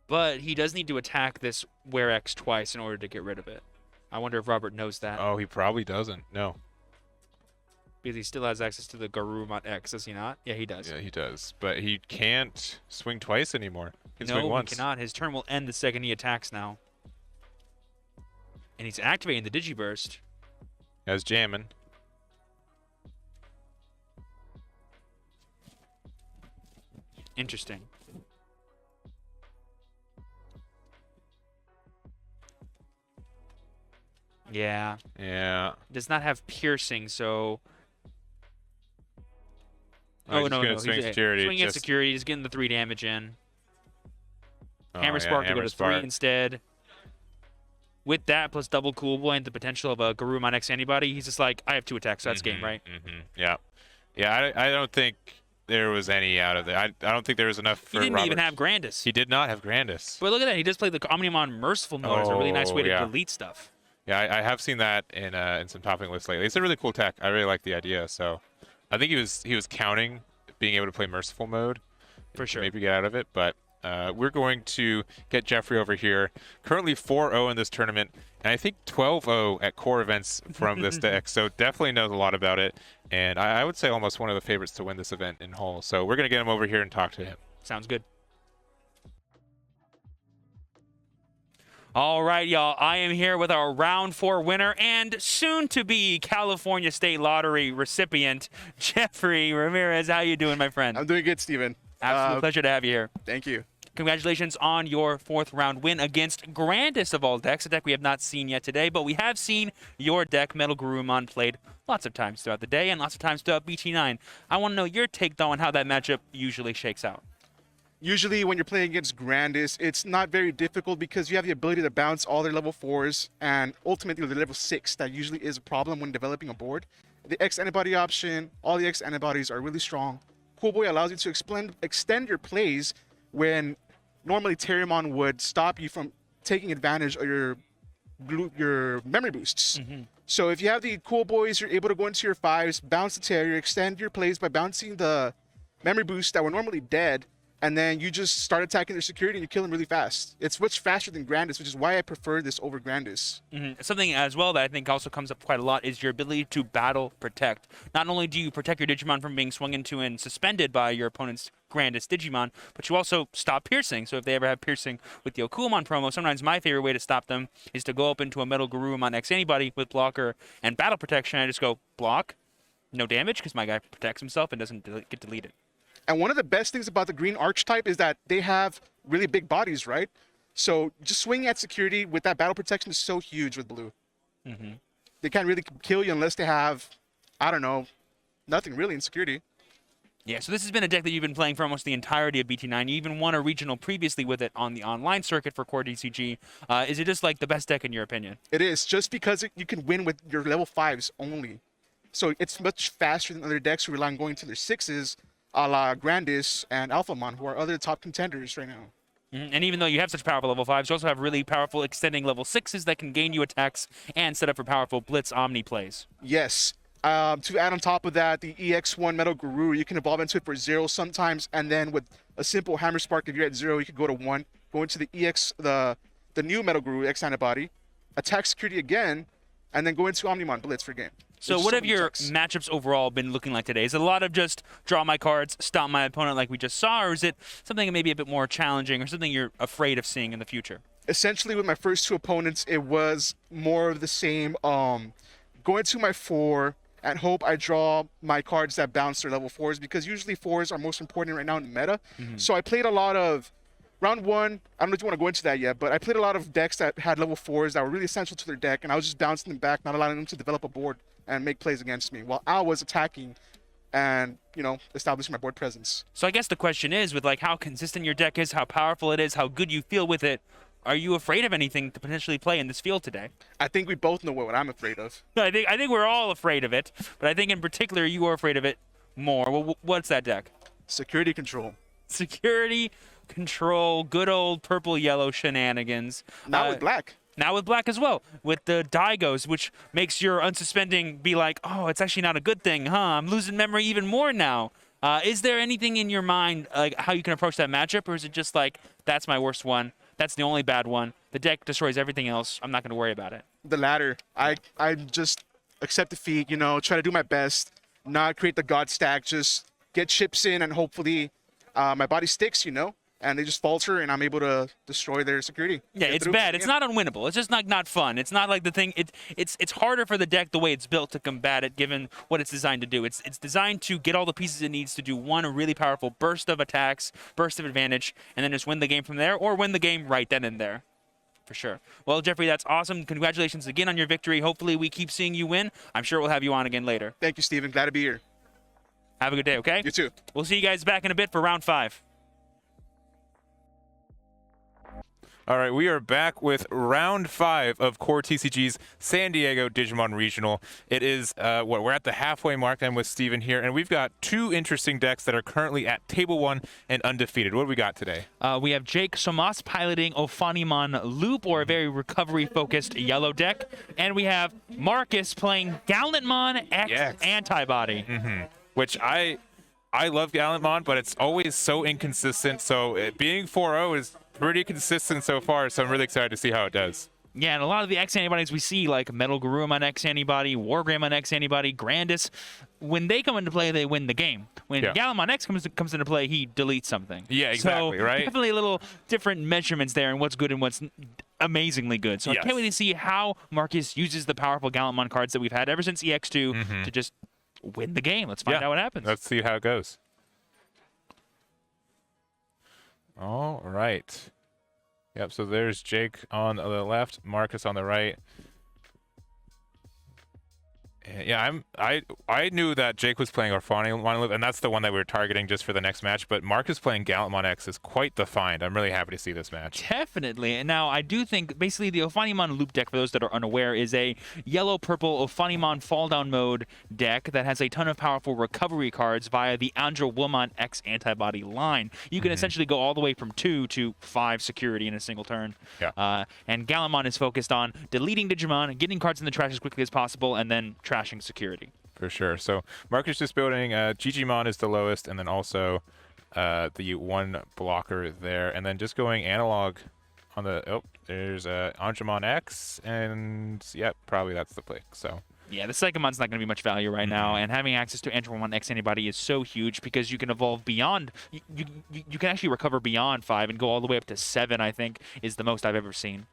But he does need to attack this WereX twice in order to get rid of it. I wonder if Robert knows that. Oh, he probably doesn't. No. Because he still has access to the Garurumon X, does he not? Yeah, he does. Yeah, he does. But he can't swing twice anymore. He can swing once. He cannot. His turn will end the second he attacks now. And he's activating the Digiburst. As jamming. Interesting. Yeah. Yeah. Does not have piercing, so... Oh, no. He's swinging at security. He's getting the 3 damage in. Hammer Spark to go to 3 instead. With that, plus double Cool Boy and the potential of a Garurumon X antibody, he's just like, I have 2 attacks, so that's game, right? Yeah. Yeah, I don't think there was any out of there. I don't think there was enough for He didn't Robert. even have Grandis. He did not have Grandis. But look at that. He does play the Omnimon Merciful mode. It's a really nice way to delete stuff. Yeah, I have seen that in some topping lists lately. It's a really cool tech. I really like the idea. So I think he was counting being able to play Merciful mode. For sure. Maybe get out of it, but we're going to get Jeffrey over here. Currently 4-0 in this tournament, and I think 12-0 at core events from this deck. So definitely knows a lot about it, and I would say almost one of the favorites to win this event in Hull. So we're going to get him over here and talk to him. Sounds good. All right, y'all. I am here with our round 4 winner and soon-to-be California State Lottery recipient, Jeffrey Ramirez. How you doing, my friend? I'm doing good, Steven. Absolute pleasure to have you here. Thank you. Congratulations on your 4th round win against Grandis of all decks, a deck we have not seen yet today, but we have seen your deck, MetalGaruru, played lots of times throughout the day and lots of times throughout BT9. I want to know your take, though, on how that matchup usually shakes out. Usually when you're playing against Grandis, it's not very difficult because you have the ability to bounce all their level 4s and ultimately the level 6 that usually is a problem when developing a board. The X antibody option, all the X antibodies are really strong. Cool Boy allows you to extend your plays when normally Terriermon would stop you from taking advantage of your memory boosts. So if you have the Cool Boys, you're able to go into your 5s, bounce the Terrier, extend your plays by bouncing the memory boosts that were normally dead, and then you just start attacking their security and you kill them really fast. It's much faster than Grandis, which is why I prefer this over Grandis. Something as well that I think also comes up quite a lot is your ability to battle protect. Not only do you protect your Digimon from being swung into and suspended by your opponent's Grandis Digimon, but you also stop piercing. So if they ever have piercing with the Okumon promo, sometimes my favorite way to stop them is to go up into a MetalGaruru X antibody with blocker and battle protection. I just go block, No damage because my guy protects himself and doesn't get deleted. And one of the best things about the green archetype is that they have really big bodies, right? So just swinging at security with that battle protection is so huge with blue. They can't really kill you unless they have, I don't know, nothing really in security. Yeah, so this has been a deck that you've been playing for almost the entirety of BT9. You even won a regional previously with it on the online circuit for CoreTCG. Is it just like the best deck in your opinion? It is, just because you can win with your level 5s only. So it's much faster than other decks who rely on going to their 6s, a la Grandis and Alphamon, who are other top contenders right now. And even though you have such powerful level 5s, you also have really powerful extending level 6s that can gain you attacks and set up for powerful Blitz Omni plays. Yes. To add on top of that, the EX1 MetalGaruru, you can evolve into it for 0 sometimes, and then with a simple Hammer Spark, if you're at 0, you can go to 1, go into the the new MetalGaruru X antibody, attack security again, and then go into Omnimon Blitz for game. So what have your matchups overall been looking like today? Is it a lot of just draw my cards, stop my opponent like we just saw, or is it something maybe a bit more challenging or something you're afraid of seeing in the future? Essentially, with my first 2 opponents, it was more of the same. Go into my 4 and hope I draw my cards that bounce their level 4s, because usually 4s are most important right now in the meta. So I played a lot of round 1. I don't know if you want to go into that yet, but I played a lot of decks that had level 4s that were really essential to their deck, and I was just bouncing them back, not allowing them to develop a board and make plays against me, while Al was attacking and, you know, establishing my board presence. So I guess the question is, with like how consistent your deck is, how powerful it is, how good you feel with it, are you afraid of anything to potentially play in this field today? I think we both know what I'm afraid of. I think we're all afraid of it, but I think in particular you are afraid of it more. Well, what's that deck? Security control. Security control, good old purple-yellow shenanigans. Now with black. Now with black as well, with the Daigos, which makes your unsuspending be like, oh, it's actually not a good thing, huh? I'm losing memory even more now. Is there anything in your mind, like how you can approach that matchup, or is it just like, that's my worst one, that's the only bad one, the deck destroys everything else, I'm not going to worry about it? The latter. I just accept defeat, you know, try to do my best, not create the god stack, just get chips in, and hopefully my body sticks, you know? And they just falter, and I'm able to destroy their security. Yeah, it's bad. It's not unwinnable. It's just not fun. It's not like the thing. It's harder for the deck the way it's built to combat it, given what it's designed to do. It's designed to get all the pieces it needs to do one really powerful burst of attacks, burst of advantage, and then just win the game from there, or win the game right then and there. For sure. Well, Jeffrey, that's awesome. Congratulations again on your victory. Hopefully we keep seeing you win. I'm sure we'll have you on again later. Thank you, Steven. Glad to be here. Have a good day, okay? You too. We'll see you guys back in a bit for round 5. All right, we are back with round 5 of CoreTCG's San Diego Digimon Regional. It is, we're at the halfway mark then with Steven here, and we've got 2 interesting decks that are currently at table 1 and undefeated. What do we got today? We have Jake Somas piloting Ophanimon Loop, or a very recovery-focused yellow deck, and we have Marcus playing Gallantmon X Antibody. Which I love Gallantmon, but it's always so inconsistent, so being 4-0 is pretty consistent so far, so I'm really excited to see how it does. Yeah, and a lot of the X antibodies we see, like MetalGaruru on X antibody, WarGrey on X antibody, Grandis, when they come into play, they win the game. When Gaiomon X comes into play, he deletes something. Yeah, exactly, so, right? Definitely a little different measurements there and what's good and what's amazingly good. So I can't wait to see how Marcus uses the powerful Gallantmon cards that we've had ever since EX2 to just win the game. Let's find out what happens. Let's see how it goes. All right. Yep, so there's Jake on the left, Marcus on the right. Yeah, I knew that Jake was playing Ophani, and that's the one that we were targeting just for the next match, but Marcus playing Gallantmon X is quite the find. I'm really happy to see this match. Definitely. And now I do think basically the Ophanimon Loop deck, for those that are unaware, is a yellow-purple Ophanimon fall down mode deck that has a ton of powerful recovery cards via the Aandroidd X antibody line. You can essentially go all the way from 2 to 5 security in a single turn. Yeah. And Gallantmon is focused on deleting Digimon, getting cards in the trash as quickly as possible, and then trashing security. For sure. So Marcus just building Digimon is the lowest, and then also the 1 blocker there, and then just going analog on the there's Aandroidd X, and probably that's the pick. So Yeah, the Psychomon's not going to be much value right now, and having access to Aandroidd X antibody is so huge because you can evolve beyond. You can actually recover beyond 5 and go all the way up to 7. I think is the most I've ever seen.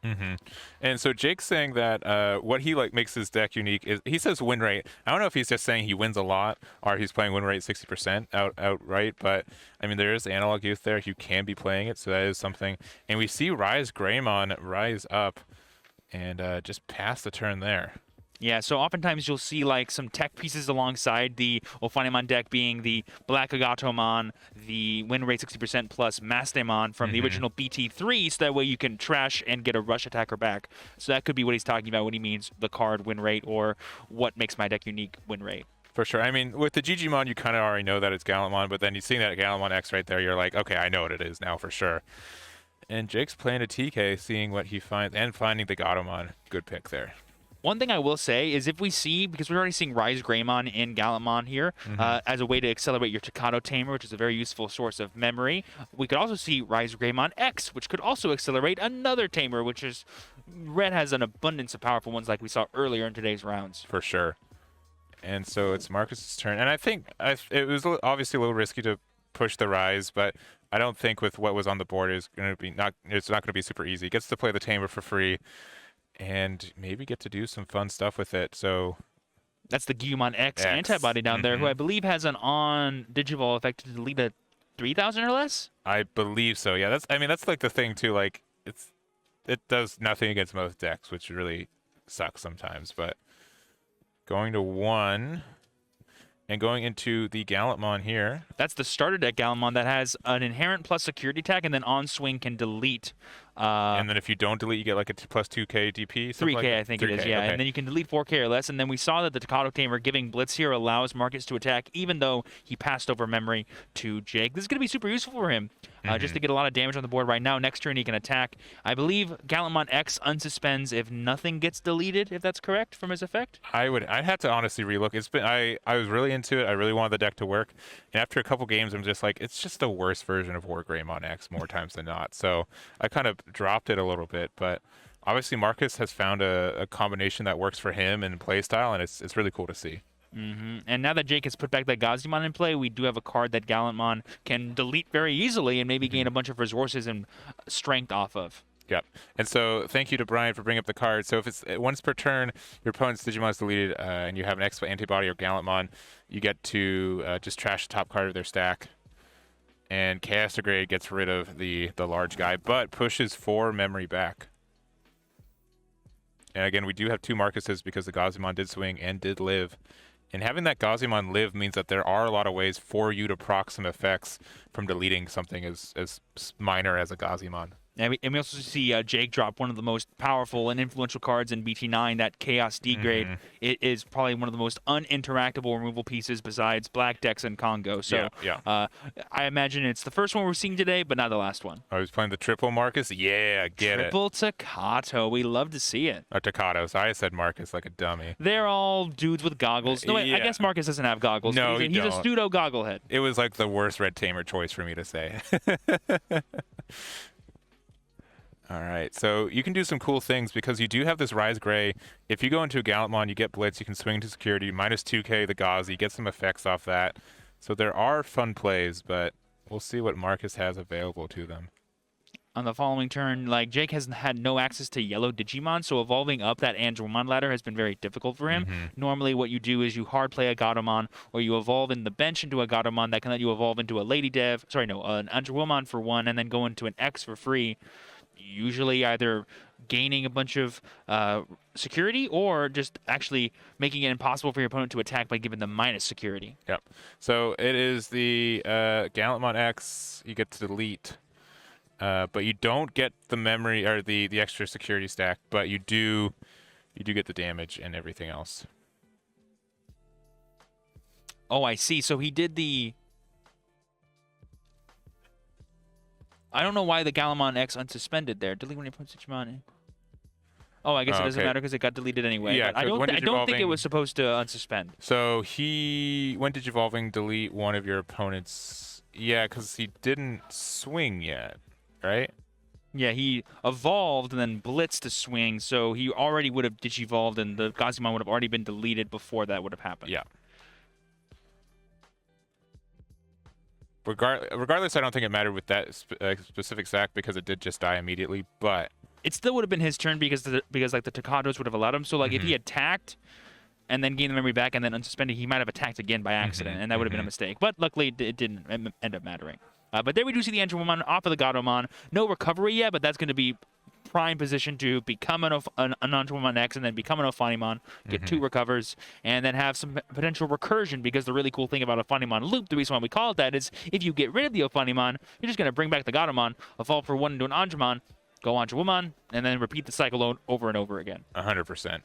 And so Jake's saying that what he makes his deck unique is he says win rate. I don't know if he's just saying he wins a lot or he's playing win rate 60% outright, but I mean there is analog youth there. You can be playing it, so that is something. And we see Gaiomon rise up and just pass the turn there. Yeah, so oftentimes you'll see like some tech pieces alongside the Ophanimon deck being the Black Agatomon, the win rate 60% plus Mastemon from the original BT3, so that way you can trash and get a rush attacker back. So that could be what he's talking about when he means the card win rate or what makes my deck unique win rate. For sure. I mean, with the Digimon, you kind of already know that it's Gallantmon, but then you see that Gallantmon X right there, you're like, okay, I know what it is now for sure. And Jake's playing a TK, seeing what he finds, and finding the Gatomon. Good pick there. One thing I will say is if we see, because we're already seeing Rise Greymon in Gallantmon here as a way to accelerate your Takato Tamer, which is a very useful source of memory, we could also see Rise Greymon X, which could also accelerate another Tamer, which is, Red has an abundance of powerful ones like we saw earlier in today's rounds. For sure. And so it's Marcus's turn. And I think it was obviously a little risky to push the Rise, but I don't think with what was on the board it's not going to be super easy. He gets to play the Tamer for free and maybe get to do some fun stuff with it. So that's the Gaiomon X antibody down there, who I believe has an on Digivolve effect to delete a 3,000 or less. I believe so. Yeah, that's like the thing too. Like it does nothing against most decks, which really sucks sometimes. But going to 1 and going into the Gallantmon here. That's the starter deck Gallantmon that has an inherent plus security tag, and then on swing can delete. And then if you don't delete, you get like a plus 2k DP? 3k, like I think 3K, it is, yeah. Okay. And then you can delete 4k or less. And then we saw that the Takato Tamer giving Blitz here allows Marcus to attack, even though he passed over memory to Jake. This is going to be super useful for him, just to get a lot of damage on the board right now. Next turn, he can attack. I believe Gallantmon X unsuspends if nothing gets deleted, if that's correct, from his effect? I'd have to honestly relook. It's been I was really into it. I really wanted the deck to work. And after a couple games, I'm just like, it's just the worst version of WarGrey X more times than not. So I kind of dropped it a little bit, but obviously Marcus has found a combination that works for him and playstyle, and it's really cool to see. And now that Jake has put back that Gaiomon in play, we do have a card that Gallantmon can delete very easily and maybe gain a bunch of resources and strength off of. Yep. And so thank you to Brian for bringing up the card. So if it's once per turn, your opponent's Digimon is deleted, and you have an X antibody or Gallantmon, you get to just trash the top card of their stack. And Degrade gets rid of the large guy, but pushes 4 memory back. And again, we do have 2 Marcuses because the Gaiomon did swing and did live. And having that Gaiomon live means that there are a lot of ways for you to proc some effects from deleting something as minor as a Gaiomon. And we also see Jake drop one of the most powerful and influential cards in BT9, that Chaos D-Grade. It is probably one of the most uninteractable removal pieces besides Black Dex and Congo. So I imagine it's the first one we're seeing today, but not the last one. Oh, he's playing the triple Marcus? Yeah, get triple it. Triple Takato. We love to see it. Or Takatos. I said Marcus like a dummy. They're all dudes with goggles. No, wait, I guess Marcus doesn't have goggles. No, he's a pseudo gogglehead. It was like the worst Red Tamer choice for me to say. All right, so you can do some cool things because you do have this Rise Gray. If you go into a Gallantmon, you get Blitz, you can swing into security, minus 2k the Gauze, you get some effects off that. So there are fun plays, but we'll see what Marcus has available to them. On the following turn, like Jake has had no access to yellow Digimon, so evolving up that Aandroidd ladder has been very difficult for him. Normally what you do is you hard play a Gatomon, or you evolve in the bench into a Gatomon that can let you evolve into a an Aandroidd for 1, and then go into an X for free. Usually either gaining a bunch of security or just actually making it impossible for your opponent to attack by giving them minus security. Yep. So it is the Gallantmon X. You get to delete, but you don't get the memory or the extra security stack, but you do get the damage and everything else. Oh, I see. So he did the... I don't know why the Gaiomon X unsuspended there. Delete when you put Digimon. Oh, I guess it doesn't matter because it got deleted anyway. Yeah, I don't think it was supposed to unsuspend. So when Digivolving, delete one of your opponent's... Yeah, because he didn't swing yet, right? Yeah, he evolved and then blitzed to swing, so he already would have digivolved, and the Gaiomon would have already been deleted before that would have happened. Yeah. Regardless, I don't think it mattered with that specific sack because it did just die immediately, but... It still would have been his turn because like the Takados would have allowed him. So like if he attacked and then gained the memory back and then unsuspended, he might have attacked again by accident, and that would have been a mistake. But luckily, it didn't end up mattering. But there we do see the Aandroidd off of the Gaiomon. No recovery yet, but that's going to be prime position to become an Aandroidd X and then become an Ophanimon, get 2 recovers, and then have some potential recursion, because the really cool thing about Ophanimon Loop, the reason why we call it that, is if you get rid of the Ophanimon, you're just going to bring back the Gaiomon, evolve for 1 into an Aandroidd, go Aandroidd, and then repeat the cycle over and over again. 100%.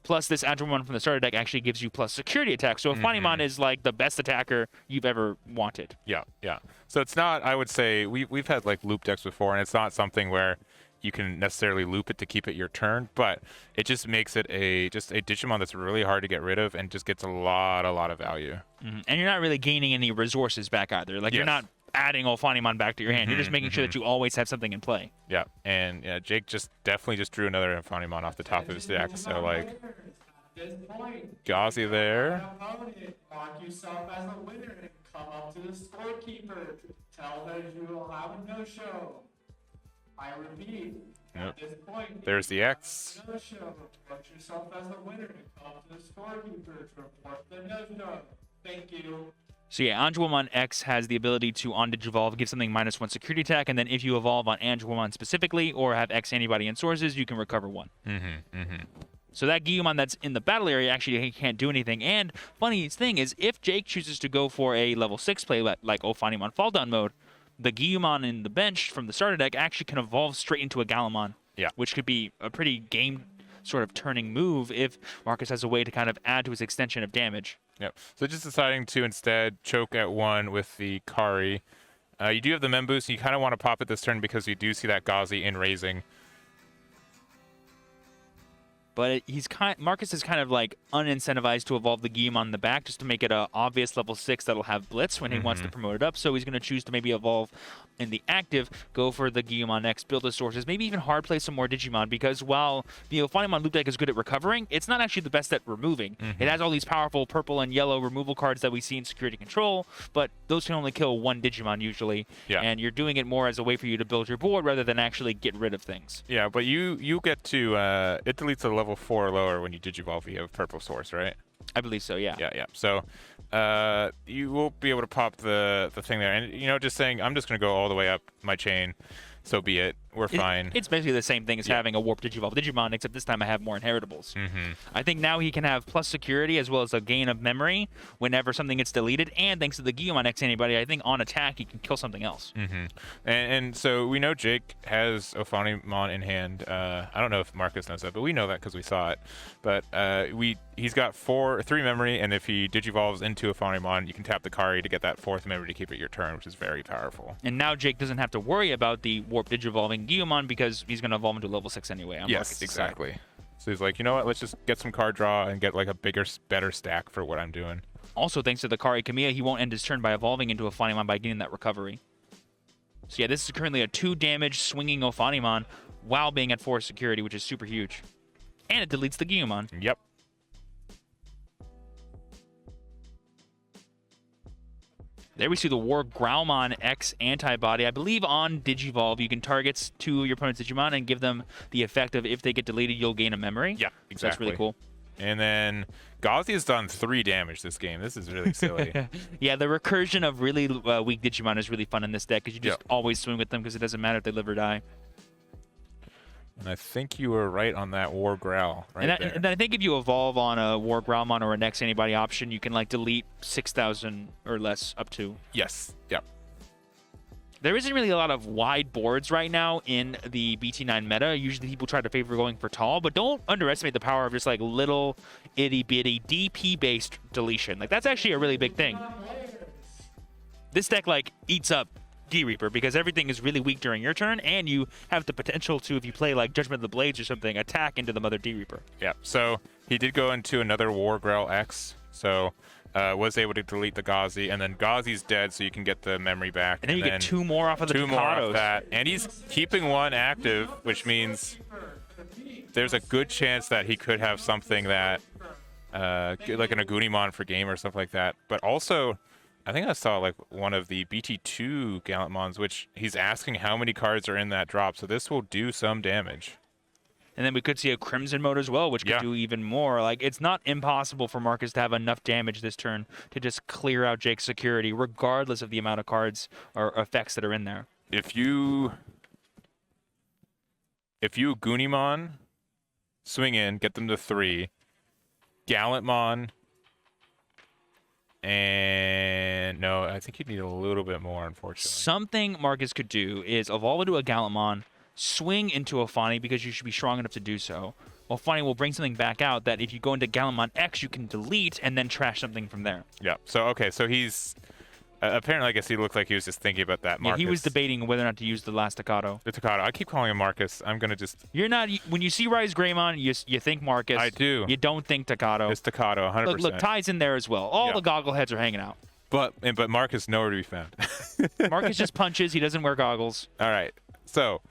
Plus, this Aandroidd from the starter deck actually gives you plus security attack. So Ophanimon is like the best attacker you've ever wanted. Yeah, yeah. So it's not, I would say, we've had like loop decks before, and it's not something where you can necessarily loop it to keep it your turn, but it just makes it just a Digimon that's really hard to get rid of and just gets a lot of value. And you're not really gaining any resources back either. Like, you're not adding Ophanimon back to your hand. You're just making sure that you always have something in play. Yeah, and yeah, Jake definitely just drew another Ophanimon off the top of his deck. So like, Gauzy there. Mark yourself as a winner and come up to the scorekeeper. Tell them you will have a no-show. I repeat, at this point, there's the X. No-show. Report yourself as a winner and come up to the scorekeeper to report the no-show. Thank you. So yeah, Aandroidd X has the ability to on Digivolve give something -1 security attack, and then if you evolve on Aandroidd specifically or have X antibody and sources, you can recover 1. So that Gaiomon that's in the battle area actually can't do anything. And funny thing is, if Jake chooses to go for a level 6 play like Ophanimon Fall Down mode, the Gaiomon in the bench from the starter deck actually can evolve straight into a Gallant, which could be a pretty game sort of turning move if Marcus has a way to kind of add to his extension of damage. Yep. So just deciding to instead choke at 1 with the Kari. You do have the Mem boost. You kind of want to pop it this turn because you do see that Gauzy in raising. But Marcus is kind of like unincentivized to evolve the Gaiomon in the back just to make it a obvious level 6 that'll have Blitz when he wants to promote it up. So he's going to choose to maybe evolve in the active, go for the Gaiomon X, build his sources, maybe even hard play some more Digimon, because while the Ophanimon loop deck is good at recovering, it's not actually the best at removing. It has all these powerful purple and yellow removal cards that we see in Security Control, but those can only kill 1 Digimon usually, and you're doing it more as a way for you to build your board rather than actually get rid of things. Yeah, but you get to, it deletes a level 4 or lower when you Digivolve via purple source, right? I believe so, yeah. Yeah. So you will be able to pop the thing there. And, just saying, I'm just going to go all the way up my chain. So be it. We're fine. It's basically the same thing as having a Warp Digivolve Digimon, except this time I have more inheritables. I think now he can have plus security as well as a gain of memory whenever something gets deleted, and thanks to the Gaiomon X antibody, I think on attack he can kill something else. And so we know Jake has Ophanimon in hand. I don't know if Marcus knows that, but we know that because we saw it. But he's got 3 memory, and if he Digivolves into Ophanimon, you can tap the Kari to get that 4th memory to keep it your turn, which is very powerful. And now Jake doesn't have to worry about the Warp Digivolving Gaiomon because he's going to evolve into level 6 anyway. Yes, exactly. So he's like, you know what? Let's just get some card draw and get like a better stack for what I'm doing. Also, thanks to the Kari Kamiya, he won't end his turn by evolving into a Ophanimon by getting that recovery. So yeah, this is currently a 2 damage swinging Ophanimon while being at 4 security, which is super huge. And it deletes the Gaiomon. Yep. There we see the WarGrey X antibody. I believe on Digivolve, you can target 2 of your opponent's Digimon and give them the effect of if they get deleted, you'll gain a memory. Yeah, exactly. So that's really cool. And then Gauzy has done 3 damage this game. This is really silly. Yeah, the recursion of really weak Digimon is really fun in this deck because you just always swing with them because it doesn't matter if they live or die. And I think you were right on that WarGrey there. And I think if you evolve on a WarGrey or a Next Antibody option, you can like delete 6,000 or less up to. Yes. Yep. There isn't really a lot of wide boards right now in the BT9 meta. Usually people try to favor going for tall, but don't underestimate the power of just like little itty-bitty DP-based deletion. Like that's actually a really big thing. This deck like eats up D-Reaper because everything is really weak during your turn, and you have the potential to, if you play like Judgment of the Blades or something, attack into the Mother D-Reaper. Yeah, so he did go into another WarGrey X, so was able to delete the Gauzy, and then Gauzy's dead, so you can get the memory back. And then you get 2 more off of the Two more Takados. off that, and he's keeping 1 active, which means there's a good chance that he could have something that, like an Agumon for game or stuff like that. But also, I think I saw like one of the BT2 Gallantmons, which he's asking how many cards are in that drop, so this will do some damage. And then we could see a Crimson mode as well, which could do even more. Like, it's not impossible for Marcus to have enough damage this turn to just clear out Jake's security, regardless of the amount of cards or effects that are in there. If you Gunimon, swing in, get them to 3, Gallantmon, and no, I think you'd need a little bit more, unfortunately. Something Marcus could do is evolve into a Gallantmon, swing into Ophani because you should be strong enough to do so. Ophani will bring something back out that if you go into Gallantmon X, you can delete and then trash something from there. Yeah. So okay. So he's apparently, I guess he looked like he was just thinking about that. Marcus. Yeah, he was debating whether or not to use the last Takado. The Takado. I keep calling him Marcus. I'm gonna just. You're not. When you see Rise Greymon, you think Marcus. I do. You don't think Takado. It's Takado, 100%. Look, Ty's in there as well. All the goggle heads are hanging out. But Marcus nowhere to be found. Marcus just punches. He doesn't wear goggles. All right. So.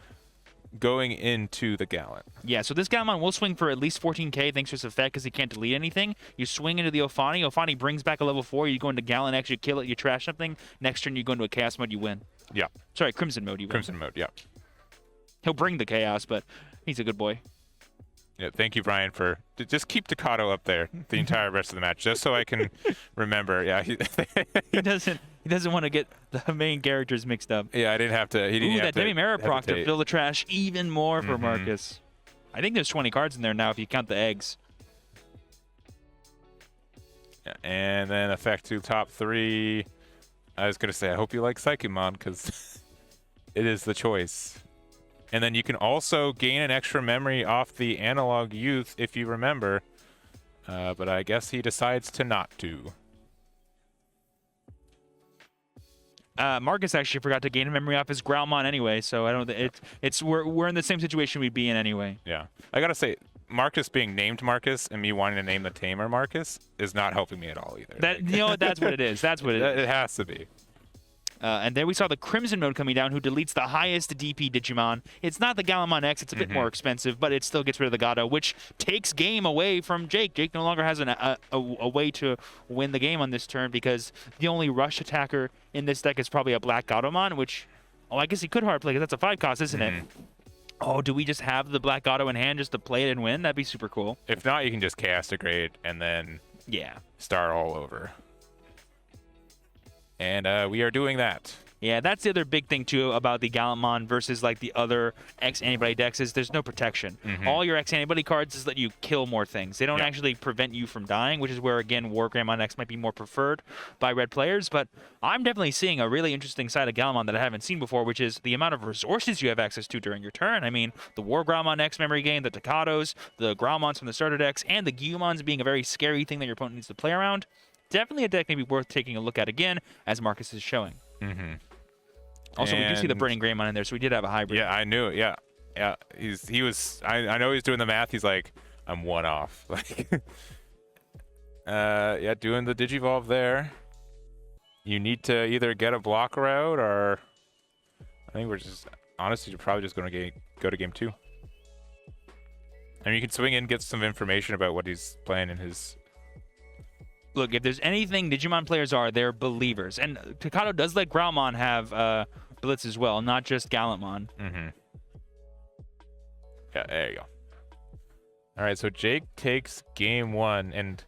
Going into the Gallant. Yeah, so this Gallantmon will swing for at least 14k thanks to its effect because he can't delete anything. You swing into the Ophani. Ophani brings back a level 4. You go into Gallant X, you kill it, you trash something. Next turn, you go into a Chaos mode, you win. Yeah. Sorry, Crimson mode, you win. Crimson mode, yeah. He'll bring the Chaos, but he's a good boy. Yeah, thank you, Brian, for just keep Takado up there the entire rest of the match, just so I can remember. Yeah, he doesn't want to get the main characters mixed up. Yeah, I didn't have to. He didn't Ooh, have that to. Demi-Mera proc to fill the trash even more for Marcus. I think there's 20 cards in there now if you count the eggs. Yeah, and then effect to top 3. I was gonna say, I hope you like Psychemon because it is the choice. And then you can also gain an extra memory off the Analog Youth if you remember. But I guess he decides to not to. Marcus actually forgot to gain a memory off his Growlmon anyway, so I don't. We're in the same situation we'd be in anyway. Yeah, I gotta say, Marcus being named Marcus and me wanting to name the tamer Marcus is not helping me at all either. That's what it is. That's what it is. It has to be. And then we saw the Crimson mode coming down, who deletes the highest DP Digimon. It's not the Gallantmon X, it's a bit more expensive, but it still gets rid of the Gato, which takes game away from Jake. Jake no longer has a way to win the game on this turn because the only rush attacker in this deck is probably a Black Gatomon, which, I guess he could hard play because that's a 5 cost, isn't it? Oh, do we just have the Black Gato in hand just to play it and win? That'd be super cool. If not, you can just Chaos Degrade and then start all over. And we are doing that. Yeah, that's the other big thing, too, about the Gallantmon versus, like, the other X-Antibody decks is there's no protection. All your X-Antibody cards is let you kill more things. They don't actually prevent you from dying, which is where, again, WarGrey on X might be more preferred by red players. But I'm definitely seeing a really interesting side of Gallantmon that I haven't seen before, which is the amount of resources you have access to during your turn. I mean, the WarGrey X memory gain, the Takados, the Growlmons from the starter decks, and the Gaimons being a very scary thing that your opponent needs to play around. Definitely a deck maybe worth taking a look at again, as Marcus is showing. Also, we do see the Burning Greymon in there, so we did have a hybrid. Yeah, I knew it. Yeah. He was. I know he's doing the math. He's like, I'm 1 off. Like, yeah, doing the Digivolve there. You need to either get a block route or I think we're just honestly you're probably just going to go to game 2. I mean, you can swing in, get some information about what he's playing in his. Look, if there's anything Digimon players are, they're believers. And Takado does let Growlmon have Blitz as well, not just Gallantmon. Yeah, there you go. All right, so Jake takes game 1, and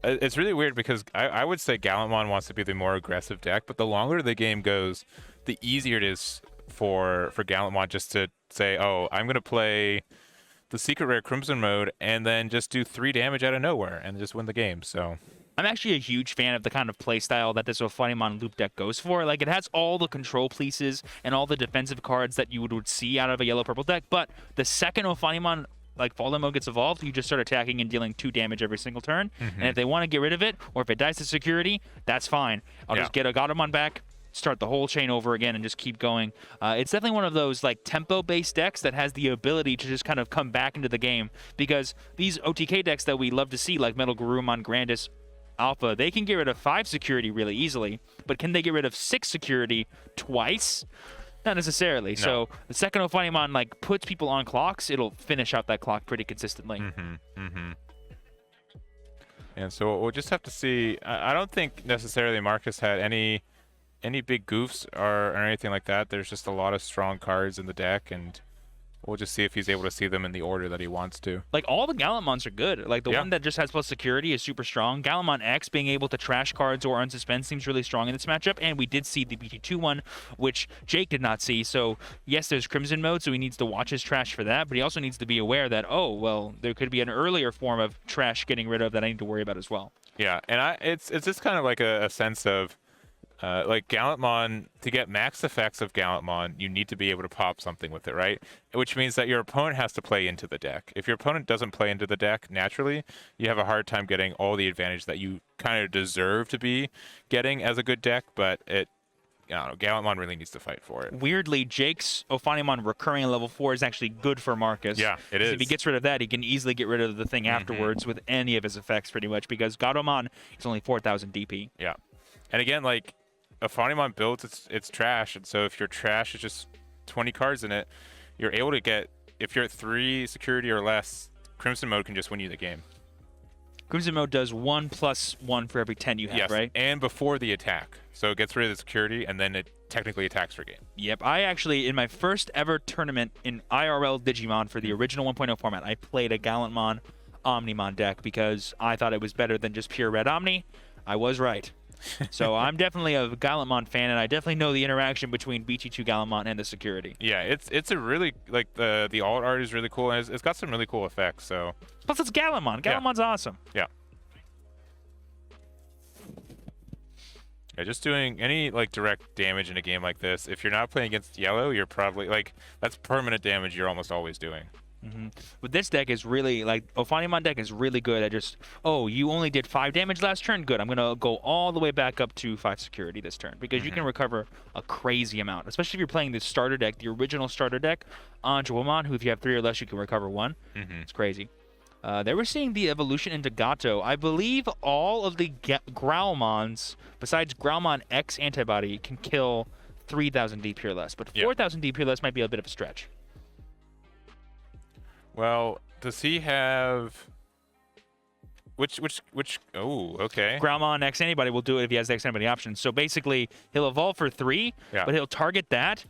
it's really weird because I would say Gallantmon wants to be the more aggressive deck, but the longer the game goes, the easier it is for Gallantmon just to say, oh, I'm going to play the Secret Rare Crimson mode and then just do 3 damage out of nowhere and just win the game, so... I'm actually a huge fan of the kind of playstyle that this Ophani loop deck goes for. Like, it has all the control pieces and all the defensive cards that you would see out of a yellow-purple deck, but the second Ophani like Fallen mode gets evolved, you just start attacking and dealing 2 damage every single turn. And if they want to get rid of it, or if it dies to security, that's fine. I'll just get a Gatomon back, start the whole chain over again, and just keep going. It's definitely one of those like tempo-based decks that has the ability to just kind of come back into the game, because these OTK decks that we love to see, like MetalGaruru, Grandis, Alpha, they can get rid of 5 security really easily, but can they get rid of 6 security twice? Not necessarily. No. So the second Ophani like puts people on clocks, it'll finish out that clock pretty consistently. And so we'll just have to see. I don't think necessarily Marcus had any big goofs or anything like that. There's just a lot of strong cards in the deck, and we'll just see if he's able to see them in the order that he wants to. Like, all the Gallantmons are good. Like, the one that just has plus security is super strong. Gallantmon X being able to trash cards or unsuspend seems really strong in this matchup. And we did see the BT2 one, which Jake did not see. So, yes, there's Crimson mode, so he needs to watch his trash for that. But he also needs to be aware that, oh, well, there could be an earlier form of trash getting rid of that I need to worry about as well. Yeah, and it's just kind of like a sense of, like Gallantmon, to get max effects of Gallantmon, you need to be able to pop something with it, right? Which means that your opponent has to play into the deck. If your opponent doesn't play into the deck naturally, you have a hard time getting all the advantage that you kind of deserve to be getting as a good deck, but I don't know, Gallantmon really needs to fight for it. Weirdly, Jake's Ophanimon recurring level 4 is actually good for Marcus. Yeah, it is. If he gets rid of that, he can easily get rid of the thing afterwards with any of his effects pretty much, because Gaiomon is only 4,000 DP. Yeah. And again, like, Ophanimon builds its trash, and so if your trash is just 20 cards in it, you're able to get, if you're at 3 security or less, Crimson mode can just win you the game. Crimson mode does 1+1 for every 10 you have, right? And before the attack. So it gets rid of the security, and then it technically attacks for game. Yep. I actually, in my first ever tournament in IRL Digimon for the original 1.0 format, I played a Gallantmon Omnimon deck because I thought it was better than just pure Red Omni. I was right. So I'm definitely a Gallantmon fan, and I definitely know the interaction between BT2 Gallantmon and the security. Yeah, it's a really, like, the alt art is really cool, and it's got some really cool effects, so. Plus it's Gallantmon. Gallantmon's awesome. Yeah. Yeah, just doing any, like, direct damage in a game like this, if you're not playing against yellow, you're probably, like, that's permanent damage you're almost always doing. But this deck is really, like, Ophanimon deck is really good at just, oh, you only did 5 damage last turn? Good. I'm going to go all the way back up to 5 security this turn, because you can recover a crazy amount, especially if you're playing the starter deck, the original starter deck, Aandroidd, who if you have 3 or less, you can recover 1. It's crazy. They were seeing the evolution into Gato. I believe all of the Growlmons, besides Growlmon X antibody, can kill 3,000 DP or less, but 4,000 DP or less might be a bit of a stretch. Well, does he have which oh, okay. Growlmon X Antibody will do it if he has the X Antibody option. So basically, he'll evolve for 3, but he'll target that,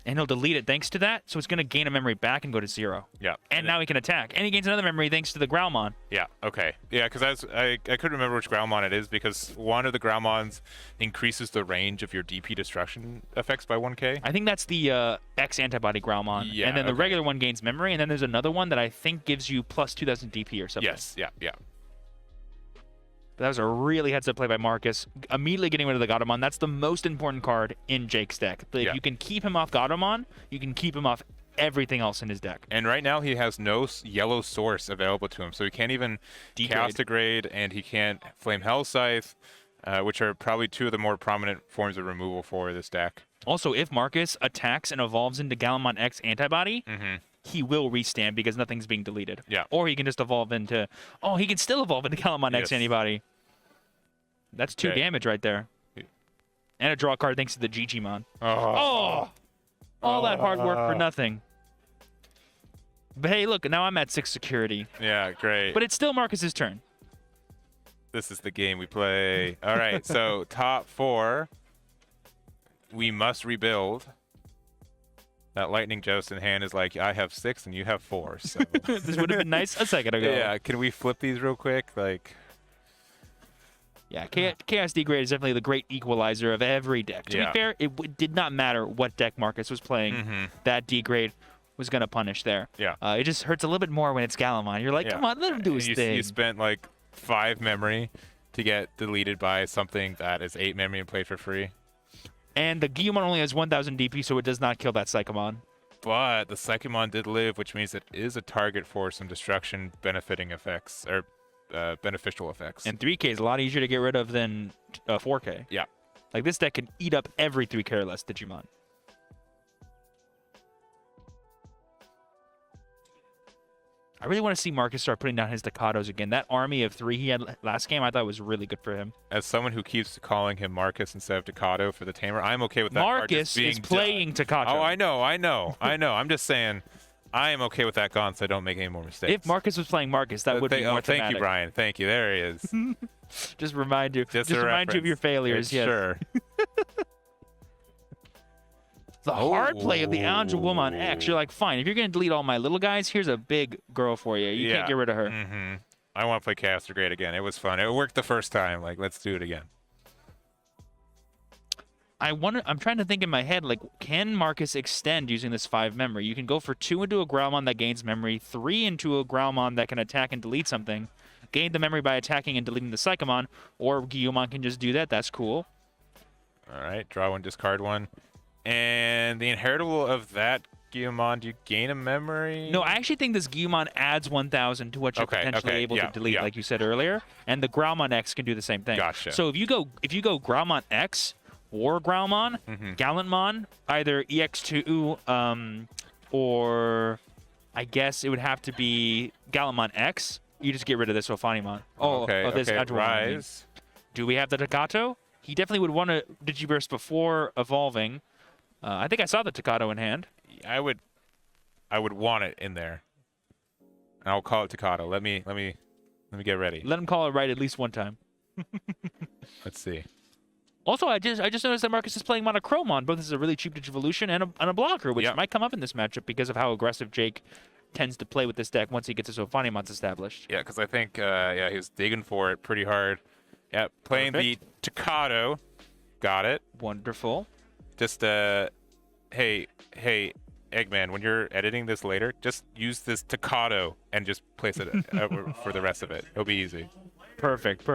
and he'll delete it thanks to that, so it's going to gain a memory back and go to 0. Yeah. And now he can attack. And he gains another memory thanks to the Growlmon. Yeah, okay. Yeah, because I couldn't remember which Growlmon it is, because one of the Growlmons increases the range of your DP destruction effects by 1k. I think that's the X Antibody Growlmon. Yeah, and then the regular one gains memory, and then there's another one that I think gives you plus 2,000 DP or something. Yes, yeah. But that was a really heads-up play by Marcus. Immediately getting rid of the Gaiomon. That's the most important card in Jake's deck. If you can keep him off Gaiomon, you can keep him off everything else in his deck. And right now he has no yellow source available to him, so he can't even Kaustinen, and he can't Flame Hell Scythe, which are probably 2 of the more prominent forms of removal for this deck. Also, if Marcus attacks and evolves into Gallantmon X Antibody, he will restand because nothing's being deleted. Yeah. Or he can just evolve into... Oh, he can still evolve into Gallantmon X Antibody. That's 2 damage right there. And a draw card thanks to the Digimon. All that hard work for nothing. But hey, look, now I'm at 6 security. Yeah, great. But it's still Marcus's turn. This is the game we play. All right, so top 4. We must rebuild. That lightning joust in hand is like, I have 6 and you have 4. So this would have been nice a second ago. Yeah, can we flip these real quick? Like, yeah, Chaos D-Grade is definitely the great equalizer of every deck. To be fair, it did not matter what deck Marcus was playing. That D-Grade was going to punish there. Yeah. It just hurts a little bit more when it's Gaiomon. You're like, come on, let him do his thing. You spent like 5 memory to get deleted by something that is 8 memory and play for free. And the Gaiomon only has 1,000 DP, so it does not kill that Psychomon. But the Psychomon did live, which means it is a target for some destruction benefiting effects, or beneficial effects. And 3K is a lot easier to get rid of than 4K. Yeah. Like, this deck can eat up every 3K or less Digimon. I really want to see Marcus start putting down his Takatos again. That army of 3 he had last game, I thought was really good for him. As someone who keeps calling him Marcus instead of Takato for the Tamer, I'm okay with that. Marcus is playing Takato. Oh, I know. I'm just saying, I am okay with that gone so I don't make any more mistakes. If Marcus was playing Marcus, that would be more Thank thematic. you, Brian. Thank you. There he is. Just remind you. Just remind you of your failures. Yes. Sure. The hard play of the Aandroidd X. You're like, fine, if you're going to delete all my little guys, here's a big girl for you. You can't get rid of her. Mm-hmm. I want to play Castergrade again. It was fun. It worked the first time. Like, let's do it again. I'm trying to think in my head, like, can Marcus extend using this 5 memory? You can go for 2 into a Growlmon that gains memory, 3 into a Growlmon that can attack and delete something, gain the memory by attacking and deleting the Psychomon, or Gaiomon can just do that. That's cool. All right, draw 1, discard 1. And the inheritable of that Gaiomon, do you gain a memory? No, I actually think this Gaiomon adds 1,000 to what you're potentially able to delete, like you said earlier. And the Growlmon X can do the same thing. Gotcha. So if you go Growlmon X or Growlmon, Gallantmon, either EX2, or I guess it would have to be Gallantmon X. You just get rid of this Ophanimon. This Rise. Do we have the Takato? He definitely would want to Digiburst before evolving. I think I saw the Takato in hand. I would want it in there. And I'll call it Takato. Let me get ready. Let him call it right at least one time. Let's see. Also, I just noticed that Marcus is playing Monochromon, both as a really cheap Digivolution and a blocker, which might come up in this matchup because of how aggressive Jake tends to play with this deck once he gets his Ophanimons established. Yeah, because I think he was digging for it pretty hard. Yeah, playing the Takato. Got it. Wonderful. Just hey Eggman, when you're editing this later, just use this Takato and just place it for the rest of it. It'll be easy. Perfect.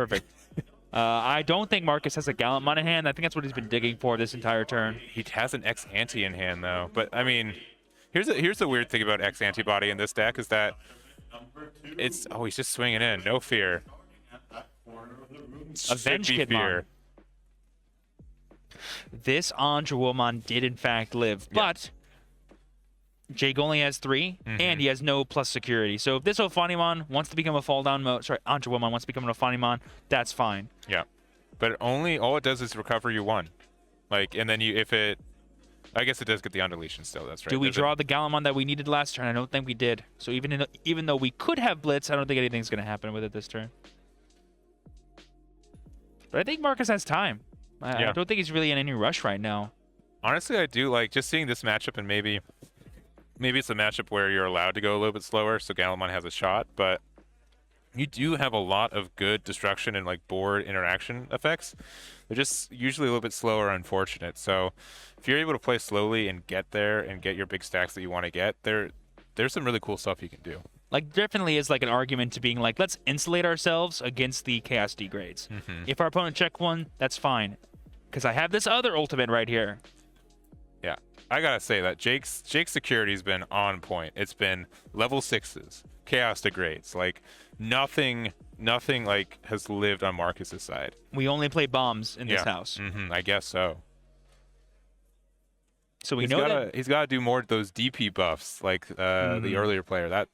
I don't think Marcus has a Gallantmon in hand. I think that's what he's been digging for this entire turn. He has an X-Ante in hand, though. But, I mean, here's the weird thing about X-Antibody in this deck is that it's... Oh, he's just swinging in. No fear. Avenge Kidmon. This Aandroidd did, in fact, live. But Jake only has 3, and he has no plus security. So if this Ophanimon wants to become a fall-down mode... Sorry, Aandroidd wants to become an Ophanimon, that's fine. Yeah. But all it does is recover you 1. Like, and then if it... I guess it does get the undeletion still, that's right. Do we draw the Gallantmon that we needed last turn? I don't think we did. So even though we could have Blitz, I don't think anything's going to happen with it this turn. But I think Marcus has time. I don't think he's really in any rush right now. Honestly, I do like just seeing this matchup, and maybe it's a matchup where you're allowed to go a little bit slower, so Gallantmon has a shot, but you do have a lot of good destruction and like board interaction effects. They're just usually a little bit slower, unfortunate. So if you're able to play slowly and get there and get your big stacks that you want to get, there's some really cool stuff you can do. Like, definitely is like an argument to being like, let's insulate ourselves against the Chaos D-Grades. If our opponent check 1, that's fine. Because I have this other ultimate right here. Yeah, I gotta say that Jake's security's been on point. It's been level 6s, Chaos Degrades. Like, nothing like has lived on Marcus's side. We only play bombs in this house. I guess so. So he's got to do more of those DP buffs, like the earlier player. That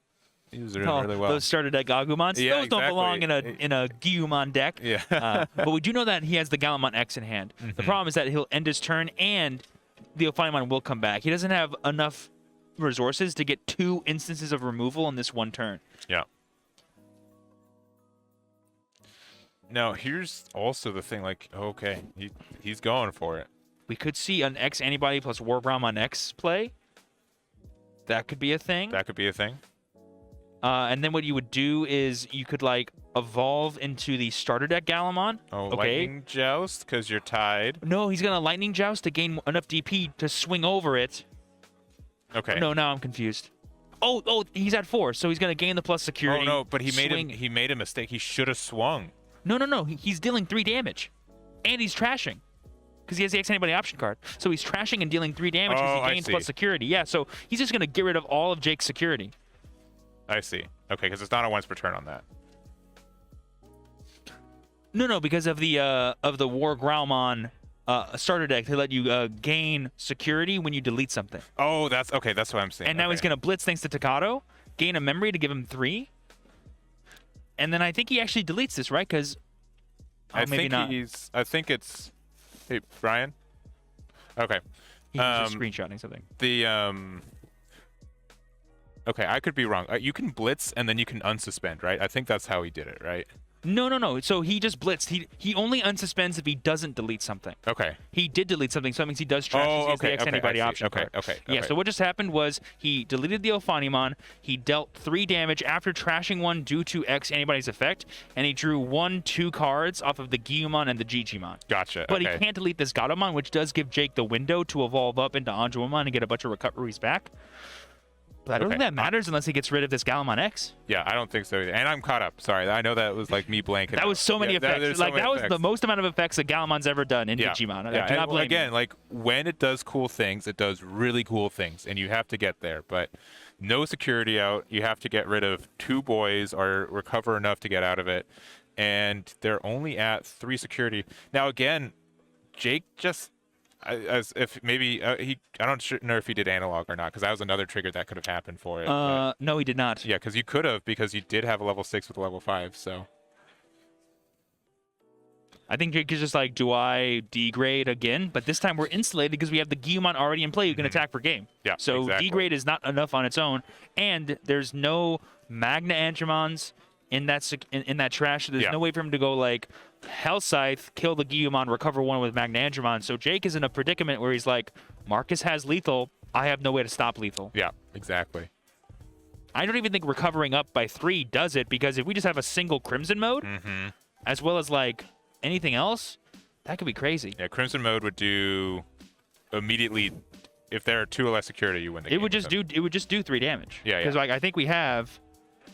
he was doing really well. Those starter deck Agumons, those don't belong in a Gaiomon deck. Yeah. But we do know that he has the Gallantmon X in hand. The problem is that he'll end his turn and the Ophanimon will come back. He doesn't have enough resources to get 2 instances of removal in this one turn. Yeah. Now, here's also the thing, like, okay, he's going for it. We could see an X antibody plus WarGrey X play. That could be a thing. That could be a thing. And then what you would do is you could, like, evolve into the starter deck Gaiomon. Oh, okay. Lightning Joust, because you're tied. No, he's going to Lightning Joust to gain enough DP to swing over it. Okay. No, now I'm confused. Oh, he's at 4, so he's going to gain the plus security. Oh, no, but he made a mistake. He should have swung. No. He's dealing 3 damage. And he's trashing. Because he has the X Antibody option card. So he's trashing and dealing 3 damage because he gains plus security. Yeah, so he's just going to get rid of all of Jake's security. I see. Okay, because it's not a once per turn on that. No, because of the WarGrey starter deck to let you gain security when you delete something. Oh, that's what I'm saying. And now he's going to blitz thanks to Takato. gain a memory to give him 3. And then I think he actually deletes this, right? Because maybe not. I think it's. Hey, Brian. Okay. He's just screenshotting something. Okay, I could be wrong. You can blitz and then you can unsuspend, right? I think that's how he did it, right? No. So he just blitzed. He only unsuspends if he doesn't delete something. Okay. He did delete something, so that means he does trash the X anybody option. Okay. Yeah, so what just happened was he deleted the Ophanimon, he dealt 3 damage after trashing one due to X anybody's effect, and he drew 1-2 cards off of the Gaiomon and the Digimon. Gotcha. But he can't delete this Gaiomon, which does give Jake the window to evolve up into Aandroidd and get a bunch of recoveries back. But I don't think that matters unless he gets rid of this Gallant X. Yeah, I don't think so either. And I'm caught up. Sorry, I know that was like me blanking. That was so many effects. That was the most amount of effects that Gallamon's ever done in Digimon. Yeah. Again, like when it does cool things, it does really cool things, and you have to get there. But no security out. You have to get rid of 2 boys or recover enough to get out of it. And they're only at 3 security. Now again, Jake just. As if maybe I don't know if he did analog or not, because that was another trigger that could have happened for it. No, he did not. Yeah, because you could have, because you did have a level 6 with a level 5. So I think Jake is just like, do I degrade again? But this time we're insulated because we have the Gaiomon already in play who can attack per game. Yeah, so exactly. degrade is not enough on its own, and there's no Magna Andromons in that trash. So there's no way for him to go like Hell Scythe, kill the Gaiomon, recover 1 with Magna Andromon. So Jake is in a predicament where he's like, Marcus has lethal. I have no way to stop lethal. Yeah, exactly. I don't even think recovering up by 3 does it, because if we just have a single Crimson mode, as well as like anything else, that could be crazy. Yeah, Crimson mode would do immediately. If there are 2 or less security, you win the game. It would just do 3 damage. Yeah. Because like I think we have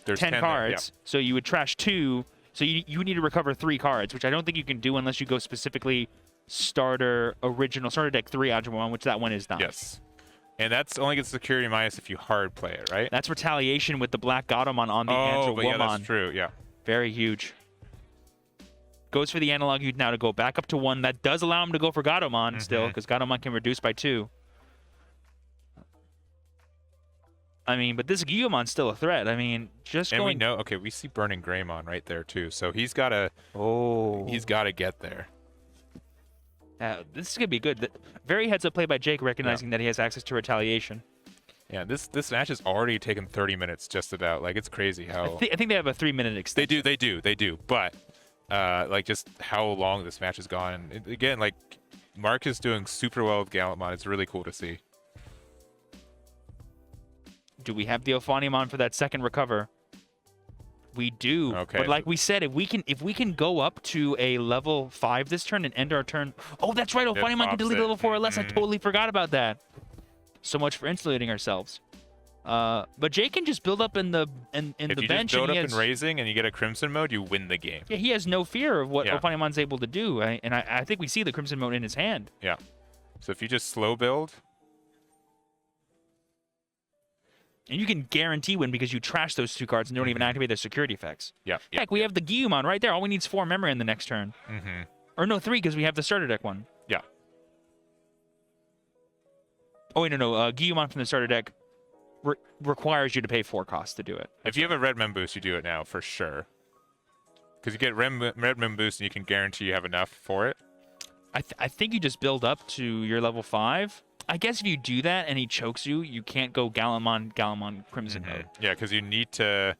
10 cards, so you would trash 2. So you need to recover 3 cards, which I don't think you can do unless you go specifically starter deck 3 Aandroidd, which that one is not. Yes. And that's only gets security minus if you hard play it, right? That's retaliation with the Black Gaiomon on the Aandroidd. But yeah, that's true, yeah. Very huge. Goes for the analog you'd now to go back up to 1. That does allow him to go for Gaiomon still, because Gaiomon can reduce by 2. I mean, but this Gaiamon's still a threat. I mean, just and going... we know, okay, we see Burning Greymon right there too, so he's got to he's got to get there. This is going to be good. Very heads-up play by Jake, recognizing that he has access to retaliation. Yeah, this match has already taken 30 minutes just about. Like, it's crazy how... I think they have a 3-minute extension. They do. But, like, just how long this match has gone. And again, like, Mark is doing super well with Gallantmon. It's really cool to see. Do we have the Ophanimon for that second recover? We do. Okay. But like we said, if we can go up to a level 5 this turn and end our turn. Oh, that's right. Ophanimon can delete level 4 or less. I totally forgot about that. So much for insulating ourselves. But Jake can just build up in the bench. If you just build up in Raising and you get a Crimson mode, you win the game. Yeah, he has no fear of what Ophanimon's able to do. And I think we see the Crimson mode in his hand. Yeah. So if you just slow build... And you can guarantee win because you trash those 2 cards and don't even activate their security effects. Yeah. Heck, we have the Gaiomon right there. All we need is 4 memory in the next turn. Or no, 3 because we have the starter deck one. Yeah. Oh, wait, no. Gaiomon from the starter deck requires you to pay 4 costs to do it. If you have a Red Mem boost, you do it now for sure. Because you get Red Mem boost and you can guarantee you have enough for it. I think you just build up to your level 5. I guess if you do that and he chokes you, you can't go Gallant Crimson mode. Yeah, because you need to...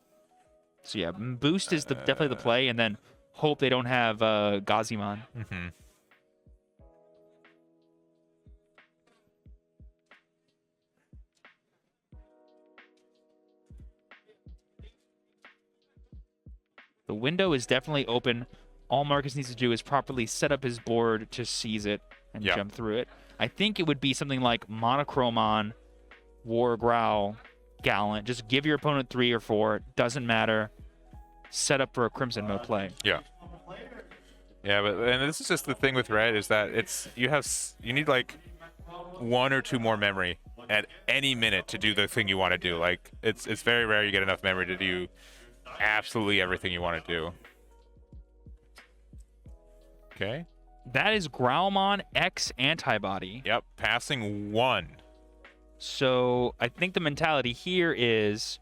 So yeah, boost is definitely the play, and then hope they don't have Gazimon. The window is definitely open. All Marcus needs to do is properly set up his board to seize it and jump through it. I think it would be something like Monochromon, WarGrey, Gallant. Just give your opponent 3 or 4. Doesn't matter. Set up for a Crimson mode play. Yeah. Yeah, and this is just the thing with Red is that you need like 1 or 2 more memory at any minute to do the thing you want to do. Like it's very rare you get enough memory to do absolutely everything you want to do. Okay. That is Gaiomon X antibody. Yep, passing 1. So I think the mentality here is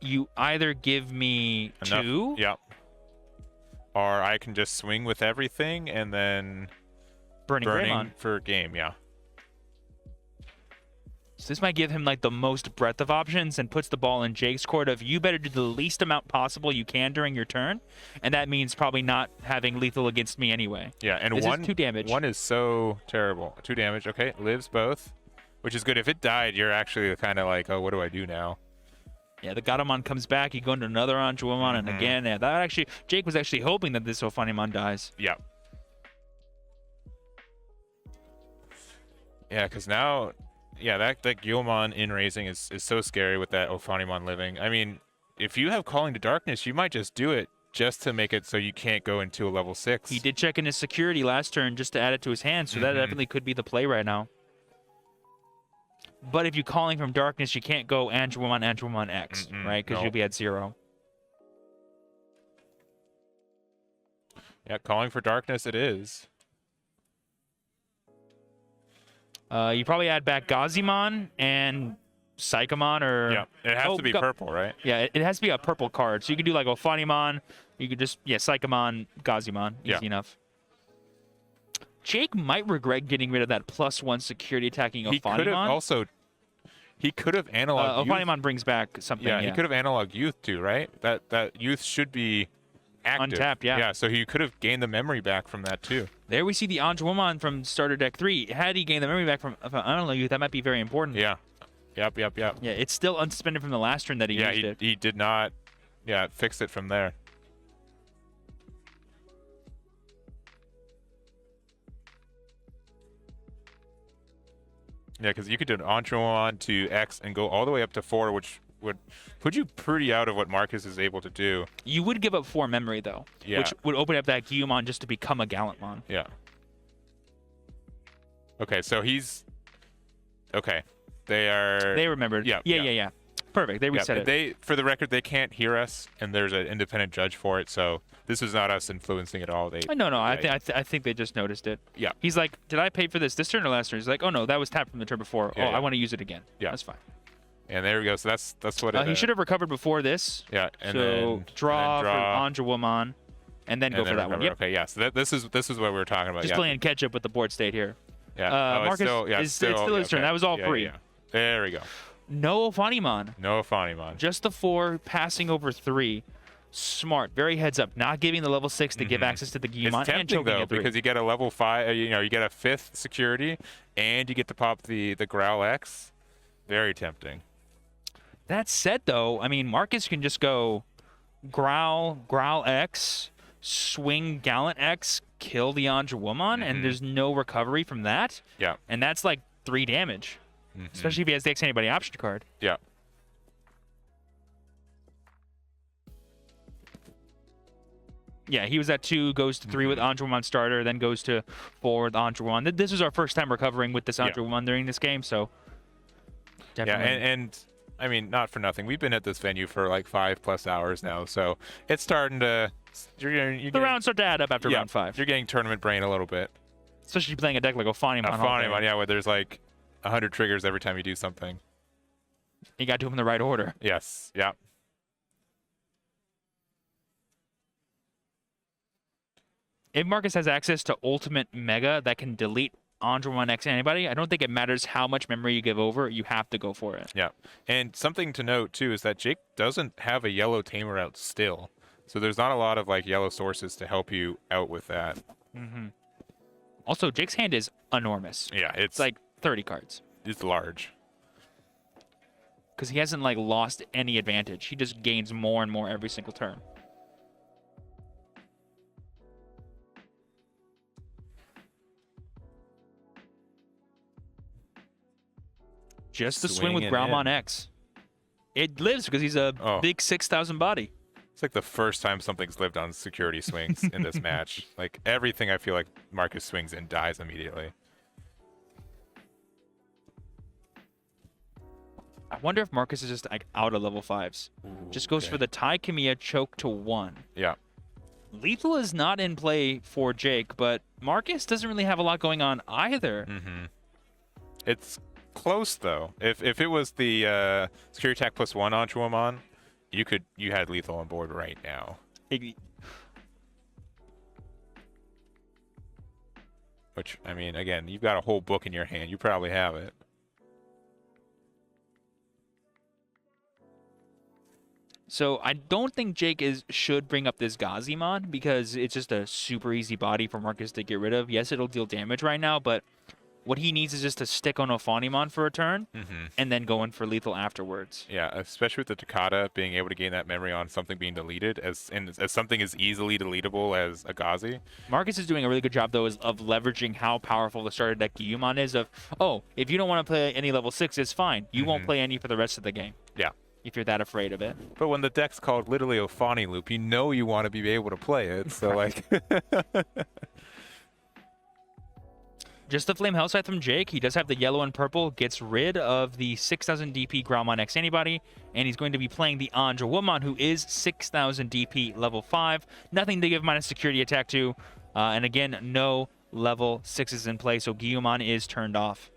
you either give me Enough. 2. Yep. Or I can just swing with everything and then Burning Greymon. for game, yeah. So this might give him like the most breadth of options and puts the ball in Jake's court of you better do the least amount possible you can during your turn, and that means probably not having lethal against me anyway. Yeah, and this one is 2 damage. One is so terrible. 2 damage. Okay, lives both, which is good. If it died, you're actually kind of like, oh, what do I do now? Yeah, the Gaiomon comes back. You go into another Aandroidd, and again, yeah, that actually Jake was actually hoping that this Ophanimon dies. Yeah. Yeah, because now, yeah, that Gaiomon in raising is so scary with that Ophanimon living. I mean, if you have Calling to Darkness, you might just do it just to make it so you can't go into a level 6. He did check in his security last turn just to add it to his hand, so that definitely could be the play right now. But if you're Calling from Darkness, you can't go Aandroidd X, right? Because you'll be at 0. Yeah, Calling for Darkness it is. You probably add back Gaiomon and Psychomon, or yeah, it has to be purple, right? Yeah, it has to be a purple card. So you could do like Ophanimon. You could just Psychomon, Gaiomon, easy enough. Jake might regret getting rid of that +1 security attacking Ophanimon. He could have analog. Ophanimon brings back something. Yeah, he could have analog youth too, right? That youth should be active. Untapped, yeah. Yeah, so he could have gained the memory back from that too. There we see the Aandroidd from starter deck 3. Had he gained the memory back from analog youth, that might be very important. Yeah. Yep. Yeah, it's still unsuspended from the last turn that he used it. He did not. Yeah, fix it from there. Yeah, because you could do an Aandroidd to X and go all the way up to 4, which would put you pretty out of what Marcus is able to do. You would give up 4 memory, though, which would open up that Gaiomon just to become a Gallantmon. Yeah. Okay, so he's... Okay. They remembered. Yeah. Perfect. They reset it. For the record, they can't hear us, and there's an independent judge for it, so this is not us influencing at all. No. I think they just noticed it. Yeah. He's like, did I pay for this turn or last turn? He's like, oh, no, that was tapped from the turn before. Yeah, I want to use it again. Yeah. That's fine. And there we go. So that's what it, he should have recovered before this. Yeah. And draw for Aandroidd, and then go for that one. Yep. Okay, yeah. So this is what we were talking about. Just playing catch up with the board state here. Yeah. Marcus, it's still his turn. That was all free. Yeah. There we go. No Ophanimon. No Ophanimon. Just the 4 passing over 3. Smart. Very heads up. Not giving the level 6 to give access to the Gaiomon. It's tempting, though, because you get a level 5, you get a 5th security, and you get to pop the Growl X. Very tempting. That said, though, I mean, Marcus can just go Growl X, swing Gallant X, kill the Aandroidd, and there's no recovery from that. Yeah. And that's like 3 damage. Especially if he has the X Anybody option card. Yeah. Yeah, he was at 2, goes to 3 with Aandroidd starter, then goes to 4 with Aandroidd. This is our first time recovering with this Aandroidd during this game, so definitely. Yeah, and I mean, not for nothing. We've been at this venue for like 5+ hours now, so it's starting to... The rounds start to add up after round 5. You're getting tournament brain a little bit. Especially playing a deck like Ophanimon. Yeah, where there's like 100 triggers every time you do something. You got to do them in the right order. Yes. Yeah. If Marcus has access to Ultimate Mega that can delete Aandroidd X anybody, I don't think it matters how much memory you give over. You have to go for it. Yeah. And something to note, too, is that Jake doesn't have a yellow tamer out still. So there's not a lot of like yellow sources to help you out with that. Also, Jake's hand is enormous. Yeah. It's like 30 cards. It's large. Because he hasn't like lost any advantage. He just gains more and more every single turn. Just the swing with Gaiomon X. It lives because he's a big 6,000 body. It's like the first time something's lived on security swings in this match. Like everything I feel like Marcus swings in dies immediately. I wonder if Marcus is just like out of level 5s. Just goes for the Tai Kamiya choke to 1. Yeah. Lethal is not in play for Jake, but Marcus doesn't really have a lot going on either. It's close though. If it was the security attack +1 Aandroidd, you had lethal on board right now. Which, I mean, again, you've got a whole book in your hand. You probably have it. So I don't think Jake should bring up this Gaiomon because it's just a super easy body for Marcus to get rid of. Yes, it'll deal damage right now, but what he needs is just to stick on Ophanimon for a turn and then go in for lethal afterwards. Yeah, especially with the Takata being able to gain that memory on something being deleted as something as easily deletable as a Gazi. Marcus is doing a really good job, though, of leveraging how powerful the starter deck Gaiomon is of, oh, if you don't want to play any level 6, it's fine. You won't play any for the rest of the game. Yeah. If you're that afraid of it. But when the deck's called literally Ophani Loop, you know you want to be able to play it. So, like... Just the Flame Hellscythe from Jake. He does have the yellow and purple. Gets rid of the 6,000 DP Graumon X antibody. And he's going to be playing the Aandroidd, who is 6,000 DP level 5. Nothing to give minus security attack to. And again, no level 6s in play. So Gaiomon is turned off.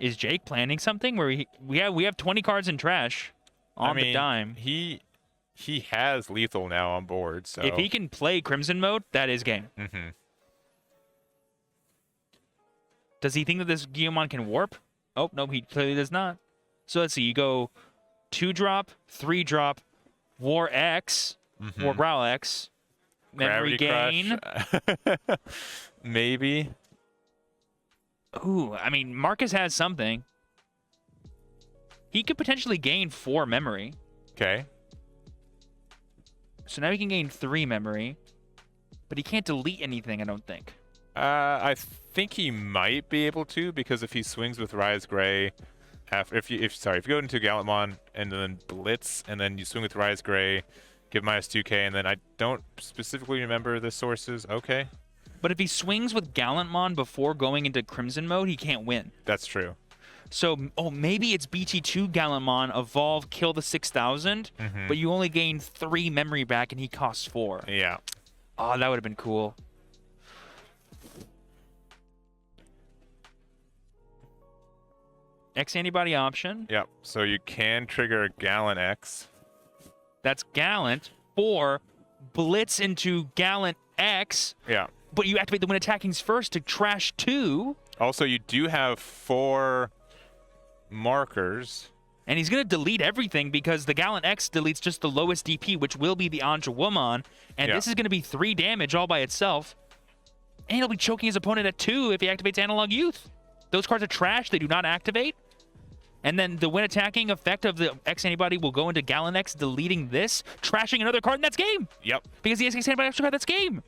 Is Jake planning something where we have 20 cards in trash on the dime? He has lethal now on board, so if he can play Crimson mode, that is game. Does he think that this Gaiomon can warp? Oh, no, he clearly does not. So let's see, you go 2-drop, 3-drop, War X, War Growl X, Memory Gain. Maybe. Ooh, I mean, Marcus has something. He could potentially gain 4 memory. Okay. So now he can gain 3 memory, but he can't delete anything, I don't think. I think he might be able to, because if he swings with Rise Gray, if you go into Gallantmon and then Blitz, and then you swing with Rise Gray, give -2k, and then I don't specifically remember the sources. Okay. But if he swings with Gallantmon before going into Crimson mode, he can't win. That's true. So, maybe it's BT2 Gallantmon, evolve, kill the 6,000, but you only gain 3 memory back and he costs 4. Yeah. Oh, that would have been cool. X antibody option. Yep. So you can trigger Gallant X. That's Gallant for Blitz into Gallant X. Yeah. But you activate the when attacking's first to trash 2. Also, you do have 4 markers. And he's going to delete everything because the Gallant X deletes just the lowest DP, which will be the Aandroidd. And this is going to be 3 damage all by itself. And he'll be choking his opponent at 2 if he activates Analog Youth. Those cards are trash. They do not activate. And then the when attacking effect of the X antibody will go into Gallant X, deleting this, trashing another card, and that's game. Yep. Because the X antibody extra card, that's game.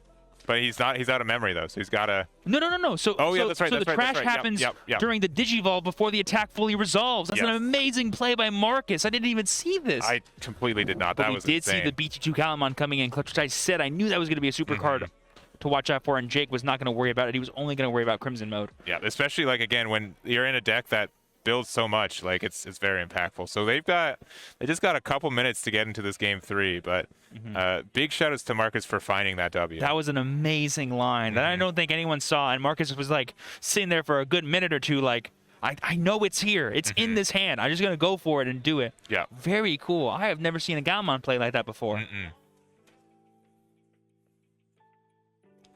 But he's not. He's out of memory though, so he's got to. No. So that's right. So the trash happens during the Digivolve before the attack fully resolves. That's an amazing play by Marcus. I didn't even see this. I completely did not. That was insane. We did see the BT2 Gallantmon coming in clutch, which I said I knew that was going to be a super card to watch out for, and Jake was not going to worry about it. He was only going to worry about Crimson mode. Yeah, especially like again when you're in a deck that builds so much, like it's very impactful. So they just got a couple minutes to get into this game 3, but big shout outs to Marcus for finding that W. That was an amazing line that I don't think anyone saw, and Marcus was like sitting there for a good minute or two like, I know it's here. It's in this hand. I'm just going to go for it and do it. Yeah. Very cool. I have never seen a Gaiomon play like that before.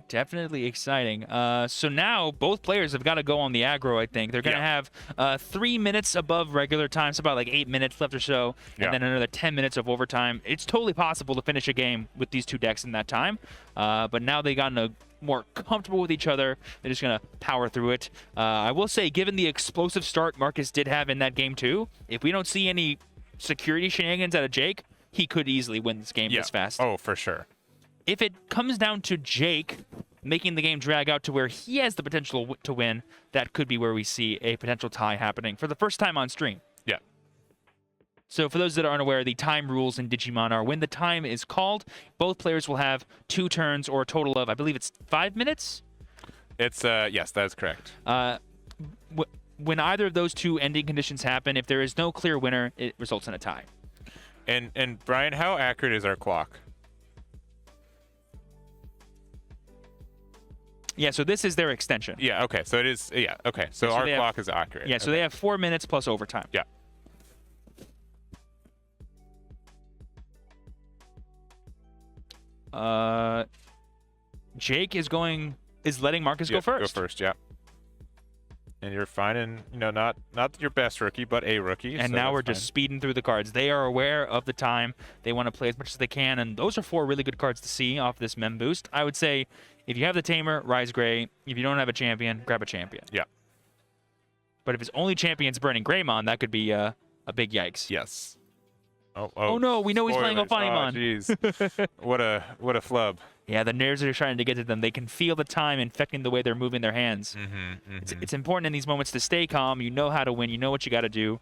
Definitely exciting. So now both players have got to go on the aggro, I think. They're going to have 3 minutes above regular time, so about like 8 minutes left or so, and then another 10 minutes of overtime. It's totally possible to finish a game with these 2 decks in that time, but now they've gotten more comfortable with each other. They're just going to power through it. I will say, given the explosive start Marcus did have in that game too, if we don't see any security shenanigans out of Jake, he could easily win this game this fast. Oh, for sure. If it comes down to Jake making the game drag out to where he has the potential to win, that could be where we see a potential tie happening for the first time on stream. Yeah. So for those that aren't aware, the time rules in Digimon are when the time is called, both players will have 2 turns or a total of, I believe it's 5 minutes? It's, yes, that is correct. When either of those 2 ending conditions happen, if there is no clear winner, it results in a tie. And Brian, how accurate is our clock? Yeah, so this is their extension. Yeah, okay. So it is, yeah, okay. So So our they have- clock is accurate. Yeah, so Okay. they have 4 minutes plus overtime. Yeah. Jake is letting Marcus go Yeah, first. Go first, yeah. And you're finding, not your best rookie, but a rookie. And so now that's we're just speeding through the cards. They are aware of the time. They want to play as much as they can, and those are 4 really good cards to see off this mem boost. I would say if you have the Tamer, WarGrey. If you don't have a champion, grab a champion. Yeah. But if his only champion's Burning Greymon, that could be a big yikes. Yes. Oh no, we know he's playing spoilers. Ophanimon. Oh, jeez. what a flub. Yeah, the nerves are trying to get to them. They can feel the time infecting the way they're moving their hands. It's important in these moments to stay calm. You know how to win. You know what you got to do.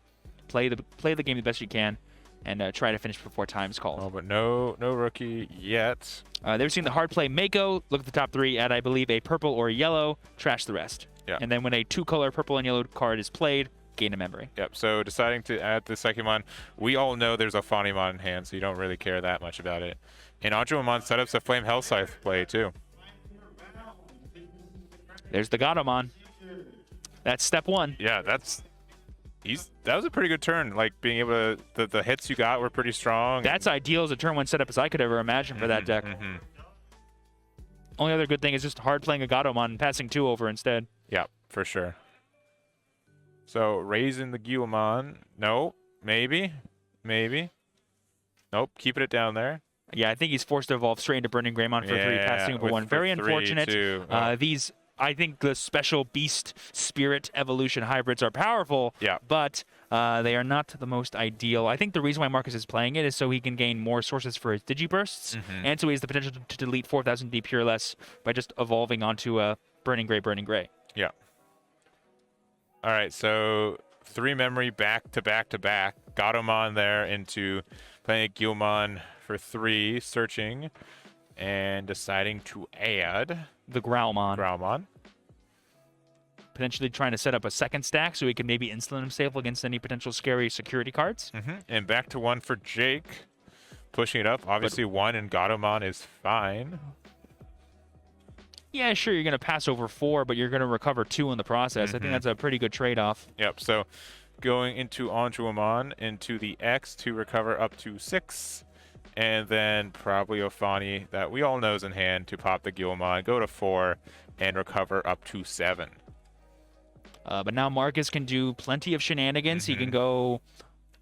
Play the game the best you can, and try to finish before time's called. Oh, but no rookie yet. They've seen the hard play Mako. Look at the top 3. Add, I believe, a purple or a yellow. Trash the rest. Yeah. And then when a 2-color purple and yellow card is played, gain a memory. Yep. So deciding to add the Zackery, we all know there's a Ophanimon in hand, so you don't really care that much about it. And Aandroidd setups a Flame Hell Scythe play too. There's the Gaiomon. That's step 1. Yeah, that was a pretty good turn. Like being able to the hits you got were pretty strong. That's ideal as a turn 1 setup as I could ever imagine for that deck. Only other good thing is just hard playing a Gaiomon and passing 2 over instead. Yeah, for sure. So raising the Gaiomon. No, maybe. Nope, keeping it down there. Yeah, I think he's forced to evolve straight into Burning Greymon for 3, passing over 1. Very unfortunate. These, I think the special Beast Spirit Evolution hybrids are powerful, but they are not the most ideal. I think the reason why Marcus is playing it is so he can gain more sources for his Digibursts, and so he has the potential to delete 4,000 DP or less by just evolving onto a Burning Gray. Yeah. All right, so 3 memory back to back to back. Gaiomon there into playing a Gaiomon for 3, searching, and deciding to add the Growlmon. Potentially trying to set up a second stack so he can maybe insulate himself against any potential scary security cards. And back to 1 for Jake. Pushing it up. Obviously, 1 in Gaiomon is fine. Yeah, sure, you're going to pass over 4, but you're going to recover 2 in the process. I think that's a pretty good trade-off. Yep, so going into Aandroidd into the X to recover up to 6. And then probably Ophani that we all know is in hand to pop the Gaiomon, go to 4, and recover up to 7. But now Marcus can do plenty of shenanigans. He can go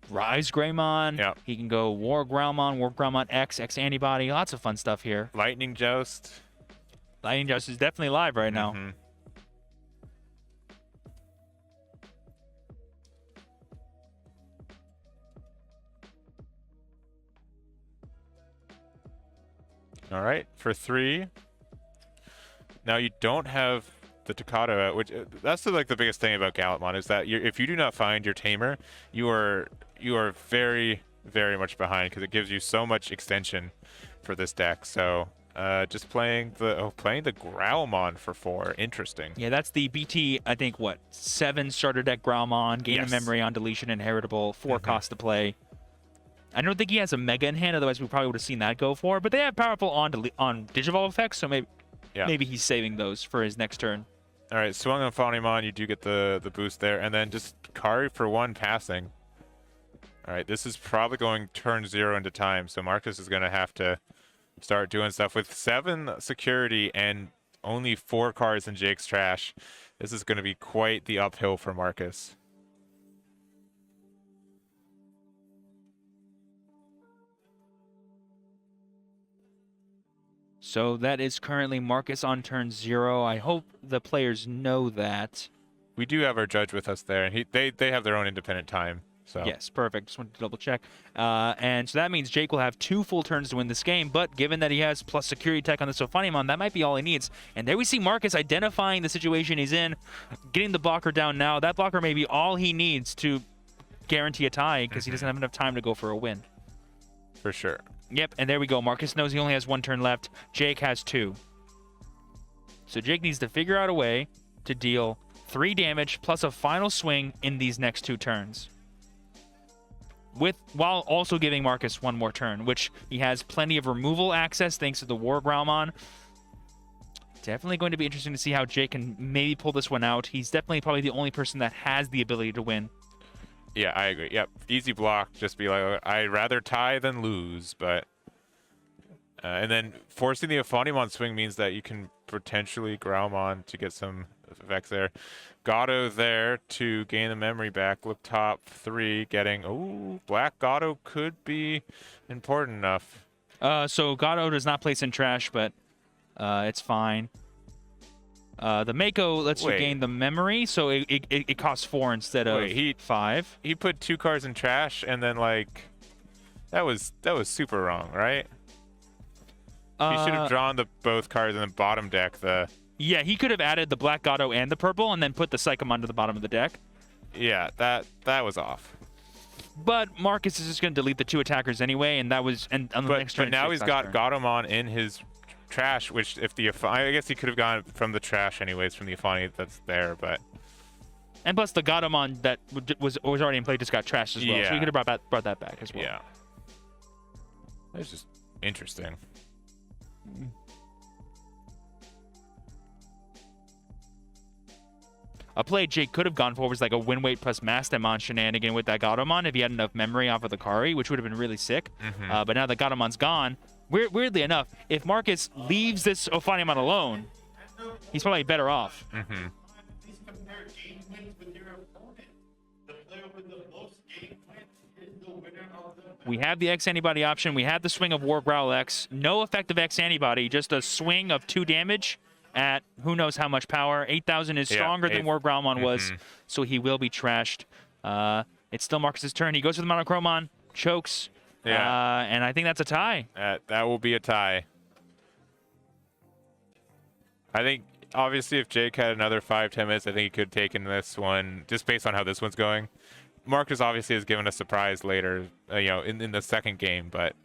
Rise Greymon. Yep. He can go WarGrowmon X Antibody. Lots of fun stuff here. Lightning Joust. Lightning Joust is definitely live right now. All right, for 3. Now you don't have the Tocado, which that's the biggest thing about Gallantmon is that if you do not find your Tamer, you are very, very much behind because it gives you so much extension for this deck. So just playing the Growlmon for 4, interesting. Yeah, that's the BT. I think 7 starter deck Growlmon, gain a memory on deletion, inheritable, 4 cost to play. I don't think he has a Mega in hand, otherwise we probably would have seen that go for. But they have powerful on Digivolve effects, so maybe he's saving those for his next turn. All right, swung on Ophanimon, you do get the boost there, and then just Kari for 1 passing. All right, this is probably going turn 0 into time, so Marcus is going to have to start doing stuff with 7 security and only 4 cards in Jake's trash. This is going to be quite the uphill for Marcus. So that is currently Marcus on turn 0. I hope the players know that. We do have our judge with us there, and they have their own independent time. So yes, perfect. Just wanted to double check. And so that means Jake will have 2 full turns to win this game, but given that he has plus security tech on the Ophanimon, that might be all he needs. And there we see Marcus identifying the situation he's in, getting the blocker down now. That blocker may be all he needs to guarantee a tie because he doesn't have enough time to go for a win. For sure. Yep, and there we go. Marcus knows he only has 1 turn left. Jake has 2. So Jake needs to figure out a way to deal 3 damage plus a final swing in these next 2 turns. While also giving Marcus 1 more turn, which he has plenty of removal access thanks to the WarGrowmon Definitely going to be interesting to see how Jake can maybe pull this one out. He's definitely probably the only person that has the ability to win. Yeah, I agree. Yep, easy block. Just be like, I'd rather tie than lose, but... and then forcing the Ophani swing means that you can potentially Gaiomon to get some effects there. Gato there to gain the memory back. Look top 3 getting... Oh, Black Gato could be important enough. So Gato does not place in trash, but it's fine. The Mako lets you gain the memory, so it costs 4 instead of 5. He put 2 cards in trash, and then like that was super wrong, right? He should have drawn both cards in the bottom deck. Yeah, he could have added the Black Gato and the purple, and then put the Psychomon to the bottom of the deck. Yeah, that was off. But Marcus is just going to delete the 2 attackers anyway, and that was on the next turn. But now he's got Gaiomon in his trash, which if the I guess he could have gone from the trash anyways, from the Ophani that's there, but. And plus the Gaiomon that was already in play just got trashed as well, so you could have brought that back as well. Yeah. That's just interesting. A play Jake could have gone for was like a win weight plus Mastemon shenanigan with that Gaiomon if he had enough memory off of the Kari, which would have been really sick. But now that Gaiamon's gone, weirdly enough, if Marcus leaves this Ophanimon alone, he's probably better off. Please compare game wins with your opponent. The player with the most game wins is the winner of the match. We have the X antibody option. We have the swing of War Growl X. No effective X antibody, just a swing of 2 damage at who knows how much power. 8,000 is stronger than War Growlmon was, so he will be trashed. It's still Marcus's turn. He goes for the Monochromon, chokes, and I think that's a tie. That will be a tie. I think, obviously, if Jake had another 5-10 minutes, I think he could have taken this one, just based on how this one's going. Marcus obviously has given a surprise later, in the second game, but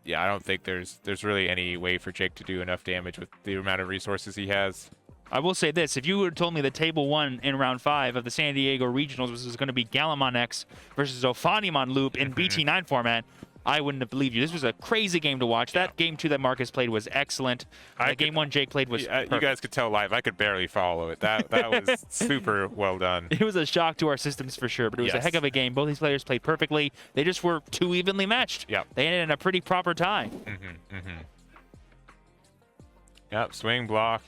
yeah, I don't think there's really any way for Jake to do enough damage with the amount of resources he has. I will say this: if you would have told me that Table 1 in Round 5 of the San Diego Regionals was going to be Gallant X versus Ophanimon Loop in BT9 format, I wouldn't have believed you. This was a crazy game to watch. That game 2 that Marcus played was excellent. Game 1 Jake played was perfect. You guys could tell live. I could barely follow it. That was super well done. It was a shock to our systems for sure, but it was a heck of a game. Both these players played perfectly. They just were too evenly matched. Yep. They ended in a pretty proper tie. Yep, swing block.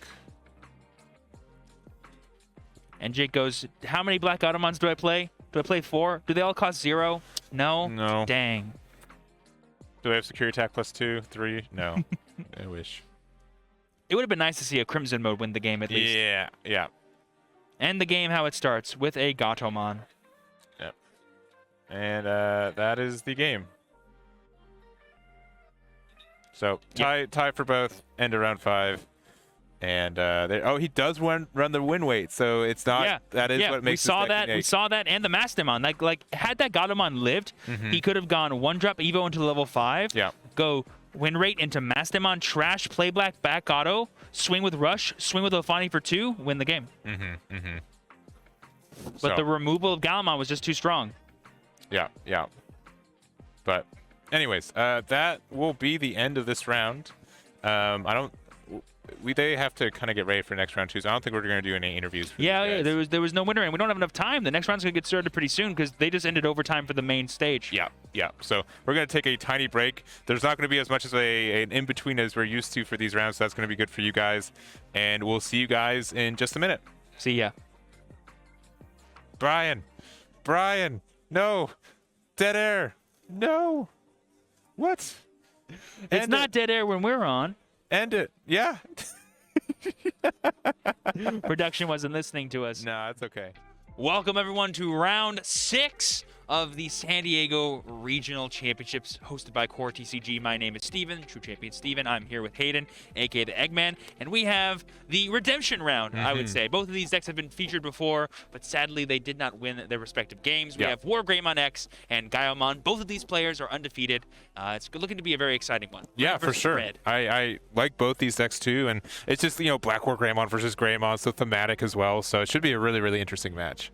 And Jake goes, how many Black Gaiomons do I play? Do I play 4? Do they all cost 0? No? No. Dang. Do I have security attack +2, 3? No. I wish. It would have been nice to see a Crimson mode win the game at least. Yeah. End the game how it starts, with a Gaiomon. Yep. And that is the game. So tie for both. End of round 5. And he does run the win weight, so it's not. That is what makes. We saw that, and the Mastemon. Like had that Gaiomon lived, he could have gone 1-drop Evo into level 5. Yeah. Go win rate into Mastemon, trash, play black, back auto, swing with rush, swing with Ophani for 2, win the game. But the removal of Gaiomon was just too strong. Yeah. But, anyways, that will be the end of this round. They have to kind of get ready for next round too, so I don't think we're going to do any interviews. For there was no winner, and we don't have enough time. The next round's going to get started pretty soon because they just ended overtime for the main stage. Yeah. So we're going to take a tiny break. There's not going to be as much as an in-between as we're used to for these rounds, so that's going to be good for you guys. And we'll see you guys in just a minute. See ya. Brian, no. Dead air. No. What? It's not dead air when we're on. End it. Yeah. Production wasn't listening to us. No, it's okay. Welcome, everyone, to round 6 of the San Diego Regional Championships hosted by CoreTCG. My name is Steven, True Champion Steven. I'm here with Hayden, a.k.a. the Eggman, and we have the redemption round, I would say. Both of these decks have been featured before, but sadly they did not win their respective games. We have WarGrey X and Gaiomon. Both of these players are undefeated. It's looking to be a very exciting one. Yeah, for sure. I like both these decks too, and it's just, Black WarGreymon versus Greymon, so thematic as well, so it should be a really, really interesting match.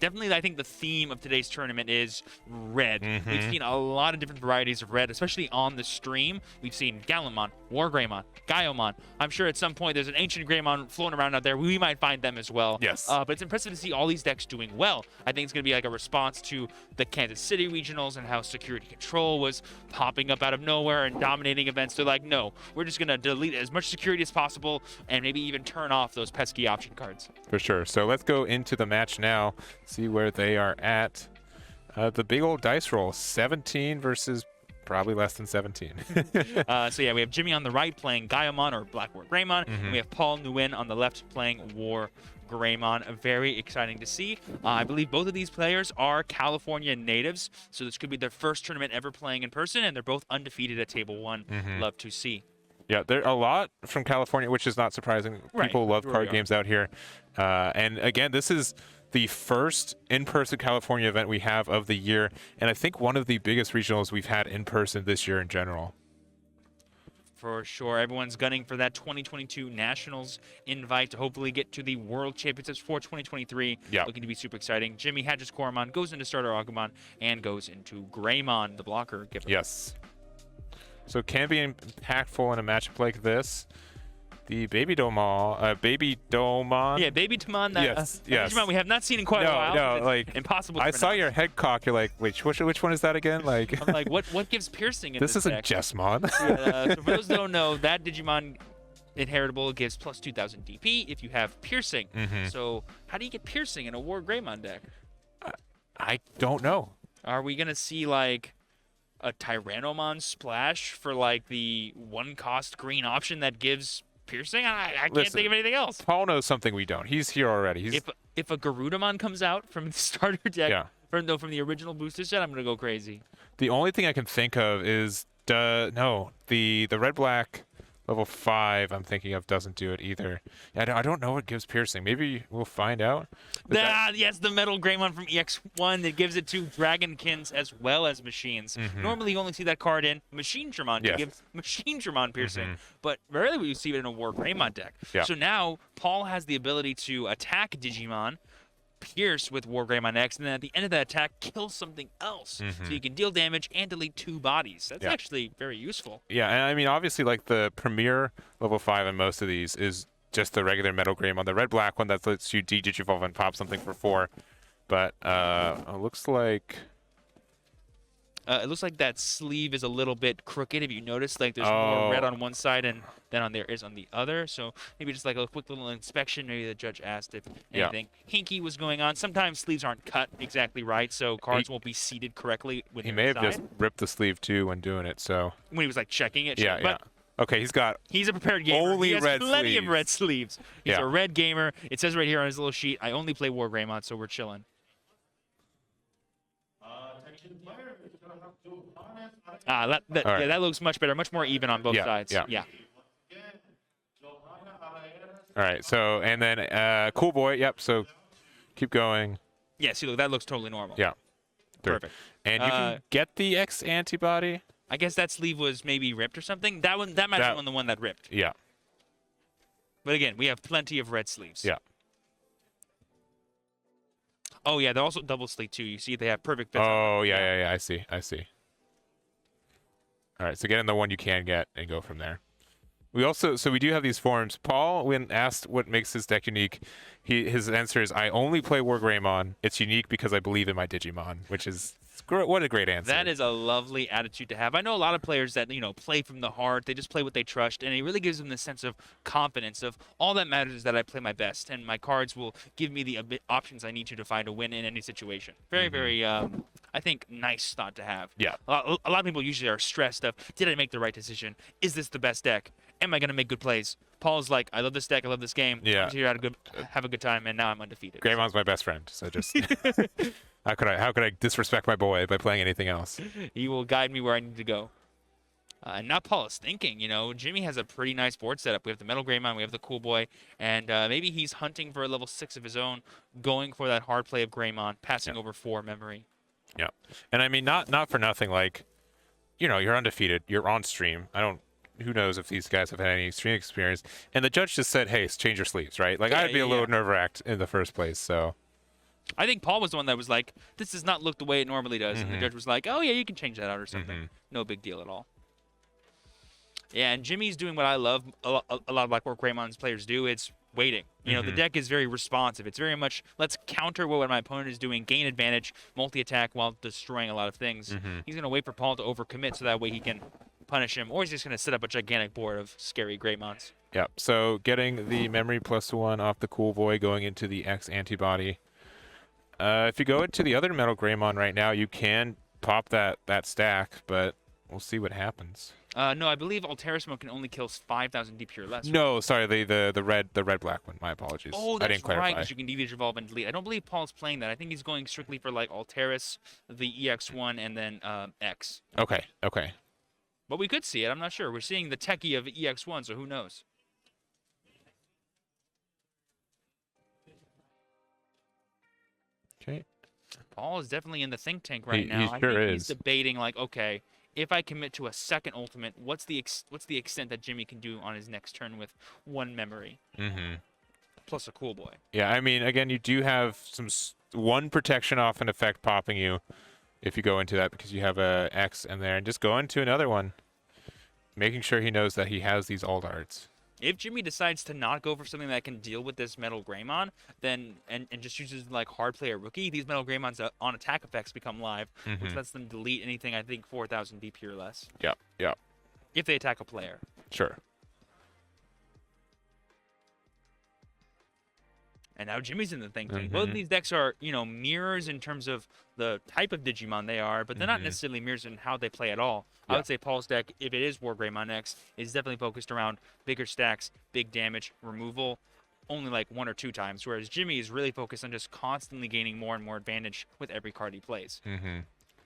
definitely, I think the theme of today's tournament is red. We've seen a lot of different varieties of red, especially on the stream. We've seen Gallantmon, WarGreymon, Gaiomon. I'm sure at some point there's an Ancient Greymon floating around out there. We might find them as well. Yes. But it's impressive to see all these decks doing well. I think it's going to be like a response to the Kansas City regionals and how Security Control was popping up out of nowhere and dominating events. They're like, no, we're just going to delete as much security as possible and maybe even turn off those pesky option cards. For sure. So let's go into the match now, see where they are at. The big old dice roll, 17 versus probably less than 17. So yeah, we have Jimmy on the right playing Gaiomon or Black WarGreymon, and we have Paul Nguyen on the left playing WarGreymon. Very exciting to see. I believe both of these players are California natives, so this could be their first tournament ever playing in person, and they're both undefeated at Table 1. Love to see. Yeah, there are a lot from California, which is not surprising. Right. People love card games out here. And again, this is the first in-person California event we have of the year, and I think one of the biggest regionals we've had in person this year in general. For sure. Everyone's gunning for that 2022 Nationals invite to hopefully get to the World Championships for 2023. Yeah. Looking to be super exciting. Jimmy Hadges Koromon goes into starter Agumon and goes into Greymon, the blocker giver. Yes. So it can be impactful in a matchup like this. The Baby Domon. Yeah, Baby Domon. Yes. Digimon we have not seen in quite a while. No, It's like impossible to I saw pronounce. your head cock. You're like, wait, which one is that again? Like, I'm like, what gives piercing in this this isn't deck? Jessmon. So for those that don't know, that Digimon inheritable gives plus 2,000 DP if you have piercing. So how do you get piercing in a WarGreymon deck? I don't know. Are we gonna see like a Tyrannomon splash for like the 1-cost green option that gives piercing? I can't Listen, think of anything else. Paul knows something we don't. He's here already. He's If a Garudamon comes out from the starter deck, Yeah. from the original booster set, I'm gonna go crazy. the only thing I can think of is the red black level 5 I'm thinking of doesn't do it either. I don't know what gives piercing. Maybe we'll find out. But Yes, the Metal Greymon from EX1 that gives it to Dragonkins as well as Machines. Normally you only see that card in Machine Dramon to Yes. give Machine Dramon piercing, but rarely will you see it in a WarGreymon deck. Yeah. So now Paul has the ability to attack Digimon, pierce with WarGreymon X, and then at the end of that attack, kill something else. So you can deal damage and delete 2 bodies. That's Yeah. actually very useful. Yeah, and I mean, obviously, like the premier level 5 in most of these is just the regular Metal Greymon. The red-black one that lets you de-digivolve and pop something for 4. But it looks like... It looks like that sleeve is a little bit crooked. If you notice, like there's more red on one side and than there is on the other. So maybe just like a quick little inspection. Maybe the judge asked if anything hinky was going on. Sometimes sleeves aren't cut exactly right, so cards won't be seated correctly. He may have just ripped the sleeve too when doing it. So when he was like checking it. yeah, but Okay, he's a prepared gamer. only he has red plenty sleeves. of red sleeves. He's Yeah. a red gamer. It says right here on his little sheet, I only play WarGreymon, so we're chilling. That looks much better, much more even on both sides. Yeah. All right, so and then Cool Boy. Yep. So keep going. Yeah. See, look, that looks totally normal. Yeah. Perfect. And you can get the X antibody. I guess that sleeve was maybe ripped or something. That might have been the one that ripped. Yeah. But again, we have plenty of red sleeves. Yeah. Oh yeah, they're also double sleeve too. You see, they have perfect fits. Oh yeah. I see. All right, so get in the one you can get and go from there. We do have these forms. Paul, when asked what makes his deck unique, his answer is, I only play WarGreymon. It's unique because I believe in my Digimon, which is what a great answer. That is a lovely attitude to have. I know a lot of players that, play from the heart. They just play what they trust, and it really gives them the sense of confidence of all that matters is that I play my best, and my cards will give me the options I need to find a win in any situation. Very, very, I think, nice thought to have. Yeah. A lot of people usually are stressed of, did I make the right decision? Is this the best deck? Am I going to make good plays? Paul's like, I love this deck. I love this game. Yeah. I'm here to have a good time, and now I'm undefeated. Greymon's my best friend, so just how could I disrespect my boy by playing anything else? He will guide me where I need to go. And now Paul is thinking, Jimmy has a pretty nice board setup. We have the Metal Greymon, we have the Cool Boy, and maybe he's hunting for a level 6 of his own, going for that hard play of Greymon, passing over 4 memory. Yeah, and I mean, not for nothing. Like, you're undefeated. You're on stream. Who knows if these guys have had any stream experience? And the judge just said, "Hey, change your sleeves," right? Like, I'd be a little nerve-wracked in the first place. So, I think Paul was the one that was like, this does not look the way it normally does. And the judge was like, oh, yeah, you can change that out or something. No big deal at all. Yeah, and Jimmy's doing what I love a lot of Blackboard Greymon's players do. It's waiting. You know, the deck is very responsive. It's very much, let's counter what my opponent is doing, gain advantage, multi-attack while destroying a lot of things. He's going to wait for Paul to overcommit so that way he can punish him, or he's just going to set up a gigantic board of scary Greymons. Yep, so getting the memory +1 off the Cool Boy, going into the X antibody. If you go into the other Metal Greymon right now, you can pop that stack, but we'll see what happens. No, I believe Alteris Mode can only kill 5,000 DP or less. No, sorry, the red black one. My apologies. Oh, I that's didn't clarify. right, because you can deviate, evolve, and delete. I don't believe Paul's playing that. I think he's going strictly for like Alteris, the EX1, and then X. Okay. But we could see it. I'm not sure. We're seeing the techie of EX1, so who knows? Okay. Paul is definitely in the think tank right now. He I sure think is. he's debating like, okay, if I commit to a second ultimate, what's the extent that Jimmy can do on his next turn with one memory? Plus a Cool Boy. Yeah, I mean, again, you do have one protection off an effect popping you if you go into that, because you have a X in there, and just go into another one, making sure he knows that he has these alt arts. If Jimmy decides to not go for something that can deal with this Metal Greymon, then and just uses like hard play or rookie, these Metal Greymons on attack effects become live, which lets them delete anything I think 4,000 DP or less. Yep. If they attack a player. Sure. And now Jimmy's in the thing. Both of these decks are, you know, mirrors in terms of the type of Digimon they are, but they're not necessarily mirrors in how they play at all. I would say Paul's deck, if it is WarGreymon X, is definitely focused around bigger stacks, big damage, removal, only like 1 or 2 times, whereas Jimmy is really focused on just constantly gaining more and more advantage with every card he plays.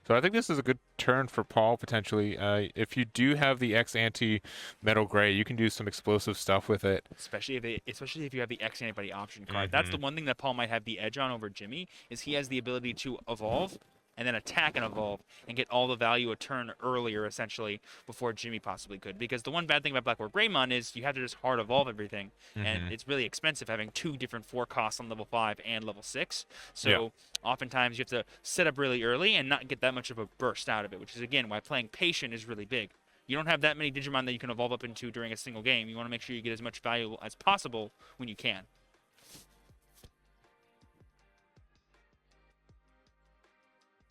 So I think this is a good turn for Paul, potentially. If you do have the X anti Metal Gray, you can do some explosive stuff with it. Especially if you have the X antibody option card. That's the one thing that Paul might have the edge on over Jimmy, is he has the ability to evolve and then attack and evolve and get all the value a turn earlier, essentially, before Jimmy possibly could. Because the one bad thing about Blackboard Greymon is you have to just hard evolve everything, and it's really expensive having 2 different 4 costs on level 5 and level 6. So oftentimes you have to set up really early and not get that much of a burst out of it, which is, again, why playing patient is really big. You don't have that many Digimon that you can evolve up into during a single game. You want to make sure you get as much value as possible when you can.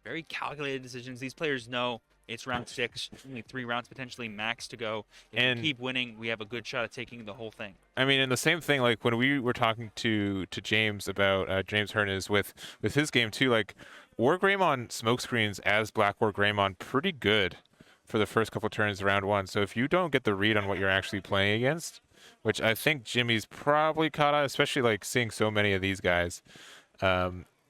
Very calculated decisions. These players know it's round 6, only 3 rounds potentially max to go. If we keep winning, we have a good shot at taking the whole thing. I mean, and the same thing, like when we were talking to James about James Hernes with his game too, like WarGreymon smokescreens as Black WarGreymon pretty good for the first couple turns of round 1. So if you don't get the read on what you're actually playing against, which I think Jimmy's probably caught on, especially like seeing so many of these guys.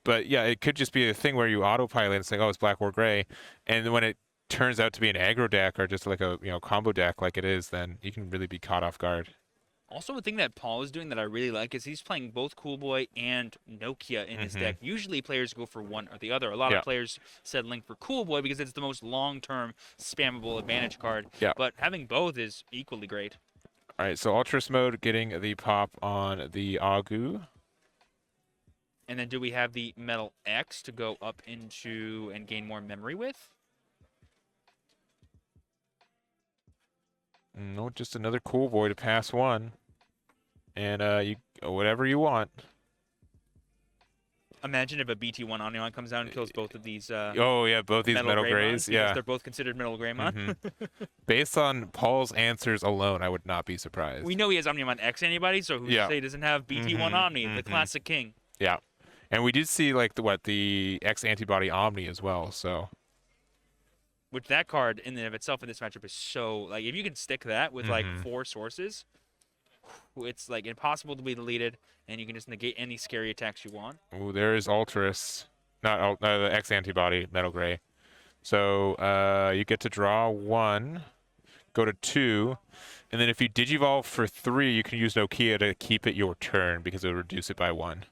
But yeah, it could just be a thing where you autopilot and say, oh, it's Black War Gray. And when it turns out to be an aggro deck or just like a combo deck like it is, then you can really be caught off guard. Also, a thing that Paul is doing that I really like is he's playing both Cool Boy and Nokia in his deck. Usually players go for one or the other. A lot of players settling for Cool Boy because it's the most long-term spammable advantage card. But having both is equally great. All right, so Ultras mode getting the pop on the Agu. And then do we have the Metal X to go up into and gain more memory with? No, just another Cool Boy to pass 1. And you whatever you want. Imagine if a BT1 Omnion comes out and kills both of these both these Metal Grays. Yeah. They're both considered Metal Greymon. Based on Paul's answers alone, I would not be surprised. We know he has Omnion X antibody, so who's to say he doesn't have BT1 Omni, the classic king. Yeah. And we did see like the X antibody Omni as well, so. Which that card in and of itself in this matchup is so, like, if you can stick that with like 4 sources, it's like impossible to be deleted, and you can just negate any scary attacks you want. Ooh, there is Ultras, not the X antibody Metal Gray. So you get to draw 1, go to 2, and then if you Digivolve for 3, you can use Nokia to keep it your turn because it will reduce it by 1.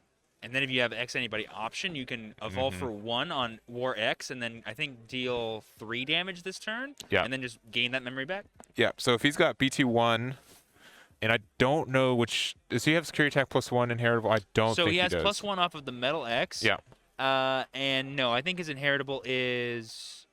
And then if you have X antibody option, you can evolve for 1 on War X, and then I think deal 3 damage this turn. Yeah. And then just gain that memory back. Yeah. So if he's got BT1 And I don't know which. Does he have security attack +1 inheritable? I don't So think he has does. +1 off of the Metal X. Yeah. And no, I think his inheritable is.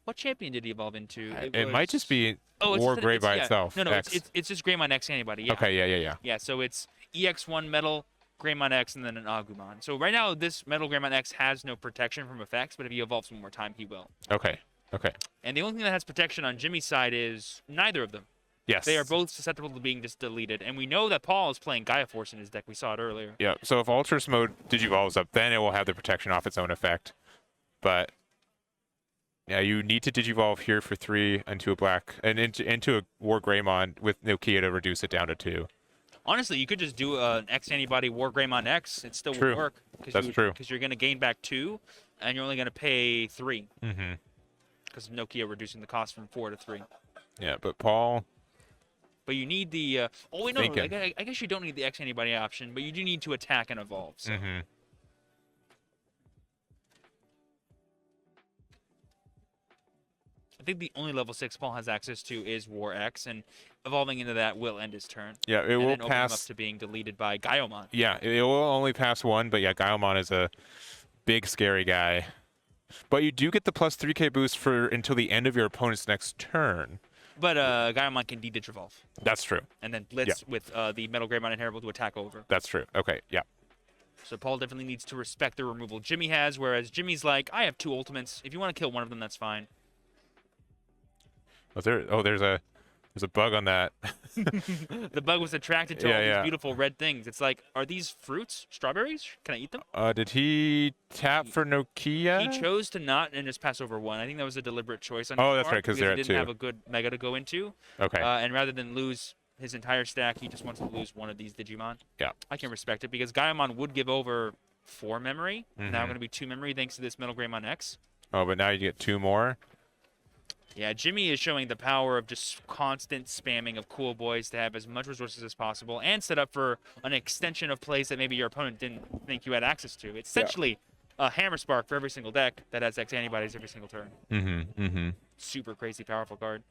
What champion did he evolve into? It might just be Oh, it's WarGrey by yeah. itself. No, X. it's just Greymon X antibody. Yeah. Okay, yeah. Yeah, so it's EX1 Metal, Greymon X, and then an Agumon. So right now, this Metal Greymon X has no protection from effects, but if he evolves one more time, he will. Okay. And the only thing that has protection on Jimmy's side is neither of them. Yes. They are both susceptible to being just deleted. And we know that Paul is playing Gaia Force in his deck. We saw it earlier. Yeah, so if Ultras mode Digivolves up, then it will have the protection off its own effect. But yeah, you need to Digivolve here for 3 into a black and into a WarGreymon with Nokia to reduce it down to 2. Honestly, you could just do an X antibody WarGreymon X. It still True. would work. That's true. Because you're going to gain back 2, and you're only going to pay 3. Mm-hmm. Because of Nokia reducing the cost from 4 to 3. Yeah, but Paul. But you need the. Oh wait, no. Thinking. I guess you don't need the X antibody option, but you do need to attack and evolve. So. Mm-hmm. I think the only level 6 Paul has access to is War X, and evolving into that will end his turn. Yeah, it and will then open him up pass. to being deleted by Gaiomon. Yeah, it will only pass 1, but yeah, Gaiomon is a big scary guy. But you do get the plus 3k boost for until the end of your opponent's next turn. But Gaiomon can de-Digivolve. That's true. And then Blitz with the Metal Greymon inheritable to attack over. That's true. Okay, yeah. So Paul definitely needs to respect the removal Jimmy has, whereas Jimmy's like, I have 2 ultimates. If you want to kill one of them, that's fine. There's a bug on that. The bug was attracted to all these beautiful red things. It's like, are these fruits? Strawberries? Can I eat them? Did he tap for Nokia? He chose to not and just pass over 1. I think that was a deliberate choice on his that's part right, because they're he at didn't 2. have a good mega to go into. Okay. And rather than lose his entire stack, he just wants to lose one of these Digimon. Yeah. I can respect it because Gaiomon would give over 4 memory. Now going to be 2 memory thanks to this Metal Greymon X. Oh, but now you get 2 more. Yeah, Jimmy is showing the power of just constant spamming of cool boys to have as much resources as possible and set up for an extension of plays that maybe your opponent didn't think you had access to. It's essentially a Hammer Spark for every single deck that has X antibodies every single turn. Super crazy powerful card.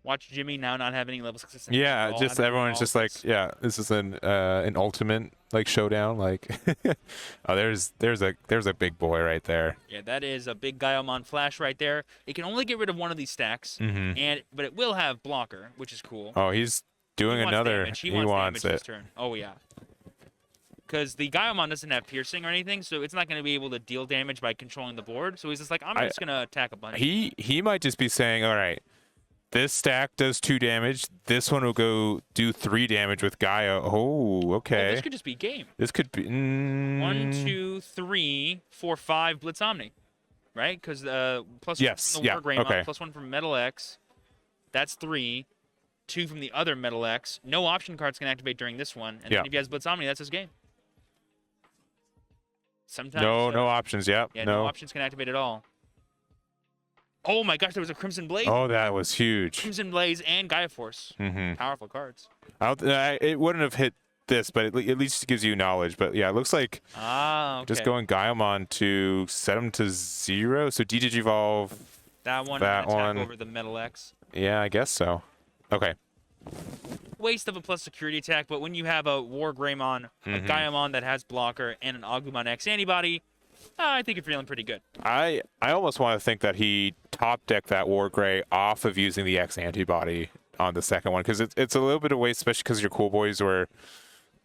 Watch Jimmy now not have any level 6. Yeah, just everyone's just like, yeah, this is an ultimate like showdown. Like, oh, there's a big boy right there. Yeah, that is a big Gaiomon flash right there. It can only get rid of one of these stacks, but it will have blocker, which is cool. Oh, he's doing another. Damage. He wants damage it. this turn. Oh yeah. Because the Gaiomon doesn't have piercing or anything, so it's not going to be able to deal damage by controlling the board. So he's just like, I'm just going to attack a bunch. He might just be saying, all right, this stack does 2 damage. This one will go do 3 damage with Gaia. Oh, okay. This could just be game. This could be 1, 2, 3, 4, 5 Blitz Omni, right? Because plus 1 from the WarGreymon, plus 1 from Metal X. That's 3. 2 from the other Metal X. No option cards can activate during this one. And then if he has Blitz Omni, that's his game. Sometimes no options. Yep. Yeah, no options can activate at all. Oh my gosh, there was a Crimson Blaze. Oh, that was huge. Crimson Blaze and Gaia Force. Powerful cards. It wouldn't have hit this, but at least it gives you knowledge. But yeah, it looks like just going Gaiomon to set him to 0. So D-Digivolve. That one. That one. Over the Metal X. Yeah, I guess so. Okay. Waste of a plus security attack, but when you have a WarGreymon, a Gaiomon that has blocker, and an Agumon X antibody, I think you're feeling pretty good. I almost want to think that he top decked that WarGrey off of using the X antibody on the second one, because it's a little bit of waste, especially because your cool boys were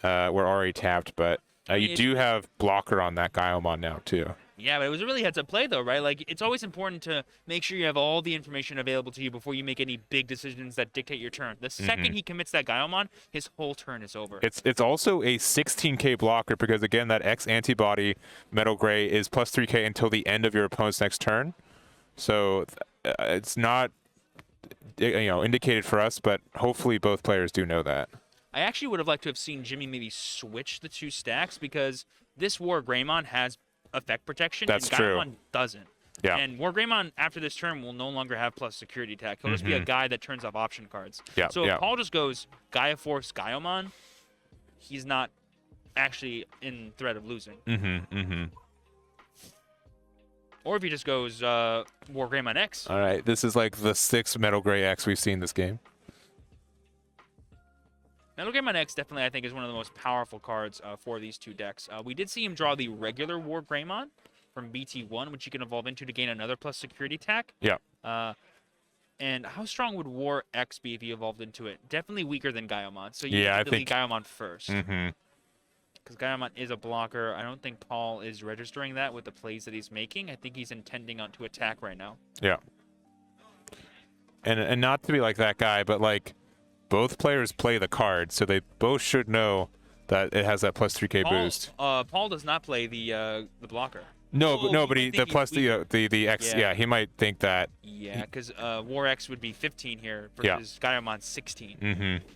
already tapped. But you do have blocker on that Gaiomon now too. Yeah, but it was a really heads-up play, though, right? Like, it's always important to make sure you have all the information available to you before you make any big decisions that dictate your turn. The second he commits that Gaiomon, his whole turn is over. It's also a 16k blocker because, again, that X antibody Metal Gray is plus 3k until the end of your opponent's next turn. So it's not indicated for us, but hopefully both players do know that. I actually would have liked to have seen Jimmy maybe switch the 2 stacks because this WarGreymon has effect protection. That's and true. Gaiomon doesn't. Yeah. And WarGreymon after this turn will no longer have plus security attack. He'll just be a guy that turns off option cards. Yeah. So if Paul just goes Gaia Force Gaiomon, he's not actually in threat of losing. Mm-hmm. Or if he just goes WarGreymon X. All right, this is like the 6th MetalGaruru X we've seen this game. MetalGaruru X definitely, I think, is one of the most powerful cards for these two decks. We did see him draw the regular WarGreymon from BT1, which you can evolve into to gain another plus security attack. Yeah. And how strong would War X be if he evolved into it? Definitely weaker than Gaiomon. So you Yeah, need I to think delete Gaiomon first. Mm-hmm. Because Gaiomon is a blocker. I don't think Paul is registering that with the plays that he's making. I think he's intending on to attack right now. Yeah. And not to be like that guy, but like both players play the card, so they both should know that it has that plus 3k boost. Paul does not play the blocker. No, Oh, but he nobody might the think plus he's the X. Yeah. He might think that. Yeah, because War X would be 15 here versus Gaiomon 16. Mm-hmm.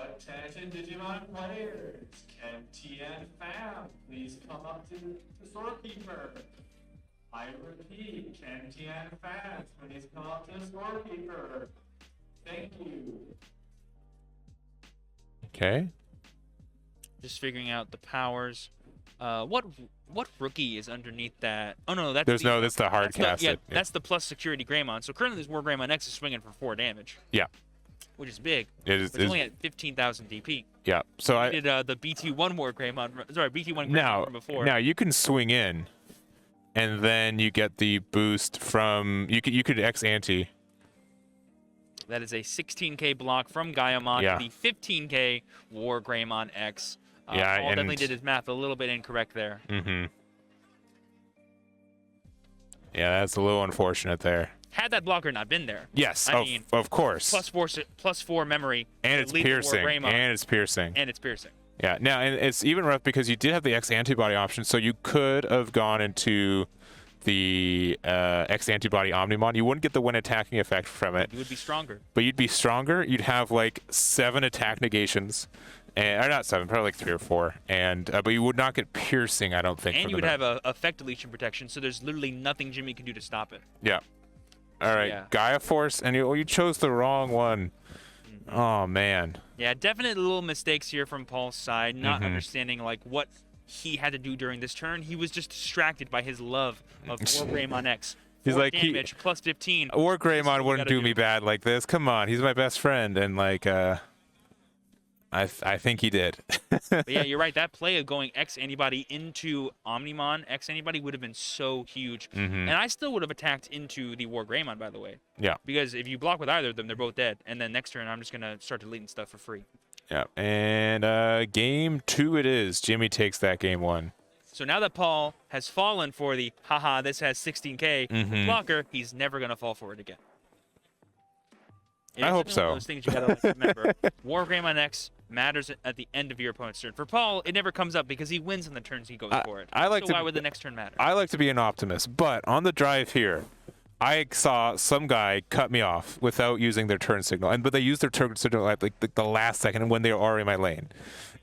Attention Digimon players, Ken TN fam, please come up to the storekeeper. I repeat, Ken TN fans, please come up to the storekeeper. Thank you. Okay. Just figuring out the powers. What rookie is underneath that? Oh no, that's That's the hard cast. That's the plus security Greymon. So currently this WarGreymon X is swinging for 4 damage. Yeah. Which is big. It is. It's only at 15,000 DP. Yeah. So I did the BT1 WarGreymon. Sorry, BT1 now from before. now you can swing in, and then you get the boost from you could X ante. That is a 16k block from Gaiomon. Yeah. The 15k WarGreymon X. Yeah, Paul and definitely did his math a little bit incorrect there. Mm-hmm. Yeah, that's a little unfortunate there. Had that blocker not been there. Yes, I mean, of course. plus 4 memory. And it's piercing. And it's piercing. And it's piercing. Yeah. Now, and it's even rough because you did have the X antibody option, so you could have gone into the X antibody Omnimon. You wouldn't get the when attacking effect from it. You would be stronger. But you'd be stronger. You'd have like 7 attack negations. Or not 7, probably like 3 or 4. And but you would not get piercing, I don't think. And you would have a effect deletion protection, so there's literally nothing Jimmy can do to stop it. Yeah. All right, yeah. Gaia Force, and you chose the wrong one. Mm-hmm. Oh man. Yeah, definite little mistakes here from Paul's side, not understanding like what he had to do during this turn. He was just distracted by his love of WarGreymon X. He's like damage plus 15. WarGreymon wouldn't do me bad like this. Come on, he's my best friend, and like I think he did. But yeah, you're right. That play of going X antibody into Omnimon X antibody would have been so huge. And I still would have attacked into the WarGreymon, by the way. Yeah. Because if you block with either of them, they're both dead. And then next turn, I'm just going to start deleting stuff for free. Yeah. And game 2 it is. Jimmy takes that game 1. So now that Paul has fallen for the, haha, this has 16k blocker, he's never going to fall for it again. I hope so. One of those things you gotta remember. WarGreymon X matters at the end of your opponent's turn. For Paul, it never comes up because he wins on the turns he goes for it. So why would the next turn matter? I like to be an optimist, but on the drive here, I saw some guy cut me off without using their turn signal, but they used their turn signal at like the last second when they were already in my lane,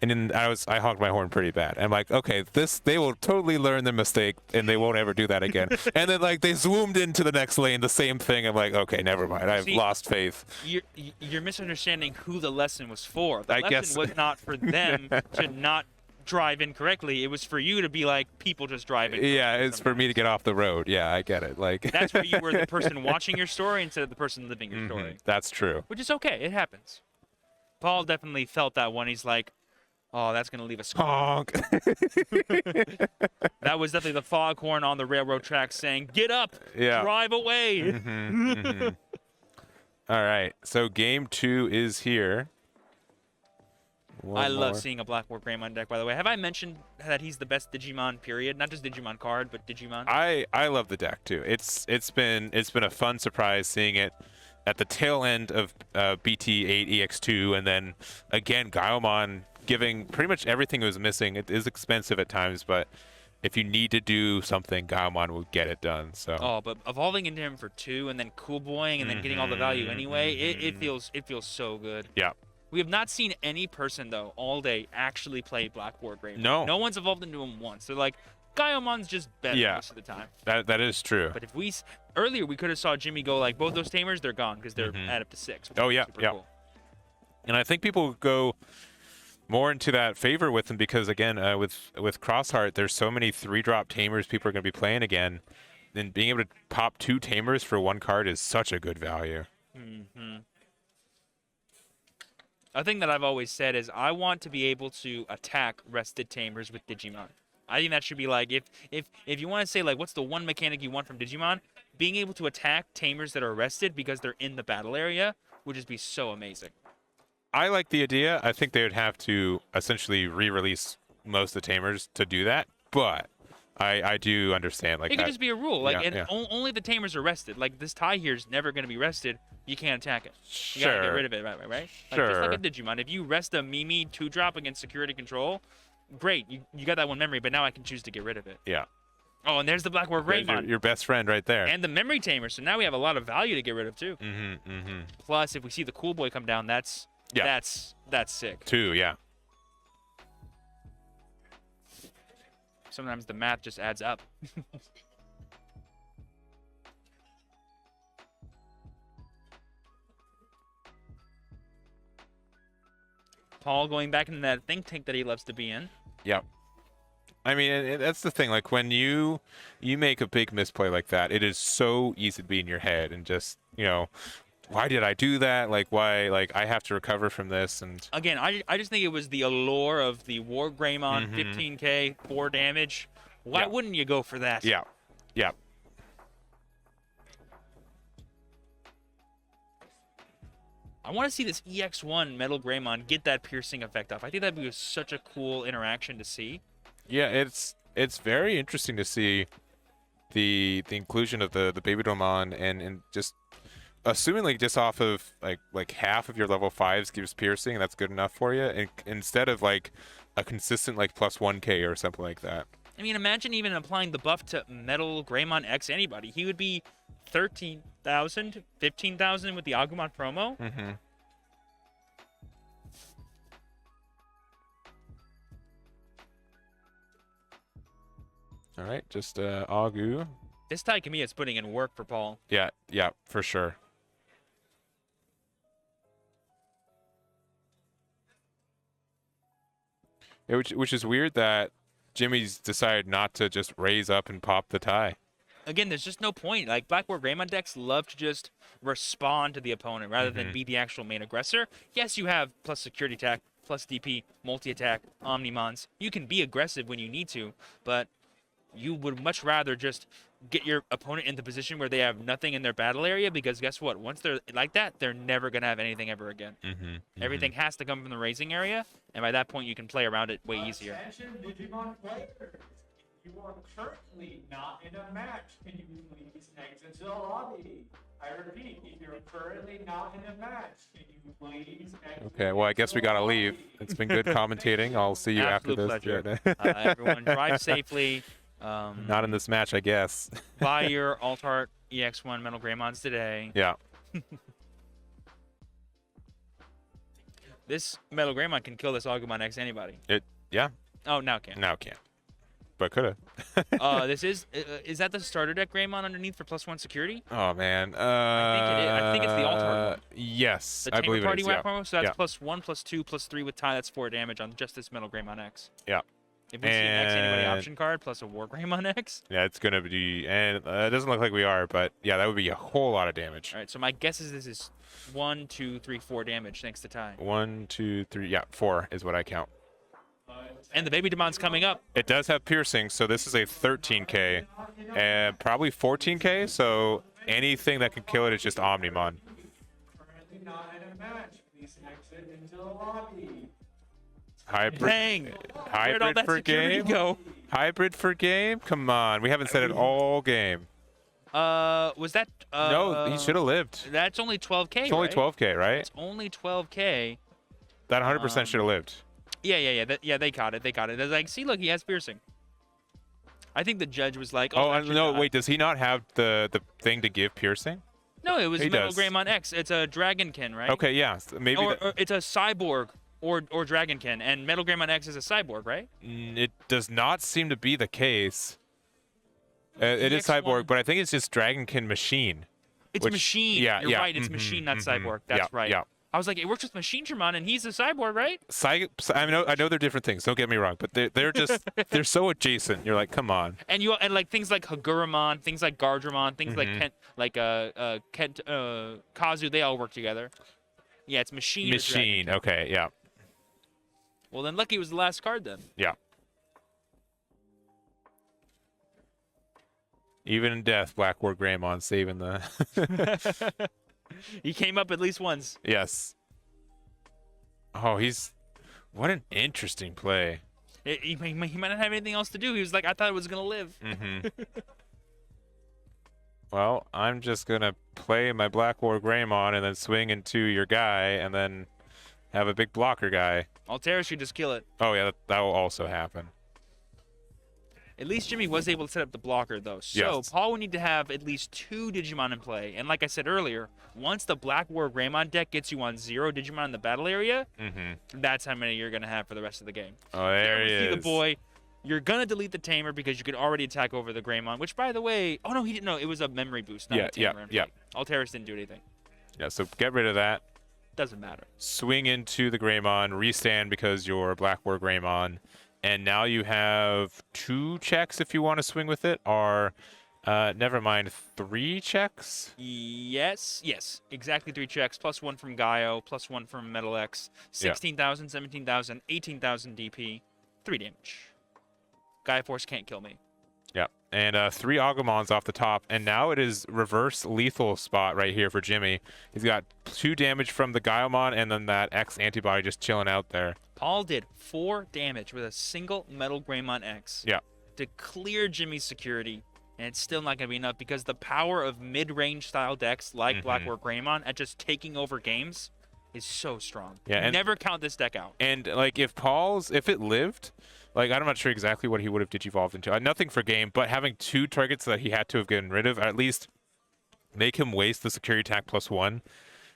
and then I honked my horn pretty bad. I'm like, okay, they will totally learn their mistake and they won't ever do that again. And then like they zoomed into the next lane, the same thing. I'm like, okay, never mind. I've lost faith. You're misunderstanding who the lesson was for. The lesson was not for them to not drive incorrectly. It was for you to be like, people just drive it. Yeah, it's for me to get off the road. Yeah, I get it. Like that's where you were the person watching your story instead of the person living your story. That's true. Which is okay. It happens. Paul definitely felt that one. He's like, oh, that's going to leave a honk. That was definitely the foghorn on the railroad tracks saying, get up, drive away. All right, so game 2 is here. I love seeing a Black WarGreymon deck, by the way. Have I mentioned that he's the best Digimon, period? Not just Digimon card, but Digimon? I love the deck, too. It's been a fun surprise seeing it at the tail end of BT8 EX2, and then, again, Gaiomon giving pretty much everything it was missing. It is expensive at times, but if you need to do something, Gaiomon will get it done. So. Oh, but evolving into him for 2 and then cool boying and then getting all the value anyway, it feels so good. Yeah. We have not seen any person, though, all day actually play Black WarGreymon. No one's evolved into him once. They're like, Gaiomon's just better most of the time. That is true. But if earlier we could have saw Jimmy go like, both those tamers, they're gone because they're add up to 6. Oh, yeah, Cool. And I think people go more into that favor with him because again, with Crossheart, there's so many 3-drop tamers people are going to be playing again. Then being able to pop 2 tamers for 1 card is such a good value. A thing that I've always said is I want to be able to attack rested tamers with Digimon. I think that should be like, if you want to say like what's the one mechanic you want from Digimon, being able to attack tamers that are rested because they're in the battle area would just be so amazing. I like the idea. I think they would have to essentially re-release most of the tamers to do that, but I do understand. Like it could just be a rule, like, yeah, only the tamers are rested. Like this tie here is never going to be rested. You can't attack it. You Sure. gotta get rid of it, right? Like, Sure. just like a Digimon. If you rest a Mimi 2-drop against security control, great. You got that one memory, but now I can choose to get rid of it. Yeah. Oh, and there's the Black WarGrey There's your best friend right there. and the memory tamer. So now we have a lot of value to get rid of too. Mm-hmm. Plus, if we see the cool boy come down, that's sick. 2, yeah. Sometimes the math just adds up. Paul going back into that think tank that he loves to be in. Yep. I mean, that's the thing. Like when you make a big misplay like that, it is so easy to be in your head and just, why did I do that? Like why? Like I have to recover from this. And again, I just think it was the allure of the WarGreymon 15k 4 damage. Why wouldn't you go for that? Yeah. I want to see this EX1 MetalGreymon get that piercing effect off. I think that'd be such a cool interaction to see. Yeah, it's very interesting to see the inclusion of the Babydomon and just assuming like just off of like half of your level 5s gives piercing, and that's good enough for you, and instead of like a consistent like plus 1k or something like that. I mean, imagine even applying the buff to MetalGreymon X anybody. He would be 13,000, 15,000 with the Agumon promo. Mm-hmm. All right, just Agu. This Tai Kamiya is putting in work for Paul. Yeah, for sure. Yeah, which is weird that Jimmy's decided not to just raise up and pop the tie. Again, there's just no point. Like, Black WarGreymon decks love to just respond to the opponent rather than be the actual main aggressor. Yes, you have plus security attack, plus DP, multi-attack, Omnimons. You can be aggressive when you need to, but you would much rather just get your opponent in the position where they have nothing in their battle area, because guess what? Once they're like that, they're never going to have anything ever again. Everything has to come from the raising area, and by that point, you can play around it way easier. Attention, Digimon players. You are currently not in a match. Can you please exit the lobby? I repeat, if you're currently not in a match, can you please exit? Okay, well, I guess we gotta leave. It's been good commentating. I'll see you Absolute after this. pleasure. Everyone drive safely. Not in this match, I guess. Buy your Altheart EX1 MetalGreymons today. Yeah. This MetalGreymon can kill this Agumon X anybody. Yeah. Oh, now it can't. Now it can't. But could have. This is that the starter deck Greymon underneath for +1 security? Oh man. I think it's the Altheart one. Yes, The I Tamer believe Party it is. Whack Yeah. promo, so that's Yeah. +1, +2, +3 with tie. That's 4 damage on just this MetalGreymon X. Yeah. If we see an X anybody And- option card plus a WarGreymon X. Yeah, it's gonna be, and it doesn't look like we are, but yeah, that would be a whole lot of damage. All right, so my guess is this is 1, 2, 3, 4 damage thanks to tie. 1, 2, 3, yeah, 4 is what I count. And the Babydemon's coming up. It does have piercing, so this is a 13k, and probably 14k. So anything that can kill it is just Omnimon. Currently not in a match. Please exit into the lobby. Hybrid. Dang! Where'd all Hybrid that for security game. go? Hybrid for game. Come on, we haven't said it all game. Was that? No, he should have lived. That's only 12k. It's only right? 12k, right? It's only 12k. That 100% should have lived. Yeah. They caught it. They're like, see, look, he has piercing. I think the judge was like, Oh, that should no, not. wait, does he not have the thing to give piercing? No, it was He does. MetalGreymon X. It's a Dragonkin, right? Okay, yeah, maybe. Or it's a cyborg or Dragonkin, and MetalGreymon X is a cyborg, right? It does not seem to be the case. It is EX1. cyborg, but I think it's just Dragonkin machine. It's Which- machine. yeah, You're yeah, right. It's mhm, machine, not mhm. cyborg. That's Yeah, right. yeah. I was like, it works with Machinedramon, and he's a cyborg, right? I know they're different things. Don't get me wrong, but they're just they're so adjacent. You're like, come on. And like things like Hagurumon, things like Gardramon, things like Kazu, they all work together. Yeah, it's Machine. Machine. Okay, yeah. Well, then Lucky was the last card then. Yeah. Even in death, Black WarGreymon saving the. He came up at least once. Yes. Oh, what an interesting play. He might not have anything else to do. He was like, I thought it was gonna live. Well, I'm just gonna play my Black WarGreymon and then swing into your guy and then have a big blocker guy. Altera should just kill it. Oh yeah, that will also happen. At least Jimmy was able to set up the blocker, though. So Yes. Paul would need to have at least 2 Digimon in play. And like I said earlier, once the Black WarGreymon deck gets you on 0 Digimon in the battle area, that's how many you're going to have for the rest of the game. Oh, there he is. See the boy. You're going to delete the Tamer because you could already attack over the Greymon, which, by the way... Oh, no, he didn't know. It was a memory boost, not a Tamer. Yeah. Alteris didn't do anything. Yeah, so get rid of that. Doesn't matter. Swing into the Greymon, restand because you're Black WarGreymon. And now you have 2 checks if you want to swing with it, or never mind, 3 checks? Yes, exactly 3 checks, plus 1 from Gaio, plus 1 from Metal X, 16,000, 17,000, 18,000 DP, 3 damage. Gaia Force can't kill me. Yeah, and 3 Agumons off the top, and now it is reverse lethal spot right here for Jimmy. He's got 2 damage from the Gaiomon, and then that X antibody just chilling out there. Paul did 4 damage with a single Metal Greymon X. Yeah. To clear Jimmy's security, and it's still not going to be enough because the power of mid-range style decks like Black WarGreymon at just taking over games is so strong. Yeah, and never count this deck out. And like if it lived, like I'm not sure exactly what he would have digivolved into. Nothing for game, but having 2 targets that he had to have gotten rid of, at least make him waste the security attack +1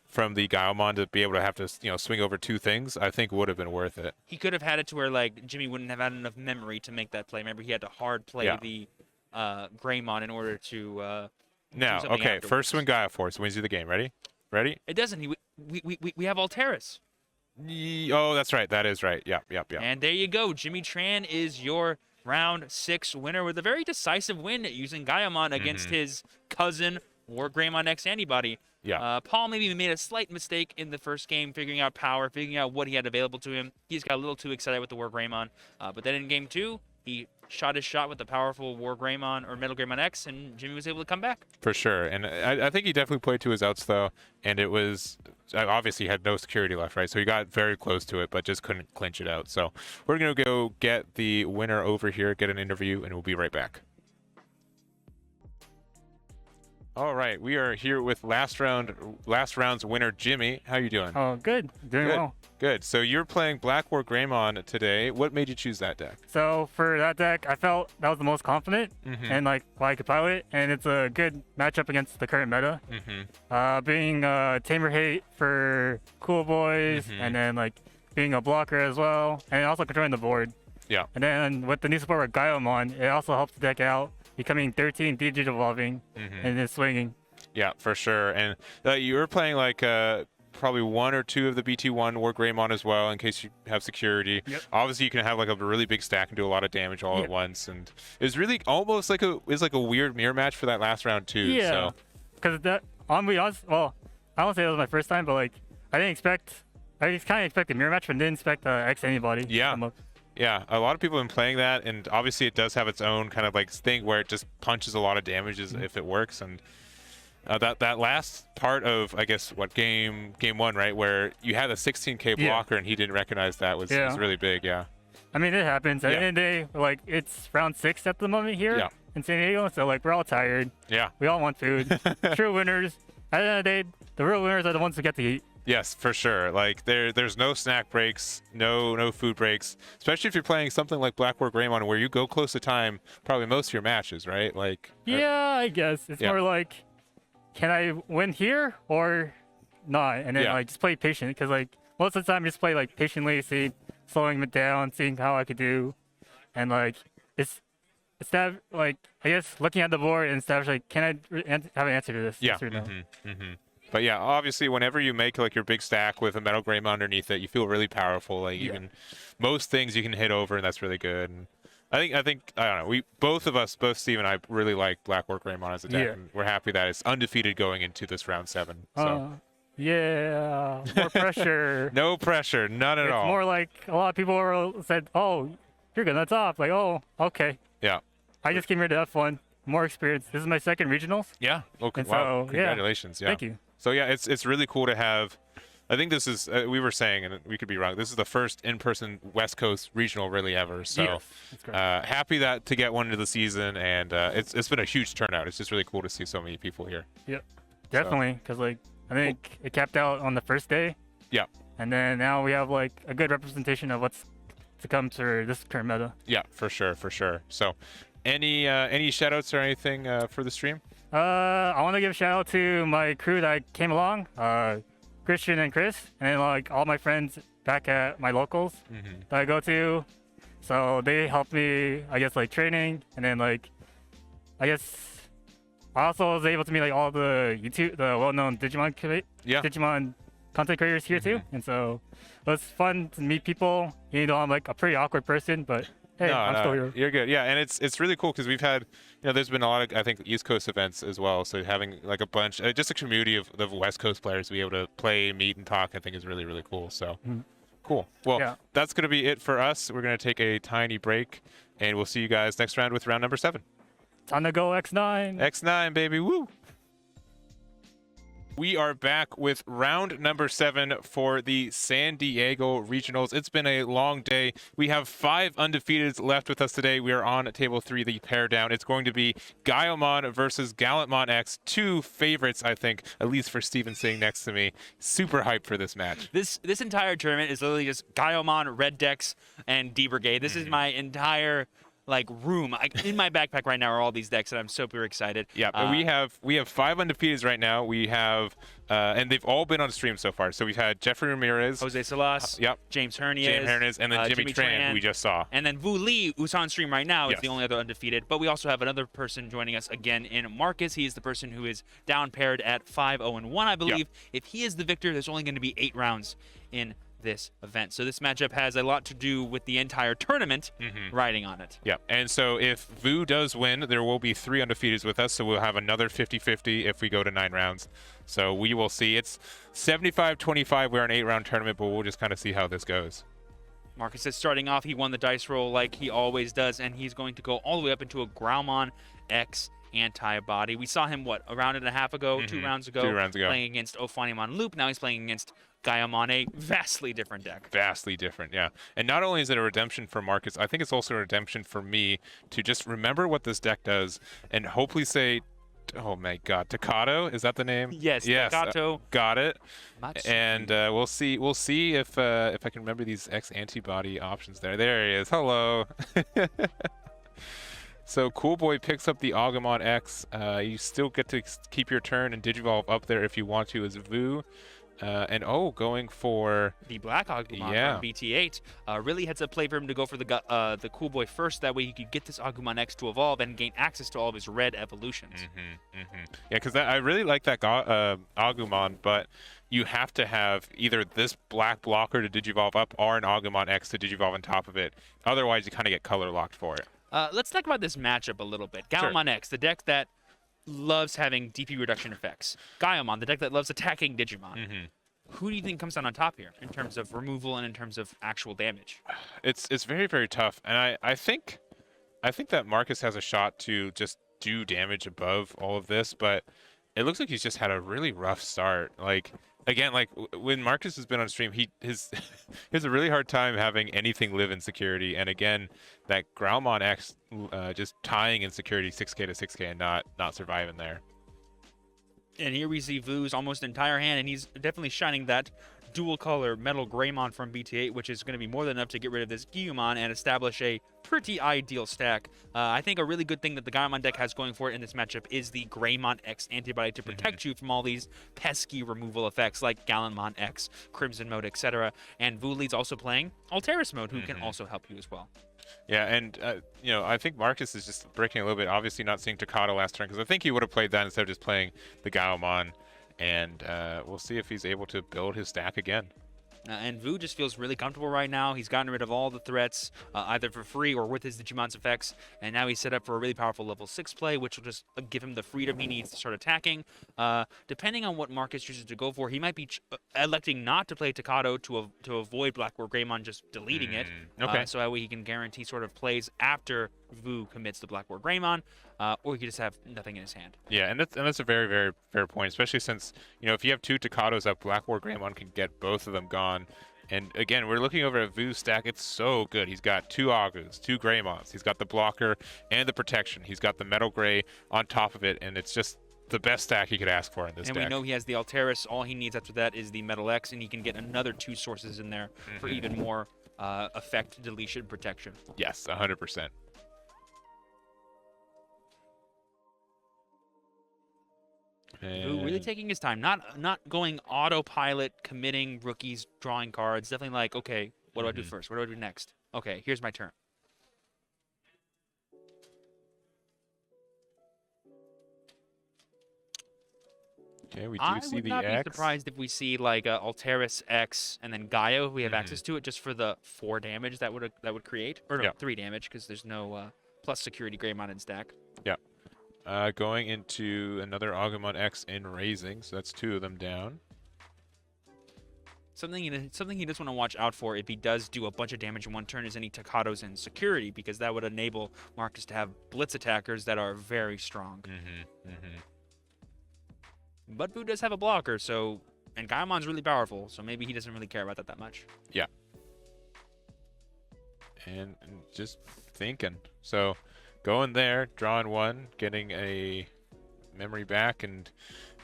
from the Gaiomon to be able to have to, swing over 2 things, I think would have been worth it. He could have had it to where like Jimmy wouldn't have had enough memory to make that play. Remember, he had to hard play the Greymon in order to. Now, okay, first swing Gaia Force wins you the game. Ready? It doesn't. We have Alteris. Oh, that's right. That is right. Yep. And there you go. Jimmy Tran is your round 6 winner with a very decisive win using Gaiomon against his cousin WarGreymon X antibody. Yeah. Paul maybe made a slight mistake in the first game, figuring out power, figuring out what he had available to him. He's got a little too excited with the WarGreymon. But then in game 2, he shot his shot with the powerful WarGreymon or Metal Greymon X, and Jimmy was able to come back. For sure. And I think he definitely played to his outs, though. And it was obviously he had no security left, right? So he got very close to it, but just couldn't clinch it out. So we're going to go get the winner over here, get an interview, and we'll be right back. All right, we are here with last round's winner, Jimmy. How you doing? Oh, good. Doing well. Good. So you're playing Black WarGreymon today. What made you choose that deck? So for that deck, I felt that was the most confident and like I could pilot it, and it's a good matchup against the current meta. Being Tamer Hate for Cool Boys, and then like being a blocker as well, and also controlling the board. Yeah. And then with the new support with Gaiomon, it also helps the deck out, becoming 13 digivolving and then swinging. Yeah, for sure. And you were playing like probably 1 or 2 of the BT1 WarGreymon as well, in case you have security. Yep. Obviously, you can have like a really big stack and do a lot of damage all at once. And it was really almost like a weird mirror match for that last round too. Yeah. Because that, I'll be honest. Well, I won't say it was my first time, but like I just kind of expected mirror match, but didn't expect X anybody. Yeah. Yeah, a lot of people have been playing that, and obviously it does have its own kind of like thing where it just punches a lot of damages if it works. And that last part of, I guess, game 1, right, where you had a 16k blocker and he didn't recognize that was really big. Yeah. I mean, it happens. At the end of the day, like it's round 6 at the moment here in San Diego, so like we're all tired. Yeah. We all want food. True winners. At the end of the day, the real winners are the ones who get to eat. Yes, for sure. Like there's no snack breaks, no food breaks, especially if you're playing something like Black WarGreymon where you go close to time probably most of your matches, right? Like I guess it's more like, can I win here or not? And then like just play patient, because like most of the time just play like patiently, slowing it down, seeing how I could do, and like it's that like I guess looking at the board and establish like, can I have an answer to this? Yeah. Yes or no? But yeah, obviously, whenever you make like your big stack with a Metal Greymon underneath it, you feel really powerful. Like you can, most things you can hit over, and that's really good. And I think I don't know. Both Steve and I really like Black WarGreymon as a deck, and we're happy that it's undefeated going into this round 7. So. Yeah, more pressure. No pressure, none at all. It's more like a lot of people said, "Oh, you're gonna top." Like, oh, okay. Yeah. I just came here to have fun, more experience. This is my second regionals. Yeah. Okay. And Wow. so, Congratulations. Yeah. Thank you. So yeah, it's really cool to have. I think this is we were saying, and we could be wrong. This is the first in-person West Coast regional really ever. So happy that to get one into the season, and it's been a huge turnout. It's just really cool to see so many people here. Yep. Definitely, because like I think it capped out on the first day. Yeah. And then now we have like a good representation of what's to come to this current meta. Yeah, for sure. So, any shout outs or anything for the stream? I want to give a shout out to my crew that came along, Christian and Chris, and like all my friends back at my locals that I go to. So they helped me, I guess, like training, and then like, I guess I also was able to meet like all the well-known Digimon content creators here too, and so it was fun to meet people. You know, I'm like a pretty awkward person, but hey, I'm still here. You're good. Yeah, and it's really cool because we've had, there's been a lot of, I think, East Coast events as well. So having like a bunch, just a community of the West Coast players to be able to play, meet, and talk, I think is really, really cool. So cool. Well, that's going to be it for us. We're going to take a tiny break, and we'll see you guys next round with round number 7. Time to go X9. X9, baby. Woo! We are back with round number 7 for the San Diego Regionals. It's been a long day. We have 5 undefeateds left with us today. We are on table 3, the pair down. It's going to be Gaiomon versus Gallantmon X. 2 favorites, I think, at least for Steven sitting next to me. Super hyped for this match. This entire tournament is literally just Gaiomon, Red Decks, and D-Brigade. This is my entire room. In my backpack right now are all these decks, and I'm super excited. Yeah, we have 5 undefeateds right now. We have and they've all been on stream so far. So we've had Jeffrey Ramirez, Jose Salas, James Hernandez, and then Jimmy Tran, who we just saw. And then Vu Lee, who's on stream right now, is the only other undefeated. But we also have another person joining us again in Marcus. He is the person who is down paired at 5-0-1, I believe. If he is the victor, there's only going to be 8 rounds in this event. So this matchup has a lot to do with the entire tournament riding on it. Yeah, and so if Vu does win, there will be 3 undefeateds with us, so we'll have another 50-50 if we go to 9 rounds. So we will see. It's 75-25. We're an 8-round tournament, but we'll just kind of see how this goes. Marcus is starting off. He won the dice roll like he always does, and he's going to go all the way up into a Graumon X antibody. We saw him, a round and a half ago, 2 rounds ago, playing against Ophanimon Loop. Now he's playing against Gaiomon, a vastly different deck. Vastly different, yeah. And not only is it a redemption for Marcus, I think it's also a redemption for me to just remember what this deck does and hopefully say, oh my god, Takato, is that the name? Yes, Takato. Got it. Matsuki. And we'll see if I can remember these X antibody options there. There he is. Hello. So Cool Boy picks up the Agumon X. You still get to keep your turn and Digivolve up there if you want to as Vu. And going for the Black Agumon from BT8. Really had to play for him to go for the Cool Boy first. That way he could get this Agumon X to evolve and gain access to all of his red evolutions. Yeah, because I really like that Agumon, but you have to have either this black blocker to Digivolve up or an Agumon X to Digivolve on top of it. Otherwise, you kind of get color locked for it. Let's talk about this matchup a little bit. Gaiomon X, the deck that loves having DP reduction effects. Gaiomon, the deck that loves attacking Digimon. Who do you think comes down on top here in terms of removal and in terms of actual damage? It's very, very tough, and I think that Marcus has a shot to just do damage above all of this, but it looks like he's just had a really rough start. Again, when Marcus has been on stream, he has a really hard time having anything live in security. And again, that Graumon X just tying in security 6k to 6k and not surviving there. And here we see Vu's almost entire hand, and he's definitely shining that dual color Metal Greymon from BT8, which is going to be more than enough to get rid of this Gaiomon and establish a pretty ideal stack. I think a really good thing that the Gaiomon deck has going for it in this matchup is the Greymon X antibody to protect you from all these pesky removal effects like Gallantmon X, Crimson Mode, etc. And Vu Lee's also playing Alteris Mode, who can also help you as well. Yeah, and I think Marcus is just breaking a little bit. Obviously not seeing Takato last turn, because I think he would have played that instead of just playing the Gaiomon. and we'll see if he's able to build his stack again. And Vu just feels really comfortable right now. He's gotten rid of all the threats, either for free or with his Digimon's effects. And now he's set up for a really powerful level 6 play, which will just give him the freedom he needs to start attacking. Depending on what Marcus chooses to go for, he might be electing not to play Takado to avoid Black WarGreymon just deleting it. Okay. So that way he can guarantee sort of plays after Vu commits the Black WarGreymon. Or he could just have nothing in his hand. Yeah, and that's a very, very fair point, especially since, if you have 2 Takados up, Black WarGreymon can get both of them gone. And again, we're looking over at Vu's stack. It's so good. He's got 2 Agus, 2 Greymons. He's got the blocker and the protection. He's got the Metal Gray on top of it, and it's just the best stack he could ask for in this deck. And we know he has the Alteris. All he needs after that is the Metal X, and he can get another 2 sources in there for even more effect, deletion, protection. Yes, 100%. Ooh, really taking his time, not going autopilot, committing rookies, drawing cards. Definitely like, okay, what do I do first? What do I do next? Okay, here's my turn. Okay, we do I see would the not X. be surprised if we see like Alteris X and then Gaio if we have access to it, just for the 4 damage that would create, or no, 3 damage because there's no plus security Greymon in stack. Yeah. Going into another Agumon X in raising, so that's 2 of them down. Something he does want to watch out for if he does do a bunch of damage in one turn is any Takados in security, because that would enable Marcus to have blitz attackers that are very strong. But Vu does have a blocker, and Gaiamon's really powerful, so maybe he doesn't really care about that much. Yeah. And just thinking. So going there, drawing 1, getting a memory back, and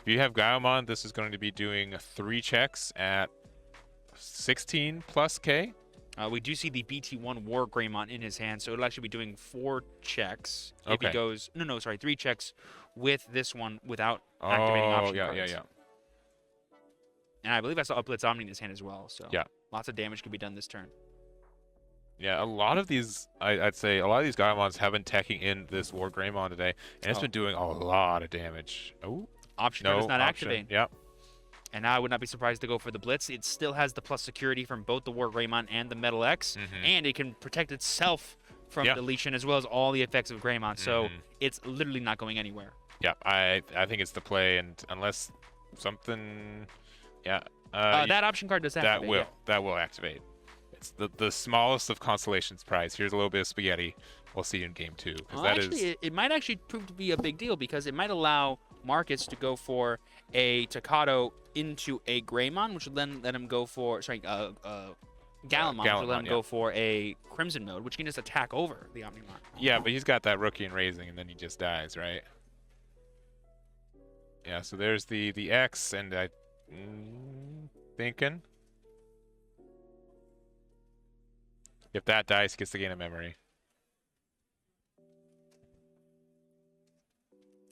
if you have Gaiomon, this is going to be doing 3 checks at 16 plus K. We do see the BT1 WarGreymon in his hand, so it'll actually be doing 4 checks. If Okay. he goes, 3 checks with this one without activating option cards. Yeah. And I believe I saw a Blitz Omni in his hand as well, so Yeah. lots of damage can be done this turn. Yeah, a lot of these, I'd say, a lot of these Gaiomons have been teching in this WarGreymon today, and it's been doing a lot of damage. Oh, Option no card does not option. activate. Yep. And now I would not be surprised to go for the Blitz. It still has the plus security from both the WarGreymon and the Metal X, and it can protect itself from deletion as well as all the effects of Greymon, so it's literally not going anywhere. Yeah, I think it's the play, and unless something, that option card does activate. That will activate. It's the smallest of constellations prize. Here's a little bit of spaghetti. We'll see you in game 2. It might actually prove to be a big deal, because it might allow Marcus to go for a Takado into a Greymon, which will then let him go for, Gallant, which will let him go for a Crimson mode, which can just attack over the Omnimon. Yeah, but he's got that rookie in raising, and then he just dies, right? Yeah, so there's the X, and I thinking if that dies, he gets to gain a memory.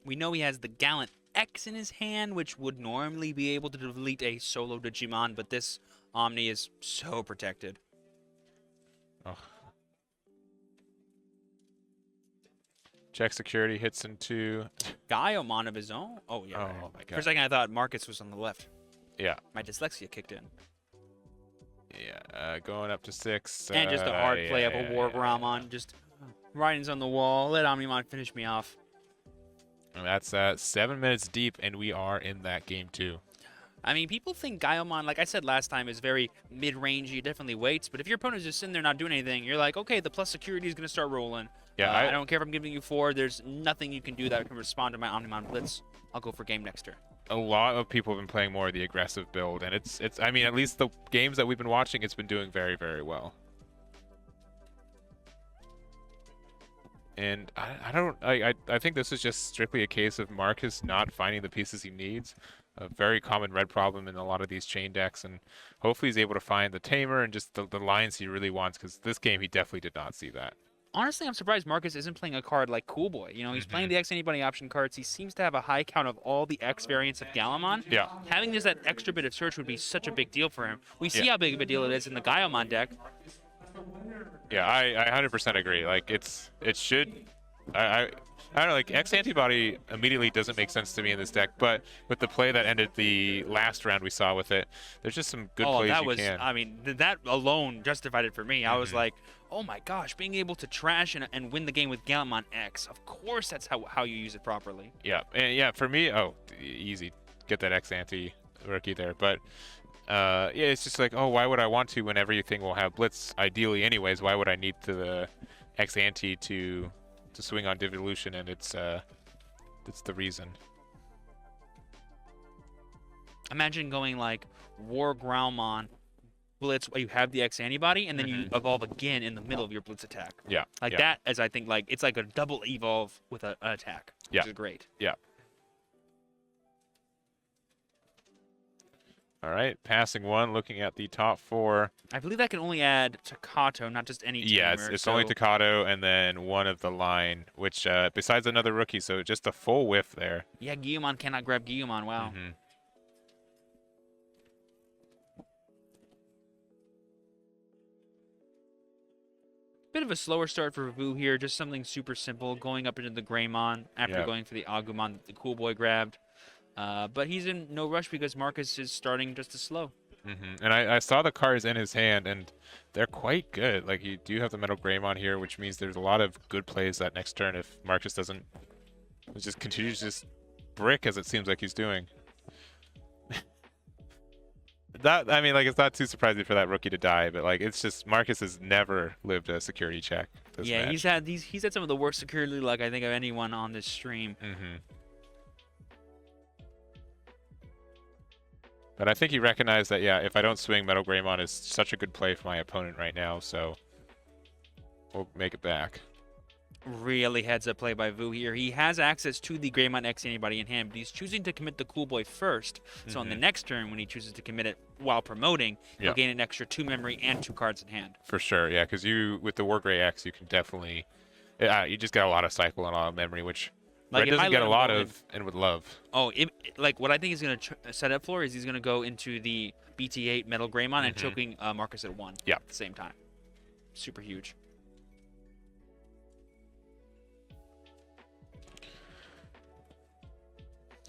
We know he has the Gallant X in his hand, which would normally be able to delete a solo Digimon, but this Omni is so protected. Oh. Check security, hits into Gaiomon of his own? Oh, yeah. Oh, my God. For a second, I thought Marcus was on the left. Yeah. My dyslexia kicked in. Yeah, going up to 6. And just a hard play of a WarGreymon. Just writings on the wall. Let Omnimon finish me off. And that's 7 minutes deep, and we are in that game 2. I mean, people think Gaiomon, like I said last time, is very mid-rangey, definitely waits. But if your opponent's just sitting there not doing anything, you're like, okay, the plus security is going to start rolling. Yeah, I don't care if I'm giving you 4. There's nothing you can do that can respond to my Omnimon Blitz. I'll go for game next turn. A lot of people have been playing more of the aggressive build, and it's I mean, at least the games that we've been watching, it's been doing very, very well. And I think this is just strictly a case of Marcus not finding the pieces he needs. A very common red problem in a lot of these chain decks, and hopefully he's able to find the tamer and just the lines he really wants, because this game he definitely did not see that. Honestly, I'm surprised Marcus isn't playing a card like Cool Boy. You know, he's playing the X Anybody option cards. He seems to have a high count of all the X variants of Gallant. Yeah. Having just that extra bit of search would be such a big deal for him. We see how big of a deal it is in the Gaiomon deck. Yeah, I 100% agree. Like, it should I don't know, like X antibody immediately doesn't make sense to me in this deck, but with the play that ended the last round we saw with it, there's just some good plays that you was, can. I mean, that alone justified it for me. I was like, oh my gosh, being able to trash and win the game with Gaiomon X, of course that's how you use it properly. Yeah, and yeah, for me, easy, get that X anti rookie there, but yeah, it's just like, oh, why would I want to when everything will have Blitz ideally anyways? Why would I need the X anti to swing on Devolution? And it's the reason. Imagine going like WarGrey Blitz, where you have the X antibody, and then you evolve again in the middle of your Blitz attack. Yeah. Like that, as I think, like it's like a double evolve with an attack, which is great. Yeah. All right, passing one, looking at the top four. I believe that can only add Takato, not just any tamer. Yeah, it's only Takato and then one of the line, which besides another rookie, so just a full whiff there. Yeah, Gaiomon cannot grab Gaiomon. Wow. Bit of a slower start for Vu here, just something super simple, going up into the Greymon after going for the Agumon that the cool boy grabbed. But he's in no rush because Marcus is starting just as slow. And I saw the cards in his hand, and they're quite good. Like, you do have the Metal Greymon here, which means there's a lot of good plays that next turn if Marcus doesn't just continue to just brick as it seems like he's doing. That, I mean, like, it's not too surprising for that rookie to die, but like, it's just Marcus has never lived a security check. Yeah, he's had some of the worst security luck I think of anyone on this stream. But I think he recognized that, yeah, if I don't swing, Metal Greymon is such a good play for my opponent right now, so we'll make it back. Really heads up play by Vu here. He has access to the Greymon X antibody in hand, but he's choosing to commit the cool boy first. So on the next turn, when he chooses to commit it while promoting, he'll gain an extra 2 memory and 2 cards in hand. For sure, yeah, because with the WarGrey X, you can definitely, you just get a lot of cycle and a lot of memory, which Red doesn't get a lot of, and would love. Oh, like what I think he's going to set up for is he's going to go into the BT8 Metal Greymon and choking Marcus at 1 at the same time. Super huge.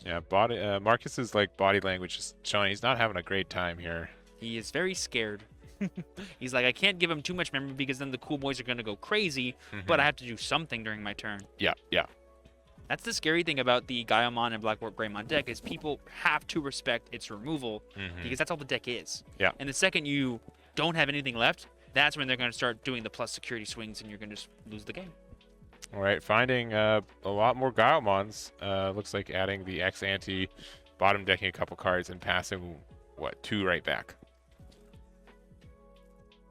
Yeah, Marcus's like body language is showing he's not having a great time here. He is very scared. He's like, I can't give him too much memory because then the cool boys are going to go crazy, but I have to do something during my turn. Yeah. That's the scary thing about the Gaiomon and Black Greymon deck is people have to respect its removal because that's all the deck is. Yeah. And the second you don't have anything left, that's when they're going to start doing the plus security swings and you're going to just lose the game. All right, finding a lot more Gaiomons. Looks like adding the X ante, bottom decking a couple cards, and passing, 2 right back.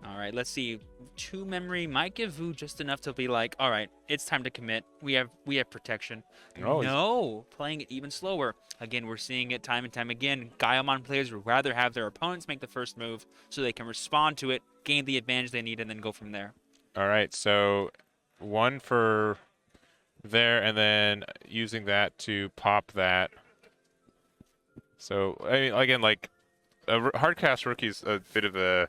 All right, let's see. 2 memory might give Vu just enough to be like, all right, it's time to commit. We have protection. No, playing it even slower. Again, we're seeing it time and time again. Gaiomon players would rather have their opponents make the first move so they can respond to it, gain the advantage they need, and then go from there. All right, so 1 for there, and then using that to pop that. So, I mean, again, like, a hardcast rookie's a bit of a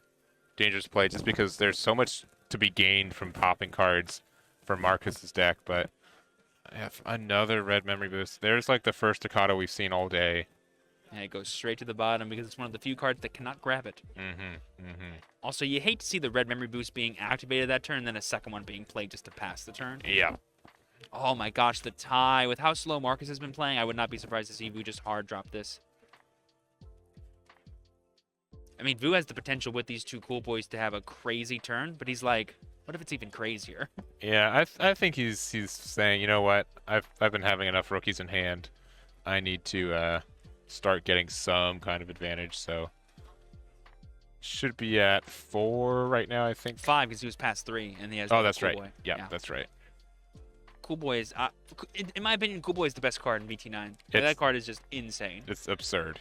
dangerous play just because there's so much to be gained from popping cards for Marcus's deck, but I have another red memory boost. There's like the first Takato we've seen all day. And it goes straight to the bottom because it's one of the few cards that cannot grab it. Also, you hate to see the red memory boost being activated that turn and then a second one being played just to pass the turn. Yeah. Oh my gosh, the tie. With how slow Marcus has been playing, I would not be surprised to see Vu just hard drop this. I mean, Vu has the potential with these 2 cool boys to have a crazy turn, but he's like, what if it's even crazier? Yeah, I think he's saying, you know what, I've been having enough rookies in hand. I need to start getting some kind of advantage, so should be at 4 right now, I think. 5 because he was past 3 and he has. Oh, that's cool right. Boy. Yeah, that's right. Cool Boy is, in my opinion, Cool Boy is the best card in BT9. That card is just insane. It's absurd.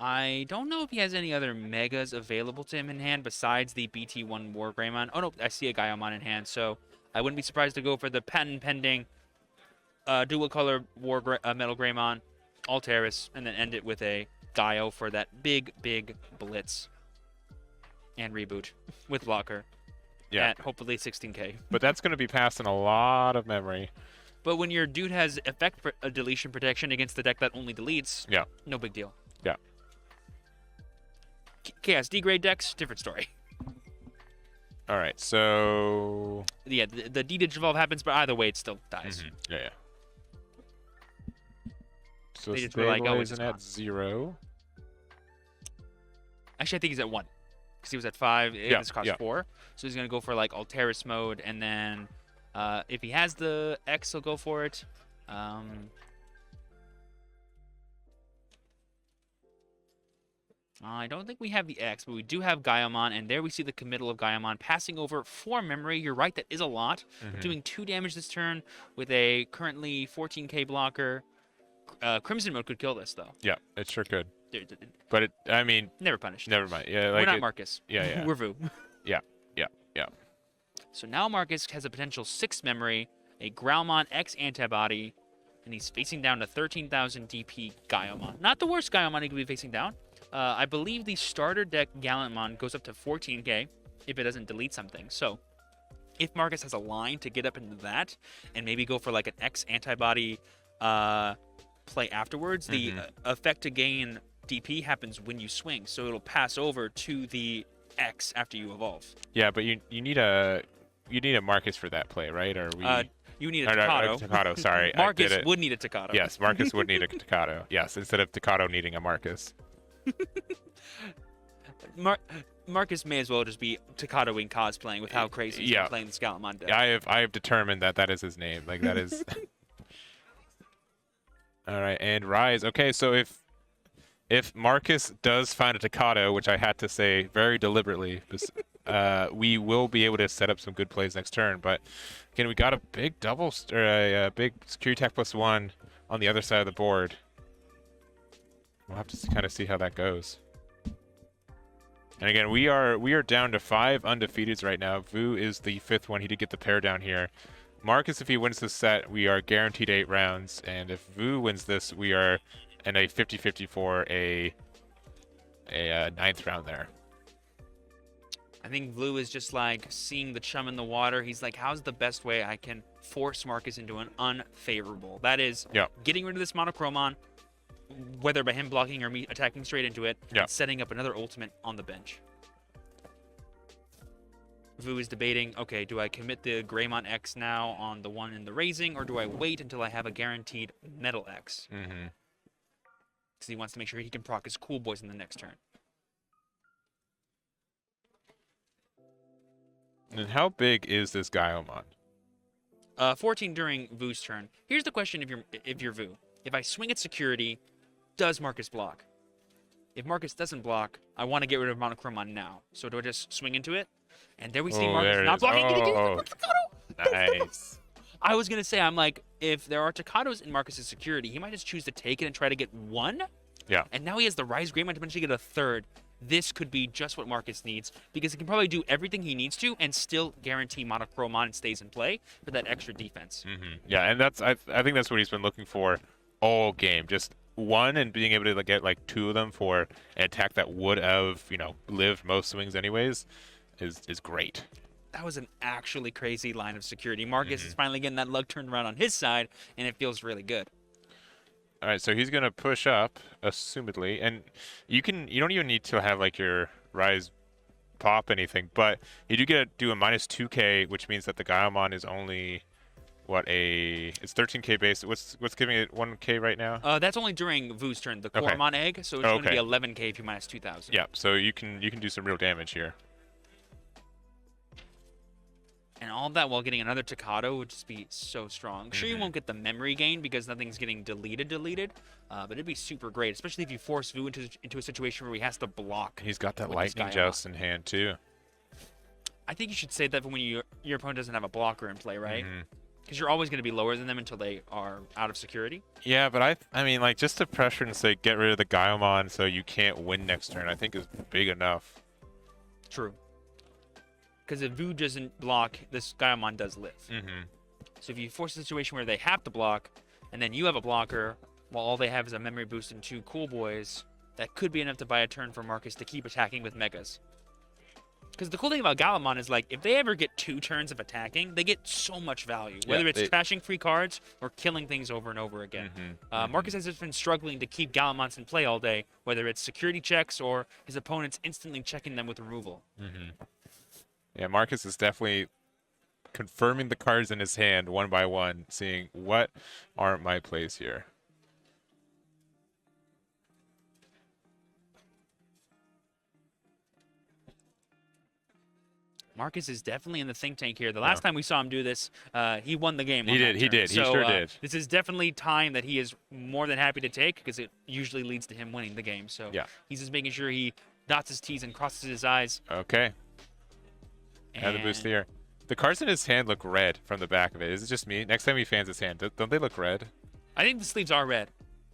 I don't know if he has any other megas available to him in hand besides the BT1 WarGreymon. Oh no, I see a Gaiomon in hand, so I wouldn't be surprised to go for the patent pending dual color Metal Greymon, Alteris, and then end it with a Gaio for that big blitz and reboot with blocker at hopefully 16k. But that's going to be passing a lot of memory. But when your dude has effect deletion protection against the deck that only deletes, no big deal. Yeah. Chaos D-Grade decks, different story. All right, so... Yeah, the D-Digivolve happens, but either way, it still dies. Yeah. So They just were like, oh, it's Stabilizing at 0. Actually, I think he's at 1. Because he was at 5. This costs 4. So he's going to go for, like, Alteris mode. And then if he has the X, he'll go for it. I don't think we have the X, but we do have Gaiomon, and there we see the committal of Gaiomon passing over 4 memory. You're right, that is a lot. Doing 2 damage this turn with a currently 14k blocker. Crimson mode could kill this, though. Yeah, it sure could. But it, I mean... Never punished. Never mind. Yeah, like we're not Marcus. Yeah. We're Vu. Yeah. So now Marcus has a potential 6 memory, a Graumon X antibody, and he's facing down to 13,000 DP Gaiomon. Not the worst Gaiomon he could be facing down. I believe the starter deck Gallantmon goes up to 14k if it doesn't delete something. So if Marcus has a line to get up into that and maybe go for like an X antibody play afterwards, the effect to gain DP happens when you swing. So it'll pass over to the X after you evolve. Yeah, but you need a Marcus for that play, right? Or we you need a Tocado. Tocado, sorry. Marcus would need a Tocado. Yes, Marcus would need a Tocado. Yes, instead of Tocado needing a Marcus. Marcus may as well just be Tocadoing cosplaying with how crazy he's playing the Gallant deck. I have determined that is his name. Like that is. All right, and Rise. Okay, so if Marcus does find a Tocado, which I had to say very deliberately, we will be able to set up some good plays next turn. But again, we got a big a big security attack +1 on the other side of the board. We'll have to kind of see how that goes. And again, we are down to 5 undefeateds right now. Vu is the 5th one. He did get the pair down here. Marcus, if he wins this set, we are guaranteed 8 rounds. And if Vu wins this, we are in a 50-50 for a 9th round there. I think Vu is just like seeing the chum in the water. He's like, how's the best way I can force Marcus into an unfavorable? That is getting rid of this Monochromon, whether by him blocking or me attacking straight into it, and setting up another ultimate on the bench. Vu is debating, okay, do I commit the Greymon X now on the one in the raising, or do I wait until I have a guaranteed Metal X? Because he wants to make sure he can proc his Cool Boys in the next turn. And how big is this Gaiomon? 14 during Vu's turn. Here's the question if you're Vu. If I swing at security, does Marcus block? If Marcus doesn't block, I want to get rid of Monochromon now. So do I just swing into it? And there we see Marcus not blocking. Nice. I was going to say, I'm like, if there are Tocados in Marcus's security, he might just choose to take it and try to get 1. Yeah. And now he has the Rise Greymon to potentially get a 3rd. This could be just what Marcus needs, because he can probably do everything he needs to and still guarantee Monochromon stays in play for that extra defense. Yeah, and that's I think that's what he's been looking for all game. Just 1 and being able to get like 2 of them for an attack that would have, lived most swings anyways is great. That was an actually crazy line of security. Marcus is finally getting that luck turned around on his side, and it feels really good. All right, so he's gonna push up, assumedly, and you don't even need to have like your Rise pop anything, but you do get to do a -2k, which means that the Gaiomon is only it's 13k base. What's giving it 1k right now? That's only during Vu's turn, the Coromon egg, so it's going to be 11k if you -2,000. Yeah, so you can do some real damage here. And all that while getting another Tocado would just be so strong. Sure, you won't get the memory gain because nothing's getting deleted, but it'd be super great, especially if you force Vu into a situation where he has to block. He's got that Lightning Joust in hand, too. I think you should say that when your opponent doesn't have a blocker in play, right? Because you're always going to be lower than them until they are out of security. Yeah, but I mean, like, just to pressure and say, get rid of the Gaiomon so you can't win next turn, I think is big enough. True. Because if Vu doesn't block, this Gaiomon does live. So if you force a situation where they have to block, and then you have a blocker, while all they have is a memory boost and 2 Cool Boys, that could be enough to buy a turn for Marcus to keep attacking with Megas. Because the cool thing about Gaiomon is, like, if they ever get 2 turns of attacking, they get so much value. Whether it's trashing free cards or killing things over and over again. Marcus has just been struggling to keep Gaiomons in play all day, whether it's security checks or his opponents instantly checking them with removal. Yeah, Marcus is definitely confirming the cards in his hand one by one, seeing what are my plays here. Marcus is definitely in the think tank here. The last time we saw him do this, he won the game. He did. He sure did. This is definitely time that he is more than happy to take, because it usually leads to him winning the game. So he's just making sure he dots his T's and crosses his I's. Okay. And the boost here. The cards in his hand look red from the back of it. Is it just me? Next time he fans his hand, don't they look red? I think the sleeves are red.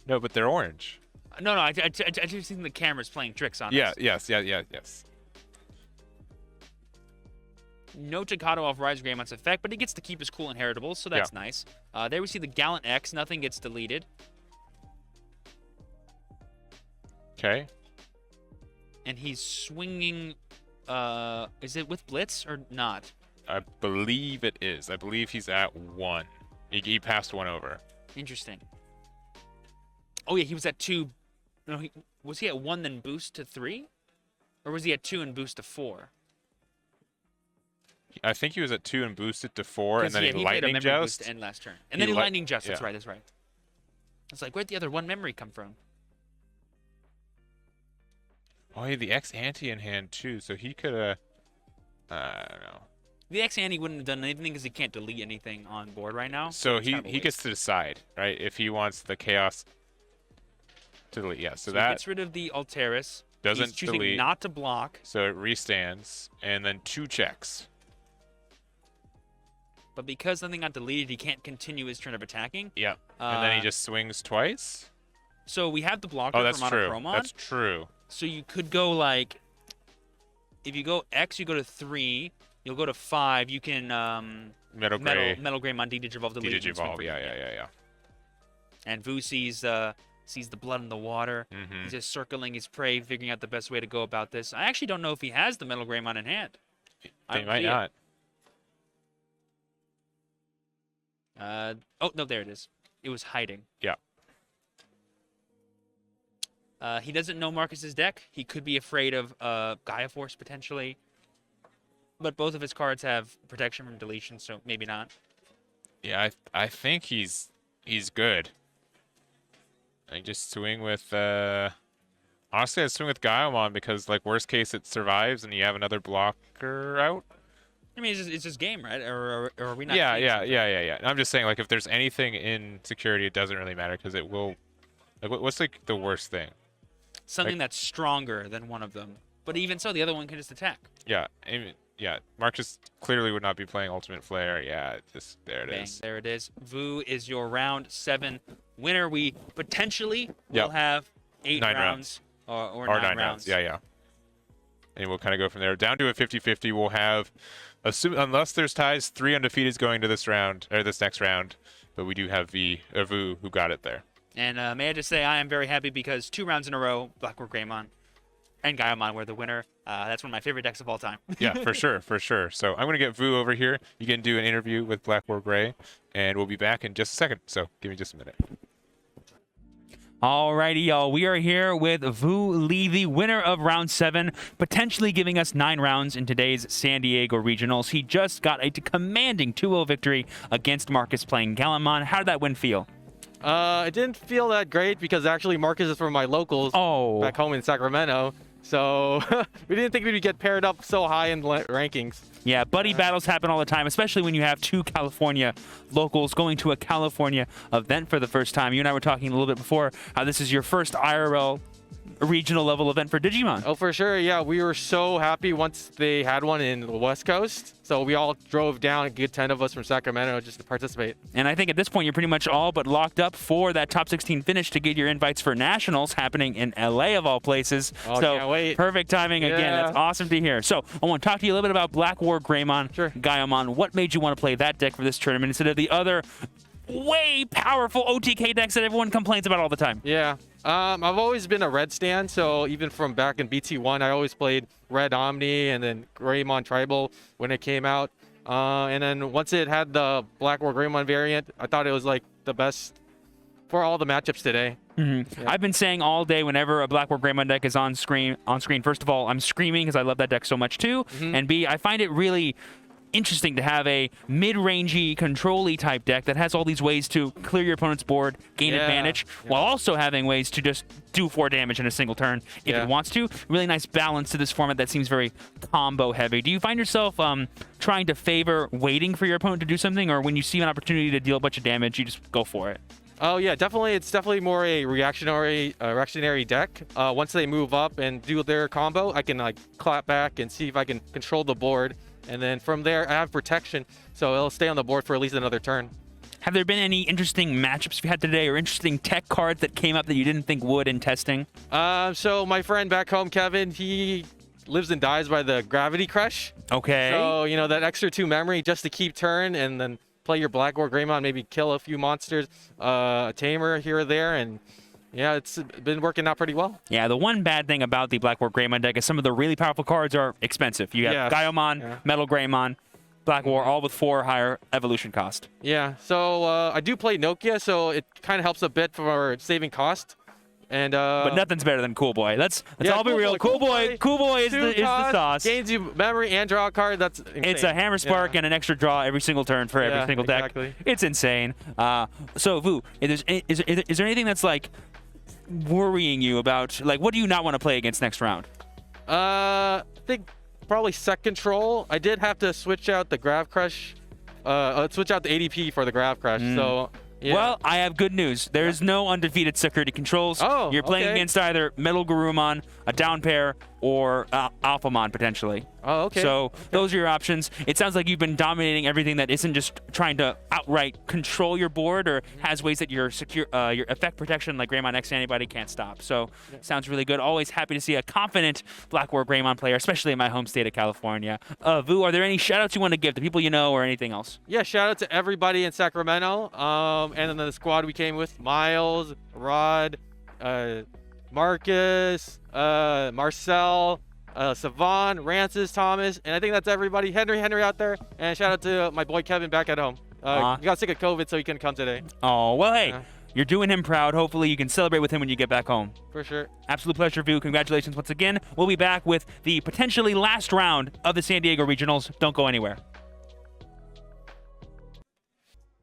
No, but they're orange. No, I just think the camera's playing tricks on us. Yes. No Takado off Rise Greymon's effect, but he gets to keep his cool inheritables, so that's nice. There we see the Gallant X. Nothing gets deleted. Okay. And he's swinging. Is it with Blitz or not? I believe it is. I believe he's at 1. He passed 1 over. Interesting. Oh, yeah, he was at 2. No, was he at 1 then boost to 3? Or was he at 2 and boost to 4? I think he was at 2 and boosted to 4, and then he lightning boost joust. To end last turn. And then he lightning joust. That's right. It's like, where'd the other 1 memory come from? Oh, he had the X ante in hand too, so he could have. I don't know. The X ante wouldn't have done anything because he can't delete anything on board right now. So he gets to decide, right? If he wants the chaos to delete, so that he gets rid of the Alteris. Doesn't He's choosing delete. Not to block. So it restands, and then 2 checks. But because something got deleted, he can't continue his turn of attacking. Yeah. And then he just swings twice. So we have the blocker that's from true. Monochromon. That's true. So you could go like, if you go X, you go to 3. You'll go to 5. You can MetalGaruru. MetalGaruru D-Digivolve the lead. D-Digivolve, yeah. And Vu sees the blood in the water. He's just circling his prey, figuring out the best way to go about this. I actually don't know if he has the MetalGaruru in hand. He might not. Oh, no, there it is. It was hiding. Yeah. He doesn't know Marcus's deck. He could be afraid of Gaia Force potentially. But both of his cards have protection from deletion, so maybe not. Yeah, I think he's good. I just swing with honestly I swing with Gaiomon because like worst case it survives and you have another blocker out. I mean, it's just game, right? Or are we not? Yeah. I'm just saying, like, if there's anything in security, it doesn't really matter because it will. Like, what's like the worst thing? Something that's stronger than one of them. But even so, the other one can just attack. Yeah, Marcus clearly would not be playing Ultimate Flare. Yeah, there it is. There it is. Vu is your round 7 winner. We potentially will have 8 rounds. Or 9 rounds. Yeah. And we'll kind of go from there. Down to a 50-50, we'll have, unless there's ties, 3 undefeateds going to this round, or this next round. But we do have Vu who got it there. And may I just say, I am very happy because 2 rounds in a row, WarGrey and Gaiomon were the winner. That's one of my favorite decks of all time. Yeah, for sure. So I'm going to get Vu over here. You can do an interview with WarGrey, and we'll be back in just a second. So give me just a minute. Alrighty, y'all. We are here with Vu Lee, the winner of round 7, potentially giving us 9 rounds in today's San Diego Regionals. He just got a commanding 2-0 victory against Marcus playing Gaiomon. How did that win feel? It didn't feel that great because actually Marcus is from my locals back home in Sacramento. So we didn't think we'd get paired up so high in the rankings. Yeah, buddy battles happen all the time, especially when you have 2 California locals going to a California event for the first time. You and I were talking a little bit before how this is your first IRL regional level event for Digimon. Oh, for sure. Yeah, we were so happy once they had one in the West Coast. So we all drove down, a good 10 of us from Sacramento just to participate. And I think at this point, you're pretty much all but locked up for that top 16 finish to get your invites for Nationals happening in LA of all places. Oh, so can't wait. Perfect timing again. That's awesome to hear. So I want to talk to you a little bit about Black WarGreymon, Gaiomon. What made you want to play that deck for this tournament instead of the other way powerful OTK decks that everyone complains about all the time? Yeah. I've always been a red stan, so even from back in BT1, I always played Red Omni and then Gaiomon Tribal when it came out. And then once it had the Black WarGreymon variant, I thought it was like the best for all the matchups today. Yeah. I've been saying all day whenever a Black WarGreymon deck is on screen, first of all, I'm screaming because I love that deck so much too. And B, I find it really interesting to have a mid-rangey, control-y type deck that has all these ways to clear your opponent's board, gain advantage, while also having ways to just do 4 damage in a single turn if it wants to. Really nice balance to this format that seems very combo-heavy. Do you find yourself trying to favor waiting for your opponent to do something, or when you see an opportunity to deal a bunch of damage, you just go for it? Oh yeah, definitely. It's definitely more a reactionary deck. Once they move up and do their combo, I can like clap back and see if I can control the board. And then from there, I have protection, so it'll stay on the board for at least another turn. Have there been any interesting matchups you had today or interesting tech cards that came up that you didn't think would in testing? So my friend back home, Kevin, he lives and dies by the Gravity Crush. Okay. So, you know, that extra 2 memory just to keep turn and then play your Black WarGreymon, maybe kill a few monsters, a tamer here or there, and yeah, it's been working out pretty well. Yeah, the one bad thing about the Black WarGreymon deck is some of the really powerful cards are expensive. You have Gaiomon, MetalGreymon, Black War, all with 4 higher evolution cost. Yeah, so I do play Nokia, so it kind of helps a bit for saving cost. And but nothing's better than Cool Boy. Let's all be real. Cool Boy is the sauce. Gains you memory and draw a card. That's insane. It's a Hammer Spark and an extra draw every single turn for every single deck. It's insane. So Vu, is there anything that's like worrying you about, like, what do you not want to play against next round? I think probably Set Control. I did have to switch out the Grav Crush, switch out the ADP for the Grav Crush. So yeah. Well, I have good news. There's no undefeated security controls. Oh, you're playing against either MetalGarurumon, a down pair, or Alphamon potentially. Oh, okay. So those are your options. It sounds like you've been dominating everything that isn't just trying to outright control your board or has ways that your effect protection like Greymon X antibody can't stop. So sounds really good. Always happy to see a confident Black WarGreymon player, especially in my home state of California. Vu, are there any shout-outs you want to give to people you know or anything else? Yeah, shout out to everybody in Sacramento. And then the squad we came with: Miles, Rod, Marcus, Marcel, Savon, Rancis, Thomas, and I think that's everybody. Henry out there. And shout out to my boy Kevin back at home. He got sick of COVID, so he couldn't come today. Oh, well, hey, you're doing him proud. Hopefully you can celebrate with him when you get back home. For sure. Absolute pleasure, Vu. Congratulations once again. We'll be back with the potentially last round of the San Diego Regionals. Don't go anywhere.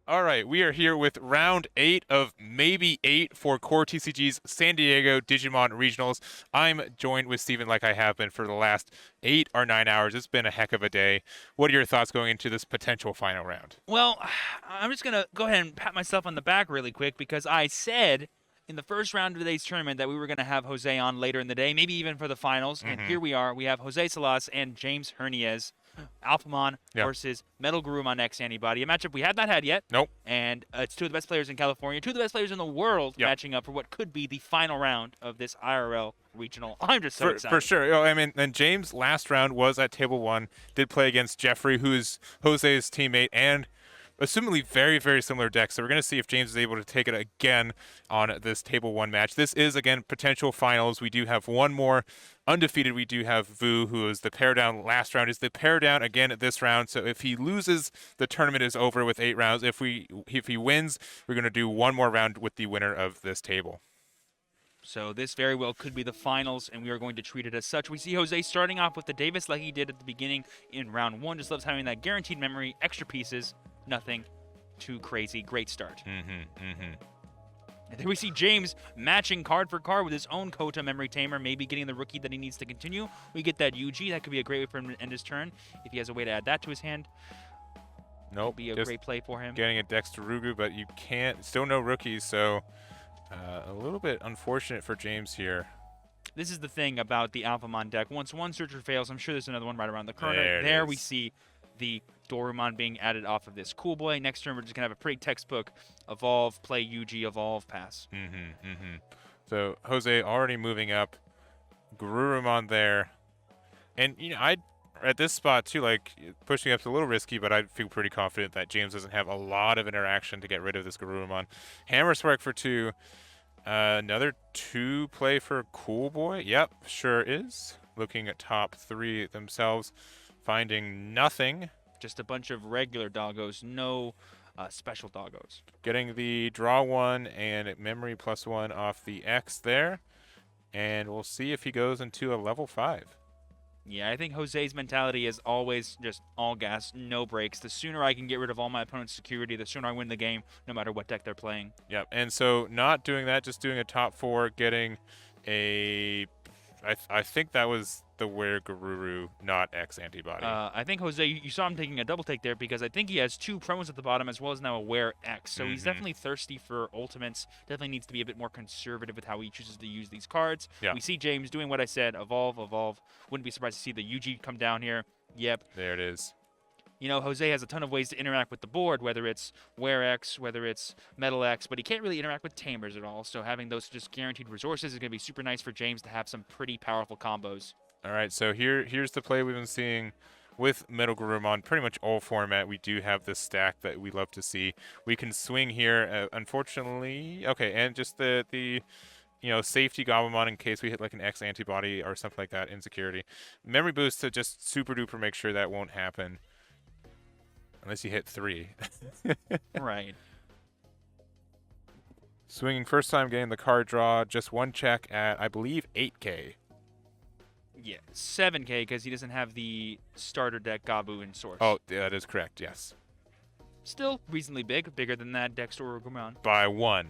All right, we are here with round 8 of maybe 8 for CoreTCG's San Diego Digimon Regionals. I'm joined with Steven like I have been for the last 8 or 9 hours. It's been a heck of a day. What are your thoughts going into this potential final round? Well, I'm just going to go ahead and pat myself on the back really quick because I said in the first round of today's tournament that we were going to have Jose on later in the day, maybe even for the finals. And here we are. We have Jose Salas and James Hernandez. Alphamon versus MetalGarurumon X Antibody, a matchup we have not had yet. Nope. And it's 2 of the best players in California, 2 of the best players in the world matching up for what could be the final round of this IRL regional. I'm just so excited. For sure. I mean, and James last round was at table 1, did play against Jeffrey, who is Jose's teammate, and assumingly very, very similar decks. So we're going to see if James is able to take it again on this table 1 match. This is, again, potential finals. We do have one more undefeated. We do have Vu, who is the pair down last round, is the pair down again at this round. So if he loses, the tournament is over with 8 rounds. If he wins, we're going to do one more round with the winner of this table. So this very well could be the finals, and we are going to treat it as such. We see Jose starting off with the Davis like he did at the beginning in round 1. Just loves having that guaranteed memory, extra pieces, nothing too crazy. Great start. And then we see James matching card for card with his own Kota memory tamer, maybe getting the rookie that he needs to continue. We get that UG. That could be a great way for him to end his turn if he has a way to add that to his hand. Nope. Be a great play for him. Getting a Dexterugu, but you can't. Still no rookies, so a little bit unfortunate for James here. This is the thing about the Alphamon deck. Once one searcher fails, I'm sure there's another one right around the corner. There we see the Dorumon being added off of this Cool Boy. Next turn, we're just going to have a pretty textbook evolve, play UG, evolve, pass. So Jose already moving up. Garurumon there. And, you know, at this spot, too, like, pushing up's a little risky, but I feel pretty confident that James doesn't have a lot of interaction to get rid of this Garurumon. Hammer Spark for 2. Another 2 play for Cool Boy. Yep, sure is. Looking at top 3 themselves, finding nothing. Just a bunch of regular doggos, no special doggos. Getting the draw 1 and memory +1 off the X there. And we'll see if he goes into a level 5. Yeah, I think Jose's mentality is always just all gas, no brakes. The sooner I can get rid of all my opponent's security, the sooner I win the game, no matter what deck they're playing. Yep, and so not doing that, just doing a top 4, getting a... I think that was the WarGrey, not X antibody. I think Jose, you saw him taking a double take there because I think he has 2 promos at the bottom as well as now a Wear X. So he's definitely thirsty for ultimates. Definitely needs to be a bit more conservative with how he chooses to use these cards. Yeah. We see James doing what I said, evolve. Wouldn't be surprised to see the UG come down here. Yep. There it is. You know, Jose has a ton of ways to interact with the board, whether it's Wear X, whether it's Metal X, but he can't really interact with Tamers at all. So having those just guaranteed resources is going to be super nice for James to have some pretty powerful combos. All right, so here's the play we've been seeing with MetalGaruru on pretty much all format. We do have this stack that we love to see. We can swing here, unfortunately. Okay, and just the safety Gaiomon in case we hit like an X antibody or something like that, insecurity. Memory boost to just super duper make sure that won't happen. Unless you hit 3. Right. Swinging first time getting the card draw, just 1 check at, I believe, 8K. Yeah, 7K because he doesn't have the starter deck Gabu in source. Oh, that is correct, yes. Still reasonably big, bigger than that Dexter or Gumon. By 1.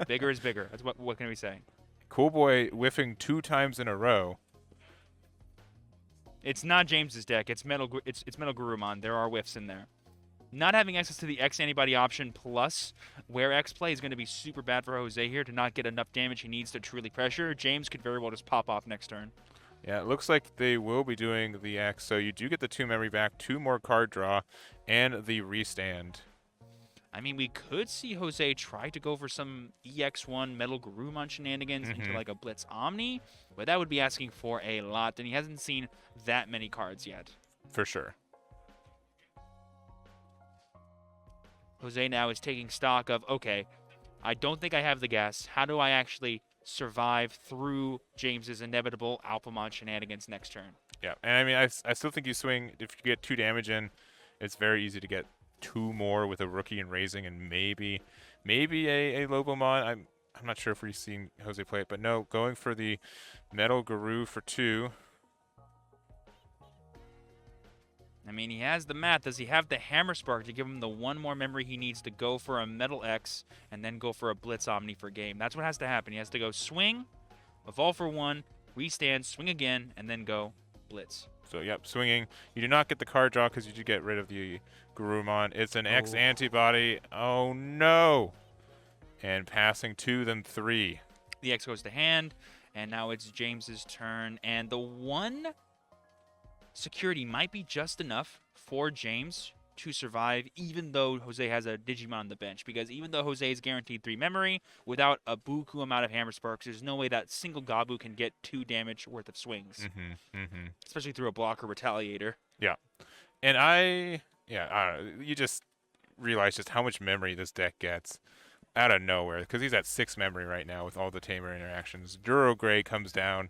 Bigger is bigger. That's what can we say? Cool Boy whiffing 2 times in a row. It's not James's deck. It's MetalGarurumon. There are whiffs in there. Not having access to the X antibody option plus Wear X play is going to be super bad for Jose here to not get enough damage he needs to truly pressure. James could very well just pop off next turn. Yeah, it looks like they will be doing the X, so you do get the 2 memory back, 2 more card draw, and the restand. I mean, we could see Jose try to go for some EX1 MetalGarurumon shenanigans into like a Blitz Omni, but that would be asking for a lot, and he hasn't seen that many cards yet. For sure. Jose now is taking stock of, okay, I don't think I have the gas. How do I actually survive through James's inevitable Alphamon shenanigans next turn? Yeah, and I mean, I still think you swing, if you get 2 damage in, it's very easy to get 2 more with a rookie and raising, and maybe a Lobomon. I'm not sure if we've seen Jose play it, but no, going for the MetalGaruru for 2. I mean, he has the math. Does he have the Hammer Spark to give him the 1 more memory he needs to go for a Metal X and then go for a Blitz Omni for game? That's what has to happen. He has to go swing, evolve for 1, restand, swing again, and then go Blitz. So, yep, swinging. You do not get the card draw because you do get rid of the Garurumon. It's an X antibody. Oh, no. And passing 2, then 3. The X goes to hand, and now it's James's turn. And the 1 security might be just enough for James to survive, even though Jose has a Digimon on the bench. Because even though Jose is guaranteed 3 memory, without a buku amount of Hammer Sparks, there's no way that single Gabu can get 2 damage worth of swings. Especially through a blocker Retaliator. Yeah. And you just realize just how much memory this deck gets out of nowhere. Because he's at 6 memory right now with all the Tamer interactions. WarGrey comes down.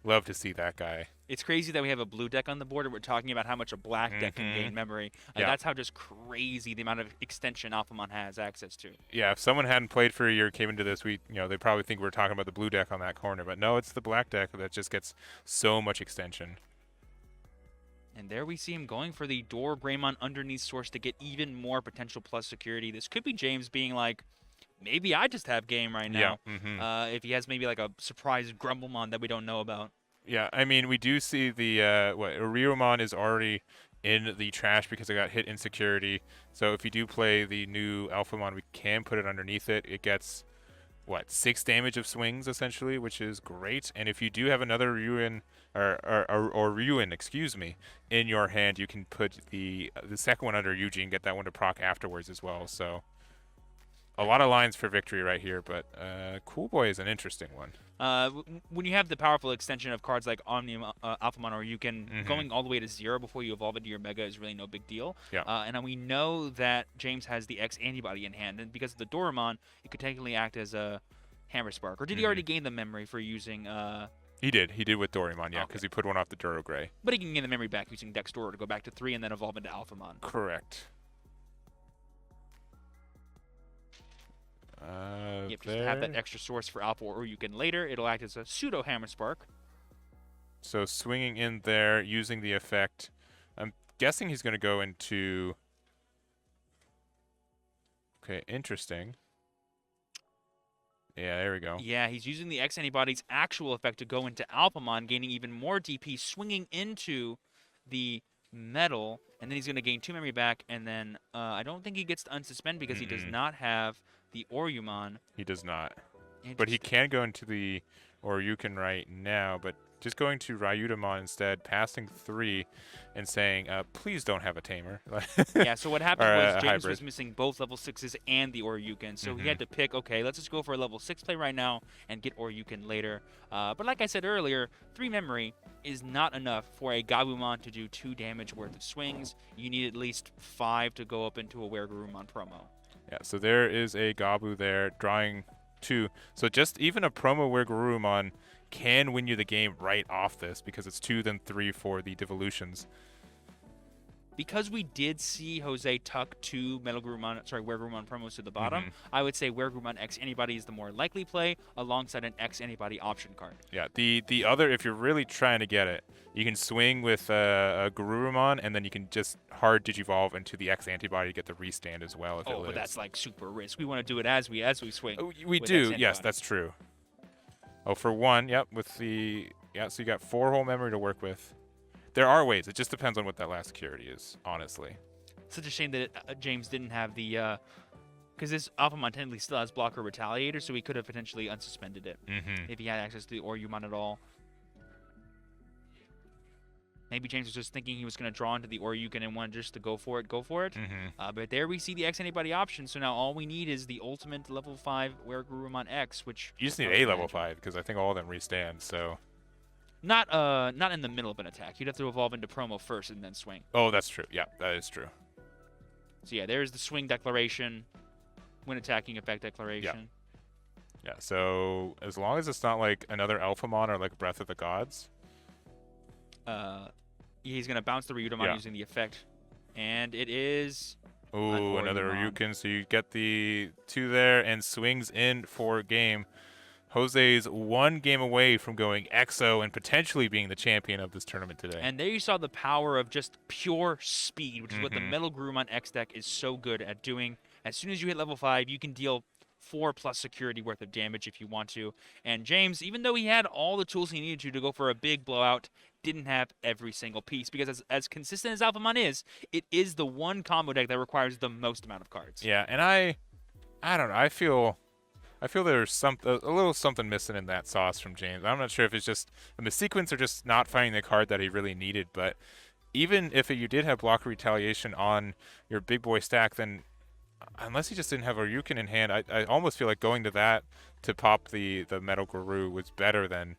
Love to see that guy. It's crazy that we have a blue deck on the board and we're talking about how much a black deck can gain memory. Like, that's how just crazy the amount of extension Alphamon has access to. Yeah, if someone hadn't played for a year, came into this, they probably think we're talking about the blue deck on that corner. But no, it's the black deck that just gets so much extension. And there we see him going for the Door Greymon underneath source to get even more potential plus security. This could be James being like, maybe I just have game right now. Yeah. If he has maybe like a surprise Grumblemon that we don't know about. Yeah, I mean, we do see the Reupload is already in the trash because it got hit in security. So if you do play the new Alphamon, we can put it underneath it. It gets 6 damage of swings essentially, which is great. And if you do have another Ruin or Ruin, excuse me, in your hand, you can put the second one under Yuji and get that one to proc afterwards as well. So a lot of lines for victory right here, but Cool Boy is an interesting one. When you have the powerful extension of cards like Omnium, Alphamon, or you can going all the way to 0 before you evolve into your Mega is really no big deal. Yeah. And we know that James has the X antibody in hand, and because of the Doramon, it could technically act as a Hammer Spark. Or did he already gain the memory for using... He did. He did with Doraemon, yeah, because he put one off the Duro Gray. But he can gain the memory back using Dextor to go back to 3 and then evolve into Alphamon. Correct. Yep, just to have that extra source for Alpha or you can later, it'll act as a pseudo Hammer Spark. So swinging in there, using the effect. I'm guessing he's going to go into... Okay, interesting. Yeah, there we go. Yeah, he's using the X Anybody's actual effect to go into Alphamon, gaining even more DP, swinging into the metal, and then he's going to gain 2 memory back, and then I don't think he gets to unsuspend because he does not have the Oryumon. He does not. But he can go into the Oryuken right now, but just going to Ryutamon instead, passing 3 and saying, please don't have a tamer. Yeah, so what happened was James hybrid. was missing both level 6s and the Oryuken, so he had to pick, okay, let's just go for a level 6 play right now and get Oryuken later. But like I said earlier, 3 memory is not enough for a Gabumon to do 2 damage worth of swings. You need at least 5 to go up into a WarGrerumon promo. Yeah, so there is a Gabu there, drawing 2. So just even a promo WarGrerumon can win you the game right off this because it's 2 then 3 for the devolutions. Because we did see Jose tuck 2 WarGrerumon promos to the bottom, I would say WarGrerumon X Anybody is the more likely play alongside an X Anybody option card. Yeah, the other, if you're really trying to get it, you can swing with a Garurumon, and then you can just hard Digivolve into the X Antibody to get the restand as well if it lives. But that's like super risk. We want to do it as we swing. Oh, we do, yes, that's true. Oh, for 1, yep, with the... Yeah, so you got 4 whole memory to work with. There are ways. It just depends on what that last security is, honestly. Such a shame that James didn't have the... Because this Alphamon technically still has Blocker Retaliator, so he could have potentially unsuspended it if he had access to the Oryumon at all. Maybe James was just thinking he was going to draw into the Oryuken and wanted just to go for it. But there we see the X Anybody option, so now all we need is the ultimate level 5 WarGrerumon X, which... You just need a level 5, because I think all of them restand, so... Not in the middle of an attack. You'd have to evolve into promo first and then swing. Oh, that's true. Yeah, that is true. So yeah, there's the swing declaration, when attacking effect declaration. Yeah, so as long as it's not like another Alphamon or like Breath of the Gods. He's going to bounce the Ryutamon using the effect. And it is... Ooh, another Ryuken. So you get the 2 there and swings in for game. Jose's 1 game away from going EXO and potentially being the champion of this tournament today. And there you saw the power of just pure speed, which is what the MetalGaruru X deck is so good at doing. As soon as you hit level 5, you can deal 4+ security worth of damage if you want to. And James, even though he had all the tools he needed to go for a big blowout, didn't have every single piece. Because as consistent as Alphamon is, it is the one combo deck that requires the most amount of cards. Yeah, and I don't know. I feel there's a little something missing in that sauce from James. I'm not sure if it's just the sequence or just not finding the card that he really needed. But even if you did have Blocker Retaliation on your big boy stack, then unless he just didn't have a Ryuken in hand, I almost feel like going to that to pop the MetalGaruru was better than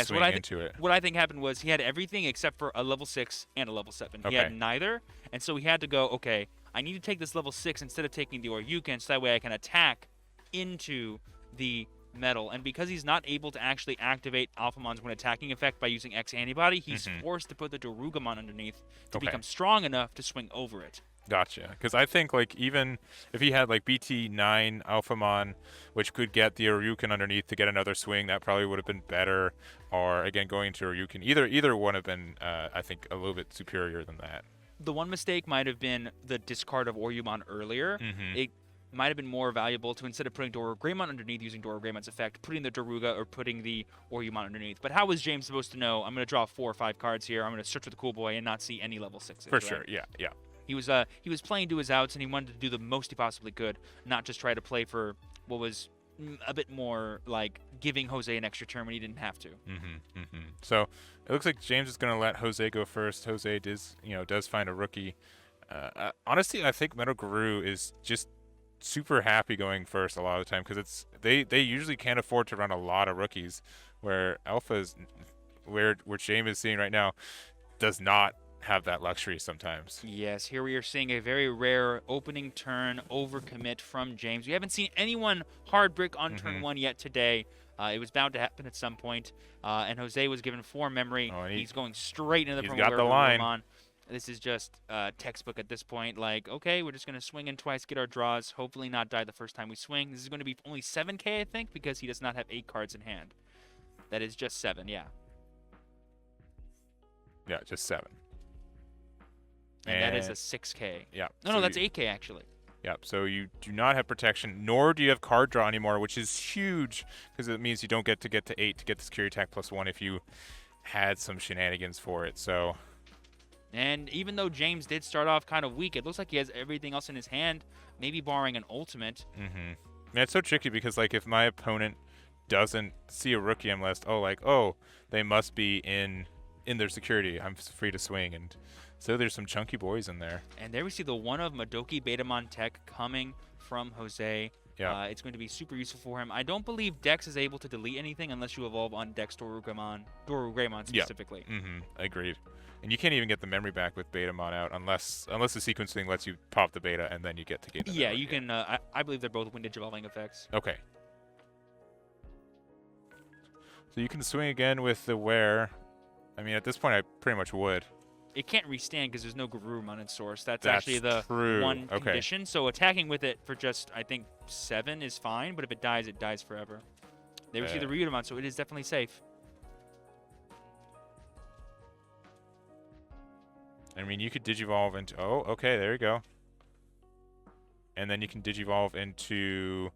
swinging into it. What I think happened was he had everything except for a level 6 and a level 7. He had neither, and so he had to go, okay, I need to take this level 6 instead of taking the Oryuken, so that way I can attack into the metal. And because he's not able to actually activate Alphamon's when attacking effect by using X Antibody, he's forced to put the Darugamon underneath to become strong enough to swing over it. Gotcha. Because I think like even if he had like BT9 Alphamon, which could get the Oryuken underneath to get another swing, that probably would have been better. Or again, going to Oryuken, either one have been I think a little bit superior than that. The one mistake might have been the discard of Oryumon earlier. It might have been more valuable to, instead of putting Greymon underneath using Greymon's effect, putting the Daruga or putting the Oryumon underneath. But how was James supposed to know, I'm going to draw 4 or 5 cards here, I'm going to search for the cool boy and not see any level 6s? For sure, yeah. He was playing to his outs, and he wanted to do the most he possibly could, not just try to play for what was a bit more like giving Jose an extra turn when he didn't have to. So it looks like James is going to let Jose go first. Jose does find a rookie. Honestly, I think MetalGaruru is just super happy going first a lot of the time, because they usually can't afford to run a lot of rookies, where Alpha is where James is seeing right now does not have that luxury sometimes. Yes, here we are seeing a very rare opening turn overcommit from James. We haven't seen anyone hard brick on turn 1 yet today. It was bound to happen at some point. And Jose was given 4 memory. Oh, he's going straight into the he's promo got the line. This is just textbook at this point. Like, okay, we're just going to swing in twice, get our draws, hopefully not die the first time we swing. This is going to be only 7k, I think, because he does not have 8 cards in hand. That is just 7, yeah. Yeah, just 7. And that is a 6k. Yeah. No, no, that's 8k, actually. Yep, so you do not have protection, nor do you have card draw anymore, which is huge, because it means you don't get to 8 to get the security attack +1 if you had some shenanigans for it, so... And even though James did start off kind of weak, it looks like he has everything else in his hand, maybe barring an ultimate. Man, it's so tricky, because, like, if my opponent doesn't see a rookie, I'm less, oh, they must be in their security. I'm free to swing, and... So there's some chunky boys in there. And there we see the one of Madoki Betamon tech coming from Jose. Yeah. It's going to be super useful for him. I don't believe Dex is able to delete anything unless you evolve on Dex Dorugaemon specifically. Yeah. Agreed. And you can't even get the memory back with Betamon out unless the sequencing lets you pop the beta and then you get to gain the Yeah, memory. You can. I believe they're both windage evolving effects. Okay. So you can swing again with the Wear. I mean, at this point, I pretty much would. It can't restand because there's no Garurumon in source. That's actually the true. one condition. So attacking with it for just, I think, 7 is fine, but if it dies forever. There we see the Reupload, so it is definitely safe. I mean, you could Digivolve into... Oh, okay, there you go. And then you can Digivolve into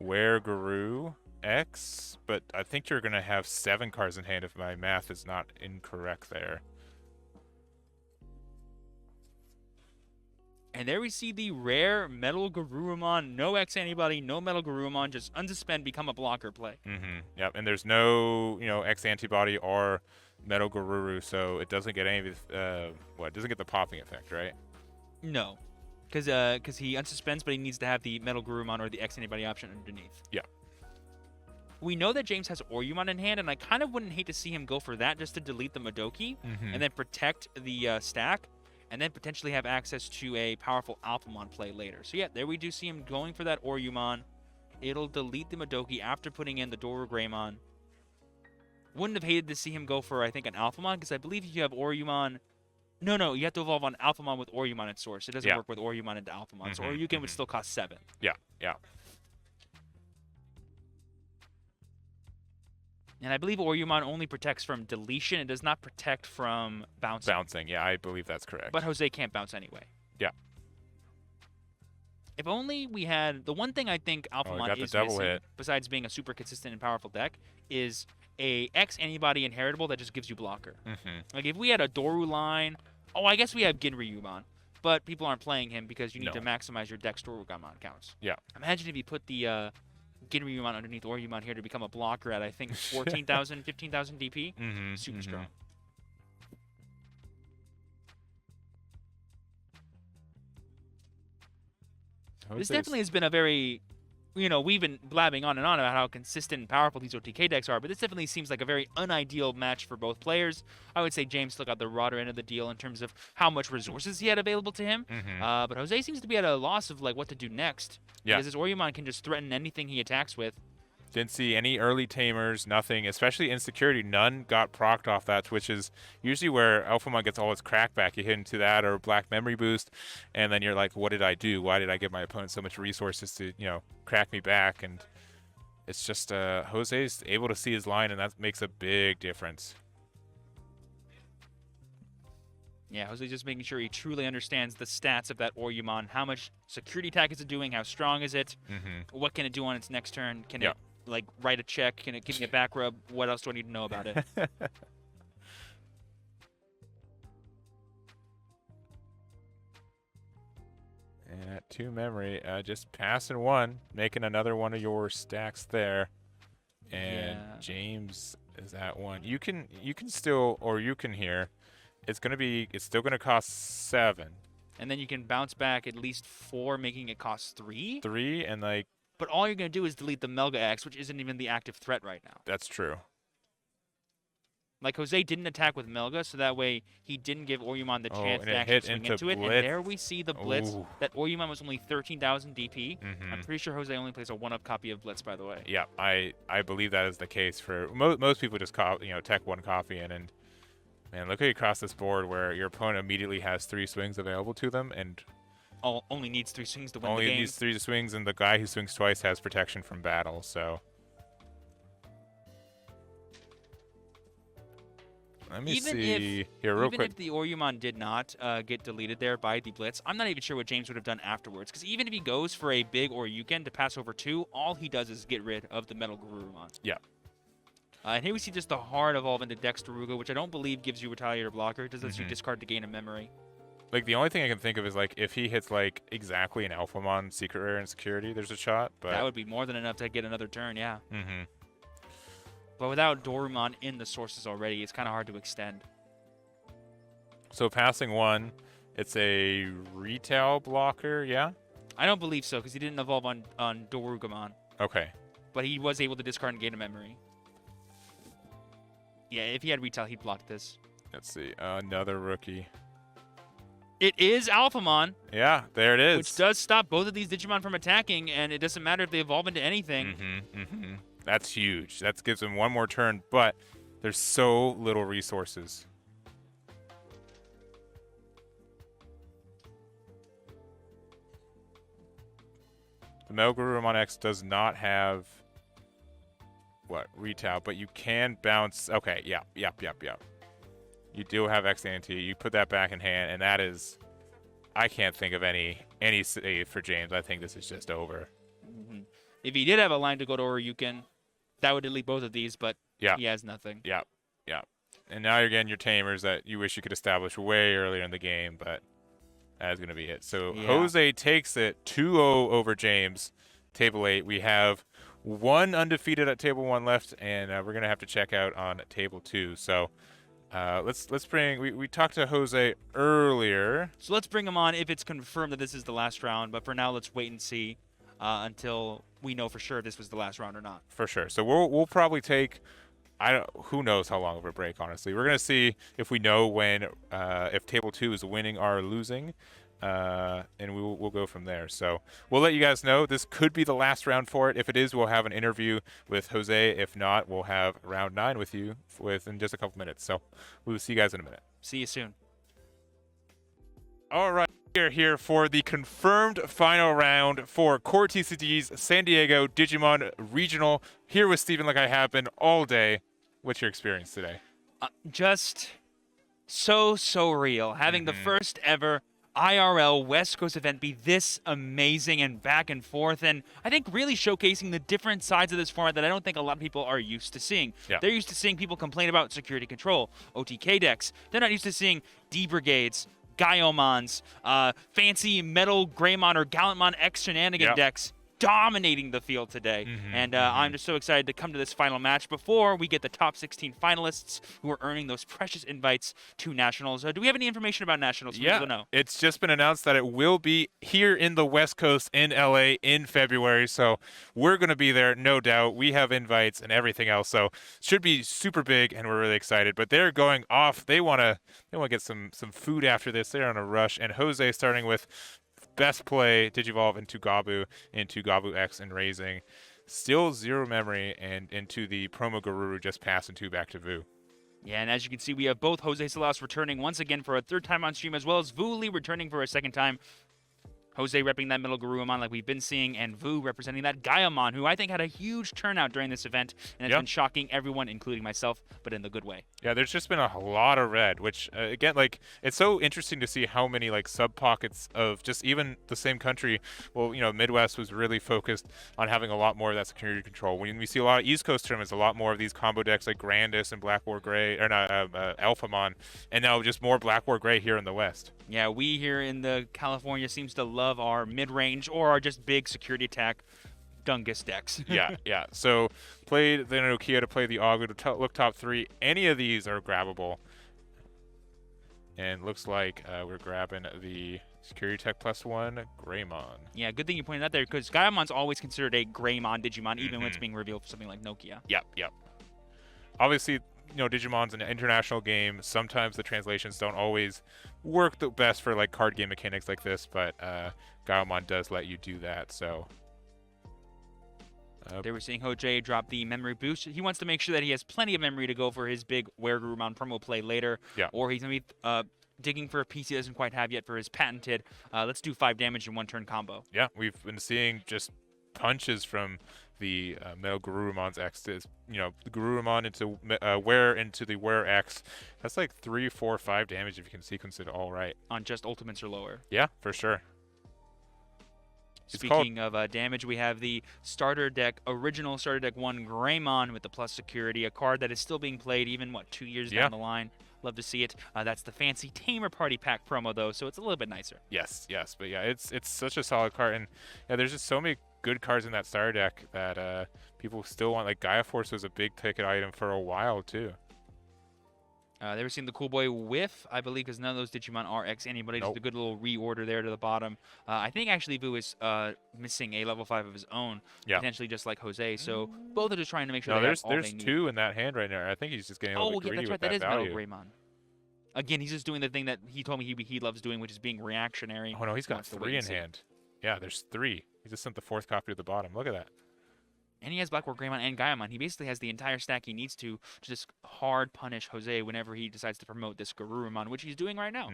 WarGrey X, but I think you're going to have 7 cards in hand if my math is not incorrect there. And there we see the rare MetalGarurumon, no X antibody, no MetalGarurumon, just unsuspend, become a blocker play. Yep, and there's no, X antibody or MetalGaruru, so it doesn't get any of it doesn't get the popping effect, right? No, because he unsuspends, but he needs to have the MetalGarurumon or the X antibody option underneath. Yeah. We know that James has Oryumon in hand, and I kind of wouldn't hate to see him go for that just to delete the Madoki and then protect the stack. And then potentially have access to a powerful Alphamon play later. So yeah, there we do see him going for that Oryumon. It'll delete the Madoki after putting in the Dorugaemon. Wouldn't have hated to see him go for, I think, an Alphamon, because I believe if you have Oryumon... No, you have to evolve on Alphamon with Oryumon in source. It doesn't work with Oryumon into Alphamon. So Oryuken would still cost 7. Yeah. And I believe Oryumon only protects from deletion. It does not protect from bouncing. Bouncing, yeah, I believe that's correct. But Jose can't bounce anyway. Yeah. If only we had... The one thing I think Alphamon is missing, besides being a super consistent and powerful deck, is a X antibody inheritable that just gives you blocker. Like, if we had a Doru line... Oh, I guess we have Ginryumon. But people aren't playing him because you need to maximize your Dex Dorugaemon counts. Yeah. Imagine if you put the... Ginryumon underneath Oryumon here to become a blocker at, I think, 14,000, 15,000 DP. Super strong. This definitely has been a very, we've been blabbing on and on about how consistent and powerful these OTK decks are, but this definitely seems like a very unideal match for both players. I would say James still got the rawer end of the deal in terms of how much resources he had available to him, but Jose seems to be at a loss of what to do next. Yeah. Because his Oryumon can just threaten anything he attacks with. Didn't see any early tamers, nothing, especially in security. None got procced off that, which is usually where Alphamon gets all its crackback. You hit into that or black memory boost, and then you're like, what did I do? Why did I give my opponent so much resources to, crack me back? And it's just Jose's able to see his line, and that makes a big difference. Yeah, Jose's just making sure he truly understands the stats of that Oryumon. How much security attack is it doing? How strong is it? What can it do on its next turn? Can it, write a check? Can it give me a back rub? What else do I need to know about it? And at 2 memory, just passing 1, making another one of your stacks there. And James is at 1. You can still, or you can here. It's still gonna cost 7. And then you can bounce back at least 4, making it cost 3. 3 and But all you're gonna do is delete the Melga X, which isn't even the active threat right now. That's true. Like, Jose didn't attack with Melga, so that way he didn't give Oyumon the chance and to it actually hit swing into into it. Blitz. And there we see the Blitz. Ooh. That Oyumon was only 13,000 DP. Mhm. I'm pretty sure Jose only plays a 1-up copy of Blitz, by the way. Yeah, I believe that is the case for most people. Just tech one coffee in, and man, look at across this board where your opponent immediately has 3 swings available to them, and Only needs 3 swings to win only the game. needs 3 swings, and the guy who swings twice has protection from battle. Let me see here real quick. Even if the Oyumon did not get deleted there by the Blitz, I'm not even sure what James would have done afterwards. Because even if he goes for a big Oryuken to pass over 2, all he does is get rid of the MetalGarurumon. Yeah. And here we see just the hard evolve into Dexteruga, which I don't believe gives you Retaliator Blocker. It just lets you discard to gain a memory. Like, the only thing I can think of is, like, if he hits, like, exactly an Alphamon Secret Rare and Security, there's a shot. But that would be more than enough to get another turn, yeah. Mm-hmm. But without Dorumon in the sources already, it's kind of hard to extend. So passing 1, it's a retail blocker, yeah? I don't believe so, because he didn't evolve on Dorugamon. Okay. But he was able to discard and gain a memory. Yeah, if he had retail, he'd block this. Let's see. Another rookie. It is Alphamon. Yeah, there it is. Which does stop both of these Digimon from attacking, and it doesn't matter if they evolve into anything. That's huge. That gives him 1 more turn, but there's so little resources. The MetalGarurumon X does not have retail, but you can bounce. Okay, yep. You do have X ante. You put that back in hand, and that is, I can't think of any save for James. I think this is just over. If he did have a line to go to Oryuken, that would delete both of these, but he has nothing. Yeah. And now you're getting your tamers that you wish you could establish way earlier in the game, but that is going to be it. So Jose takes it 2-0 over James. Table 8. We have 1 undefeated at table 1 left, and we're going to have to check out on table 2. So let's bring. We talked to Jose earlier. So let's bring him on if it's confirmed that this is the last round. But for now, let's wait and see until we know for sure if this was the last round or not. For sure. So we'll probably take. Who knows how long of a break, honestly. We're going to see if we know when, if table 2 is winning or losing, and we'll go from there. So we'll let you guys know. This could be the last round for it. If it is, we'll have an interview with Jose. If not, we'll have round 9 with you in just a couple minutes. So we'll see you guys in a minute. See you soon. All right. We are here for the confirmed final round for CoreTCG's San Diego Digimon Regional. Here with Steven like I have been all day. What's your experience today? Just so real. Having the first ever IRL West Coast event be this amazing and back and forth, and I think really showcasing the different sides of this format that I don't think a lot of people are used to seeing. Yeah. They're used to seeing people complain about security control, OTK decks. They're not used to seeing D-Brigades, Gaiomons, fancy Metal Greymon or Gallantmon X shenanigan decks dominating the field today. And I'm just so excited to come to this final match before we get the top 16 finalists who are earning those precious invites to Nationals. Do we have any information about Nationals? Yeah, Know? It's just been announced that it will be here in the West Coast in LA in February. So we're going to be there, no doubt. We have invites and everything else. So it should be super big, and we're really excited. But they're going off. They want to get some food after this. They're on a rush. And Jose starting with best play Digivolve into Gabu X and raising. Still 0 memory, and into the promo Garuru just passing 2 back to Vu. Yeah, and as you can see, we have both Jose Salas returning once again for a 3rd time on stream, as well as Vu Lee returning for a 2nd time. Jose repping that MetalGarurumon like we've been seeing, and Vu representing that Gaiomon, who I think had a huge turnout during this event, and it's been shocking everyone, including myself, but in the good way. Yeah, there's just been a lot of red, which, again, like, it's so interesting to see how many, like, sub-pockets of just even the same country. Well, Midwest was really focused on having a lot more of that security control. When we see a lot of East Coast tournaments, a lot more of these combo decks like Grandis and WarGrey, or not, Alphamon, and now just more WarGrey here in the West. Yeah, we here in the California seems to love our mid-range or our just big security attack dungus decks. yeah. So played the Nokia to play the Augu to look top 3. Any of these are grabbable. And looks like we're grabbing the Security Tech +1 Greymon. Yeah, good thing you pointed out there, because Gaiamon's always considered a Greymon Digimon, even when it's being revealed for something like Nokia. Yep. Obviously, Digimon's an international game. Sometimes the translations don't always work the best for like card game mechanics like this, but Gaiomon does let you do that. So they were seeing Jose drop the memory boost. He wants to make sure that he has plenty of memory to go for his big WarGrey promo play later. Yeah. Or he's going to be digging for a piece he doesn't quite have yet for his patented let's do 5 damage in 1 turn combo. Yeah, we've been seeing just punches from the MetalGarurumon's X. The Garurumon into into the Wear X. That's like 3, 4, 5 damage if you can sequence it all right. On just ultimates or lower. Yeah, for sure. Speaking of damage, we have the original starter deck 1 Greymon with the plus security, a card that is still being played even, 2 years down the line. Love to see it. That's the fancy Tamer Party Pack promo, though, so it's a little bit nicer. Yes. But yeah, it's such a solid card. And yeah, there's just so many good cards in that starter deck that people still want. Like Gaia Force was a big ticket item for a while, too. They were seeing the Cool Boy Whiff, I believe, because none of those Digimon are X anybody. Nope. Just a good little reorder there to the bottom. I think actually Vu is missing a level 5 of his own, potentially just like Jose. So both are just trying to make sure there's 2 in that hand right now. I think he's just getting a little bit greedy with that value. That is Metal Greymon. Again, he's just doing the thing that he told me he loves doing, which is being reactionary. Oh no, he's got 3 in hand. Yeah, there's 3. He just sent the 4th copy to the bottom. Look at that. And he has Black WarGreymon and Gaiomon. He basically has the entire stack he needs to just hard punish Jose whenever he decides to promote this Garurumon, which he's doing right now.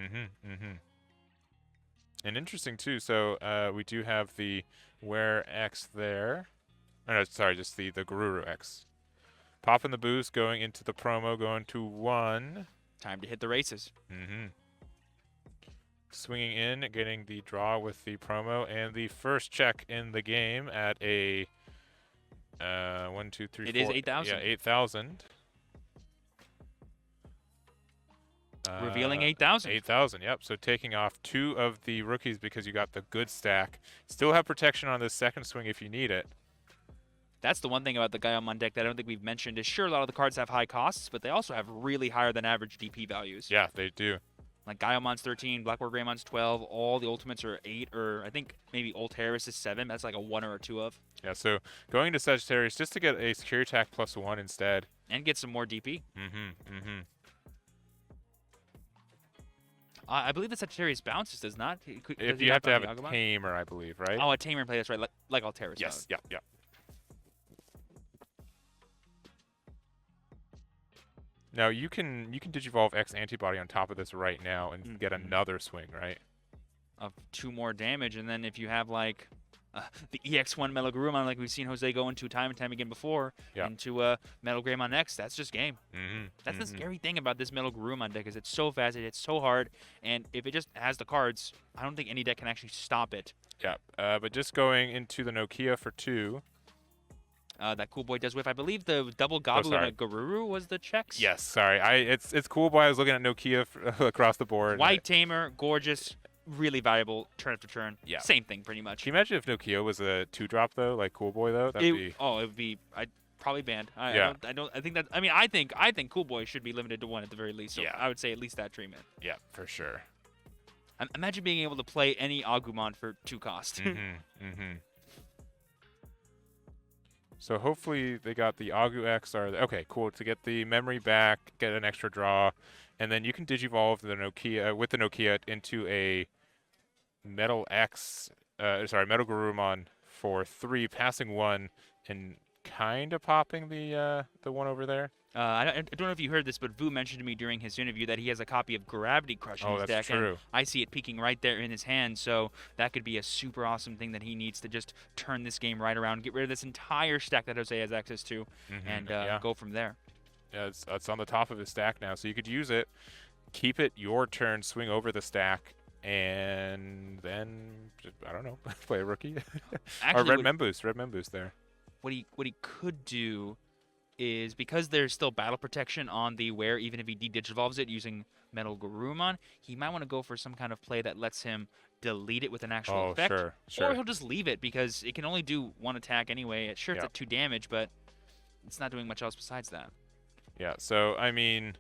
And interesting, too, so we do have the Wear X there. Oh, no, sorry, just the Garuru X. Popping the boost, going into the promo, going to 1. Time to hit the races. Swinging in, getting the draw with the promo, and the first check in the game at a 1, 2, 3, 4. It is 8,000. Yeah, 8,000. Revealing 8,000. 8,000, yep. So taking off 2 of the rookies because you got the good stack. Still have protection on this second swing if you need it. That's the one thing about the Gaiomon deck that I don't think we've mentioned is sure, a lot of the cards have high costs, but they also have really higher than average DP values. Yeah, they do. Like Gaiomon's 13, Black WarGreymon's 12, all the ultimates are 8, or I think maybe Ultaris is 7. That's like a 1 or a 2 of. Yeah, so going into Sagittarius just to get a security attack +1 instead. And get some more DP. I believe the Sagittarius bounces, does not? If you have to have a Tamer, I believe, right? Oh, a Tamer in play, that's right, like Ultaris. Yes, yeah. Now you can Digivolve X Antibody on top of this right now and get another swing, right? Of 2 more damage, and then if you have like the EX1 MetalGarurumon, like we've seen Jose go into time and time again before, into Metal Greymon X, that's just game. That's the scary thing about this MetalGarurumon deck is it's so fast, it's so hard, and if it just has the cards, I don't think any deck can actually stop it. Yeah, but just going into the Nokia for 2. That Cool Boy does whiff. I believe the double Gabu and a Garuru was the checks. Yes, sorry. It's Cool Boy. I was looking at Nokia across the board. White Tamer, gorgeous, really valuable turn after turn. Yeah. Same thing, pretty much. Can you imagine if Nokia was a 2-drop though, like Cool Boy though? It would be. I'd probably banned. I think Cool Boy should be limited to 1 at the very least. So I would say at least that treatment. Yeah, for sure. Imagine being able to play any Agumon for 2 cost. So hopefully they got the Agu X. Okay, cool. To get the memory back, get an extra draw, and then you can Digivolve the Nokia with the Nokia into a Metal Garurumon for 3, passing 1, and kind of popping the one over there. I don't know if you heard this, but Vu mentioned to me during his interview that he has a copy of Gravity Crush in his deck. True. And I see it peeking right there in his hand, so that could be a super awesome thing that he needs to just turn this game right around, get rid of this entire stack that Jose has access to, and go from there. Yeah, it's on the top of his stack now, so you could use it, keep it your turn, swing over the stack, and then, I don't know, play a rookie. Actually, or Red Memboost there. What he could do is, because there's still battle protection on the Wear, even if he de-digivolves it using MetalGarurumon, he might want to go for some kind of play that lets him delete it with an actual effect. Sure. Or he'll just leave it because it can only do 1 attack anyway. Sure, it's at 2 damage, but it's not doing much else besides that. Yeah, so, I mean,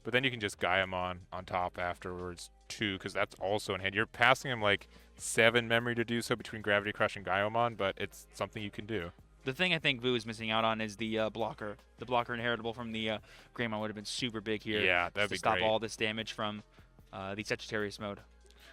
but then you can just Gaiomon on top afterwards, too, because that's also in hand. You're passing him like 7 memory to do so between Gravity Crush and Gaiomon, but it's something you can do. The thing I think Vu is missing out on is the blocker. The blocker inheritable from the Greymon would have been super big here. Yeah, that'd be to stop great. all this damage from the Sagittarius mode.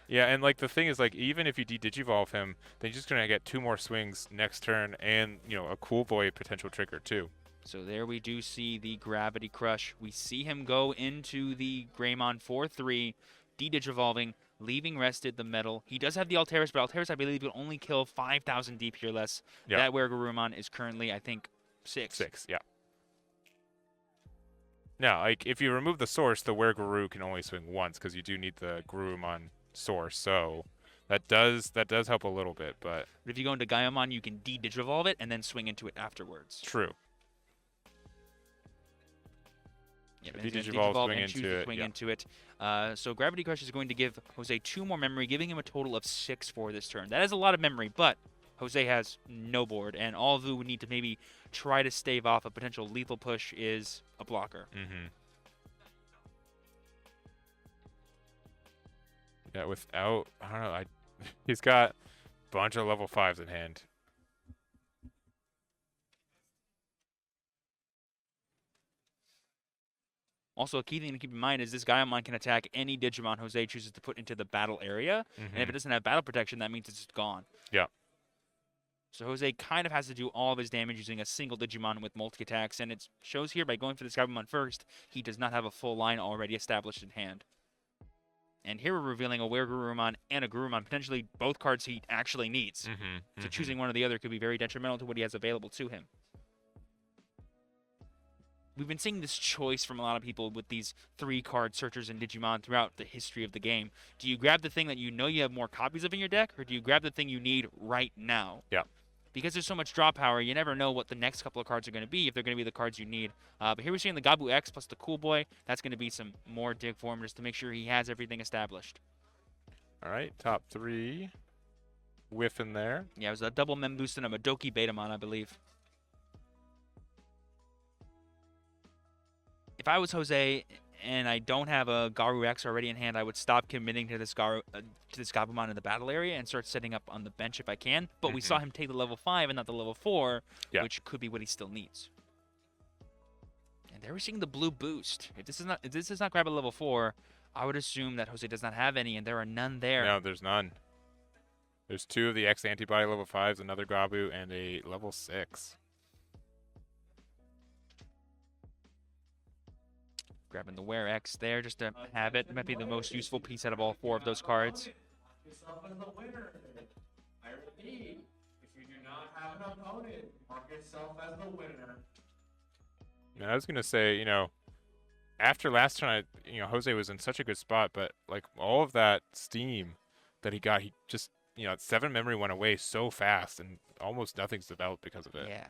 Yeah, and like the thing is, like even if you de-digivolve him, then you're just gonna get 2 more swings next turn, and a Cool Boy potential trigger too. So there we do see the Gravity Crush. We see him go into the Greymon 4-3, de-digivolving, leaving rested the metal. He does have the Alteris, but Alteris, I believe, will only kill 5,000 DP or less. Yeah. That WarGrey is currently, I think, 6. 6, yeah. Now, like if you remove the source, the WarGrey can only swing once because you do need the Garurumon source. So that does help a little bit, but if you go into Gaiomon, you can de-digivolve it and then swing into it afterwards. True. Yep, So and de-digivolve, digivolve swing and into choose to it, swing yeah. into it. So Gravity Crush is going to give Jose 2 more memory, giving him a total of 6 for this turn. That is a lot of memory, but Jose has no board, and all Vu would need to maybe try to stave off a potential lethal push is a blocker. Yeah, without, I don't know, he's got a bunch of level 5s in hand. Also, a key thing to keep in mind is this Gaiomon can attack any Digimon Jose chooses to put into the battle area. And if it doesn't have battle protection, that means it's just gone. Yeah. So Jose kind of has to do all of his damage using a single Digimon with multi-attacks. And it shows here by going for this Gaiomon first, he does not have a full line already established in hand. And here we're revealing a WarGrey and a Garurumon, potentially both cards he actually needs. So choosing one or the other could be very detrimental to what he has available to him. We've been seeing this choice from a lot of people with these 3-card searchers in Digimon throughout the history of the game. Do you grab the thing that you know you have more copies of in your deck, or do you grab the thing you need right now? Yeah. Because there's so much draw power, you never know what the next couple of cards are going to be, if they're going to be the cards you need. But here we're seeing the Gabu X plus the Cool Boy. That's going to be some more dig for him just to make sure he has everything established. All right, top 3. Whiff in there. Yeah, it was a double Mem Boost and a Madoki Betamon, I believe. If I was Jose and I don't have a Garu X already in hand, I would stop committing to this Gabumon in the battle area and start setting up on the bench if I can. But we saw him take the level 5 and not the level 4, which could be what he still needs. And there we're seeing the blue boost. If this does not grab a level 4, I would assume that Jose does not have any, and there are none there. No, there's none. There's 2 of the X antibody level 5s, another Gabu, and a level 6. Grabbing the Wear X there just to have it. It might be the most useful piece out of all 4 of those cards. Mark yourself as the winner. I repeat, if you do not have an opponent, mark yourself as the winner. And I was gonna say, after last turn, Jose was in such a good spot, but like all of that steam that he got, he just, 7 memory went away so fast, and almost nothing's developed because of it. Yeah.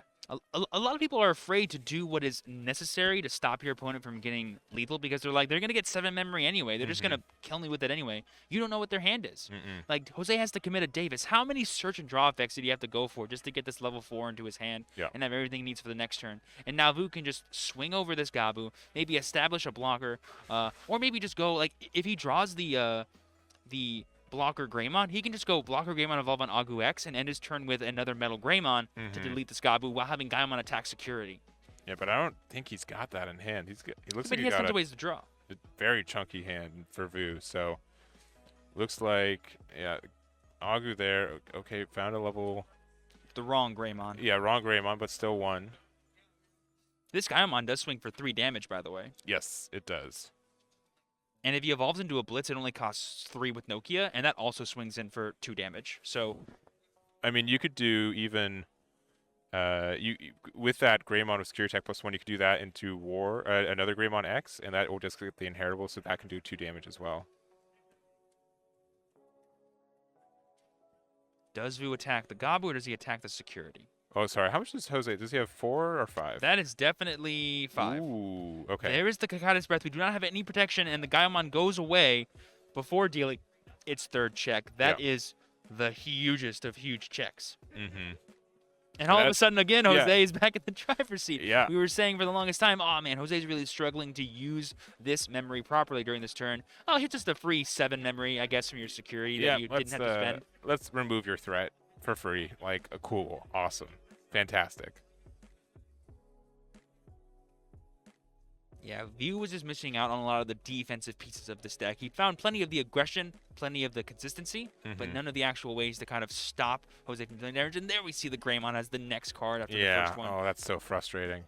A lot of people are afraid to do what is necessary to stop your opponent from getting lethal because they're like, they're going to get 7 memory anyway. They're just going to kill me with it anyway. You don't know what their hand is. Like, Jose has to commit a Davis. How many search and draw effects did he have to go for just to get this level 4 into his hand and have everything he needs for the next turn? And now Vu can just swing over this Gabu, maybe establish a blocker, or maybe just go, like, if he draws the blocker Greymon, he can just go blocker Greymon evolve on Agu X and end his turn with another Metal Greymon to delete the Skabu while having Gaiomon attack security. Yeah, but I don't think he's got that in hand. He looks like he he has got tons of ways to draw. A very chunky hand for Vu. So looks like Agu there. Okay, found a level. The wrong Greymon. Yeah, wrong Greymon, but still 1. This Gaiomon does swing for 3 damage, by the way. Yes, it does. And if he evolves into a Blitz, it only costs 3 with Nokia, and that also swings in for 2 damage. So, I mean, you could do even with that Greymon with Security Attack +1, you could do that into another Greymon X, and that will just get the inheritable, so that can do 2 damage as well. Does Vu attack the Gabu, or does he attack the security? Oh, sorry. How much does Jose? Does he have 4 or 5? That is definitely 5. Ooh, okay. There is the Kakata's Breath. We do not have any protection, and the Gaiomon goes away before dealing its 3rd check. That is the hugest of huge checks. And all of a sudden, again, Jose is back in the driver's seat. Yeah. We were saying for the longest time, oh, man, Jose's really struggling to use this memory properly during this turn. Oh, here's just a free 7 memory, I guess, from your security that you didn't have to spend. Let's remove your threat for free. Like, cool. Awesome. fantastic. Yeah, View was just missing out on a lot of the defensive pieces of this deck. He found plenty of the aggression, plenty of the consistency, but none of the actual ways to kind of stop Jose from doing damage. And there we see the Greymon as the next card after the first one. Oh, that's so frustrating.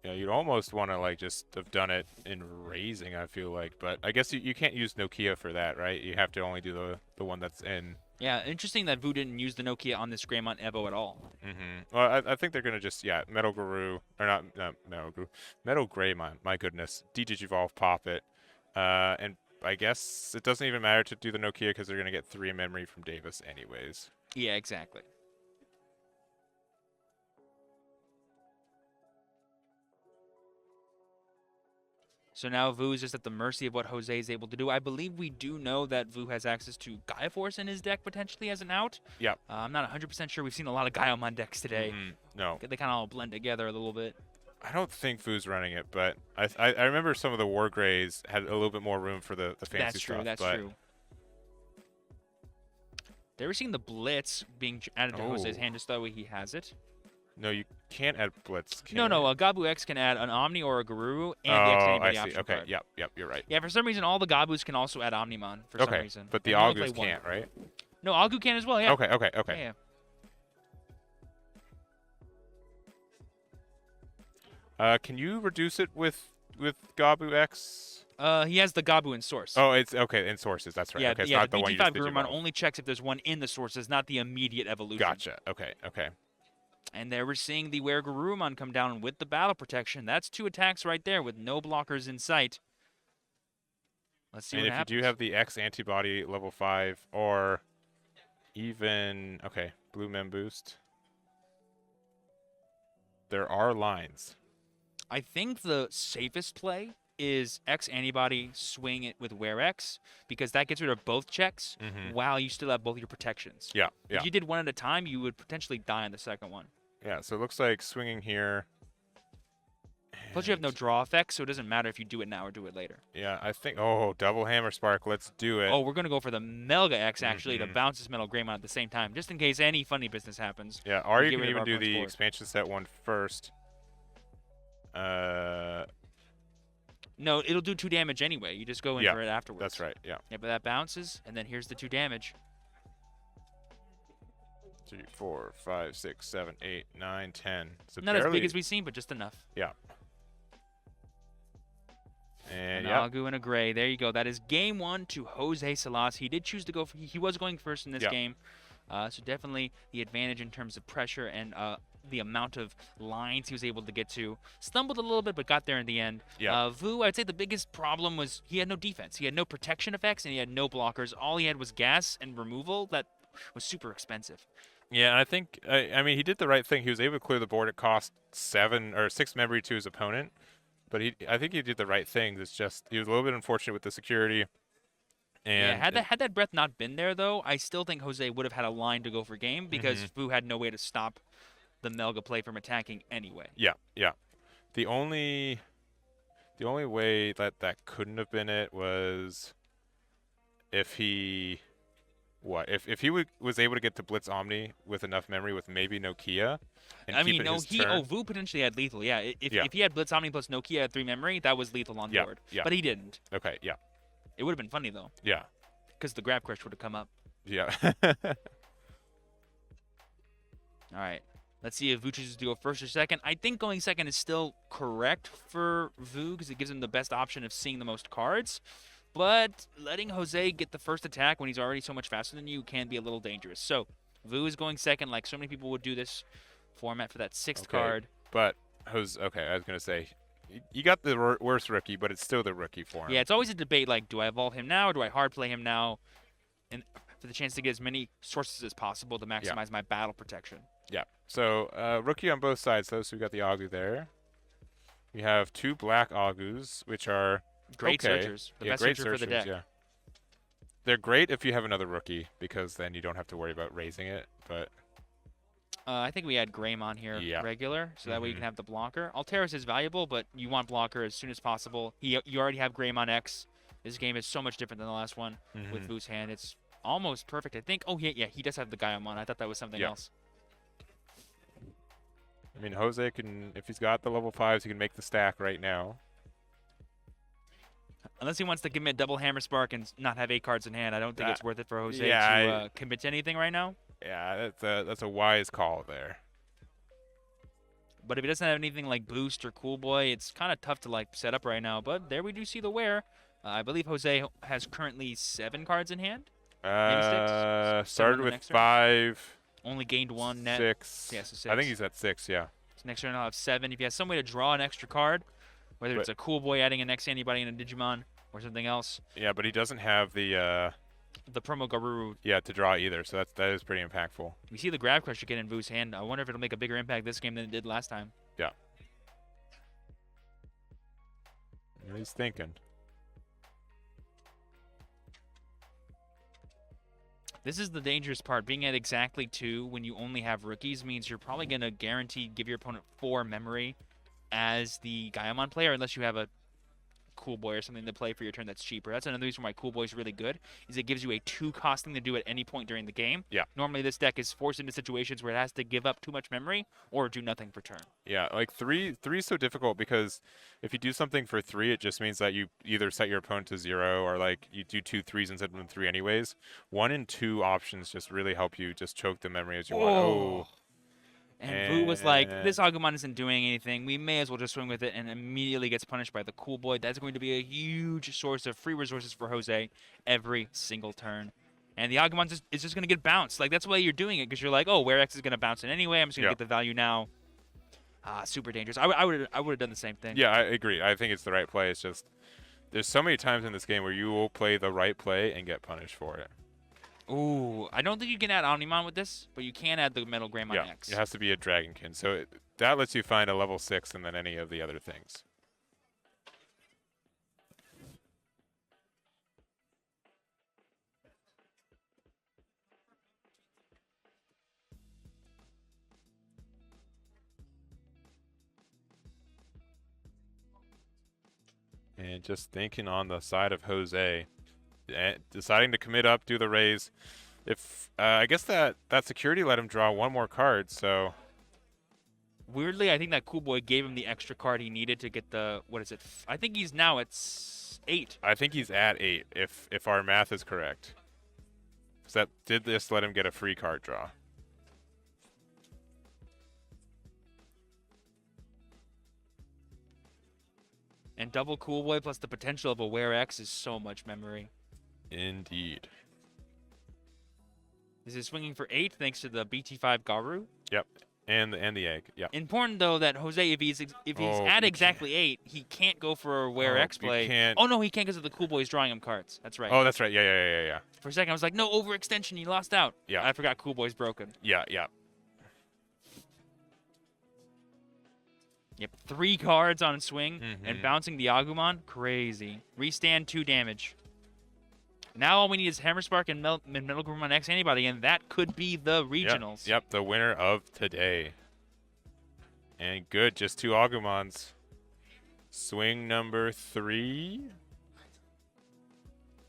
Yeah, you'd almost want to like just have done it in raising, I feel like. But I guess you can't use Nokia for that, right? You have to only do the one that's in. Yeah, interesting that Vu didn't use the Nokia on this Greymon Evo at all. Well, I think they're going to just, MetalGaruru, or not MetalGaruru, Metal Greymon, my goodness. D-Digivolve, pop it. And I guess it doesn't even matter to do the Nokia because they're going to get 3 memory from Davis anyways. Yeah, exactly. So now Vu is just at the mercy of what Jose is able to do. I believe we do know that Vu has access to Gaia Force in his deck potentially as an out. Yep. I'm not 100% sure. We've seen a lot of Gaiomon decks today. No. They kind of all blend together a little bit. I don't think Vu's running it, but I remember some of the WarGreys had a little bit more room for the fancy stuff. That's true. They were seeing the Blitz being added to Jose's hand just that way he has it. No, you can't add Blitz. No, a Gabu X can add an Omni or a Garuru and the X anybody option Okay, card. yep, you're right. Yeah, for some reason, all the Gabus can also add Omnimon for some reason. But the Augus can't, right? No, Augu can as well, yeah. Okay. Yeah. Can you reduce it with Gabu X? He has the Gabu in source. Oh, it's okay in sources. That's right. Yeah, okay, it's yeah. not The one BT5 Gurumon only checks if there's one in the sources, not the immediate evolution. Gotcha. Okay. And there we're seeing the WarGrey come down with the battle protection. That's 2 attacks right there with no blockers in sight. Let's see what happens. And if you do have the X antibody level 5 or even blue mem boost, there are lines. I think the safest play is X antibody, swing it with WarX, because that gets rid of both checks while you still have both your protections. Yeah. If you did one at a time, you would potentially die on the second one. Yeah, so it looks like swinging here. Plus you have no draw effects, so it doesn't matter if you do it now or do it later. Yeah, I think, double hammer spark, let's do it. Oh, we're going to go for the Melga X, actually, to bounce this Metal Greymon at the same time, just in case any funny business happens. Yeah, or you can even do the expansion set one first. No, it'll do 2 damage anyway. You just go in for it afterwards. That's right, yeah. Yeah, but that bounces, and then here's the 2 damage. 3, 4, 5, 6, 7, 8, 9, 10. So not as big as we've seen, but just enough. Yeah. And an Agu and a Gray. There you go. That is game 1 to Jose Salas. He did choose to go. He was going first in this game. So definitely the advantage in terms of pressure and the amount of lines he was able to get to. Stumbled a little bit, but got there in the end. Vu, I'd say the biggest problem was he had no defense. He had no protection effects, and he had no blockers. All he had was gas and removal that was super expensive. Yeah, and I think, I mean, he did the right thing. He was able to clear the board. It cost 7 or 6 memory to his opponent. But I think he did the right thing. It's just, he was a little bit unfortunate with the security. And yeah, had that breath not been there, though, I still think Jose would have had a line to go for game because Vu had no way to stop the Melga play from attacking anyway. Yeah. The only way that couldn't have been it was if he... If he was able to get to Blitz Omni with enough memory with maybe Nokia, and Vu potentially had lethal. Yeah, if he had Blitz Omni plus Nokia at 3 memory, that was lethal on board. Yeah. But he didn't. Okay, yeah. It would have been funny though. Yeah. Because the grab crush would have come up. Yeah. All right. Let's see if Vu chooses to go first or second. I think going second is still correct for Vu because it gives him the best option of seeing the most cards. But letting Jose get the first attack when he's already so much faster than you can be a little dangerous. So Vu is going second, like so many people would do this format for that 6th card. But Jose, I was gonna say, you got the worst rookie, but it's still the rookie form. Yeah, it's always a debate. Like, do I evolve him now or do I hard play him now? And for the chance to get as many sources as possible to maximize my battle protection. Yeah. So rookie on both sides though. So we got the Agu there. We have 2 black Agus, which are great searchers. The best searcher for the deck. Yeah. They're great if you have another rookie because then you don't have to worry about raising it. But I think we had Greymon here regular, so that way you can have the blocker. Alteris is valuable, but you want blocker as soon as possible. You already have Greymon X. This game is so much different than the last one with Vu's hand. It's almost perfect. I think. Oh, yeah, he does have the Gaiomon. I thought that was something else. I mean, Jose can, if he's got the level 5s, he can make the stack right now. Unless he wants to give me a double Hammer Spark and not have 8 cards in hand, I don't think it's worth it for Jose to commit to anything right now. Yeah, that's a wise call there. But if he doesn't have anything like Boost or Cool Boy, it's kind of tough to like set up right now. But there we do see the wear. I believe Jose has currently 7 cards in hand. Maybe 6. Started with 5. Only gained 1 net. 6. Yeah, so 6. I think he's at 6, yeah. So next turn I'll have 7. If he has some way to draw an extra card, whether it's a Cool Boy adding an X antibody in a Digimon or something else. Yeah, but he doesn't have the promo Garuru. Yeah, to draw either, so that is pretty impactful. We see the Grab Crusher get in Vu's hand. I wonder if it'll make a bigger impact this game than it did last time. Yeah. He's thinking. This is the dangerous part. Being at exactly 2 when you only have rookies means you're probably going to guaranteed give your opponent 4 memory as the Gaiomon player, unless you have a Cool Boy or something to play for your turn that's cheaper. That's another reason why Cool Boy is really good, is it gives you a 2-cost thing to do at any point during the game. Yeah. Normally this deck is forced into situations where it has to give up too much memory or do nothing for turn. Yeah, like 3 is so difficult because if you do something for 3, it just means that you either set your opponent to 0 or like you do 2 3s instead of 3 anyways. 1 and 2 options just really help you just choke the memory as you want. Oh. And Vu was like, this Agumon isn't doing anything. We may as well just swing with it, and immediately gets punished by the Cool Boy. That's going to be a huge source of free resources for Jose every single turn. And the Agumon is just going to get bounced. Like, that's why you're doing it, because you're like, oh, WereX is going to bounce it anyway. I'm just going to get the value now. Super dangerous. I would have done the same thing. Yeah, I agree. I think it's the right play. It's just there's so many times in this game where you will play the right play and get punished for it. Ooh, I don't think you can add Omnimon with this, but you can add the Metal Greymon X. It has to be a Dragonkin. So that lets you find a level 6 and then any of the other things. And just thinking on the side of Jose, deciding to commit up, do the raise. If I guess that security let him draw 1 more card, so weirdly, I think that Cool Boy gave him the extra card he needed to get the, what is it? I think he's now at 8. I think he's at 8 if our math is correct. So did this let him get a free card draw? And double Cool Boy plus the potential of a WereX is so much memory. Indeed. This is swinging for 8 thanks to the BT5 Garu. Yep, and the egg. Yep. Important though that Jose, if he's at exactly 8, he can't go for a WereX play. Oh no, he can't because of the Cool Boys drawing him cards. That's right. Oh, that's right. Yeah. For a second, I was like, no overextension. He lost out. Yeah. I forgot Cool Boy's broken. Yeah. Yep, 3 cards on swing and bouncing the Agumon. Crazy. Restand 2 damage. Now all we need is Hammer Spark and Metal Greymon X antibody, and that could be the regionals. Yep, the winner of today. And good, just 2 Agumons. Swing number 3.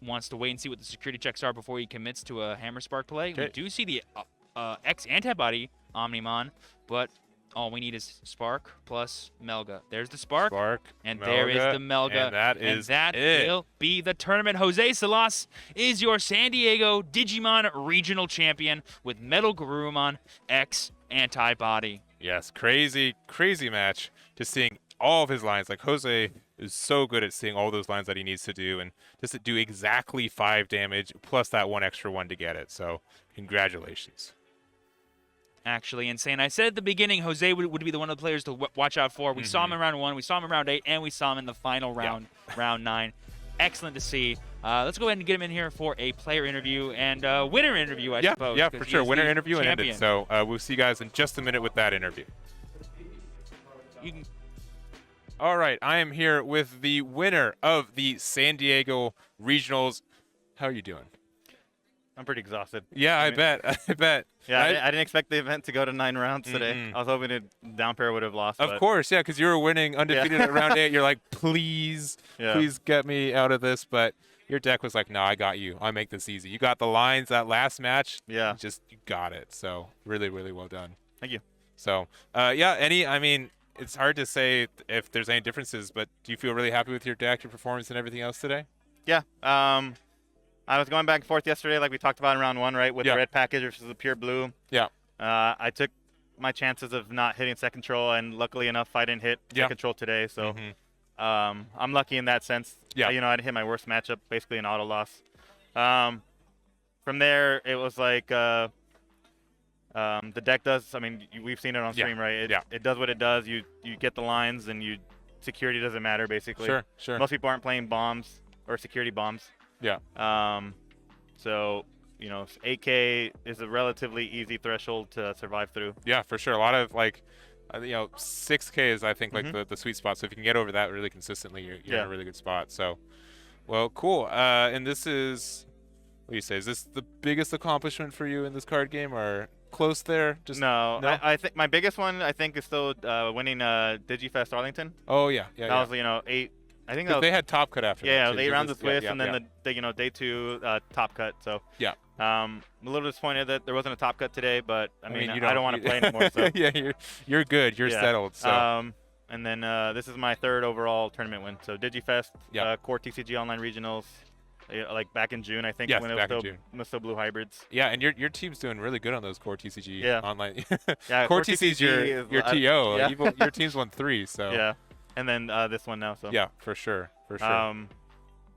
Wants to wait and see what the security checks are before he commits to a Hammer Spark play. Okay. We do see the X antibody Omnimon, but all we need is Spark plus Melga. There's the Spark. And Melga, there is the Melga. And that will be the tournament. Jose Salas is your San Diego Digimon Regional Champion with Metal Garurumon X Antibody. Yes, crazy match. Just seeing all of his lines. Like, Jose is so good at seeing all those lines that he needs to do, and just to do exactly 5 damage plus that 1 extra 1 to get it. So, congratulations. Actually insane. I said at the beginning Jose would be the one of the players to watch out for. We saw him in round 1, we saw him in round 8, and we saw him in the final round, round 9. Excellent to see. Let's go ahead and get him in here for a player interview and winner interview, I suppose. Yeah, for sure. Winner interview champion. and end it. So we'll see you guys in just a minute with that interview. All right, I am here with the winner of the San Diego Regionals. How are you doing? I'm pretty exhausted. Yeah, I bet. Yeah, I didn't expect the event to go to 9 rounds today. I was hoping down pair would have lost. Of course, yeah, because you were winning undefeated at round 8. You're like, please get me out of this. But your deck was like, no, I got you. I make this easy. You got the lines that last match. Yeah. Just you got it. So really, really well done. Thank you. So yeah, I mean, it's hard to say if there's any differences, but do you feel really happy with your deck, your performance, and everything else today? Yeah. I was going back and forth yesterday, like we talked about in round 1, right, with the red package versus the pure blue. Yeah. I took my chances of not hitting set control, and luckily enough, I didn't hit set control today. So I'm lucky in that sense. Yeah. You know, I didn't hit my worst matchup, basically an auto loss. From there, it was like the deck does. I mean, we've seen it on stream, right? It does what it does. You get the lines, and security doesn't matter, basically. Sure. Most people aren't playing bombs or security bombs. Yeah. So, you know, 8K is a relatively easy threshold to survive through. Yeah, for sure. A lot of like, you know, 6K is I think like the sweet spot. So if you can get over that really consistently, you're in a really good spot. So, well, cool. And this is, what do you say? Is this the biggest accomplishment for you in this card game, or close there? Just no. I think my biggest one is still winning DigiFest Arlington. Oh yeah. That was, you know, 8. I think that was, they had top cut after. Yeah, that, 8 rounds of Swiss, and then the you know, day 2 top cut. So yeah. I'm a little disappointed that there wasn't a top cut today, but I mean I don't want to play anymore. So yeah, you're good. You're settled. So. And then this is my 3rd overall tournament win. So DigiFest, CoreTCG Online Regionals, like back in June, I think, when it was still Blue Hybrids. Yeah, and your team's doing really good on those CoreTCG online. Yeah, CoreTCG is your TO. Yeah. Your team's won 3, so. Yeah, and then this one now. So. Yeah, for sure.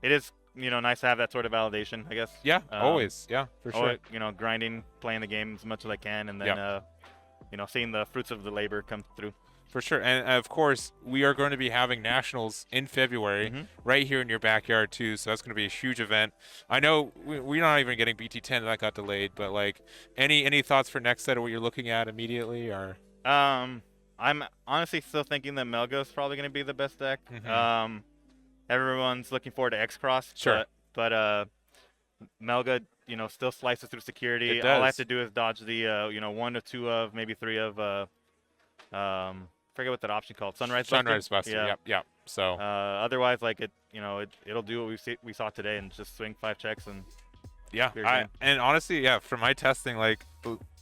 It is, you know, nice to have that sort of validation, I guess. Yeah, always. Yeah, for sure. Always, you know, grinding, playing the game as much as I can, and then, you know, seeing the fruits of the labor come through. For sure. And of course, we are going to be having nationals in February right here in your backyard too. So that's going to be a huge event. I know we're not even getting BT10, that got delayed, but like any thoughts for next set or what you're looking at immediately, or? I'm honestly still thinking that Melga is probably going to be the best deck. Everyone's looking forward to X-Cross. Sure. But Melga, you know, still slices through security. All I have to do is dodge the, you know, 1 or 2 of, maybe 3 of, forget what that option called. Sunrise Buster. Yeah. So otherwise, like it'll do what we saw today and just swing 5 checks and and honestly, for my testing, like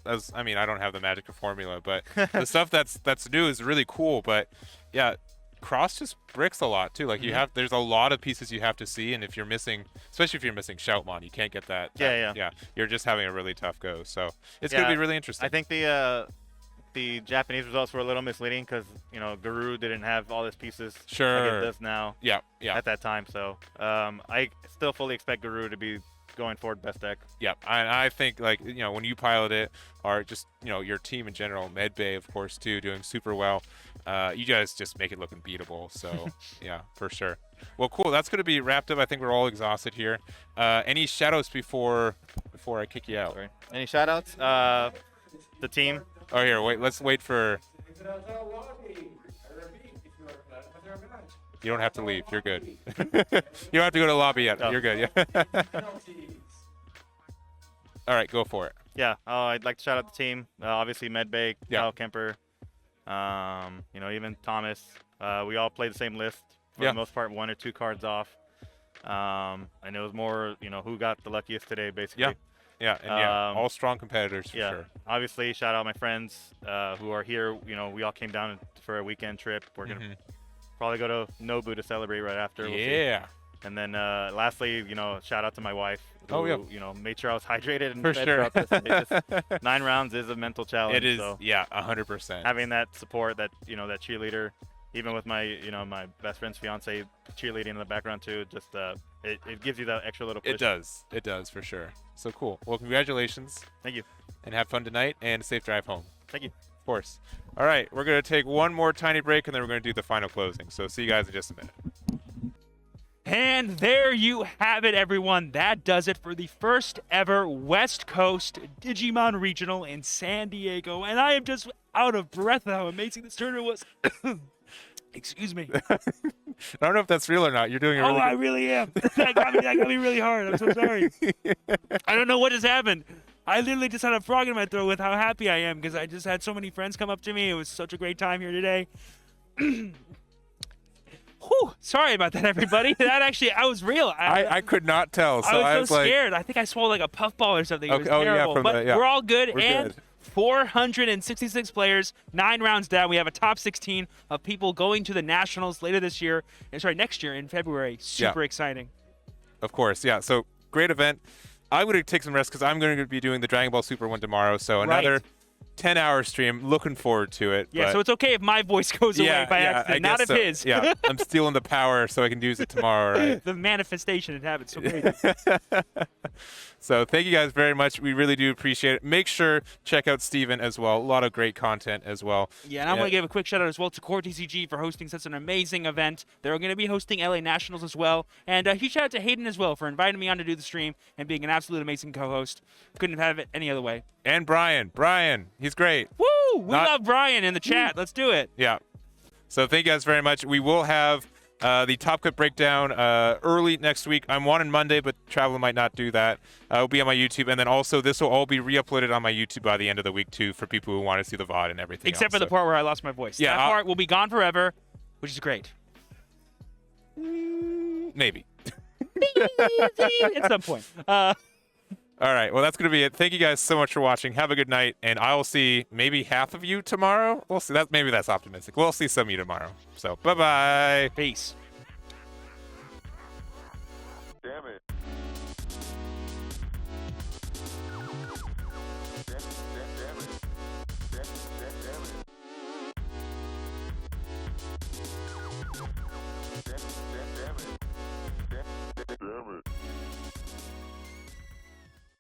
I mean, I don't have the magic formula, but the stuff that's new is really cool. But yeah, Cross just bricks a lot too. Like there's a lot of pieces you have to see, and if you're missing, especially if you're missing Shoutmon, you can't get that. Yeah. You're just having a really tough go. So it's gonna be really interesting. I think the Japanese results were a little misleading because, you know, Garuru didn't have all his pieces like it does now. Yeah. At that time, so I still fully expect Garuru to be going forward best deck. Yeah, I think, like, you know, when you pilot it, or just, you know, your team in general, Medbay of course too, doing super well. You guys just make it look unbeatable. So yeah, for sure. Well, cool. That's going to be wrapped up. I think we're all exhausted here. Any shoutouts before I kick you out? Sorry. Any shoutouts? The team. Oh, here, wait. Let's wait for. You don't have to leave. You're good. You don't have to go to the lobby yet. You're good. Yeah. All right, go for it. Yeah. I'd like to shout out the team. Obviously, Medbay, Kyle Kemper. You know, even Thomas. We all played the same list for the most part, 1 or 2 cards off. And it was more, you know, who got the luckiest today, basically. Yeah, and all strong competitors for sure. Obviously, shout out my friends who are here. You know, we all came down for a weekend trip. We're gonna probably go to Nobu to celebrate right after. We'll see. And then lastly, you know, shout out to my wife. Who, you know, made sure I was hydrated and fed throughout this. 9 rounds is a mental challenge. It is. So 100%. Having that support, that, you know, that cheerleader, even with my, you know, my best friend's fiance cheerleading in the background too, just it gives you that extra little push. It does for sure. So cool. Well, congratulations. Thank you. And have fun tonight, and a safe drive home. Thank you. Of course. All right, we're going to take one more tiny break, and then we're going to do the final closing. So see you guys in just a minute. And there you have it, everyone. That does it for the first ever West Coast Digimon Regional in San Diego. And I am just out of breath at how amazing this tournament was. Excuse me. I don't know if that's real or not. You're doing it really I really am. That got me really hard. I'm so sorry. I don't know what just happened. I literally just had a frog in my throat with how happy I am because I just had so many friends come up to me. It was such a great time here today. Whew. Whew, sorry about that, everybody. That actually, I was real. I could not tell. So I was so like, scared. I think I swallowed like a puffball or something. It was Okay, oh, yeah, terrible. from But the- yeah. we're all good. We're and good. 466 players, 9 rounds down. We have a top 16 of people going to the Nationals later this year. Next year in February. Super exciting. Of course, yeah. So great event. I'm going to take some rest because I'm going to be doing the Dragon Ball Super one tomorrow. So another 10-hour stream. Looking forward to it. Yeah, but so it's okay if my voice goes away by I accident, not guess if so. his. Yeah, I'm stealing the power so I can use it tomorrow, right? The manifestation, it happens so great. So thank you guys very much. We really do appreciate it. Make sure check out Steven as well. A lot of great content as well. Yeah, and I want to give a quick shout out as well to CoreTCG for hosting such an amazing event. They're going to be hosting LA Nationals as well. And a huge shout out to Hayden as well for inviting me on to do the stream and being an absolute amazing co-host. Couldn't have it any other way. And Brian, he's great. Woo! We love Brian in the chat. Let's do it. Yeah. So thank you guys very much. We will have the Top Cut breakdown early next week. I'm on Monday, but travel might not do that. It'll be on my YouTube, and then also this will all be re-uploaded on my YouTube by the end of the week too for people who want to see the VOD and everything. Except for the part where I lost my voice. Yeah, that part will be gone forever, which is great. Maybe. At some point. All right. Well, that's going to be it. Thank you guys so much for watching. Have a good night, and I will see maybe half of you tomorrow. We'll see. Maybe that's optimistic. We'll see some of you tomorrow. So, bye-bye. Peace.